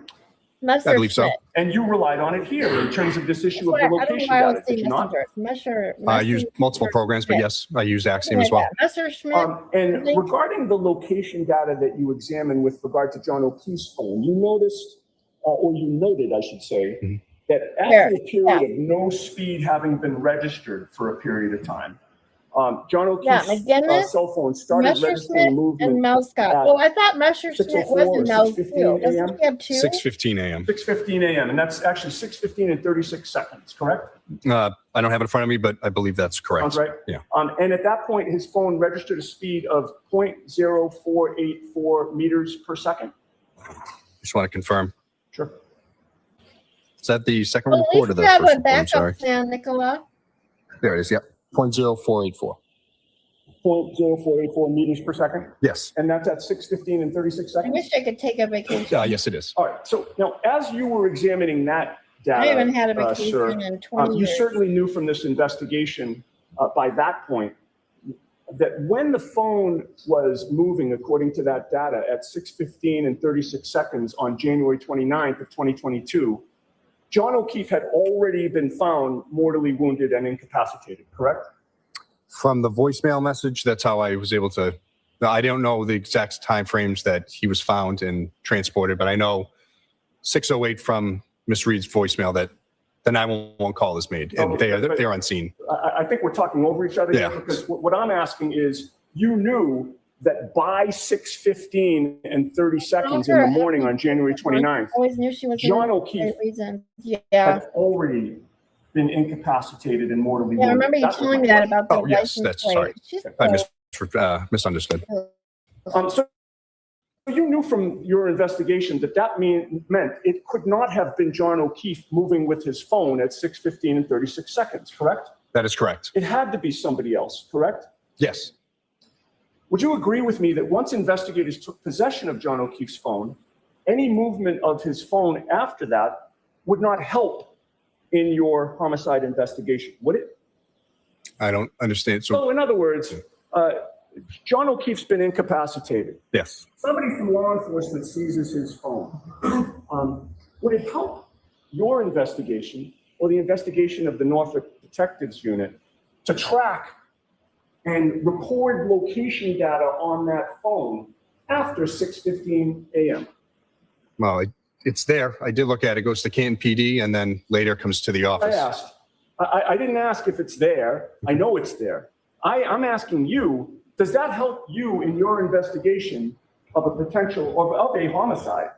I believe so. And you relied on it here in terms of this issue of I the don't know location why I data, would did say you not? Messenger. I used multiple programs, but yes, I used Axiom as well. Messerschmitt. And regarding the location data that you examined with regard to John O'Keefe's phone, you noticed, or you noted, I should say, that after a period of no speed having been registered for a period of time, John O'Keefe's McGinnis, cell phone started registering Messerschmitt, movement. and Mouscott. at Oh, I thought Messerschmitt 6:04 was or in Mel 6:15 too. Doesn't a.m.? he have two? 6:15 a.m. 6:15 a.m. And that's actually 6:15 and 36 seconds, correct? I don't have it in front of me, but I believe that's correct. Sounds right. Yeah. And at that point, his phone registered a speed of 0.0484 meters per second. Just want to confirm. Sure. Is that the second Well, at report or least the you have first a report? I'm sorry. backup plan, Nicola. There it is. Yep. 0.0484. 0.0484 meters per second. Yes. And that's at 6:15 and 36 I seconds. wish I could take a vacation. Yes, it is. All right. So now, as you were examining that data, I haven't had a sir, vacation in 20 you years. certainly knew from this investigation by that point that when the phone was moving, according to that data, at 6:15 and 36 seconds on January 29th of 2022, John O'Keefe had already been found mortally wounded and incapacitated, correct? From the voicemail message, that's how I was able to. I don't know the exact time frames that he was found and transported, but I know 6:08 from Miss Reed's voicemail that the 911 call is made, and they're on scene. I think we're talking over each other here, because what I'm asking is, you knew that by 6:15 and 30 seconds in the morning on January 29th, I always knew she was John in O'Keefe reason. Yeah. had already been incapacitated and mortally Yeah, I wounded. remember you That's telling what me that about the Oh, yes, license that's plate. sorry. She's I so- misunderstood. So you knew from your investigation that meant it could not have been John O'Keefe moving with his phone at 6:15 and 36 seconds, correct? That is correct. It had to be somebody else, correct? Yes. Would you agree with me that once investigators took possession of John O'Keefe's phone, any movement of his phone after that would not help in your homicide investigation, would it? I don't understand. So in other words, John O'Keefe's been incapacitated. Yes. Somebody from law enforcement seizes his phone. Would it help your investigation or the investigation of the Norfolk Detectives Unit to track and record location data on that phone after 6:15 a.m.? Well, it's there. I did look at it. It goes to Canton PD and then later comes to the I office. asked. I didn't ask if it's there. I know it's there. I'm asking you, does that help you in your investigation of a potential, of a homicide,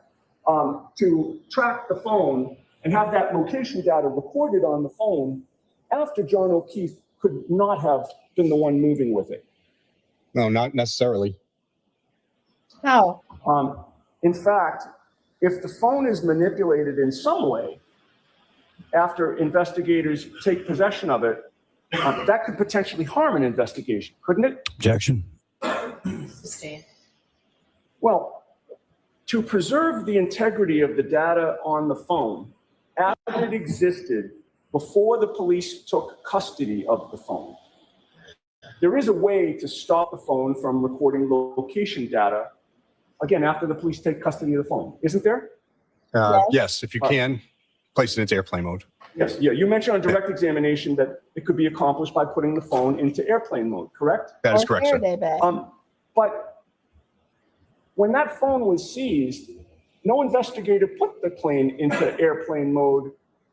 to track the phone and have that location data recorded on the phone after John O'Keefe could not have been the one moving with it? No, not necessarily. How? In fact, if the phone is manipulated in some way after investigators take possession of it, that could potentially harm an investigation, couldn't it? Objection. Well, to preserve the integrity of the data on the phone as it existed before the police took custody of the phone, there is a way to stop the phone from recording location data, again, after the police take custody of the phone, isn't there? Yes, if you can, place it into airplane mode. Yes, yeah. You mentioned on direct examination that it could be accomplished by putting the phone into airplane mode, correct? That is correct, sir. But when that phone was seized, no investigator put the plane into airplane mode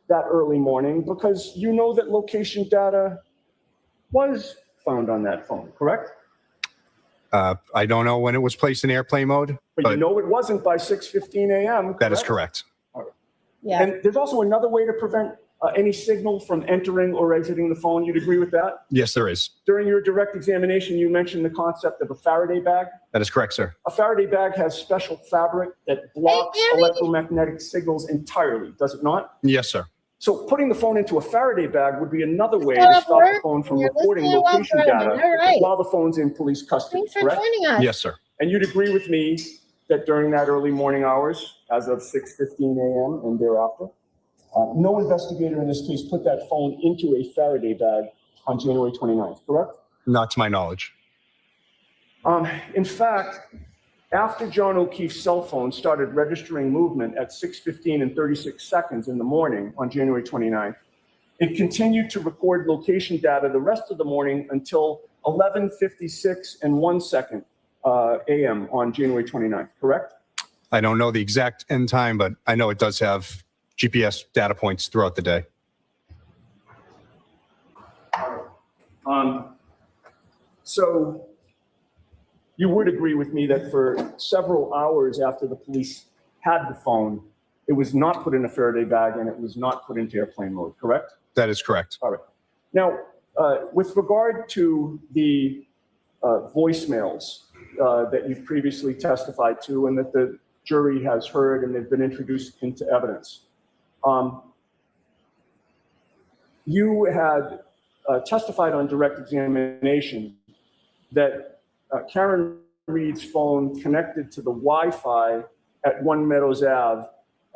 that early morning because you know that location data was found on that phone, correct? I don't know when it was placed in airplane mode, But you know it wasn't by 6:15 a.m. that is correct. Yeah. And there's also another way to prevent any signal from entering or exiting the phone. You'd agree with that? Yes, there is. During your direct examination, you mentioned the concept of a Faraday bag. That is correct, sir. A Faraday bag has special fabric that blocks electromagnetic signals entirely, does it not? Yes, sir. So putting the phone into a Faraday bag would be another way to stop the phone from recording location data while the phone's in police custody, Thanks for correct? joining us. Yes, sir. And you'd agree with me that during that early morning hours, as of 6:15 a.m. and thereafter, no investigator in this case put that phone into a Faraday bag on January 29th, correct? Not to my knowledge. In fact, after John O'Keefe's cell phone started registering movement at 6:15 and 36 seconds in the morning on January 29th, it continued to record location data the rest of the morning until 11:56 and 1 second a.m. on January 29th, correct? I don't know the exact end time, but I know it does have GPS data points throughout the day. So you would agree with me that for several hours after the police had the phone, it was not put in a Faraday bag and it was not put into airplane mode, correct? That is correct. All right. Now, with regard to the voicemails that you've previously testified to and that the jury has heard and they've been introduced into evidence, you had testified on direct examination that Karen Reed's phone connected to the Wi-Fi at 1 Meadows Ave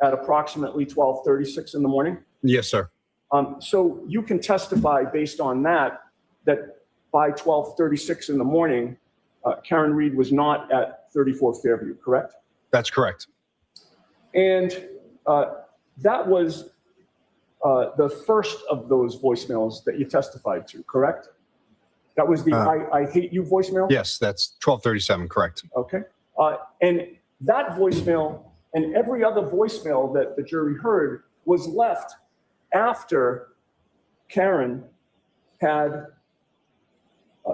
at approximately 12:36 in the morning. Yes, sir. So you can testify based on that by 12:36 in the morning, Karen Reed was not at 34 Fairview, correct? That's correct. And that was the first of those voicemails that you testified to, correct? That was the I hate you voicemail? Yes, that's 12:37, correct. Okay. And that voicemail and every other voicemail that the jury heard was left after Karen had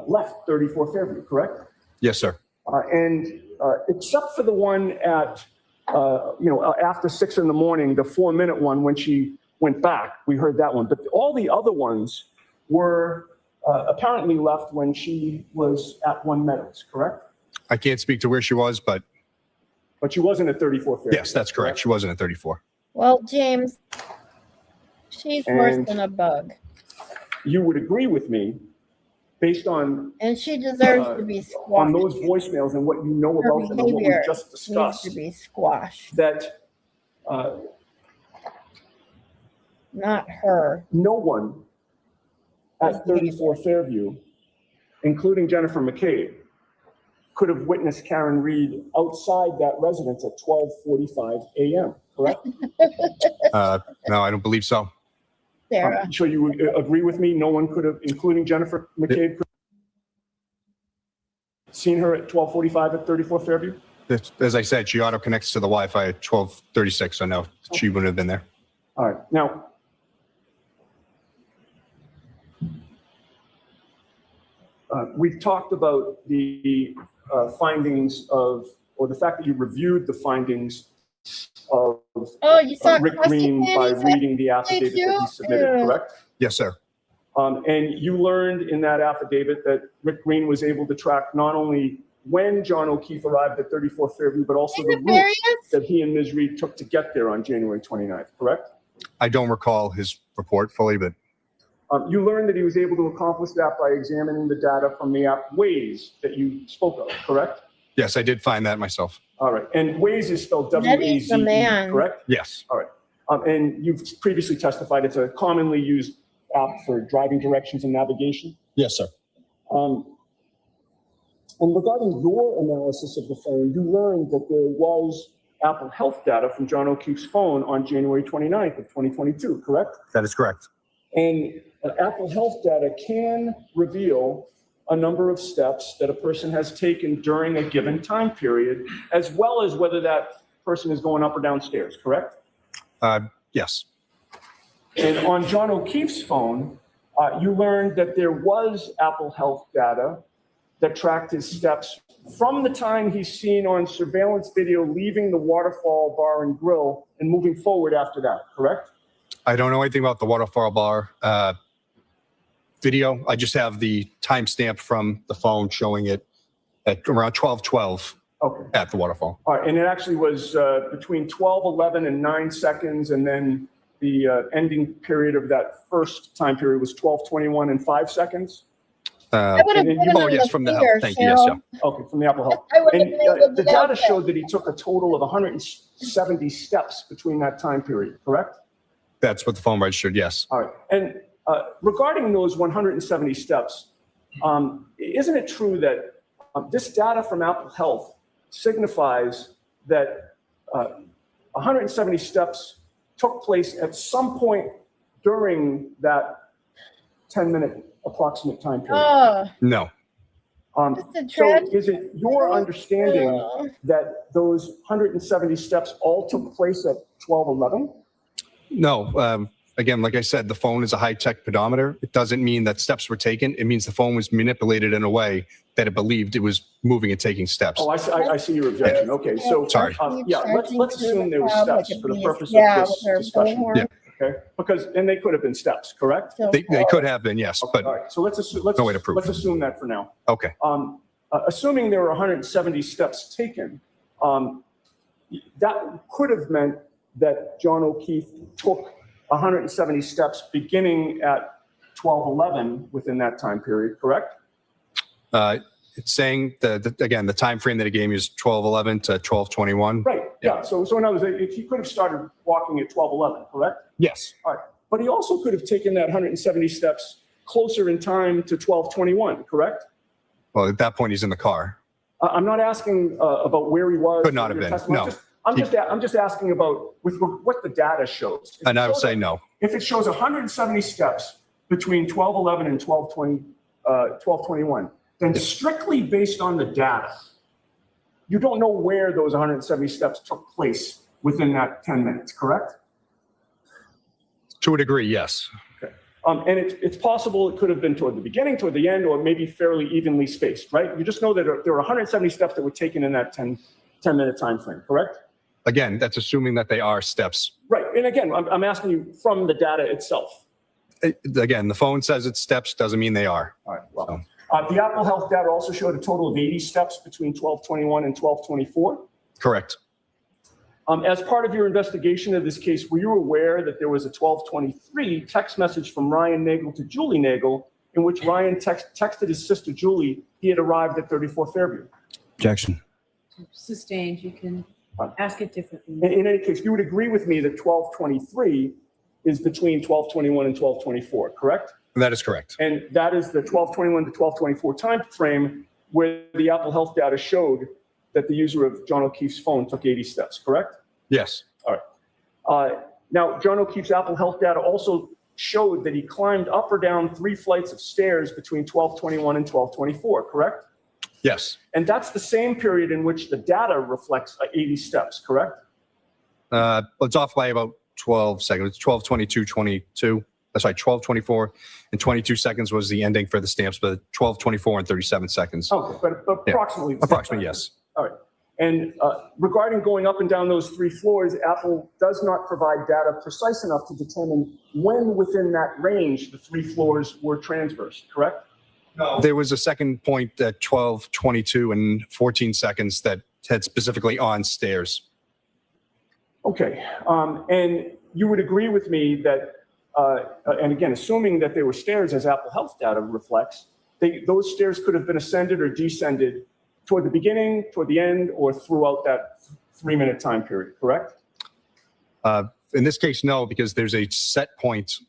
left 34 Fairview, correct? Yes, sir. And except for the one at, after 6 in the morning, the 4-minute one when she went back, we heard that one. But all the other ones were apparently left when she was at 1 Meadows, correct? I can't speak to where she was, but she wasn't at 34 Fairview. yes, that's correct. She wasn't at 34. Well, James, she's worse And than a bug. You would agree with me, based on And she deserves to be on squashed. those voicemails and what you know Her about them and what we behavior just needs discussed, to be squashed, that not her. no one at 34 Fairview, including Jennifer McCabe, could have witnessed Karen Reed outside that residence at 12:45 a.m., correct? No, I don't believe so. Sarah. So you would agree with me? No one could have, including Jennifer McCabe, could have seen her at 12:45 at 34 Fairview? As I said, she auto connects to the Wi-Fi at 12:36, so no, she wouldn't have been there. All right. Now, we've talked about the findings of, or the fact that you reviewed the findings of You saw Rick Green by reading the affidavit that he submitted, correct? Yes, sir. And you learned in that affidavit that Rick Green was able to track not only when John O'Keefe arrived at 34 Fairview, but also the route that he and Ms. Reed took to get there on January 29th, correct? I don't recall his report fully, but you learned that he was able to accomplish that by examining the data from the app Waze that you spoke of, correct? yes, I did find that myself. All right. And Waze is spelled Eddie's the W-A-Z-E, man. correct? Yes. All right. And you've previously testified it's a commonly used app for driving directions and navigation. Yes, sir. And regarding your analysis of the phone, you learned that there was Apple Health data from John O'Keefe's phone on January 29th of 2022, correct? That is correct. And Apple Health data can reveal a number of steps that a person has taken during a given time period, as well as whether that person is going up or downstairs, correct? Yes. And on John O'Keefe's phone, you learned that there was Apple Health data that tracked his steps from the time he's seen on surveillance video leaving the Waterfall Bar and Grill and moving forward after that, correct? I don't know anything about the Waterfall Bar video. I just have the timestamp from the phone showing it at around 12:12 at the waterfall. All right, and it actually was between 12:11 and 9 seconds, and then the ending period of that first time period was 12:21 and 5 seconds. Yes, from the health. Thank you. Yes, yeah. Okay, from the Apple Health. I would've And been able to the do data that. showed that he took a total of 170 steps between that time period, correct? That's what the phone registered. Yes. All right. And regarding those 170 steps, isn't it true that this data from Apple Health signifies that 170 steps took place at some point during that 10-minute approximate time period? No. So is it your understanding that those 170 steps all took place at 12:11? No. Again, like I said, the phone is a high-tech pedometer. It doesn't mean that steps were taken. It means the phone was manipulated in a way that it believed it was moving and taking steps. Oh, I see your objection. Okay, so Sorry. yeah, let's assume there were steps for the purpose of this discussion. Yeah. Okay, and they could have been steps, correct? They could have been, yes, but All right, so let's no way to prove let's it. assume that for now. Okay. Assuming there were 170 steps taken, that could have meant that John O'Keefe took 170 steps beginning at 12:11 within that time period, correct? It's saying again, the time frame that it gave me is 12:11 to 12:21. Right, yeah, so in other words, he could have started walking at 12:11, correct? Yes. All right, but he also could have taken that 170 steps closer in time to 12:21, correct? Well, at that point, he's in the car. I'm not asking about where he was. Could not have your been, testimony. no. I'm just asking about with what the data shows. And I would say no. If it shows 170 steps between 12:11 and 12:21, then strictly based on the data, you don't know where those 170 steps took place within that 10 minutes, correct? To a degree, yes. Okay. And it's possible it could have been toward the beginning, toward the end, or maybe fairly evenly spaced, right? You just know that there were 170 steps that were taken in that 10-minute time frame, correct? Again, that's assuming that they are steps. Right. And again, I'm asking you from the data itself. Again, the phone says it's steps, doesn't mean they are. All right. Well, the Apple Health data also showed a total of 80 steps between 12:21 and 12:24. Correct. As part of your investigation of this case, were you aware that there was a 12:23 text message from Ryan Nagel to Julie Nagel in which Ryan texted his sister Julie he had arrived at 34 Fairview? Objection. Sustained. You can ask it differently. In any case, you would agree with me that 12:23 is between 12:21 and 12:24, correct? That is correct. And that is the 12:21 to 12:24 time frame where the Apple Health data showed that the user of John O'Keefe's phone took 80 steps, correct? Yes. All right. Now, John O'Keefe's Apple Health data also showed that he climbed up or down 3 flights of stairs between 12:21 and 12:24, correct? Yes. And that's the same period in which the data reflects 80 steps, correct? It's off by about 12 seconds. It's 12:22:22. That's right, 12:24 and 22 seconds was the ending for the stamps, but 12:24 and 37 seconds. Okay, but approximately. Yeah. Approximately, yes. All right. And regarding going up and down those 3 floors, Apple does not provide data precise enough to determine when within that range the 3 floors were transversed, correct? No. There was a second point at 12:22 and 14 seconds that had specifically on stairs. Okay. And you would agree with me that, and again, assuming that they were stairs as Apple Health data reflects, those stairs could have been ascended or descended toward the beginning, toward the end, or throughout that 3-minute time period, correct? In this case, no, because there's a set point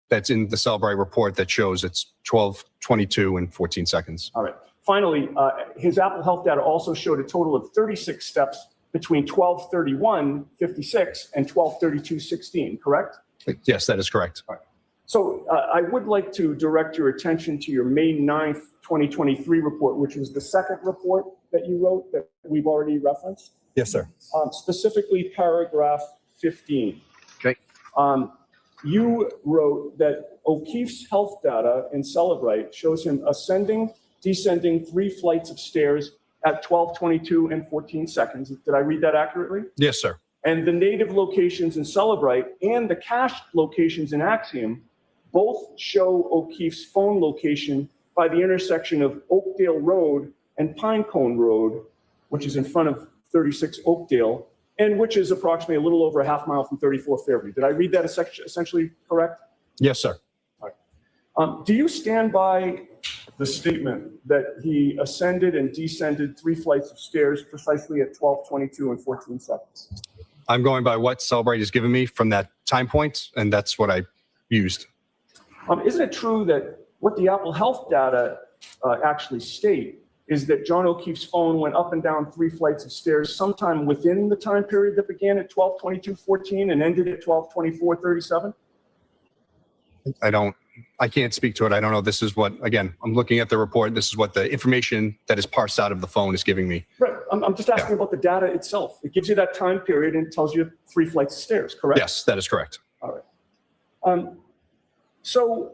that's in the Cellbrite report that shows it's 12:22 and 14 seconds. All right. Finally, his Apple Health data also showed a total of 36 steps between 12:31:56 and 12:32:16, correct? Yes, that is correct. All right. So I would like to direct your attention to your May 9th, 2023 report, which was the second report that you wrote that we've already referenced. Yes, sir. Specifically paragraph 15. Okay. You wrote that O'Keefe's health data in Celebrite shows him ascending, descending 3 flights of stairs at 12:22 and 14 seconds. Did I read that accurately? Yes, sir. And the native locations in Celebrite and the cached locations in Axiom both show O'Keefe's phone location by the intersection of Oakdale Road and Pinecone Road, which is in front of 36 Oakdale, and which is approximately a little over a half mile from 34 Fairview. Did I read that essentially correct? Yes, sir. All right. Do you stand by the statement that he ascended and descended 3 flights of stairs precisely at 12:22 and 14 seconds? I'm going by what Cellbrite has given me from that time point, and that's what I used. Isn't it true that what the Apple Health data actually state is that John O'Keefe's phone went up and down 3 flights of stairs sometime within the time period that began at 12:22:14 and ended at 12:24:37? I can't speak to it. I don't know. This is what, again, I'm looking at the report. This is what the information that is parsed out of the phone is giving me. Right. I'm just asking about the data itself. It gives you that time period and tells you 3 flights of stairs, correct? Yes, that is correct. All right. So,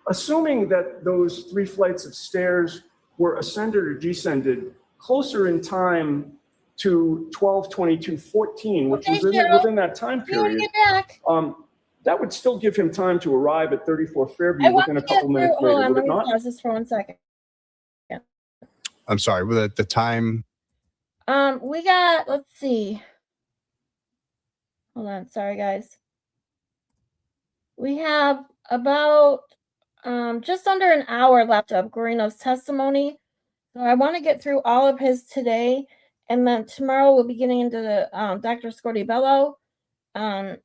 assuming that those 3 flights of stairs were ascended or descended closer in time to 12:22:14, which was within that time period, Get back. that would still give him time to arrive at 34 Fairview within a couple minutes later, Hold on, would let it me not? pause this for 1 second. I'm sorry, the time. We got, let's see. Hold on, sorry guys. We have about just under an hour left of Guarino's testimony. So I want to get through all of his today, and then tomorrow we'll be getting into the Dr. Scortibello.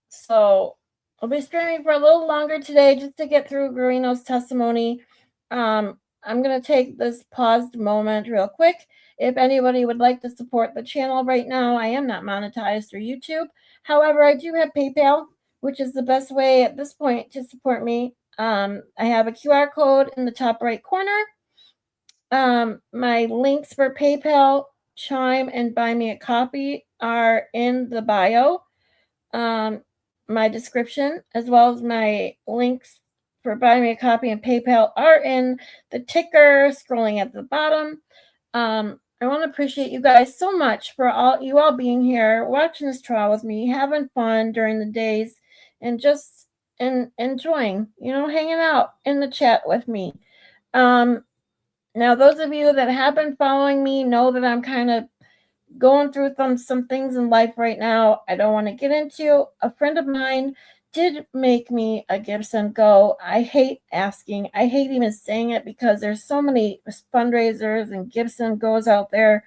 So I'll be streaming for a little longer today just to get through Guarino's testimony. I'm going to take this paused moment real quick. If anybody would like to support the channel right now, I am not monetized through YouTube. However, I do have PayPal, which is the best way at this point to support me. I have a QR code in the top right corner. My links for PayPal, Chime, and Buy Me a Coffee are in the bio. My description, as well as my links for Buy Me a Coffee and PayPal, are in the ticker scrolling at the bottom. I want to appreciate you guys so much for you all being here, watching this trial with me, having fun during the days, and just enjoying, hanging out in the chat with me. Now, those of you that have been following me know that I'm kind of going through some things in life right now I don't want to get into. A friend of mine did make me a Gibson Go. I hate even saying it because there's so many fundraisers and Gibson Goes out there,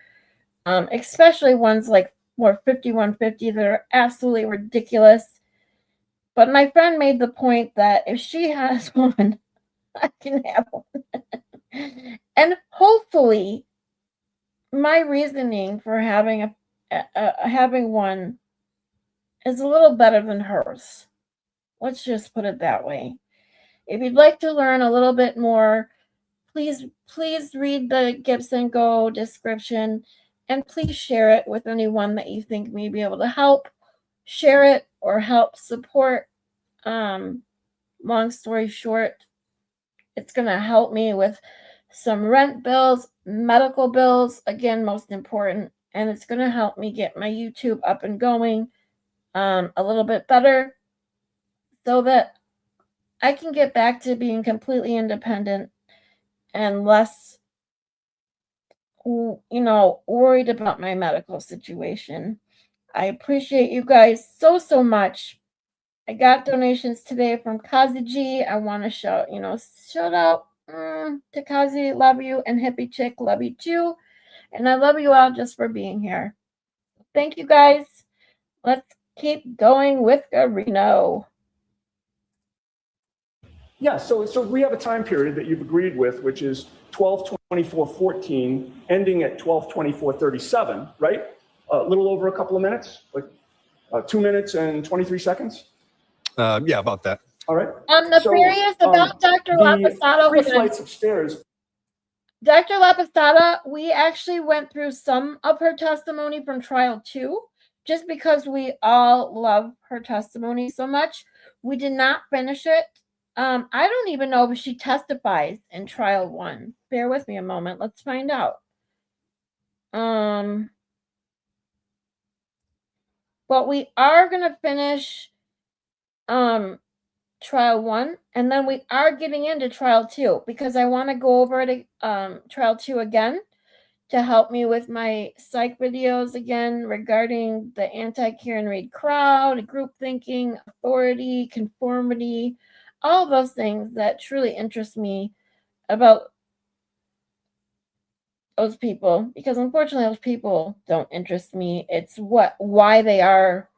especially ones like 5150 that are absolutely ridiculous. But my friend made the point that if she has one, I can have one. And hopefully my reasoning for having having one is a little better than hers. Let's just put it that way. If you'd like to learn a little bit more, please read the Gibson Go description, and please share it with anyone that you think may be able to help. Share it or help support. Long story short, it's going to help me with some rent bills, medical bills, again, most important, and it's going to help me get my YouTube up and going a little bit better so that I can get back to being completely independent and less, worried about my medical situation. I appreciate you guys so much. I got donations today from CossyG. I want to shout out to Cosy, love you, and Hippie Chick, love you too. And I love you all just for being here. Thank you guys. Let's keep going with Guarino. Yeah, so we have a time period that you've agreed with, which is 12/24/14, ending at 12/24/37, right? A little over a couple of minutes, like 2 minutes and 23 seconds. Yeah, about that. All right. I'm curious about Dr. Lapasada. 3 flights of stairs. Dr. Lapasada, we actually went through some of her testimony from trial 2, just because we all love her testimony so much. We did not finish it. I don't even know if she testifies in trial 1. Bear with me a moment. Let's find out. But we are going to finish trial 1, and then we are getting into trial 2 because I want to go over it trial 2 again to help me with my psych videos again regarding the anti-Karen Reed crowd, group thinking, authority, conformity, all those things that truly interest me about those people, because unfortunately those people don't interest me. It's why they are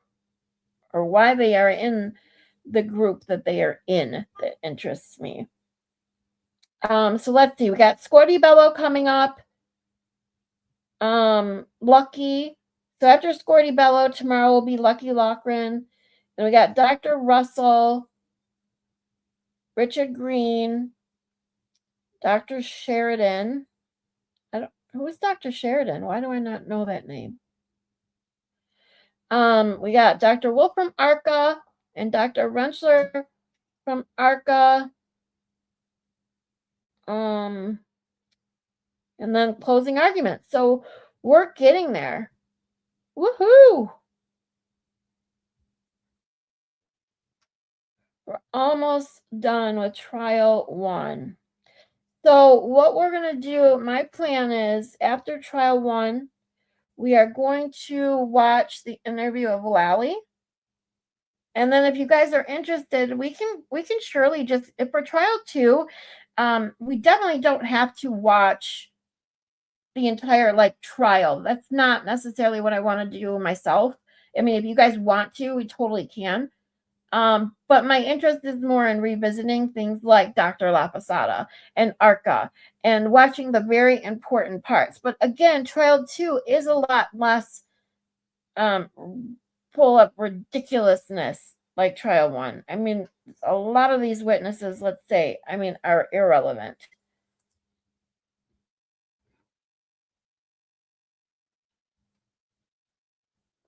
in the group that they are in that interests me. So let's see. We got Scorty Bello coming up. Lucky. So after Scorty Bello, tomorrow will be Lucky Lochran. And we got Dr. Russell, Richard Green, Dr. Sheridan. Who is Dr. Sheridan? Why do I not know that name? We got Dr. Wolf from ARCA and Dr. Rentschler from ARCA. And then closing arguments. So we're getting there. Woohoo! We're almost done with trial 1. So what we're going to do, my plan is after trial 1, we are going to watch the interview of Lally. And then if you guys are interested, we can surely just, if for trial 2, we definitely don't have to watch the entire trial. That's not necessarily what I want to do myself. I mean, if you guys want to, we totally can. But my interest is more in revisiting things like Dr. Lapasada and ARCA and watching the very important parts. But again, trial 2 is a lot less full of ridiculousness like trial 1. I mean, a lot of these witnesses, let's say, are irrelevant.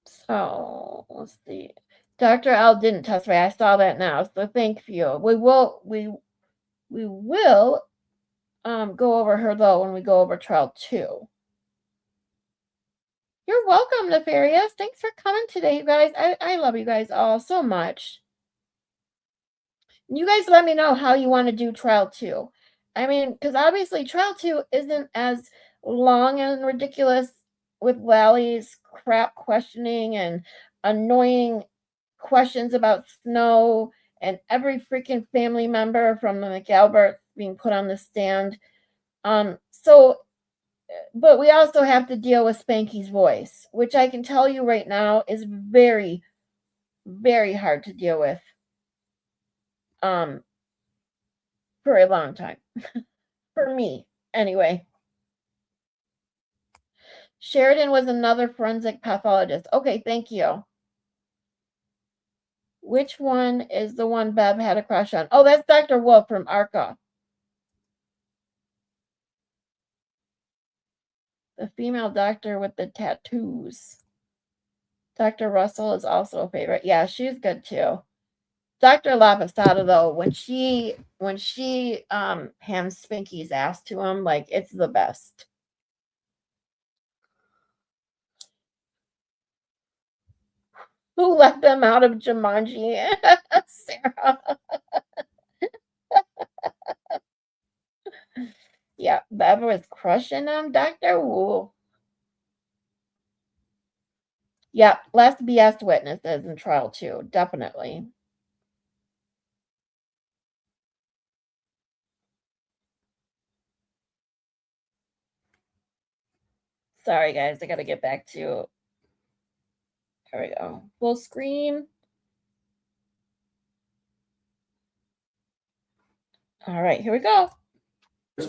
So let's see. Dr. L didn't testify. I saw that now. So thank you. We will go over her though when we go over trial 2. You're welcome, Nefarious. Thanks for coming today, you guys. I love you guys all so much. You guys let me know how you want to do trial 2. I mean, because obviously trial 2 isn't as long and ridiculous with Lally's crap questioning and annoying questions about Snow and every freaking family member from the McAlberts being put on the stand. But we also have to deal with Spanky's voice, which I can tell you right now is very, very hard to deal with. For a long time. For me, anyway. Sheridan was another forensic pathologist. Okay, thank you. Which one is the one Bev had a crush on? Oh, that's Dr. Wolf from ARCA. The female doctor with the tattoos. Dr. Russell is also a favorite. Yeah, she's good too. Dr. Lavasada, though, when she hands Spinky's ass to him, like, it's the best. Who let them out of Jumanji? Sarah. Yeah, Bev was crushing on Dr. Wu. Yeah, less BS witnesses in trial too, definitely. Sorry, guys, I gotta get back to. There we go. Full screen. All right, here we go.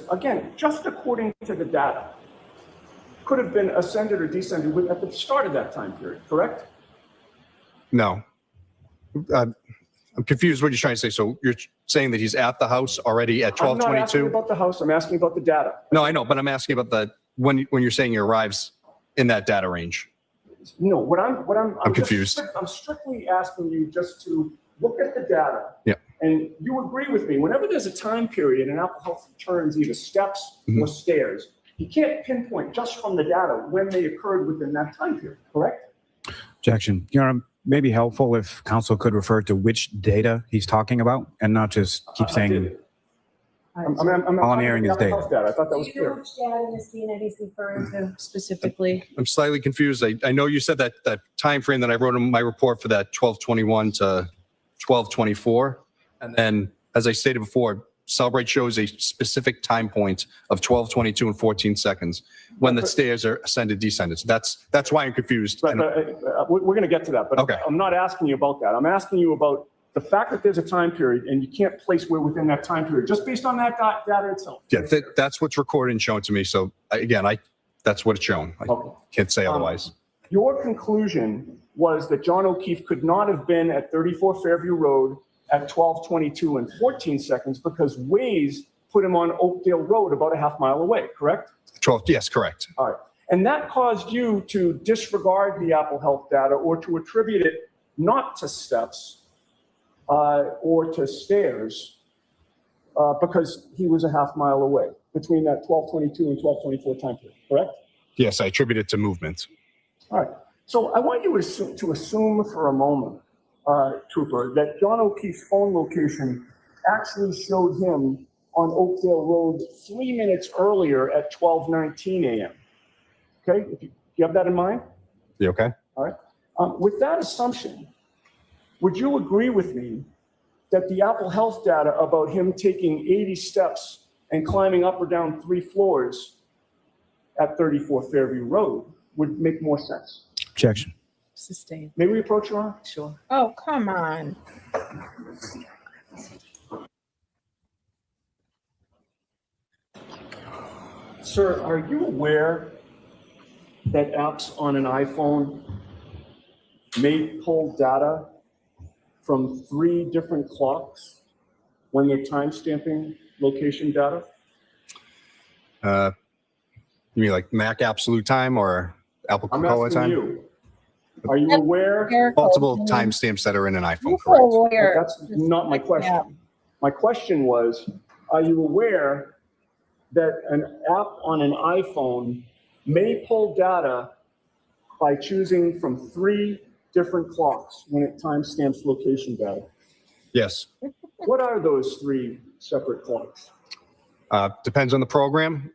Again, just according to the data, could have been ascended or descended at the start of that time period, correct? No. I'm confused what you're trying to say. So you're saying that he's at the house already at I'm not asking 12:22? about the house, I'm asking about the data. No, I know, but I'm asking about when you're saying he arrives in that data range. No, I'm confused. I'm strictly asking you just to look at the data. Yeah. And you agree with me, whenever there's a time period and Apple Health returns either steps or stairs, you can't pinpoint just from the data when they occurred within that time period, correct? Objection. Your Honor, may be helpful if counsel could refer to which data he's talking about and not just keep saying I'm all I'm hearing is data. Data. I thought that was clear. Which data Ms. Dean he's referring to specifically? I'm slightly confused. I know you said that time frame that I wrote in my report for that 12:21 to 12:24. And then, as I stated before, Celebrate shows a specific time point of 12:22 and 14 seconds when the stairs are ascended, descended. So that's why I'm confused. We're going to get to that, but Okay. I'm not asking you about that. I'm asking you about the fact that there's a time period and you can't place where within that time period, just based on that data itself. Yeah, that's what's recorded and shown to me. So again, that's what it's shown. I can't say otherwise. Your conclusion was that John O'Keefe could not have been at 34 Fairview Road at 12:22 and 14 seconds because Waze put him on Oakdale Road about a half mile away, correct? 12, yes, correct. All right. And that caused you to disregard the Apple Health data or to attribute it not to steps or to stairs because he was a half mile away between that 12:22 and 12:24 time period, correct? Yes, I attribute it to movement. All right. So I want you to assume for a moment, Trooper, that John O'Keefe's phone location actually showed him on Oakdale Road 3 minutes earlier at 12:19 a.m. Okay? Do you have that in mind? You okay? All right. With that assumption, would you agree with me that the Apple Health data about him taking 80 steps and climbing up or down 3 floors at 34 Fairview Road would make more sense? Objection. Sustained. May we approach Your Honor? Sure. Oh, come on. Sir, are you aware that apps on an iPhone may pull data from 3 different clocks when they're timestamping location data? You mean like Mac absolute time or Apple I'm Coca-Cola asking time? you. Are you aware? Multiple timestamps that are in an iPhone, correct? But that's not my question. My question was, are you aware that an app on an iPhone may pull data by choosing from 3 different clocks when it timestamps location data? Yes. What are those 3 separate clocks? Depends on the program.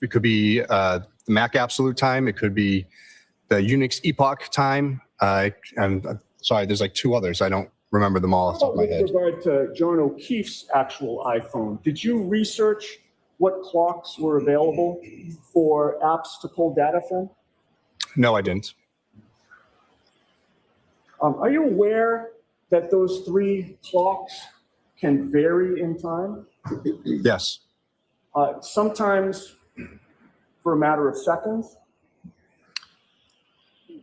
It could be the Mac absolute time. It could be the Unix epoch time. And sorry, there's like 2 others. I don't remember them all off the top of my head. With regard to John O'Keefe's actual iPhone, did you research what clocks were available for apps to pull data from? No, I didn't. Are you aware that those 3 clocks can vary in time? Yes. Sometimes for a matter of seconds.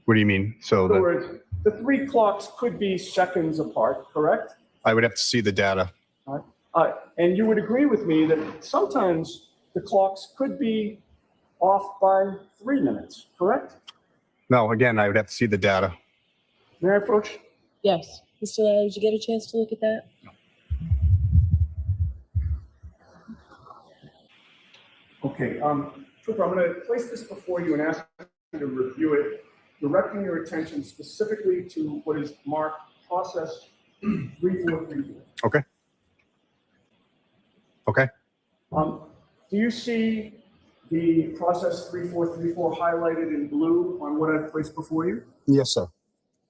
What do you mean? So In other words, the three clocks could be seconds apart, correct? I would have to see the data. All right. And you would agree with me that sometimes the clocks could be off by 3 minutes, correct? No, again, I would have to see the data. May I approach? Yes. Mr. Lally, did you get a chance to look at that? Okay, Trooper, I'm going to place this before you and ask you to review it, directing your attention specifically to what is marked process 3434. Okay. Okay. Do you see the process 3434 highlighted in blue on what I've placed before you? Yes, sir.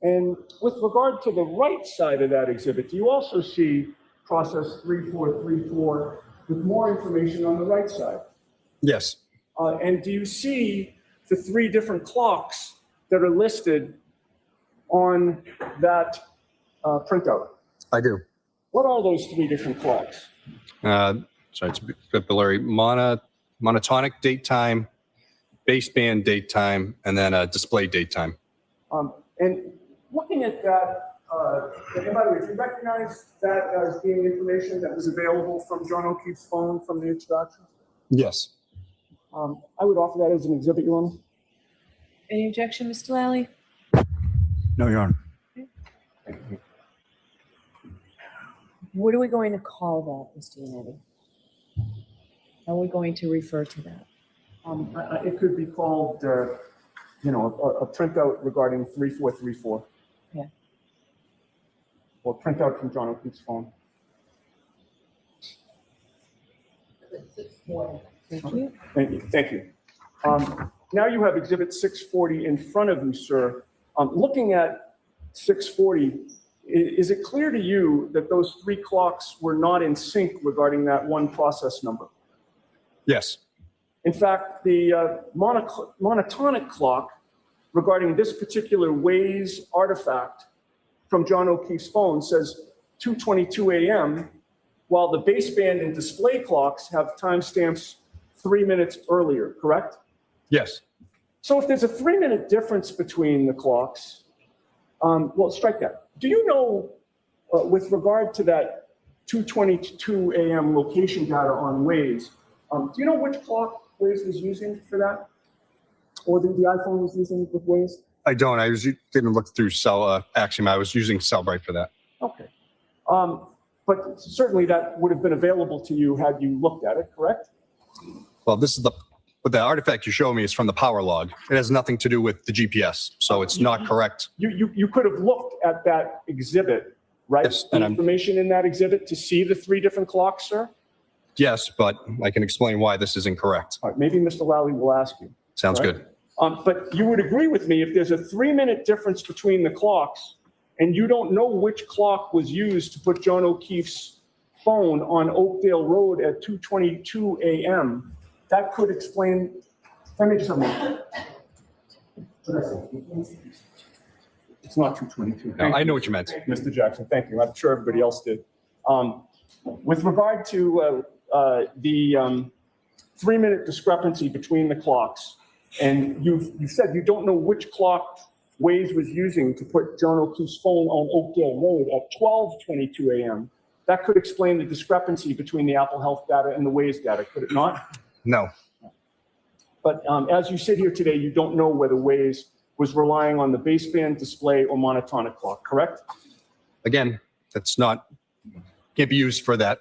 And with regard to the right side of that exhibit, do you also see process 3434 with more information on the right side? Yes. And do you see the three different clocks that are listed on that printout? I do. What are those three different clocks? Sorry, it's a bit blurry. Monotonic date time, baseband date time, and then display date time. And looking at that, and by the way, do you recognize that as being information that was available from John O'Keefe's phone from the introduction? Yes. I would offer that as an exhibit, Your Honor. Any objection, Mr. Lally? No, Your Honor. What are we going to call that, Mr. Yannetti? How are we going to refer to that? It could be called, a printout regarding 3434. Yeah. Or printout from John O'Keefe's phone. Thank you. Thank you. Thank you. Now you have Exhibit 640 in front of you, sir. Looking at 640, is it clear to you that those three clocks were not in sync regarding that one process number? Yes. In fact, the monotonic clock regarding this particular Waze artifact from John O'Keefe's phone says 2:22 a.m., while the baseband and display clocks have timestamps 3 minutes earlier, correct? Yes. So if there's a 3-minute difference between the clocks, well, strike that. Do you know, with regard to that 2:22 a.m. location data on Waze, do you know which clock Waze was using for that? Or the iPhone was using with Waze? I don't. I didn't look through Axiom. I was using Cellbrite for that. Okay. But certainly that would have been available to you had you looked at it, correct? Well, but the artifact you show me is from the power log. It has nothing to do with the GPS, so it's not correct. You could have looked at that exhibit, right? Yes, the information in that exhibit to see the three different clocks, sir? Yes, but I can explain why this is incorrect. All right, maybe Mr. Lally will ask you. Sounds right? good. But you would agree with me if there's a 3-minute difference between the clocks and you don't know which clock was used to put John O'Keefe's phone on Oakdale Road at 2:22 a.m., that could explain. Let me just have a moment. It's not 2:22. No, I know what you meant. Mr. Jackson, thank you. I'm sure everybody else did. With regard to the 3-minute discrepancy between the clocks, and you've said you don't know which clock Waze was using to put John O'Keefe's phone on Oakdale Road at 12:22 a.m., that could explain the discrepancy between the Apple Health data and the Waze data, could it not? No. But as you sit here today, you don't know whether Waze was relying on the baseband, display, or monotonic clock, correct? Again, can't be used for that.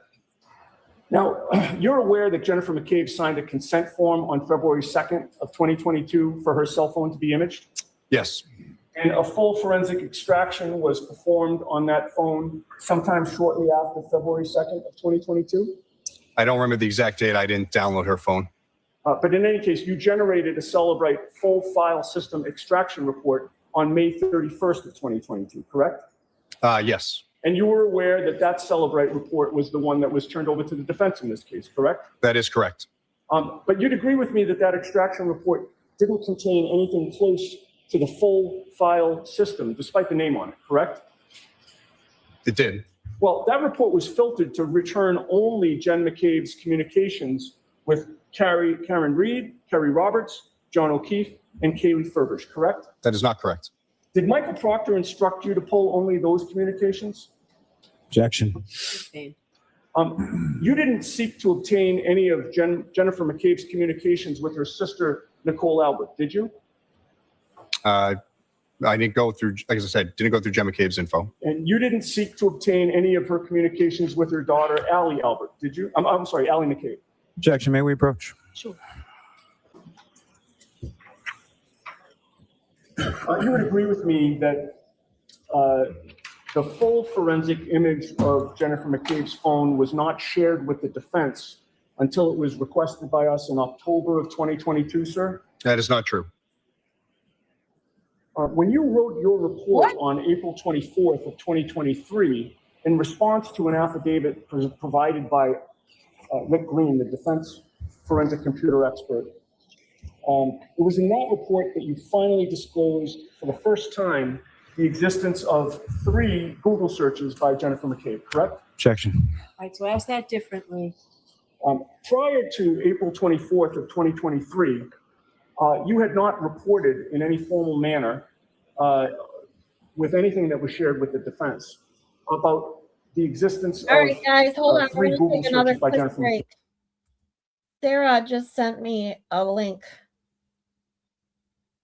Now, you're aware that Jennifer McCabe signed a consent form on February 2nd of 2022 for her cell phone to be imaged? Yes. And a full forensic extraction was performed on that phone sometime shortly after February 2nd of 2022? I don't remember the exact date. I didn't download her phone. But in any case, you generated a Celebrite full file system extraction report on May 31st of 2022, correct? Yes. And you were aware that that Celebrite report was the one that was turned over to the defense in this case, correct? That is correct. But you'd agree with me that that extraction report didn't contain anything close to the full file system, despite the name on it, correct? It did. Well, that report was filtered to return only Jen McCabe's communications with Karen Reed, Kerry Roberts, John O'Keefe, and Kaylee Furbish, correct? That is not correct. Did Michael Proctor instruct you to pull only those communications? Objection. You didn't seek to obtain any of Jennifer McCabe's communications with her sister, Nicole Albert, did you? I didn't go through, like I said, didn't go through Jen McCabe's info. And you didn't seek to obtain any of her communications with her daughter, Allie Albert, did you? I'm sorry, Allie McCabe. Objection. May we approach? Sure. You would agree with me that the full forensic image of Jennifer McCabe's phone was not shared with the defense until it was requested by us in October of 2022, sir? That is not true. When you wrote your report on April 24th of 2023, in response to an affidavit provided by Rick Green, the defense forensic computer expert, it was in that report that you finally disclosed for the first time the existence of 3 Google searches by Jennifer McCabe, correct? Objection. All right, so ask that differently. Prior to April 24th of 2023, you had not reported in any formal manner with anything that was shared with the defense about the existence All right, of guys, hold on. 3 We're Google going to take another searches by quick Jennifer McCabe. break. Sarah just sent me a link.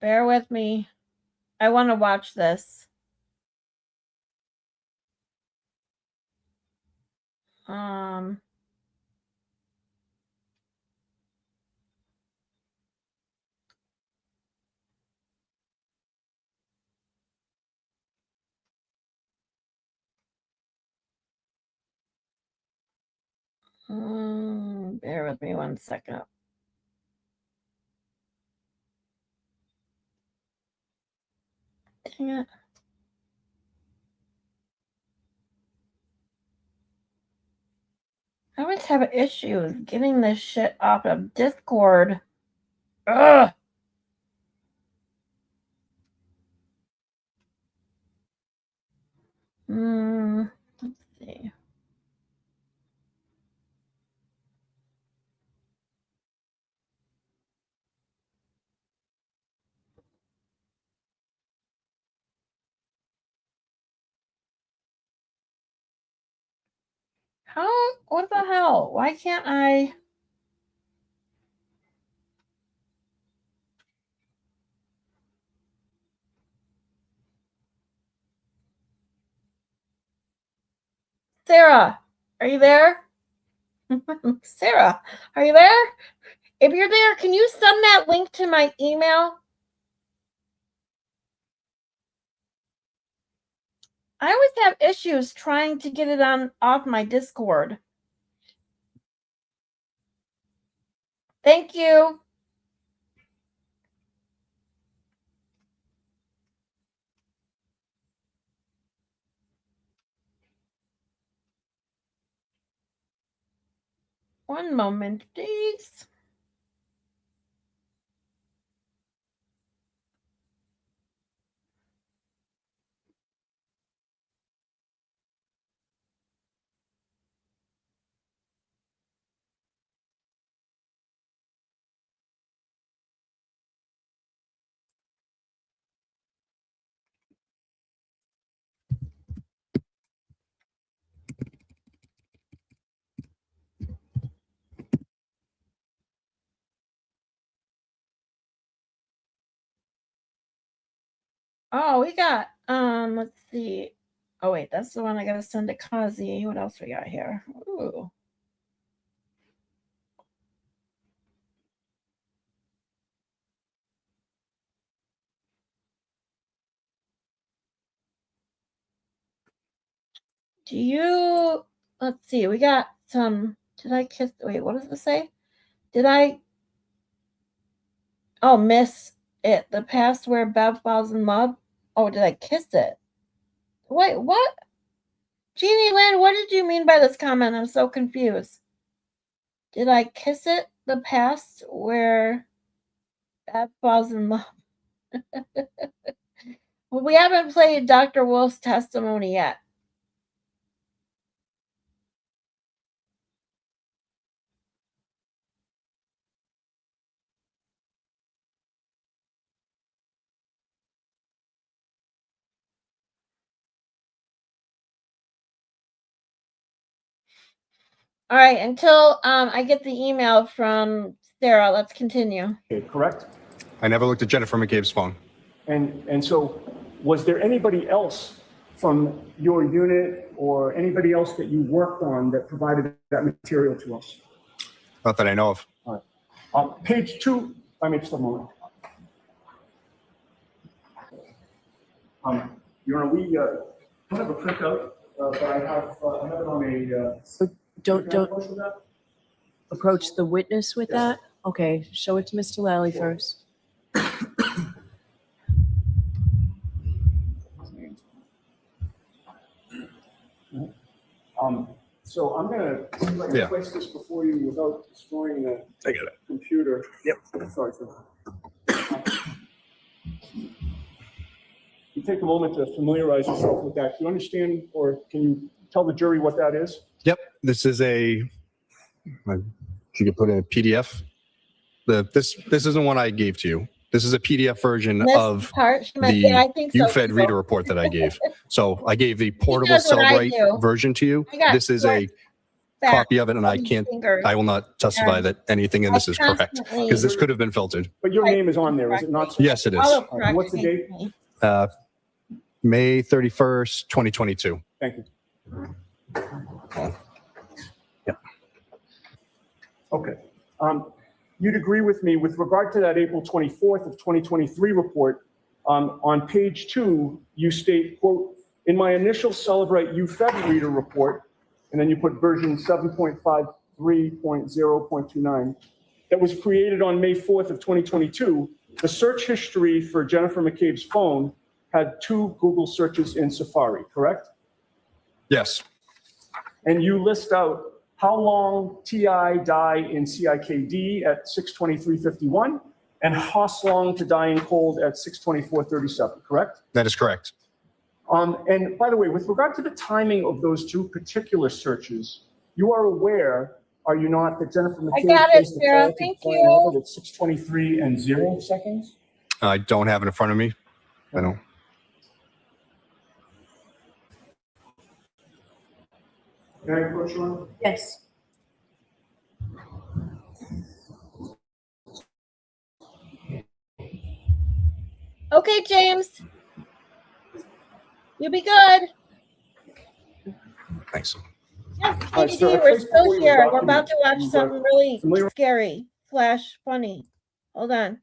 Bear with me. I want to watch this. Bear with me 1 second. Dang it. I always have issues getting this shit off of Discord. Ugh. Let's see. How? What the hell? Why can't I? Sarah, are you there? Sarah, are you there? If you're there, can you send that link to my email? I always have issues trying to get it off my Discord. Thank you. One moment, please. Oh, we got, let's see. Oh, wait, that's the one I gotta send to CossyG. What else we got here? Ooh. Let's see, we got some, wait, what does it say? Miss it. The past where Bev falls in love. Oh, did I kiss it? Wait, what? Jeannie Lynn, what did you mean by this comment? I'm so confused. Did I kiss it? The past where Bev falls in love. Well, we haven't played Dr. Wolf's testimony yet. All right, until I get the email from Sarah, let's continue. Okay, correct? I never looked at Jennifer McCabe's phone. And so was there anybody else from your unit or anybody else that you worked on that provided that material to us? Not that I know of. All right. Page 2, I mean, just a moment. Your Honor, we don't have a printout, but I have it on a. So don't approach the witness with that. Okay, show it to Mr. Lally first. So I'm gonna see if I can place this before you without destroying the computer. Yep. Sorry for that. You take a moment to familiarize yourself with that. Do you understand, or can you tell the jury what that is? Yep. This is you could put in a PDF. This isn't one I gave to you. This is a PDF version of I think so, UFED too. reader report that I gave. So I gave the portable does what I Cellbrite do. version to you. I got This is a back copy of it, and I from can't. fingers. I will not testify And that anything in this is correct constantly- because this could have been filtered. But your name is on there, is it not? Yes, it is. Autocorrect What's the date? me. May 31st, 2022. Thank you. Yep. Okay. You'd agree with me with regard to that April 24th of 2023 report. On page 2, you state, quote, in my initial Celebrate UFED reader report, and then you put version 7.53.0.29, that was created on May 4th of 2022, the search history for Jennifer McCabe's phone had 2 Google searches in Safari, correct? Yes. And you list out how long TI die in CIKD at 6:23:51 and Hoslong to die in cold at 6:24:37, correct? That is correct. And by the way, with regard to the timing of those 2 particular searches, you are aware, are you not, that Jennifer McCabe got it, placed the Sarah. call to Thank Brian you. Albert at 6:23 and 0 seconds? I don't have it in front of me. I don't. Can I approach you on? Yes. Okay, James. You'll be good. Thanks. Yes, sir, KDD, I we're placed still before you here. the We're about to watch document. something really Familiar- scary / funny. Hold on.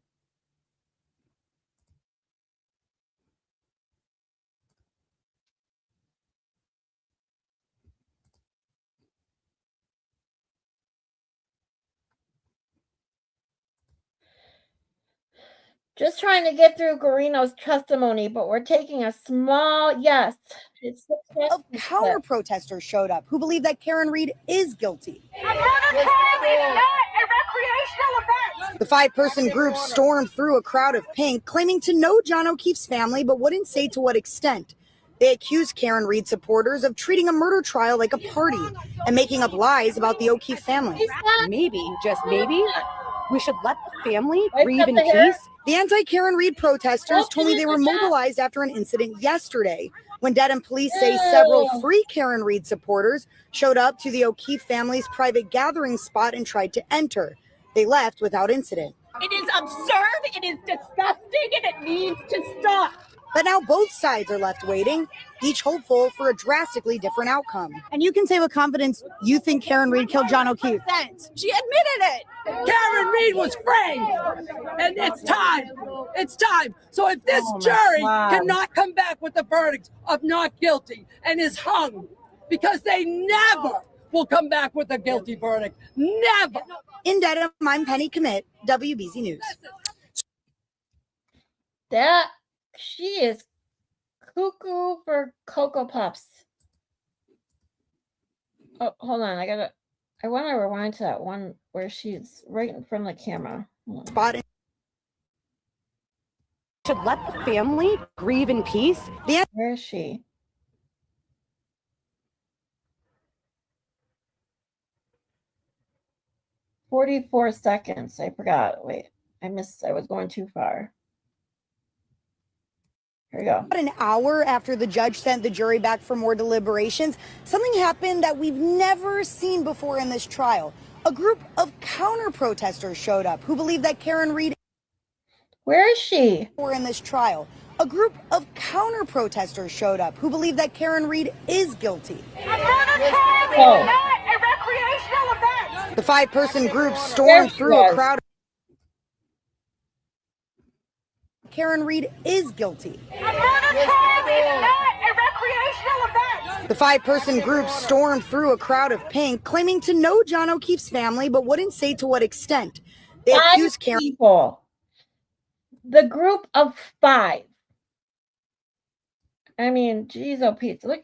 Just trying to get through Guarino's testimony, but we're taking a small yes. It's Counter protesters showed up who believe that Karen Reed is guilty. The 5-person group stormed through a crowd of pink, claiming to know John O'Keefe's family, but wouldn't say to what extent. They accused Karen Reed supporters of treating a murder trial like a party and making up lies about the O'Keefe family. Maybe, just maybe, we should let the family grieve in peace. peace. The anti-Karen Reed protesters told me they were mobilized after an incident yesterday when Dedham police say several free Karen Reed supporters showed up to the O'Keefe family's private gathering spot and tried to enter. They left without incident. It is absurd, it is disgusting, and it needs to stop. But now both sides are left waiting, each hopeful for a drastically different outcome. And you can say with confidence you think Karen Reed killed John O'Keefe. She admitted it. Karen Reed was framed, and it's time. It's time. So if this jury cannot come back with the verdict of not guilty and is hung, because they never will come back with a guilty verdict. Never. In Dedham, I'm Penny Commit, WBZ News. She is cuckoo for Cocoa Puffs. Oh, hold on. I want to rewind to that one where she's right in front of the camera. Spot. Should let the family grieve in peace. Where is she? "44 seconds. I forgot. Wait, I was going too far. Here we go. About an hour after the judge sent the jury back for more deliberations, something happened that we've never seen before in this trial. A group of counter-protesters showed up who believe that Karen Reed... Where is she? In this trial, a group of counter-protesters showed up who believe that Karen Reed is guilty. Oh. The 5-person group stormed through a crowd. Karen Reed is guilty. The 5-person group stormed through a crowd of pink, claiming to know John O'Keefe's family, but wouldn't say to what extent. They accused Karen. People. The group of 5. I mean, geez, oh, Pete, look.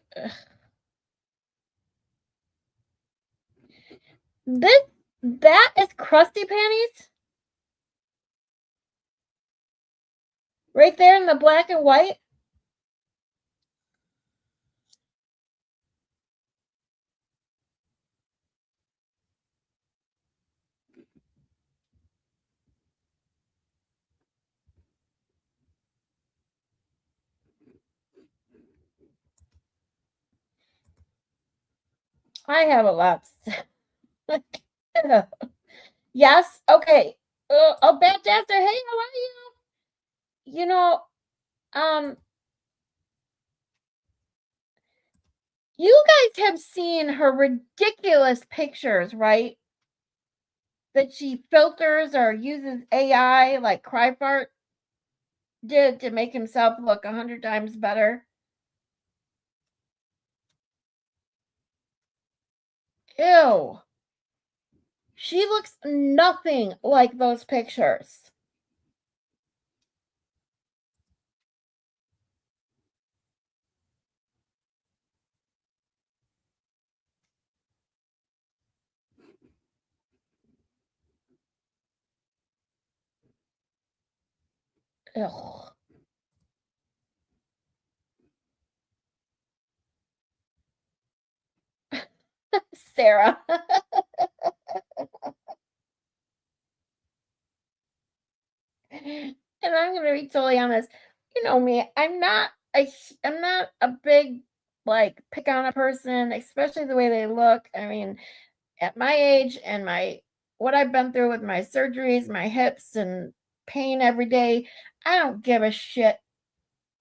That is Crusty Panties? Right there in the black and white? I have a lot to say. Yes, okay. Oh, Bad Dancer, hey, how are you? You know, you guys have seen her ridiculous pictures, right? That she filters or uses AI like Cryfart did to make himself look 100 times better. Ew. She looks nothing like those pictures. Ugh. Sarah. And I'm going to be totally honest. You know me, I'm not a big like pick on a person, especially the way they look. I mean, at my age and what I've been through with my surgeries, my hips and pain every day, I don't give a shit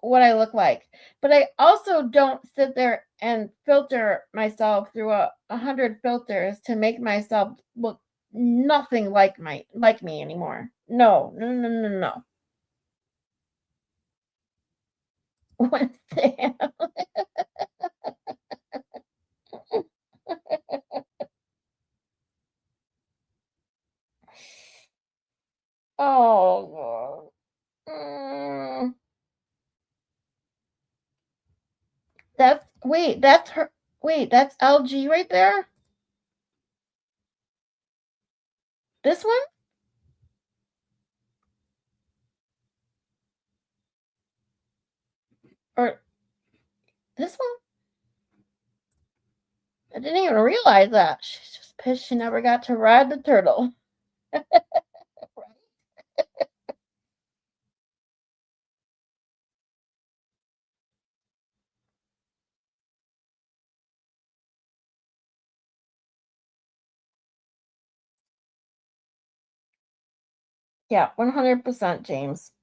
what I look like. But I also don't sit there and filter myself through 100 filters to make myself look nothing like me anymore. No. What Sam? Oh God. That's her. Wait, that's LG right there? This one? Or this one? I didn't even realize that. She's just pissed she never got to ride the turtle. Yeah, 100%, James.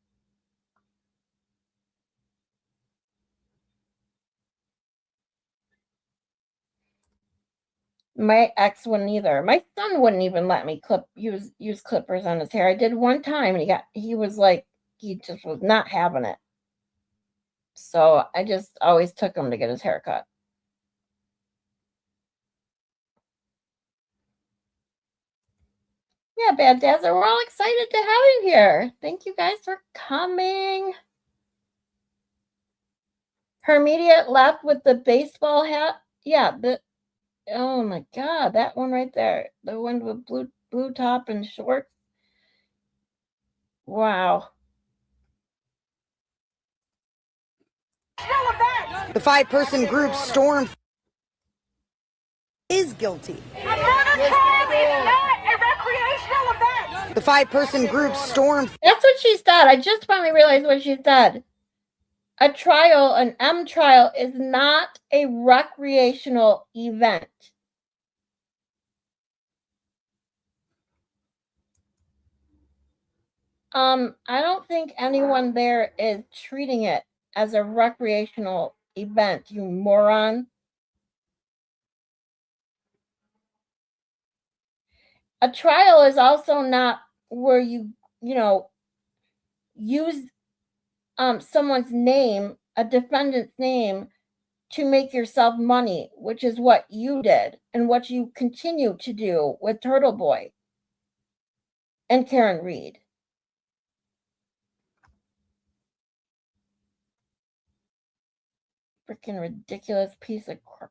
My ex wouldn't either. My son wouldn't even let me use clippers on his hair. I did one time and he was like, he just was not having it. So I just always took him to get his hair cut. Yeah, Bad Dazzler, we're all excited to have you here. Thank you guys for coming. Her immediate left with the baseball hat. Yeah, oh my God, that one right there. The one with blue top and shorts. Wow. The 5-person group stormed is guilty. The 5-person group stormed. That's what she said. I just finally realized what she said. A trial, an M trial, is not a recreational event. I don't think anyone there is treating it as a recreational event, you moron. A trial is also not where you use someone's name, a defendant's name, to make yourself money, which is what you did and what you continue to do with Turtle Boy and Karen Reed. Freaking ridiculous piece of crap.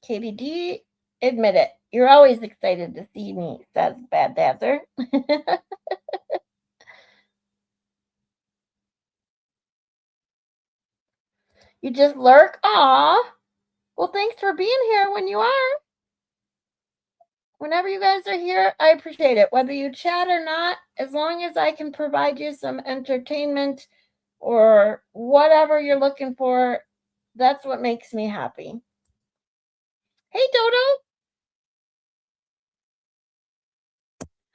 KDD, admit it. You're always excited to see me, says Bad Dancer. You just lurk? Aw. Well, thanks for being here when you are. Whenever you guys are here, I appreciate it. Whether you chat or not, as long as I can provide you some entertainment or whatever you're looking for, that's what makes me happy. Hey, Dodo.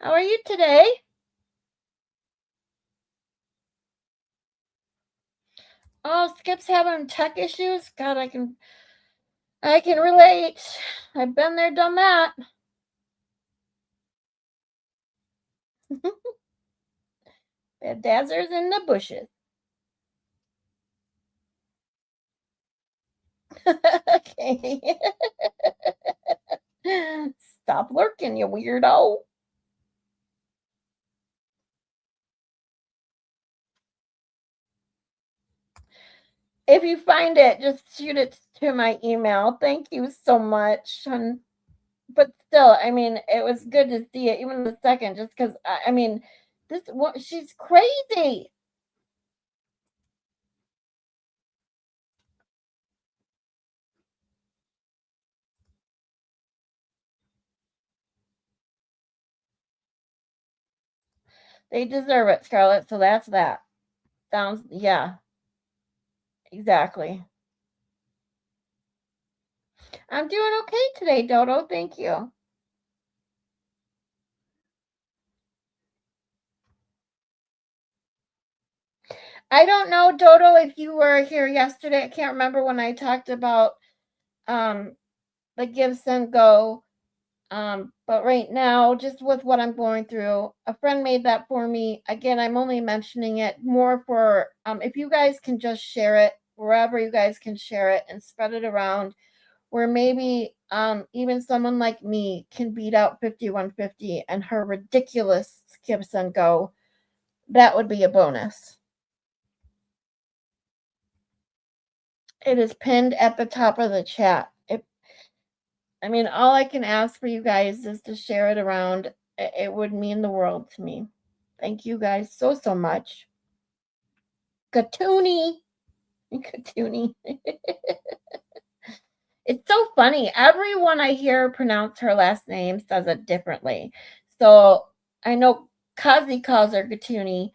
How are you today? Oh, Skip's having tech issues. God, I can relate. I've been there, done that. Bad Dazzler's in the bushes. Okay. Stop lurking, you weirdo. If you find it, just shoot it to my email. Thank you so much. But still, I mean, it was good to see it, even the second, just because, I mean, she's crazy. They deserve it, Scarlet, so that's that. Yeah. Exactly. I'm doing okay today, Dodo. Thank you. I don't know, Dodo, if you were here yesterday. I can't remember when I talked about the give, send, go. But right now, just with what I'm going through, a friend made that for me. Again, I'm only mentioning it more for if you guys can just share it wherever you guys can share it and spread it around, where maybe even someone like me can beat out 5150 and her ridiculous skip, send, go. That would be a bonus. It is pinned at the top of the chat. I mean, all I can ask for you guys is to share it around. It would mean the world to me. Thank you guys so much. Katoony. Katoony. It's so funny. Everyone I hear pronounce her last name says it differently. So I know CossyG calls her Katoony,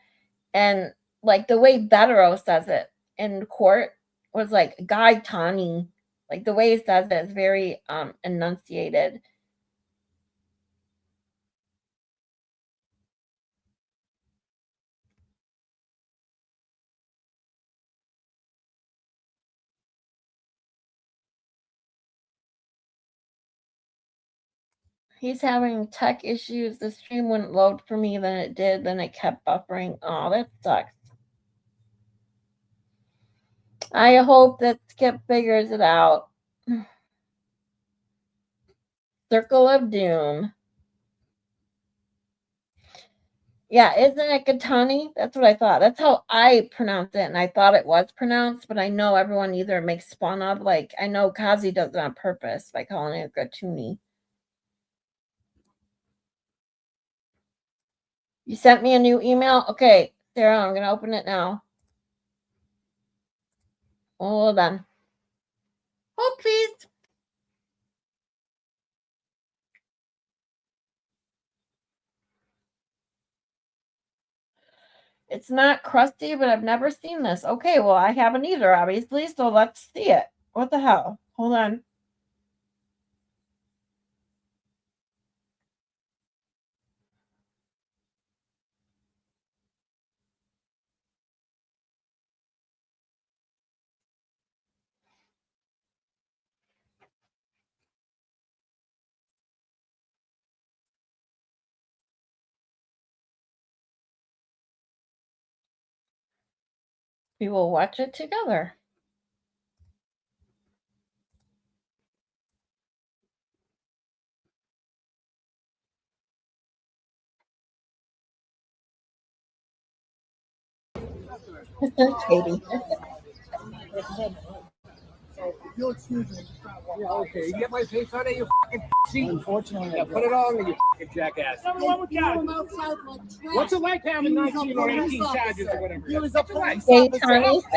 and like the way Betero says it in court was like Guy Tawny. Like the way he says it is very enunciated. He's having tech issues. The stream wouldn't load for me, then it did, then it kept buffering. Oh, that sucks. I hope that Skip figures it out. Circle of Doom. Yeah, isn't it Katani? That's what I thought. That's how I pronounce it, and I thought it was pronounced, but I know everyone either makes fun of, like, I know Kazi does it on purpose by calling it Gatuni. You sent me a new email? Okay, Sarah, I'm going to open it now. Hold on. Hold, please. It's not crusty, but I've never seen this. Okay, well, I haven't either, obviously, so let's see it. What the hell? Hold on. We will watch it together. Katie. You'll excuse me. Yeah, okay. You get my face on it, you fucking see. Unfortunately, yeah, put it on me, you fucking jackass. What's it like having 19 or 18 charges or whatever? He was a police officer. And they murdered him.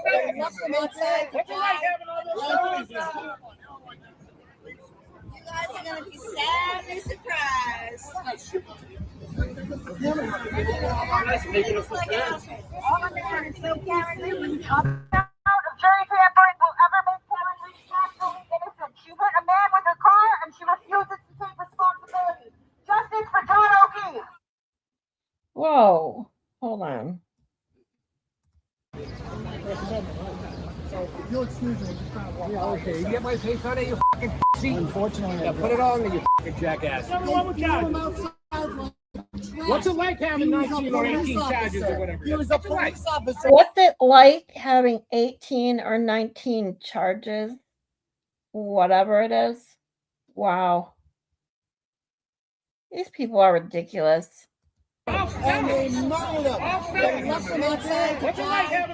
They left him outside to die. You guys are gonna be sadly surprised. Jury tampering will ever make Karen Reed absolutely innocent. She hit a man with her car and she refuses to take responsibility. Justice for John O'Keefe. Whoa. Hold on. You'll excuse me. Yeah, okay. You get my face on it, you fucking see. Unfortunately, yeah, put it on me, you fucking jackass. What's it like having 19 or 18 charges or whatever? He was a police officer. What's it like having 18 or 19 charges? Whatever it is. Wow. These people are ridiculous. And they murdered him. They left him outside to die.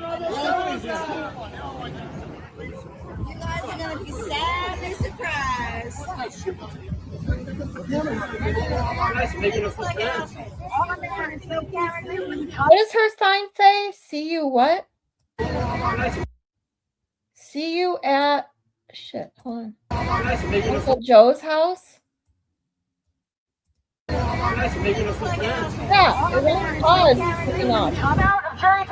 You guys are gonna be sadly surprised. What does her sign say? See you what? See you at shit, hold on. Uncle Joe's house? Yeah, it won't pause. Amount of jury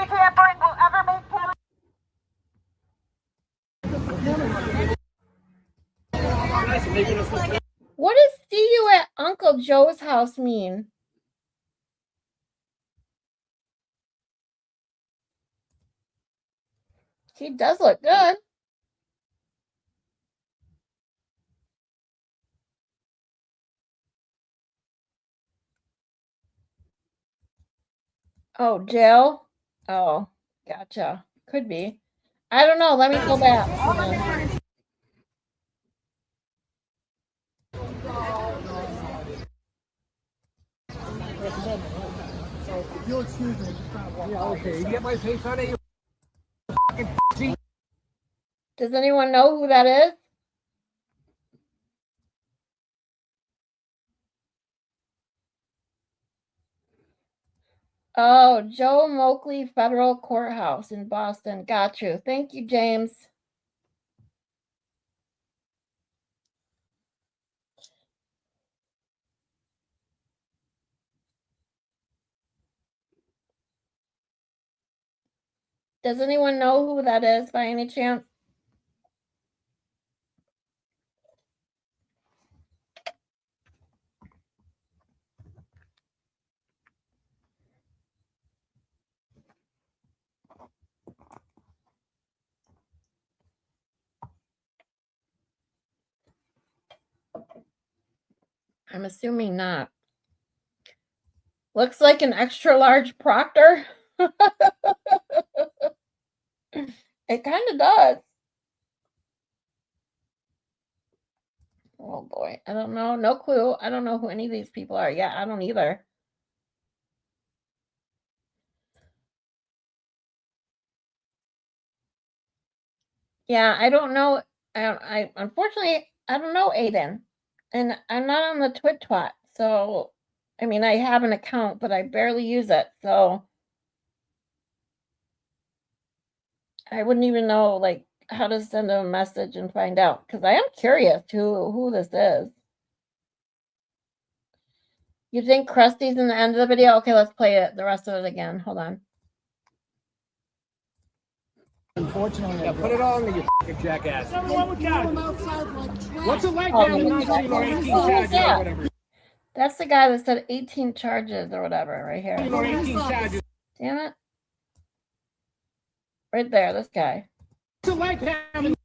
tampering will ever make Karen. What does see you at Uncle Joe's house mean? He does look good. Oh, jail? Oh, gotcha. Could be. I don't know. Let me go back. Hold on. You'll excuse me. Yeah, okay. You get my face on it, you fucking see. Does anyone know who that is? Oh, Joe Moakley Federal Courthouse in Boston. Got you. Thank you, James. Does anyone know who that is by any chance? I'm assuming not. Looks like an extra large Proctor. It kind of does. Oh boy. I don't know. No clue. I don't know who any of these people are. Yeah, I don't either. Yeah, I don't know. I unfortunately I don't know Aiden. And I'm not on the twit, so I mean I have an account, but I barely use it, so I wouldn't even know like how to send a message and find out because I am curious who this is. You think Krusty's in the end of the video? Okay, let's play it. The rest of it again. Hold on. Unfortunately, yeah, put it all in you fucking jackass. What's it like Oh, having 19 or 18 charges or whatever? That's the guy that said 18 charges or whatever right here. 19 or 18 charges. Damn it. Right there, this guy. What's it like having...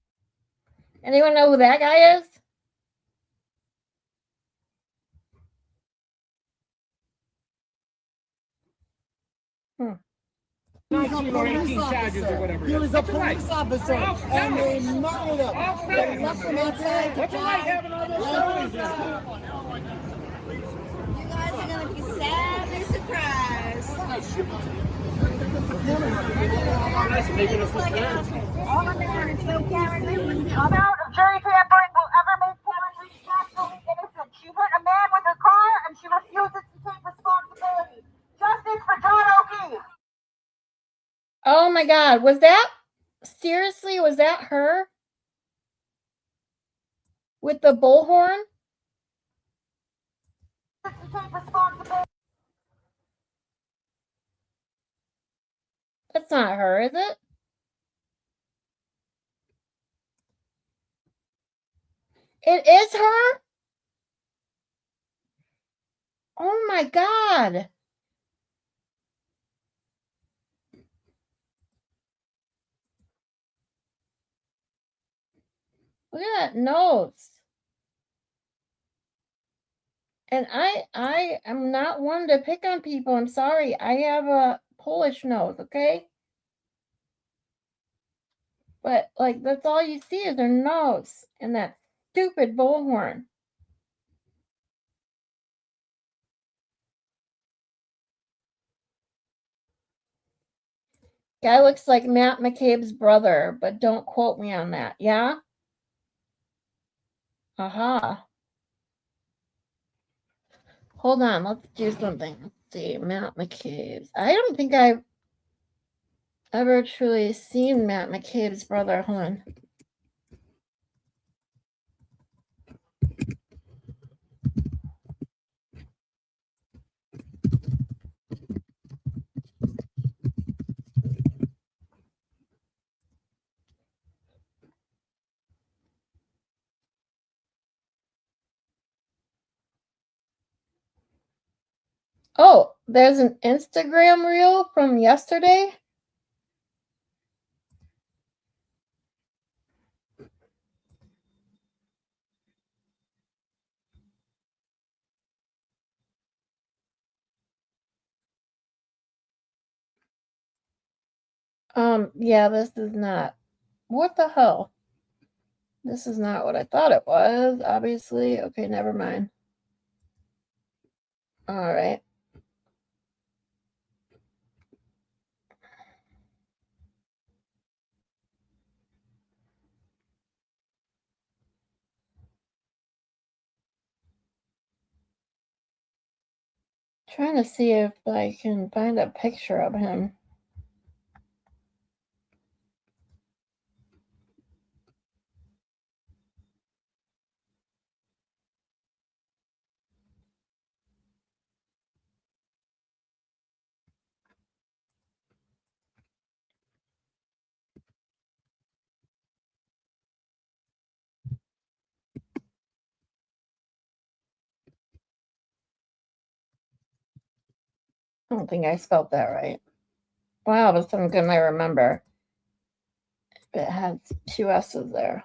Anyone know who that guy is? Hmm. 19 or 18 charges or whatever. He was a police officer and they murdered him. They left him outside. What's it like having all those stories? You guys are gonna be sadly surprised. All I'm there is no guarantee amount of jury tampering will ever make Karen Reed absolutely innocent. She hit a man with her car and she refuses to take responsibility. Justice for John O'Keefe. Oh my God. Was that, seriously, was that her? With the bullhorn? To take responsibility. That's not her, is it? It is her? Oh my God. Look at that nose. And I am not one to pick on people. I'm sorry. I have a Polish nose, okay? But like that's all you see is her nose and that stupid bullhorn. Guy looks like Matt McCabe's brother, but don't quote me on that. Yeah? Aha. Hold on, let's do something. Let's see, Matt McCabe's. I don't think I've ever truly seen Matt McCabe's brother. Hold on. Oh, there's an Instagram reel from yesterday. Yeah, this is not. What the hell? This is not what I thought it was, obviously. Okay, never mind. All right. Trying to see if I can find a picture of him. I don't think I spelled that right. Wow, that's something good I remember. It has two S's there.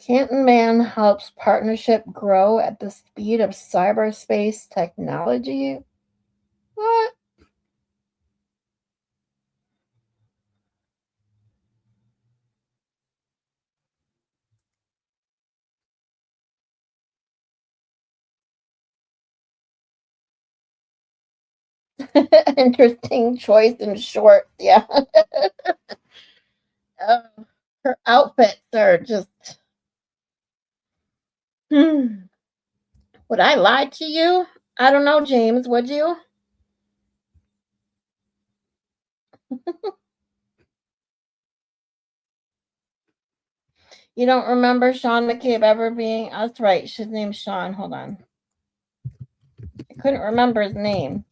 Canton Man helps partnership grow at the speed of cyberspace technology. What? Interesting choice in short. Yeah. Her outfits are just. Would I lie to you? I don't know, James. Would you? You don't remember Sean McCabe ever being, that's right, his name's Sean, hold on. I couldn't remember his name.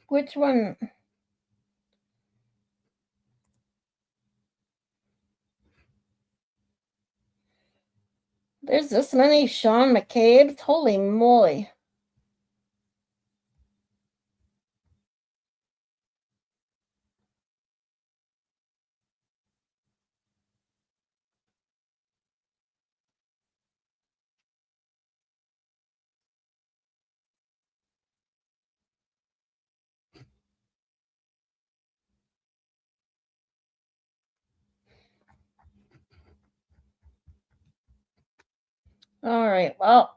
Which one? There's this many Sean McCabe's? Holy moly. All right, well,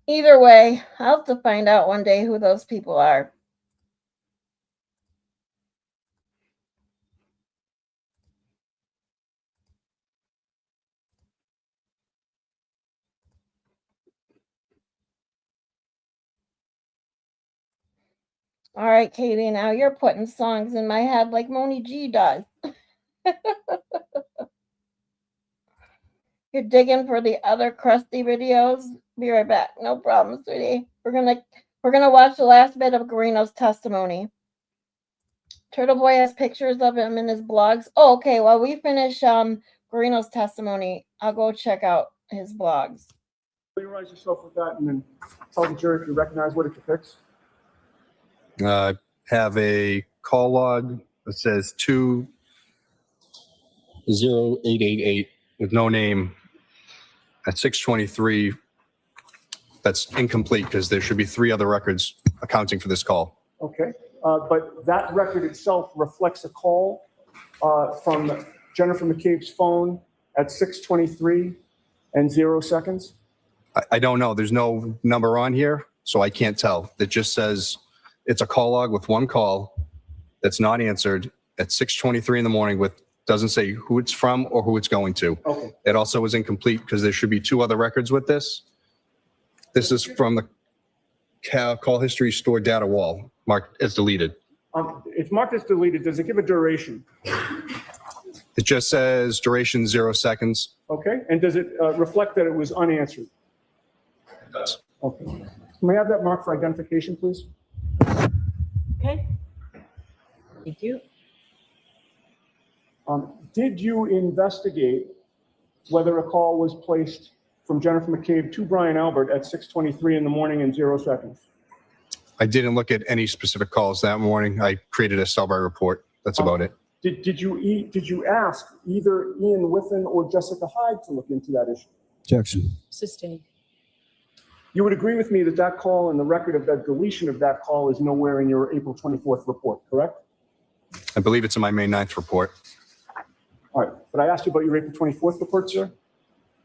either way, I'll have to find out one day who those people are. All right, Katie, now you're putting songs in my head like Moni G does. You're digging for the other crusty videos? Be right back. No problem, sweetie. We're gonna watch the last bit of Guarino's testimony. Turtle Boy has pictures of him in his blogs. Oh, okay. While we finish Guarino's testimony, I'll go check out his blogs. Familiarize yourself with that and then tell the jury if you recognize what it depicts. Have a call log that says 20888 with no name at 6:23. That's incomplete because there should be 3 other records accounting for this call. Okay, but that record itself reflects a call from Jennifer McCabe's phone at 6:23 and 0 seconds. I don't know. There's no number on here, so I can't tell. It just says it's a call log with one call that's not answered at 6:23 in the morning with doesn't say who it's from or who it's going to. Okay. It also is incomplete because there should be 2 other records with this. This is from the call history stored data wall marked as deleted. It's marked as deleted. Does it give a duration? It just says duration 0 seconds. Okay, and does it reflect that it was unanswered? It does. Okay. May I have that mark for identification, please? Okay. Thank you. Did you investigate whether a call was placed from Jennifer McCabe to Brian Albert at 6:23 in the morning and 0 seconds? I didn't look at any specific calls that morning. I created a cell by report. That's about it. Did you ask either Ian Whiffen or Jessica Hyde to look into that issue? Objection. Sustained. You would agree with me that that call and the record of that deletion of that call is nowhere in your April 24th report, correct? I believe it's in my May 9th report. All right, but I asked you about your April 24th report, sir?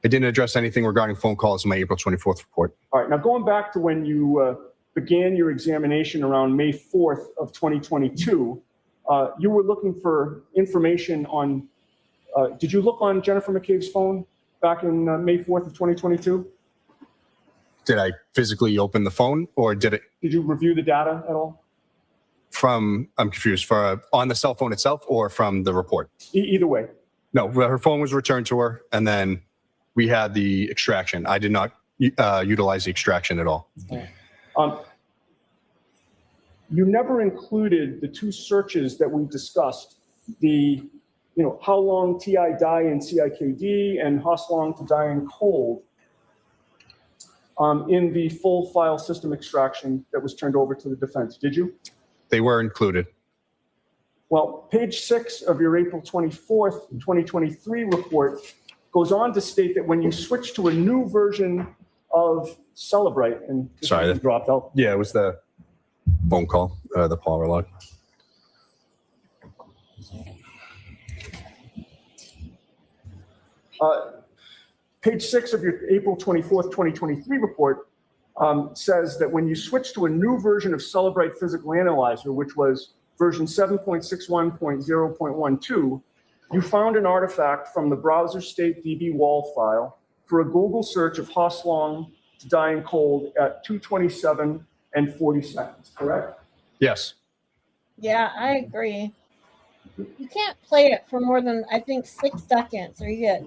I didn't address anything regarding phone calls in my April 24th report. All right, now going back to when you began your examination around May 4th of 2022, you were looking for information on, did you look on Jennifer McCabe's phone back in May 4th of 2022? Did I physically open the phone or did it? Did you review the data at all? I'm confused, on the cell phone itself or from the report? Either way. No, her phone was returned to her and then we had the extraction. I did not utilize the extraction at all. You never included the 2 searches that we discussed, the, how long TI die in CIKD and how long to die in cold, in the full file system extraction that was turned over to the defense, did you? They were included. Well, page 6 of your April 24th, 2023 report goes on to state that when you switch to a new version of Celebrite, and sorry, that dropped out. Yeah, it was the phone call, the power log. Page 6 of your April 24th, 2023 report says that when you switch to a new version of Celebrite Physical Analyzer, which was version 7.61.0.12, you found an artifact from the browser state DB wall file for a Google search of Hoslong to dying cold at 2:27 and 40 seconds, correct? Yes. Yeah, I agree. You can't play it for more than, I think, 6 seconds or you get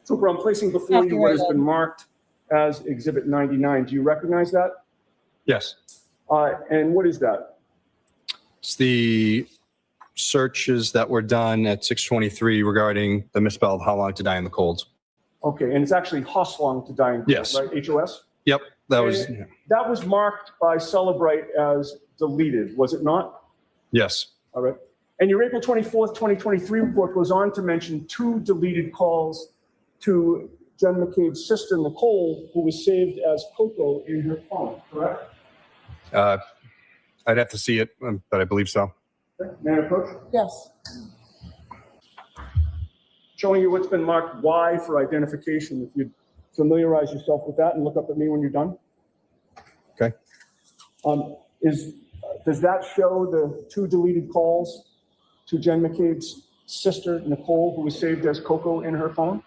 Trooper, I'm placing before you what has copyrighted. been marked as Exhibit 99. Do you recognize that? Yes. And what is that? It's the searches that were done at 6:23 regarding the misspelled how long to die in the cold. Okay, and it's actually Hoslong to dying cold, Yes. right? HOS? Yep. That was, And that was marked by Celebrite as deleted, was it not? yes. All right. And your April 24th, 2023 report goes on to mention 2 deleted calls to Jen McCabe's sister, Nicole, who was saved as Coco in her phone, correct? I'd have to see it, but I believe so. Okay. May I approach? Yes. Showing you what's been marked Y for identification. If you'd familiarize yourself with that and look up at me when you're done. Okay. Does that show the 2 deleted calls to Jen McCabe's sister, Nicole, who was saved as Coco in her phone?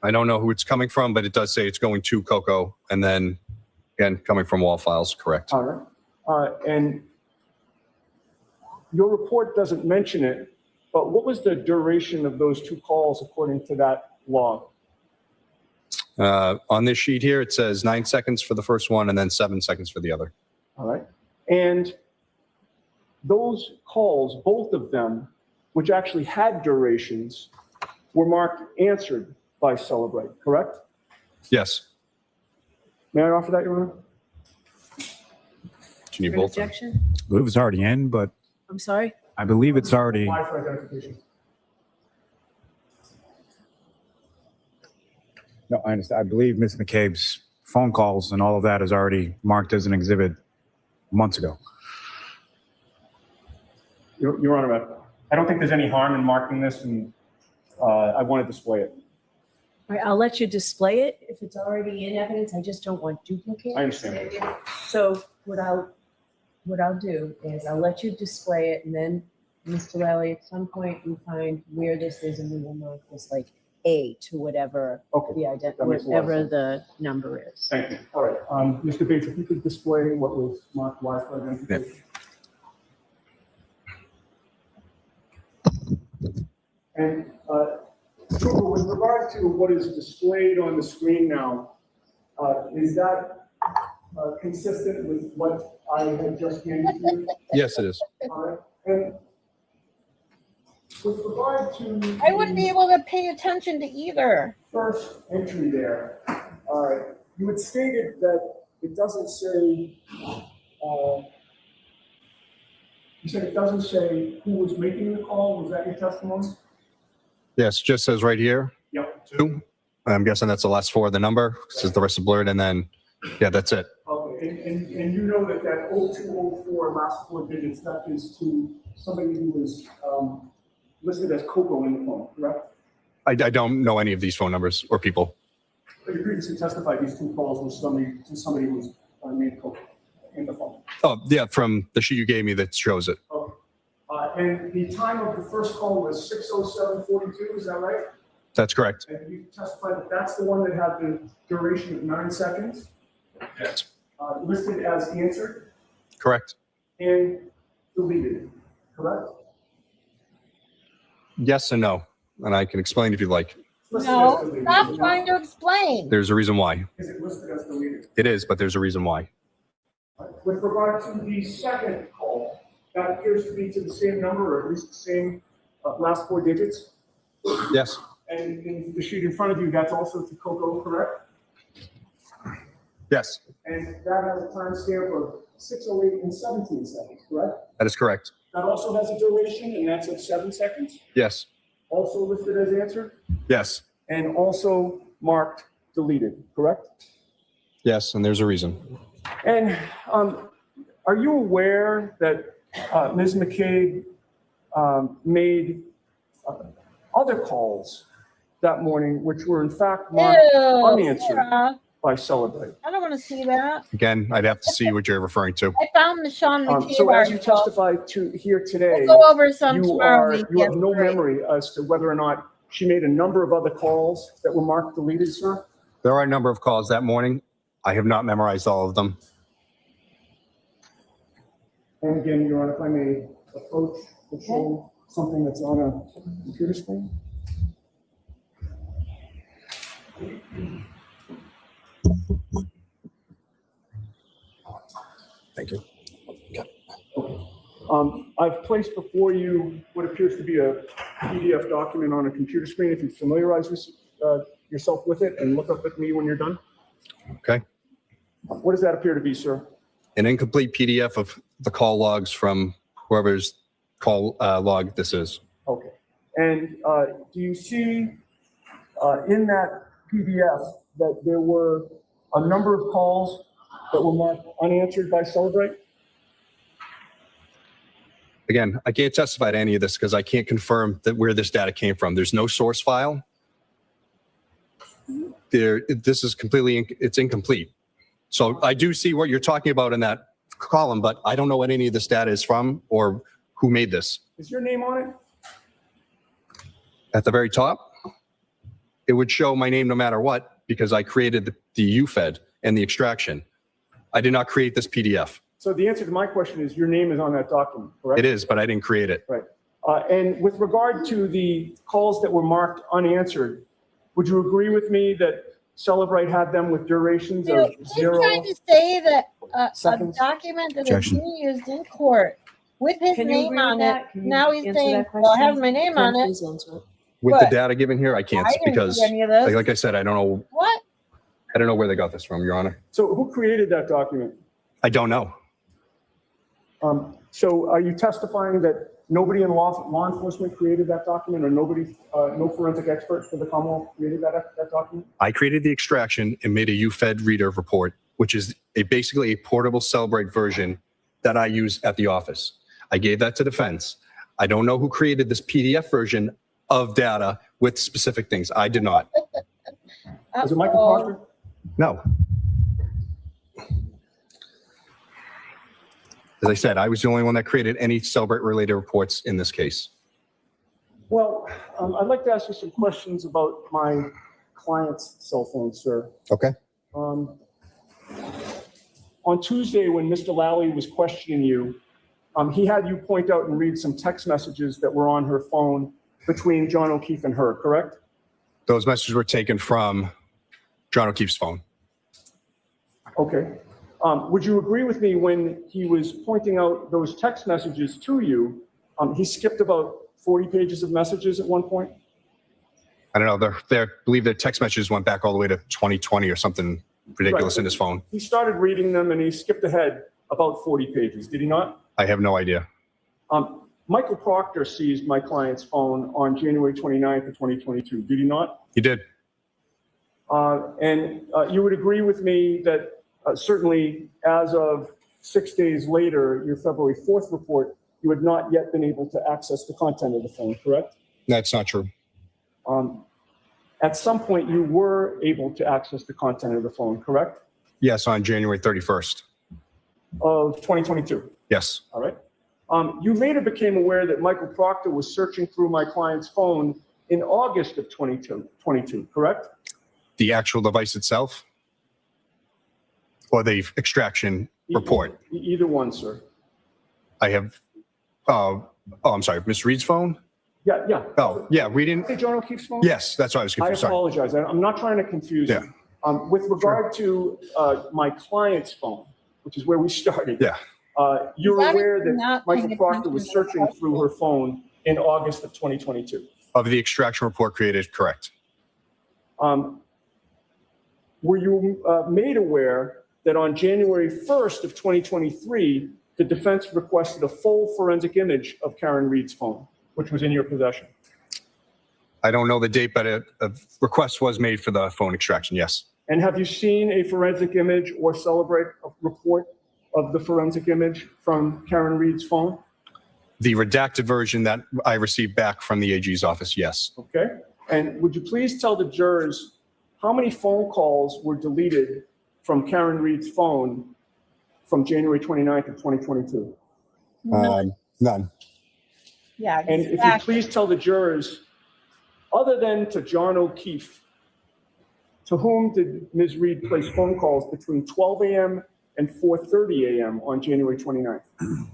I don't know who it's coming from, but it does say it's going to Coco, and then again coming from wall files. Correct. All right. And your report doesn't mention it, but what was the duration of those 2 calls according to that log? On this sheet here, it says 9 seconds for the first one and then 7 seconds for the other. All right. And those calls, both of them, which actually had durations, were marked answered by Celebrate, correct? Yes. May I offer that, Your Honor? Do you need both? Objection? I believe it's already in, but I'm sorry? I believe it's already. Why for identification? No, I understand. I believe Ms. McCabe's phone calls and all of that is already marked as an exhibit months ago. Your Honor, I don't think there's any harm in marking this, and I want to display it. All right, I'll let you display it if it's already in evidence. I just don't want duplicates. I understand. So what I'll do is I'll let you display it, and then, Mr. Lally, at some point you find where this is, and we will mark this like A to whatever Okay. That makes a lot of whatever sense. the number is. Thank you. All right. Mr. Bates, if you could display what was marked Y for identification. And Trooper, with regard to what is displayed on the screen now, is that consistent with what I had just handed you? Yes, it is. All right. And with regard to I wouldn't be able to pay attention to either. first entry there, all right, you had stated that it doesn't say, you said it doesn't say who was making the call. Was that your testimony? Yes, just says right here. Yep. 2. I'm guessing that's the last 4 of the number. Says the rest is blurred, and then yeah, that's it. Okay, and you know that 0204 last 4 digits, that is to somebody who was listed as Coco in the phone, correct? I don't know any of these phone numbers or people. But you previously testified these 2 calls were somebody who was named Coco in the phone. Oh, yeah, from the sheet you gave me that shows it. Okay. And the time of the first call was 6:07:42, is that right? That's correct. And you testified that that's the one that had the duration of 9 seconds? Yes. Listed as answered Correct. and deleted, correct? Yes and no. And I can explain if you'd like. No, stop trying to explain. There's a reason why. Is it listed as deleted? It is, but there's a reason why. With regard to the second call, that appears to be to the same number, or at least the same last 4 digits. Yes. And in the sheet in front of you, that's also to Coco, correct? Yes. And that has a timestamp of 6:08 and 17 seconds, correct? That is correct. That also has a duration, and that's of 7 seconds. Yes. Also listed as answered, Yes. and also marked deleted, correct? Yes, and there's a reason. And are you aware that Ms. McCabe made other calls that morning, which were in fact marked Ew, unanswered Sarah. by Celebrate. I don't want to see that. Again, I'd have to see what you're referring to. I found the Sean McCabe So as you article. testified to here today, We'll go over some you tomorrow. you have no memory as to whether or not she made a number of other calls that were marked deleted, sir? There are a number of calls that morning. I have not memorized all of them. And again, Your Honor, if I may approach to show something that's on a computer screen. Thank you. I've placed before you what appears to be a PDF document on a computer screen. If you familiarize yourself with it and look up at me when you're done. Okay. What does that appear to be, sir? An incomplete PDF of the call logs from whoever's call log this is. Okay. And do you see in that PDF that there were a number of calls that were marked unanswered by Celebrate? Again, I can't testify to any of this because I can't confirm that where this data came from. There's no source file. This is it's incomplete. So I do see what you're talking about in that column, but I don't know what any of this data is from or who made this. Is your name on it? At the very top, it would show my name no matter what because I created the UFED and the extraction. I did not create this PDF. So the answer to my question is your name is on that document, correct? It is, but I didn't create it. Right. And with regard to the calls that were marked unanswered, would you agree with me that Celebrate had them with durations of He's 0 trying to say that a seconds? document that Objection. is being used in court with his Can you name agree on with it. that? Can you Now he's answer saying, that well, I have question? my name Ken, on it. please answer it. With What? the data given here, I can't I didn't because, see any of this. like I said, I don't know. What? I don't know where they got this from, Your Honor. So who created that document? I don't know. So are you testifying that nobody in law enforcement created that document, or nobody, no forensic expert for the Commonwealth created that document? I created the extraction and made a UFED reader report, which is basically a portable Celebrate version that I use at the office. I gave that to defense. I don't know who created this PDF version of data with specific things. I did not. Is it Michael Proctor? No. As I said, I was the only one that created any Celebrate related reports in this case. Well, I'd like to ask you some questions about my client's cell phone, sir. Okay. On Tuesday, when Mr. Lally was questioning you, he had you point out and read some text messages that were on her phone between John O'Keefe and her, correct? Those messages were taken from John O'Keefe's phone. Okay. Would you agree with me when he was pointing out those text messages to you, he skipped about 40 pages of messages at one point? I don't know. I believe their text messages went back all the way to 2020 or something ridiculous Right. in his phone. He started reading them and he skipped ahead about 40 pages, did he not? I have no idea. Michael Proctor seized my client's phone on January 29th of 2022, did he not? He did. And you would agree with me that certainly as of 6 days later, your February 4th report, you had not yet been able to access the content of the phone, correct? That's not true. At some point, you were able to access the content of the phone, correct? Yes, on January 31st. Of 2022. Yes. All right. You later became aware that Michael Proctor was searching through my client's phone in August of 22, correct? The actual device itself? Or the extraction report? Either one, sir. I have, I'm sorry, Miss Reed's phone? Yeah. Oh, yeah, reading. Hey, John O'Keefe's phone? Yes, that's why I was I confused. Sorry. apologize. I'm not trying to confuse you. With regard to my client's phone, which is where we started. Yeah. You're He's aware obviously that not Michael paying Proctor attention was to the searching through her phone in August of 2022. Of the extraction report created, correct. Were you made aware that on January 1st of 2023, the defense requested a full forensic image of Karen Reed's phone, which was in your possession? I don't know the date, but a request was made for the phone extraction, yes. And have you seen a forensic image or Celebrate a report of the forensic image from Karen Reed's phone? The redacted version that I received back from the AG's office, yes. Okay. And would you please tell the jurors how many phone calls were deleted from Karen Reed's phone from January 29th of 2022? None. Yeah. And if you please tell the jurors, other than to John O'Keefe, to whom did Ms. Reed place phone calls between 12 a.m. and 4:30 a.m. on January 29th?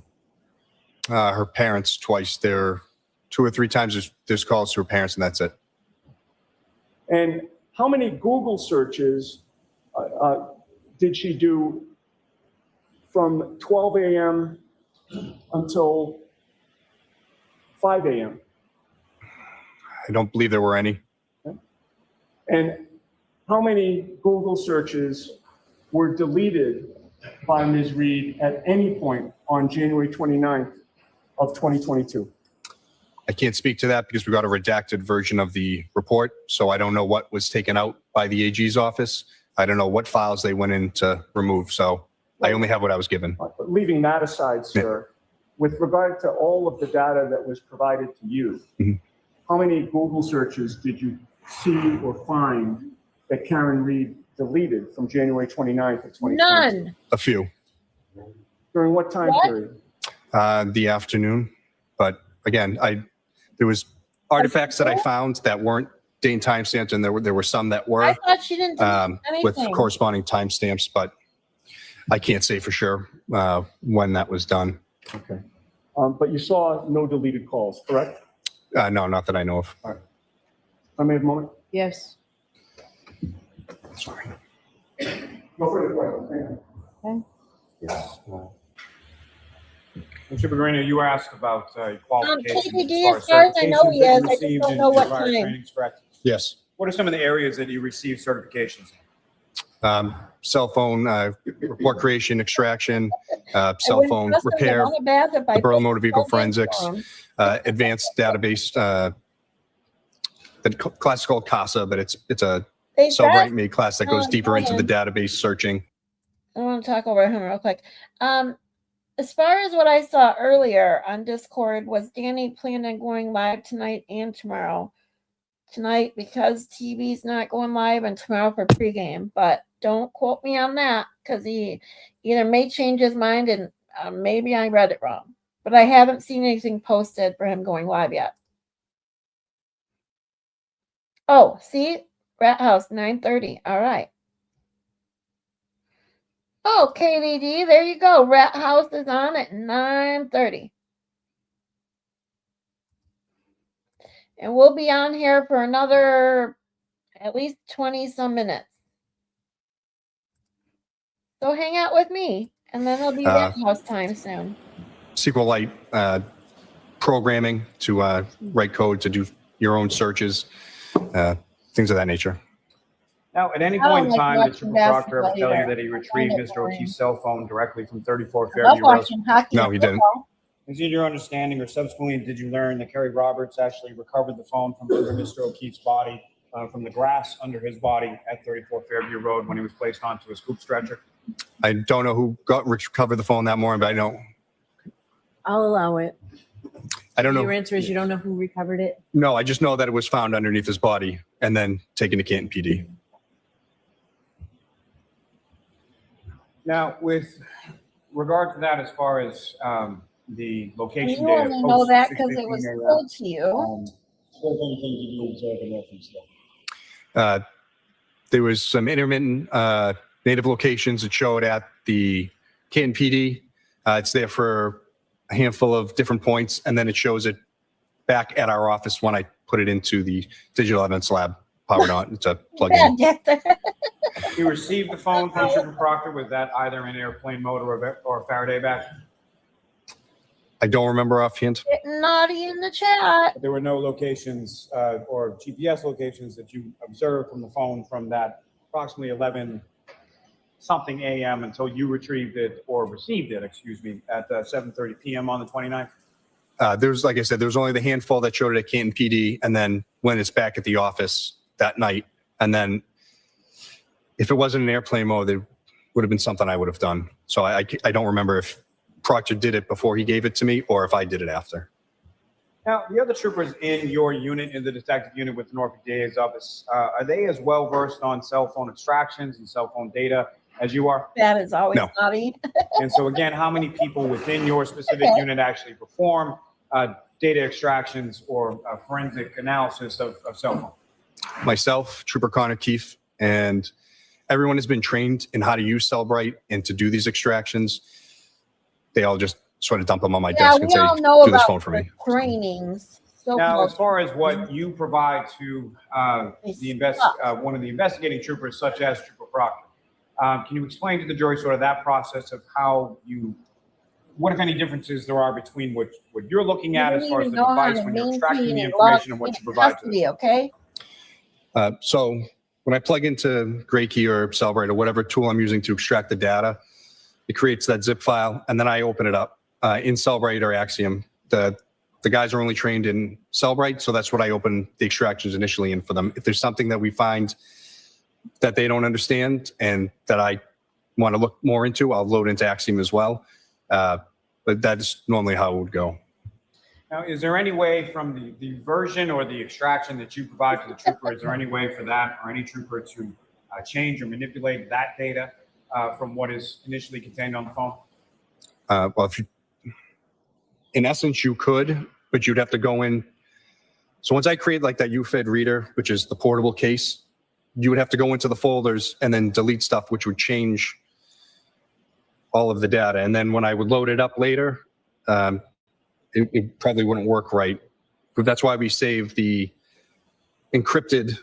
Her parents twice. There 2 or 3 times there's calls to her parents, and that's it. And how many Google searches did she do from 12 a.m. until 5 a.m.? I don't believe there were any. And how many Google searches were deleted by Ms. Reed at any point on January 29th of 2022? I can't speak to that because we got a redacted version of the report, so I don't know what was taken out by the AG's office. I don't know what files they went in to remove, so I only have what I was given. But leaving that aside, sir, with regard to all of the data that was provided to you, how many Google searches did you see or find that Karen Reed deleted from January 29th of 2022? None. A few. During what time period? The afternoon. But again, there was artifacts that I found that weren't date and time stamped, and there were some that were. I thought she didn't do with anything. corresponding timestamps, but I can't say for sure when that was done. Okay. But you saw no deleted calls, correct? No, not that I know of. All right. I may have a moment. Yes. Sorry. No further questions. Thank you. Yes. Trooper Guarino, you were asked about qualifications. KPD, as far as I know, certifications that you yes. I just received don't in know what prior time. trainings, correct? Yes. What are some of the areas that you received certifications in? Cell phone report creation, extraction, cell wouldn't phone trust them to repair, run a bath if I the Borough paid Motor Vehicle $12 Forensics, for 'em. advanced database, the class is called CASA, but it's a They Cellbrite tried- Me class that goes Oh, deeper into the man. database searching. I want to talk over him real quick. As far as what I saw earlier on Discord, was Danny planned on going live tonight and tomorrow? Tonight because TV's not going live, and tomorrow for pregame. But don't quote me on that because he either may change his mind and maybe I read it wrong. But I haven't seen anything posted for him going live yet. Oh, see? Rat House, 9:30. All right. Oh, KVD, there you go. Rat House is on at 9:30. And we'll be on here for another at least 20 some minutes. So hang out with me, and then it'll be Rat House time soon. SQLite programming to write code to do your own searches, things of that nature. Now, at any I don't point in like time, did watching Trooper Proctor ever basketball tell you either. that he I retrieved find it Mr. boring. O'Keefe's cell phone directly from 34 I love Fairview Road? watching hockey. No, and he didn't. football. Is it your understanding, or subsequently did you learn that Kerry Roberts actually recovered the phone from under Mr. O'Keefe's body, from the grass under his body at 34 Fairview Road when he was placed onto a scoop stretcher? I don't know who recovered the phone that morning, but I know. I'll allow it. I don't know. Your answer is you don't know who recovered it? No, I just know that it was found underneath his body and then taken to Canton PD. Now, with regard to that, as far as the location You data, only know that because it 6:15 was a.m., told to you. what other things did you observe in reference to that? There was some intermittent native locations that showed at the Canton PD. It's there for a handful of different points, and then it shows it back at our office when I put it into the digital evidence lab, powered on to plug in. You received the phone from Trooper Proctor. Was that either in airplane mode or Faraday back? I don't remember offhand. Getting naughty in the chat. There were no locations or GPS locations that you observed from the phone from that approximately 11-something a.m. until you retrieved it or received it, excuse me, at 7:30 p.m. on the 29th? There's, like I said, there's only the handful that showed it at Canton PD, and then when it's back at the office that night. And then if it wasn't in airplane mode, there would have been something I would have done. So I don't remember if Proctor did it before he gave it to me or if I did it after. Now, the other troopers in your unit, in the detective unit with the Norfolk DA's office, are they as well versed on cell phone extractions and cell phone data as you are? That is always No. naughty. And so again, how many people within your specific unit actually perform data extractions or forensic analysis of cell phone? Myself, Trooper Connor Keefe, and everyone has been trained in how to use Cellbrite and to do these extractions. They all just sort of dump them on my desk and we say, all know do this about phone for the me. trainings. So Now, as far as what you provide to one of the investigating troopers, such as Trooper Proctor, can you explain to the jury sort of that process of how what if any differences there are between what you're looking at as far as the device when you're extracting the information and what you provide to them? Okay. So when I plug into Graykey or Cellbrite or whatever tool I'm using to extract the data, it creates that zip file, and then I open it up in Cellbrite or Axiom. The guys are only trained in Cellbrite, so that's what I open the extractions initially in for them. If there's something that we find that they don't understand and that I want to look more into, I'll load into Axiom as well. But that's normally how it would go. Now, is there any way from the version or the extraction that you provide to the trooper, is there any way for that or any trooper to change or manipulate that data from what is initially contained on the phone? Well, in essence, you could, but you'd have to go in. So once I create like that UFED reader, which is the portable case, you would have to go into the folders and then delete stuff, which would change all of the data. And then when I would load it up later, it probably wouldn't work right. But that's why we save the encrypted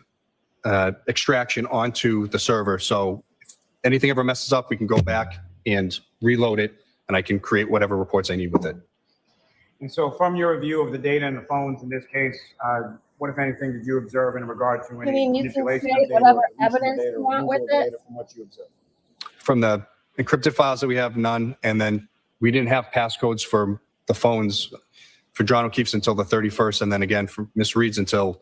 extraction onto the server. So if anything ever messes up, we can go back and reload it, and I can create whatever reports I need with it. And so from your review of the data in the phones in this case, what, if anything, did you observe in regard to any You can manipulation create of data, whatever or evidence you want with it. from what you observed? From the encrypted files that we have, none. And then we didn't have passcodes for the phones for John O'Keefe's until the 31st. And then again for Miss Reed's until,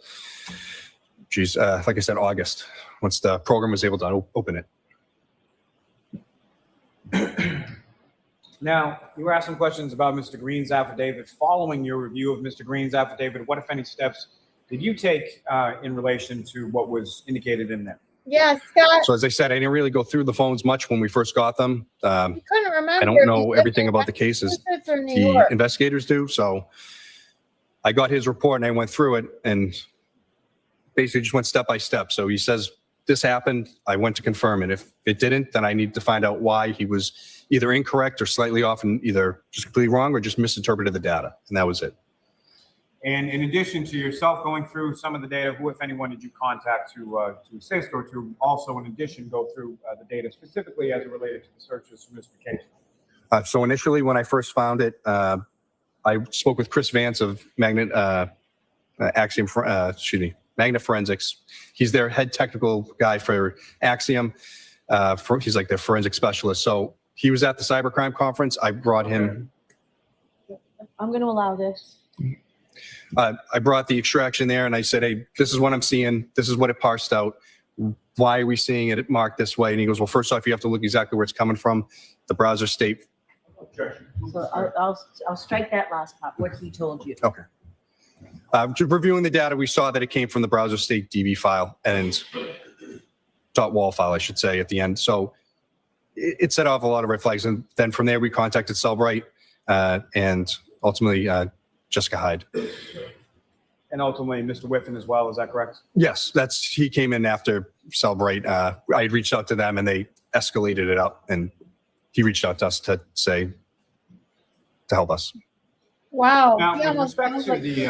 like I said, August, once the program was able to open it. Now, you were asked some questions about Mr. Green's affidavit. Following your review of Mr. Green's affidavit, what, if any, steps did you take in relation to what was indicated in there? Yeah, Scott. So as I said, I didn't really go through the phones much when we first got them. You couldn't remember. I don't know everything about the cases. The investigators do. So I got his report and I went through it and basically just went step by step. So he says, this happened. I went to confirm it. If it didn't, then I need to find out why he was either incorrect or slightly off and either just completely wrong or just misinterpreted the data. And that was it. And in addition to yourself going through some of the data, who, if anyone, did you contact to assist or to also, in addition, go through the data specifically as it related to the searches for Mr. Case? So initially, when I first found it, I spoke with Chris Vance of Magnet Forensics. He's their head technical guy for Axiom. He's like their forensic specialist. So he was at the cybercrime conference. I brought him. I'm going to allow this. I brought the extraction there and I said, hey, this is what I'm seeing. This is what it parsed out. Why are we seeing it marked this way? And he goes, well, first off, you have to look exactly where it's coming from. The browser state. So I'll strike that last part, what he told you. Okay. Reviewing the data, we saw that it came from the browser state DB file and .wall file, I should say, at the end. So it set off a lot of red flags. And then from there, we contacted Cellbrite and ultimately Jessica Hyde. And ultimately, Mr. Whiffen as well, is that correct? Yes, he came in after Cellbrite. I had reached out to them and they escalated it up and he reached out to us to help us. Wow. Now, with respect to the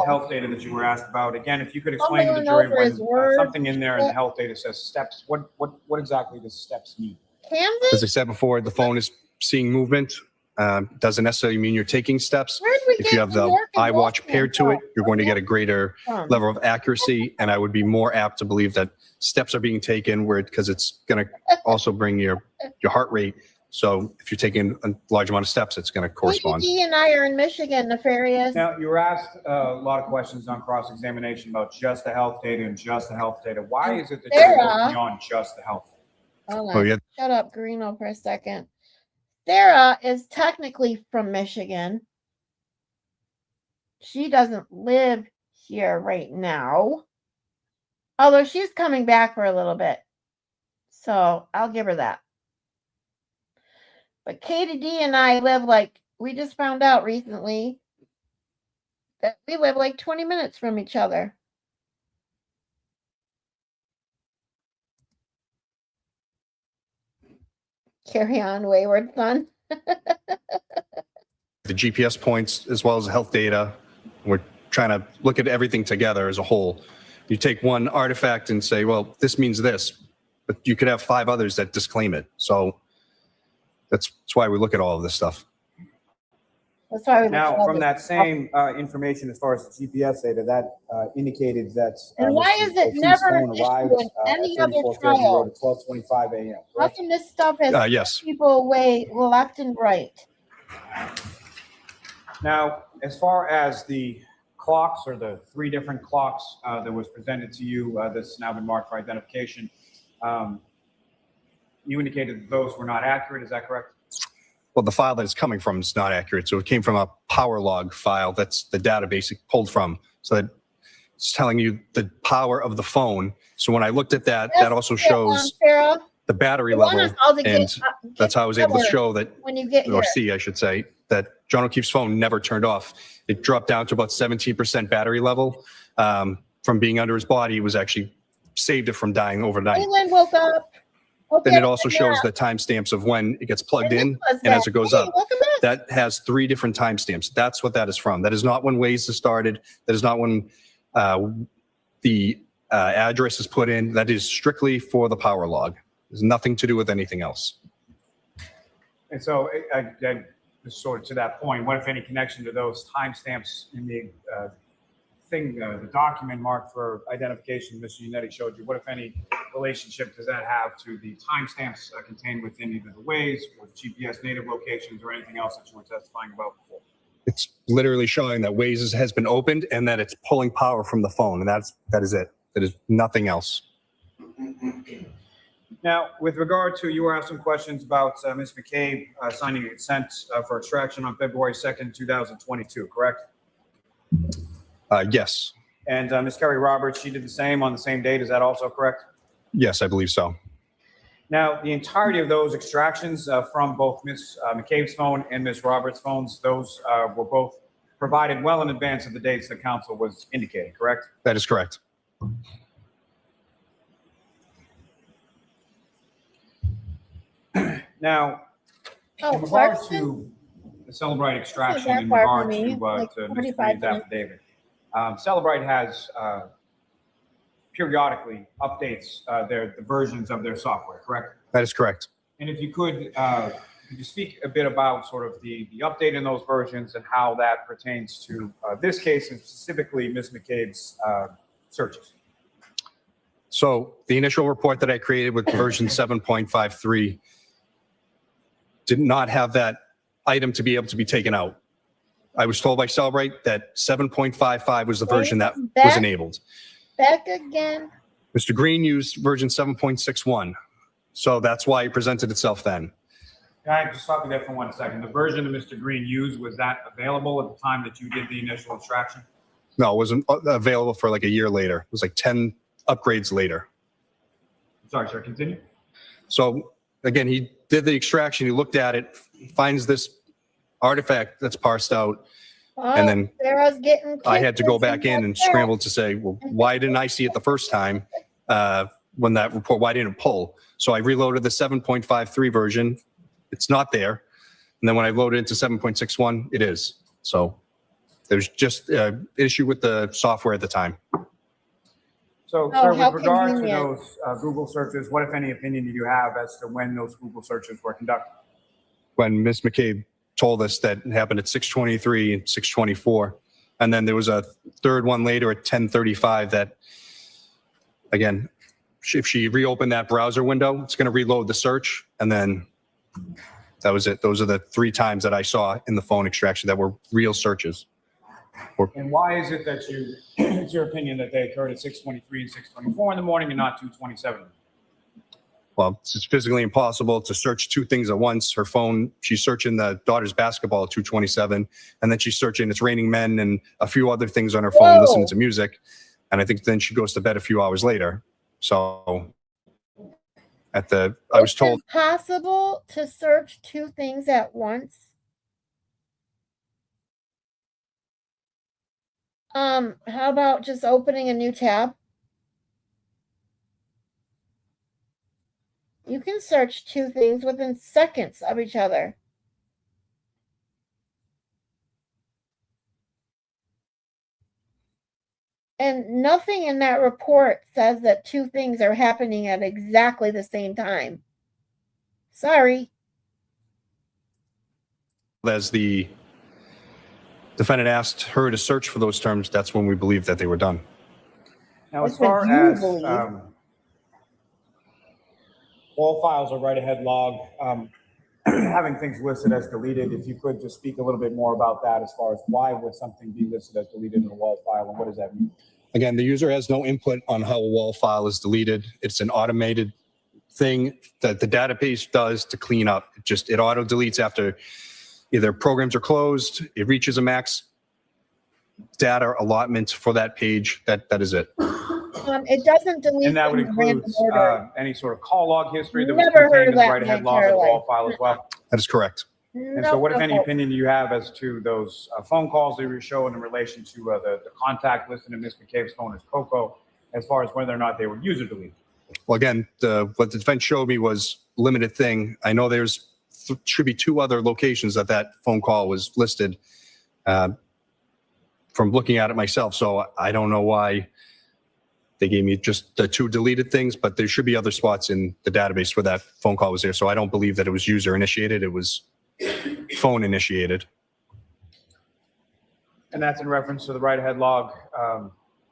health data that you were asked about, again, if you could explain to the jury when something in there in the health data says steps, what exactly does steps mean? As I said before, the phone is seeing movement. Doesn't necessarily mean you're taking steps. If you have the iWatch paired to it, you're going to get a greater level of accuracy. And I would be more apt to believe that steps are being taken because it's going to also bring your heart rate. So if you're taking a large amount of steps, it's going to correspond. CossyG and I are in Michigan, Nefarious. Now, you were asked a lot of questions on cross-examination about just the health data and just the health data. Why is it that you're looking beyond just the health data? Oh, yeah. Shut up, Guarino, for a second. Sarah is technically from Michigan. She doesn't live here right now. Although she's coming back for a little bit. So I'll give her that. But Katie D and I live like, we just found out recently that we live like 20 minutes from each other. Carry on, wayward son. The GPS points as well as health data. We're trying to look at everything together as a whole. You take one artifact and say, well, this means this, but you could have 5 others that disclaim it. So that's why we look at all of this stuff. That's why we Now, from that same information as far as the GPS data, that indicated that and why is it never an issue in any other trial? at 12:25 a.m. How come this stuff has yes. people away left and right? Now, as far as the clocks or the 3 different clocks that was presented to you, that's now been marked for identification, you indicated that those were not accurate. Is that correct? Well, the file that it's coming from is not accurate. So it came from a power log file. That's the database it pulled from. So that it's telling you the power of the phone. So when I looked at that, that also shows the battery level. And that's how I was able to show that, when you get or here. see, I should say, that John O'Keefe's phone never turned off. It dropped down to about 17% battery level. From being under his body, it was actually saved it from dying overnight. Leland woke up. Then it also shows the timestamps of when it gets plugged in and as it goes up. That has 3 different timestamps. That's what that is from. That is not when Waze is started. That is not when the address is put in. That is strictly for the power log. There's nothing to do with anything else. And so, just sort of to that point, what if any connection to those timestamps in the the document marked for identification Mr. Unetti showed you, what if any relationship does that have to the timestamps contained within either the Waze or GPS native locations or anything else that you were testifying about before? It's literally showing that Waze has been opened and that it's pulling power from the phone, and that is it. That is nothing else. Now, with regard to, you were asked some questions about Ms. McCabe signing a consent for extraction on February 2nd, 2022, correct? Yes. And Ms. Kerry Roberts, she did the same on the same date. Is that also correct? Yes, I believe so. Now, the entirety of those extractions from both Ms. McCabe's phone and Ms. Roberts' phones, those were both provided well in advance of the dates the council was indicating, correct? That is correct. Now, in regards to the Celebrite extraction, in regards to Mr. Green's affidavit, Celebrite has periodically updates the versions of their software, correct? That is correct. And if you could you speak a bit about sort of the update in those versions and how that pertains to this case and specifically Ms. McCabe's searches? So the initial report that I created with version 7.53 did not have that item to be able to be taken out. I was told by Celebrite that 7.55 was the version that was enabled. Back again. Mr. Green used version 7.61. So that's why it presented itself then. Can I just stop you there for 1 second? The version that Mr. Green used, was that available at the time that you did the initial extraction? No, it wasn't available for like a year later. It was like 10 upgrades later. Sorry, sir, continue. So again, he did the extraction. He looked at it, finds this artifact that's parsed out. And then Sarah's getting I had to go back in and scramble to say, well, why didn't I see it the first time when that report, why didn't it pull? So I reloaded the 7.53 version. It's not there. And then when I loaded into 7.61, it is. So there's just an issue with the software at the time. So, sir, with regard to those Google searches, what, if any, opinion do you have as to when those Google searches were conducted? When Ms. McCabe told us that it happened at 6:23 and 6:24. And then there was a third one later at 10:35 that, again, if she reopened that browser window, it's going to reload the search. And then that was it. Those are the 3 times that I saw in the phone extraction that were real searches. And why is it that it's your opinion that they occurred at 6:23 and 6:24 in the morning and not 2:27? well, it's physically impossible to search two things at once. Her phone, she's searching the daughter's basketball at 2:27, and then she's searching It's Raining Men and a few other things on her phone, Whoa. listening to music. And I think then she goes to bed a few hours later. So I was told. It's possible to search two things at once. How about just opening a new tab? You can search two things within seconds of each other. And nothing in that report says that two things are happening at exactly the same time. Sorry. As the defendant asked her to search for those terms, that's when we believed that they were done. Now, as That's what far you as believe. wall files or write-ahead log, having things listed as deleted, if you could just speak a little bit more about that as far as why would something be listed as deleted in a wall file and what does that mean? Again, the user has no input on how a wall file is deleted. It's an automated thing that the database does to clean up. It auto deletes after either programs are closed, it reaches a max data allotment for that page. That is it. It doesn't delete And that would in random include order. any sort of call log history that was Never heard contained of in the that write-ahead in log of the wall file as well. That is correct. And so what, if any, opinion do you have as to those phone calls that you were showing in relation to the contact listed in Ms. McCabe's phone as Coco, as far as whether or not they were user deleted? Well, again, what the defense showed me was limited thing. I know there's should be two other locations that phone call was listed from looking at it myself. So I don't know why they gave me just the two deleted things, but there should be other spots in the database where that phone call was there. So I don't believe that it was user initiated. It was phone initiated. And that's in reference to the write-ahead log,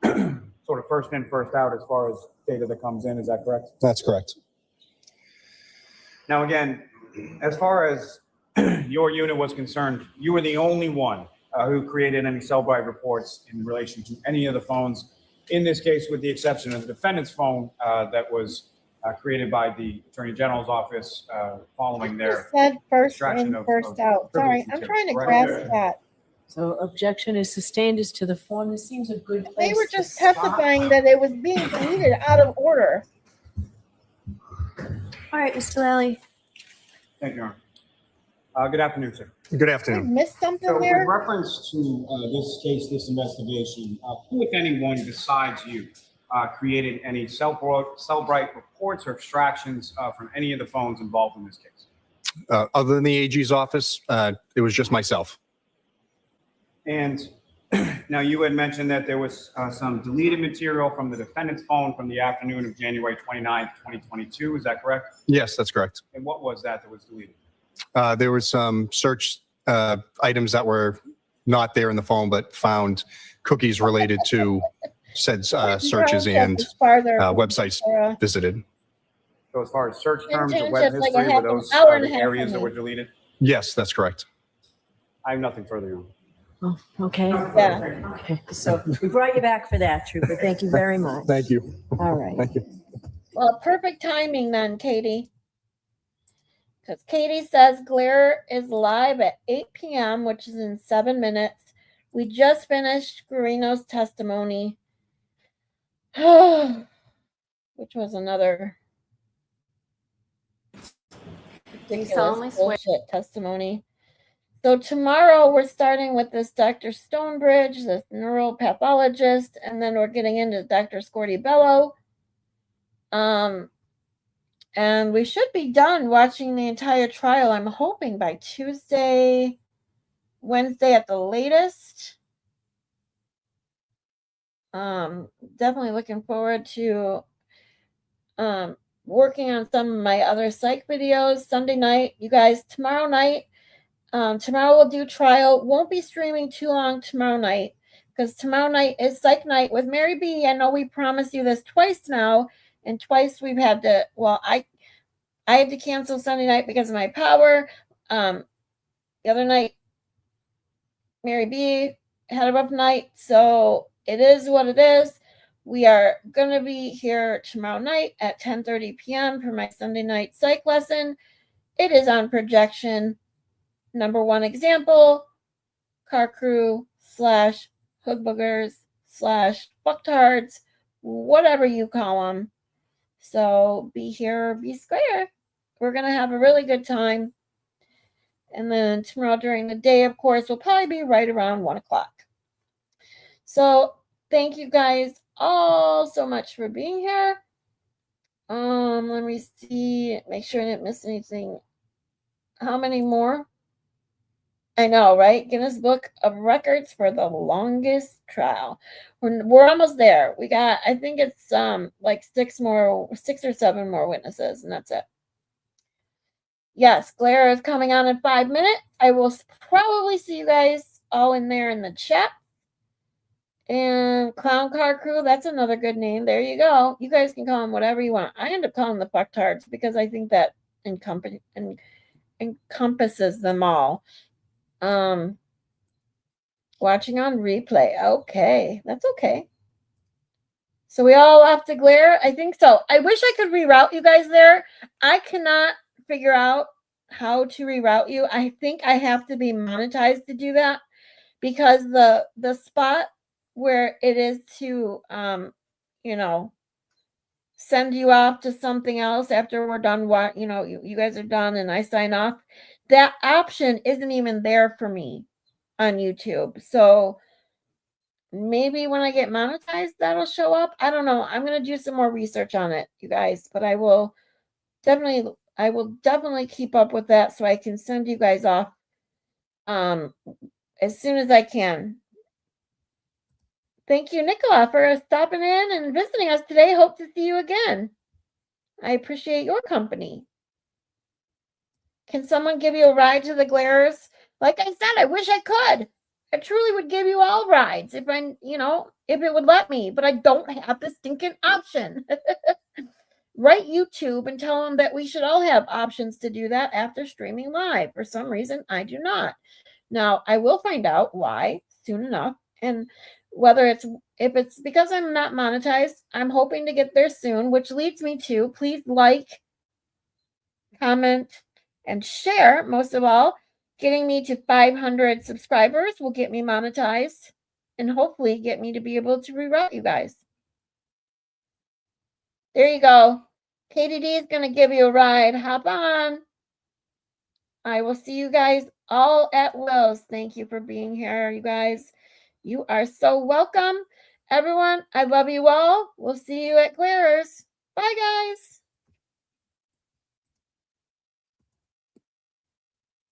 sort of first in, first out as far as data that comes in. Is that correct? That's correct. Now, again, as far as your unit was concerned, you were the only one who created any Cellbrite reports in relation to any of the phones, in this case, with the exception of the defendant's phone that was created by the Attorney General's office following their said first extraction in, of first out. Sorry, privileged I'm material, trying to correct? grasp that. So objection is sustained as to the form. This seems a good place. They were to just stop. testifying that it was being deleted out of order. All right, Mr. Lally. Thank you, Your Honor. Good afternoon, sir. Good I afternoon. missed something So there. with reference to this case, this investigation, who, if anyone besides you, created any Cellbrite reports or extractions from any of the phones involved in this case? Other than the AG's office, it was just myself. And now you had mentioned that there was some deleted material from the defendant's phone from the afternoon of January 29th, 2022. Is that correct? Yes, that's correct. And what was that was deleted? There was some search items that were not there in the phone, but found cookies related to said searches and websites visited. So as far as search terms or Internship's web like history, a were those hour and a the half areas that for me. were deleted? Yes, that's correct. I have nothing further, Your Honor. Oh, okay. Yeah. Okay. So we brought you back for that, Trooper. Thank you very much. Thank you. All right. Thank you. Well, perfect timing then, Katie. Because Katie says Glare is live at 8 p.m., which is in 7 minutes. We just finished Guarino's testimony, which was another ridiculous bullshit testimony. So tomorrow we're starting with this Dr. Stonebridge, this neuropathologist, and then we're getting into Dr. Scorti-Bello. And we should be done watching the entire trial, I'm hoping by Tuesday, Wednesday at the latest. Definitely looking forward to working on some of my other psych videos Sunday night. You guys, tomorrow night, tomorrow we'll do trial. Won't be streaming too long tomorrow night because tomorrow night is psych night with Mary B. I know we promised you this twice now, and twice we've had to, well, I had to cancel Sunday night because of my power. The other night, Mary B. had a rough night, so it is what it is. We are going to be here tomorrow night at 10:30 p.m. for my Sunday night psych lesson. It is on projection. Number one example, car crew / hood boogers / fucktards, whatever you call them. So be here or be square. We're going to have a really good time. And then tomorrow during the day, of course, will probably be right around 1 o'clock. So thank you guys all so much for being here. Let me see, make sure I didn't miss anything. How many more? I know, right? Guinness Book of Records for the longest trial. We're almost there. We got, I think it's like 6 or 7 more witnesses, and that's it. Yes, Glare is coming on in 5 minutes. I will probably see you guys all in there in the chat. And Clown Car Crew, that's another good name. There you go. You guys can call them whatever you want. I end up calling them the fucktards because I think that encompasses them all. Watching on replay. Okay, that's okay. So we all have to Glare? I think so. I wish I could reroute you guys there. I cannot figure out how to reroute you. I think I have to be monetized to do that because the spot where it is to send you off to something else after we're done, what you guys are done and I sign off, that option isn't even there for me on YouTube. So maybe when I get monetized that'll show up. I don't know. I'm going to do some more research on it, you guys, but I will definitely keep up with that so I can send you guys off as soon as I can. Thank you, Nicola, for stopping in and visiting us today. Hope to see you again. I appreciate your company. Can someone give you a ride to the Glares? Like I said, I wish I could. I truly would give you all rides if if it would let me, but I don't have the stinking option. Write YouTube and tell them that we should all have options to do that after streaming live. For some reason, I do not. Now, I will find out why soon enough, and if it's because I'm not monetized, I'm hoping to get there soon, which leads me to please like, comment, and share. Most of all, getting me to 500 subscribers will get me monetized and hopefully get me to be able to reroute you guys. There you go. KDD is going to give you a ride. Hop on. I will see you guys all at Will's. Thank you for being here, you guys. You are so welcome. Everyone, I love you all. We'll see you at Claire's. Bye, guys.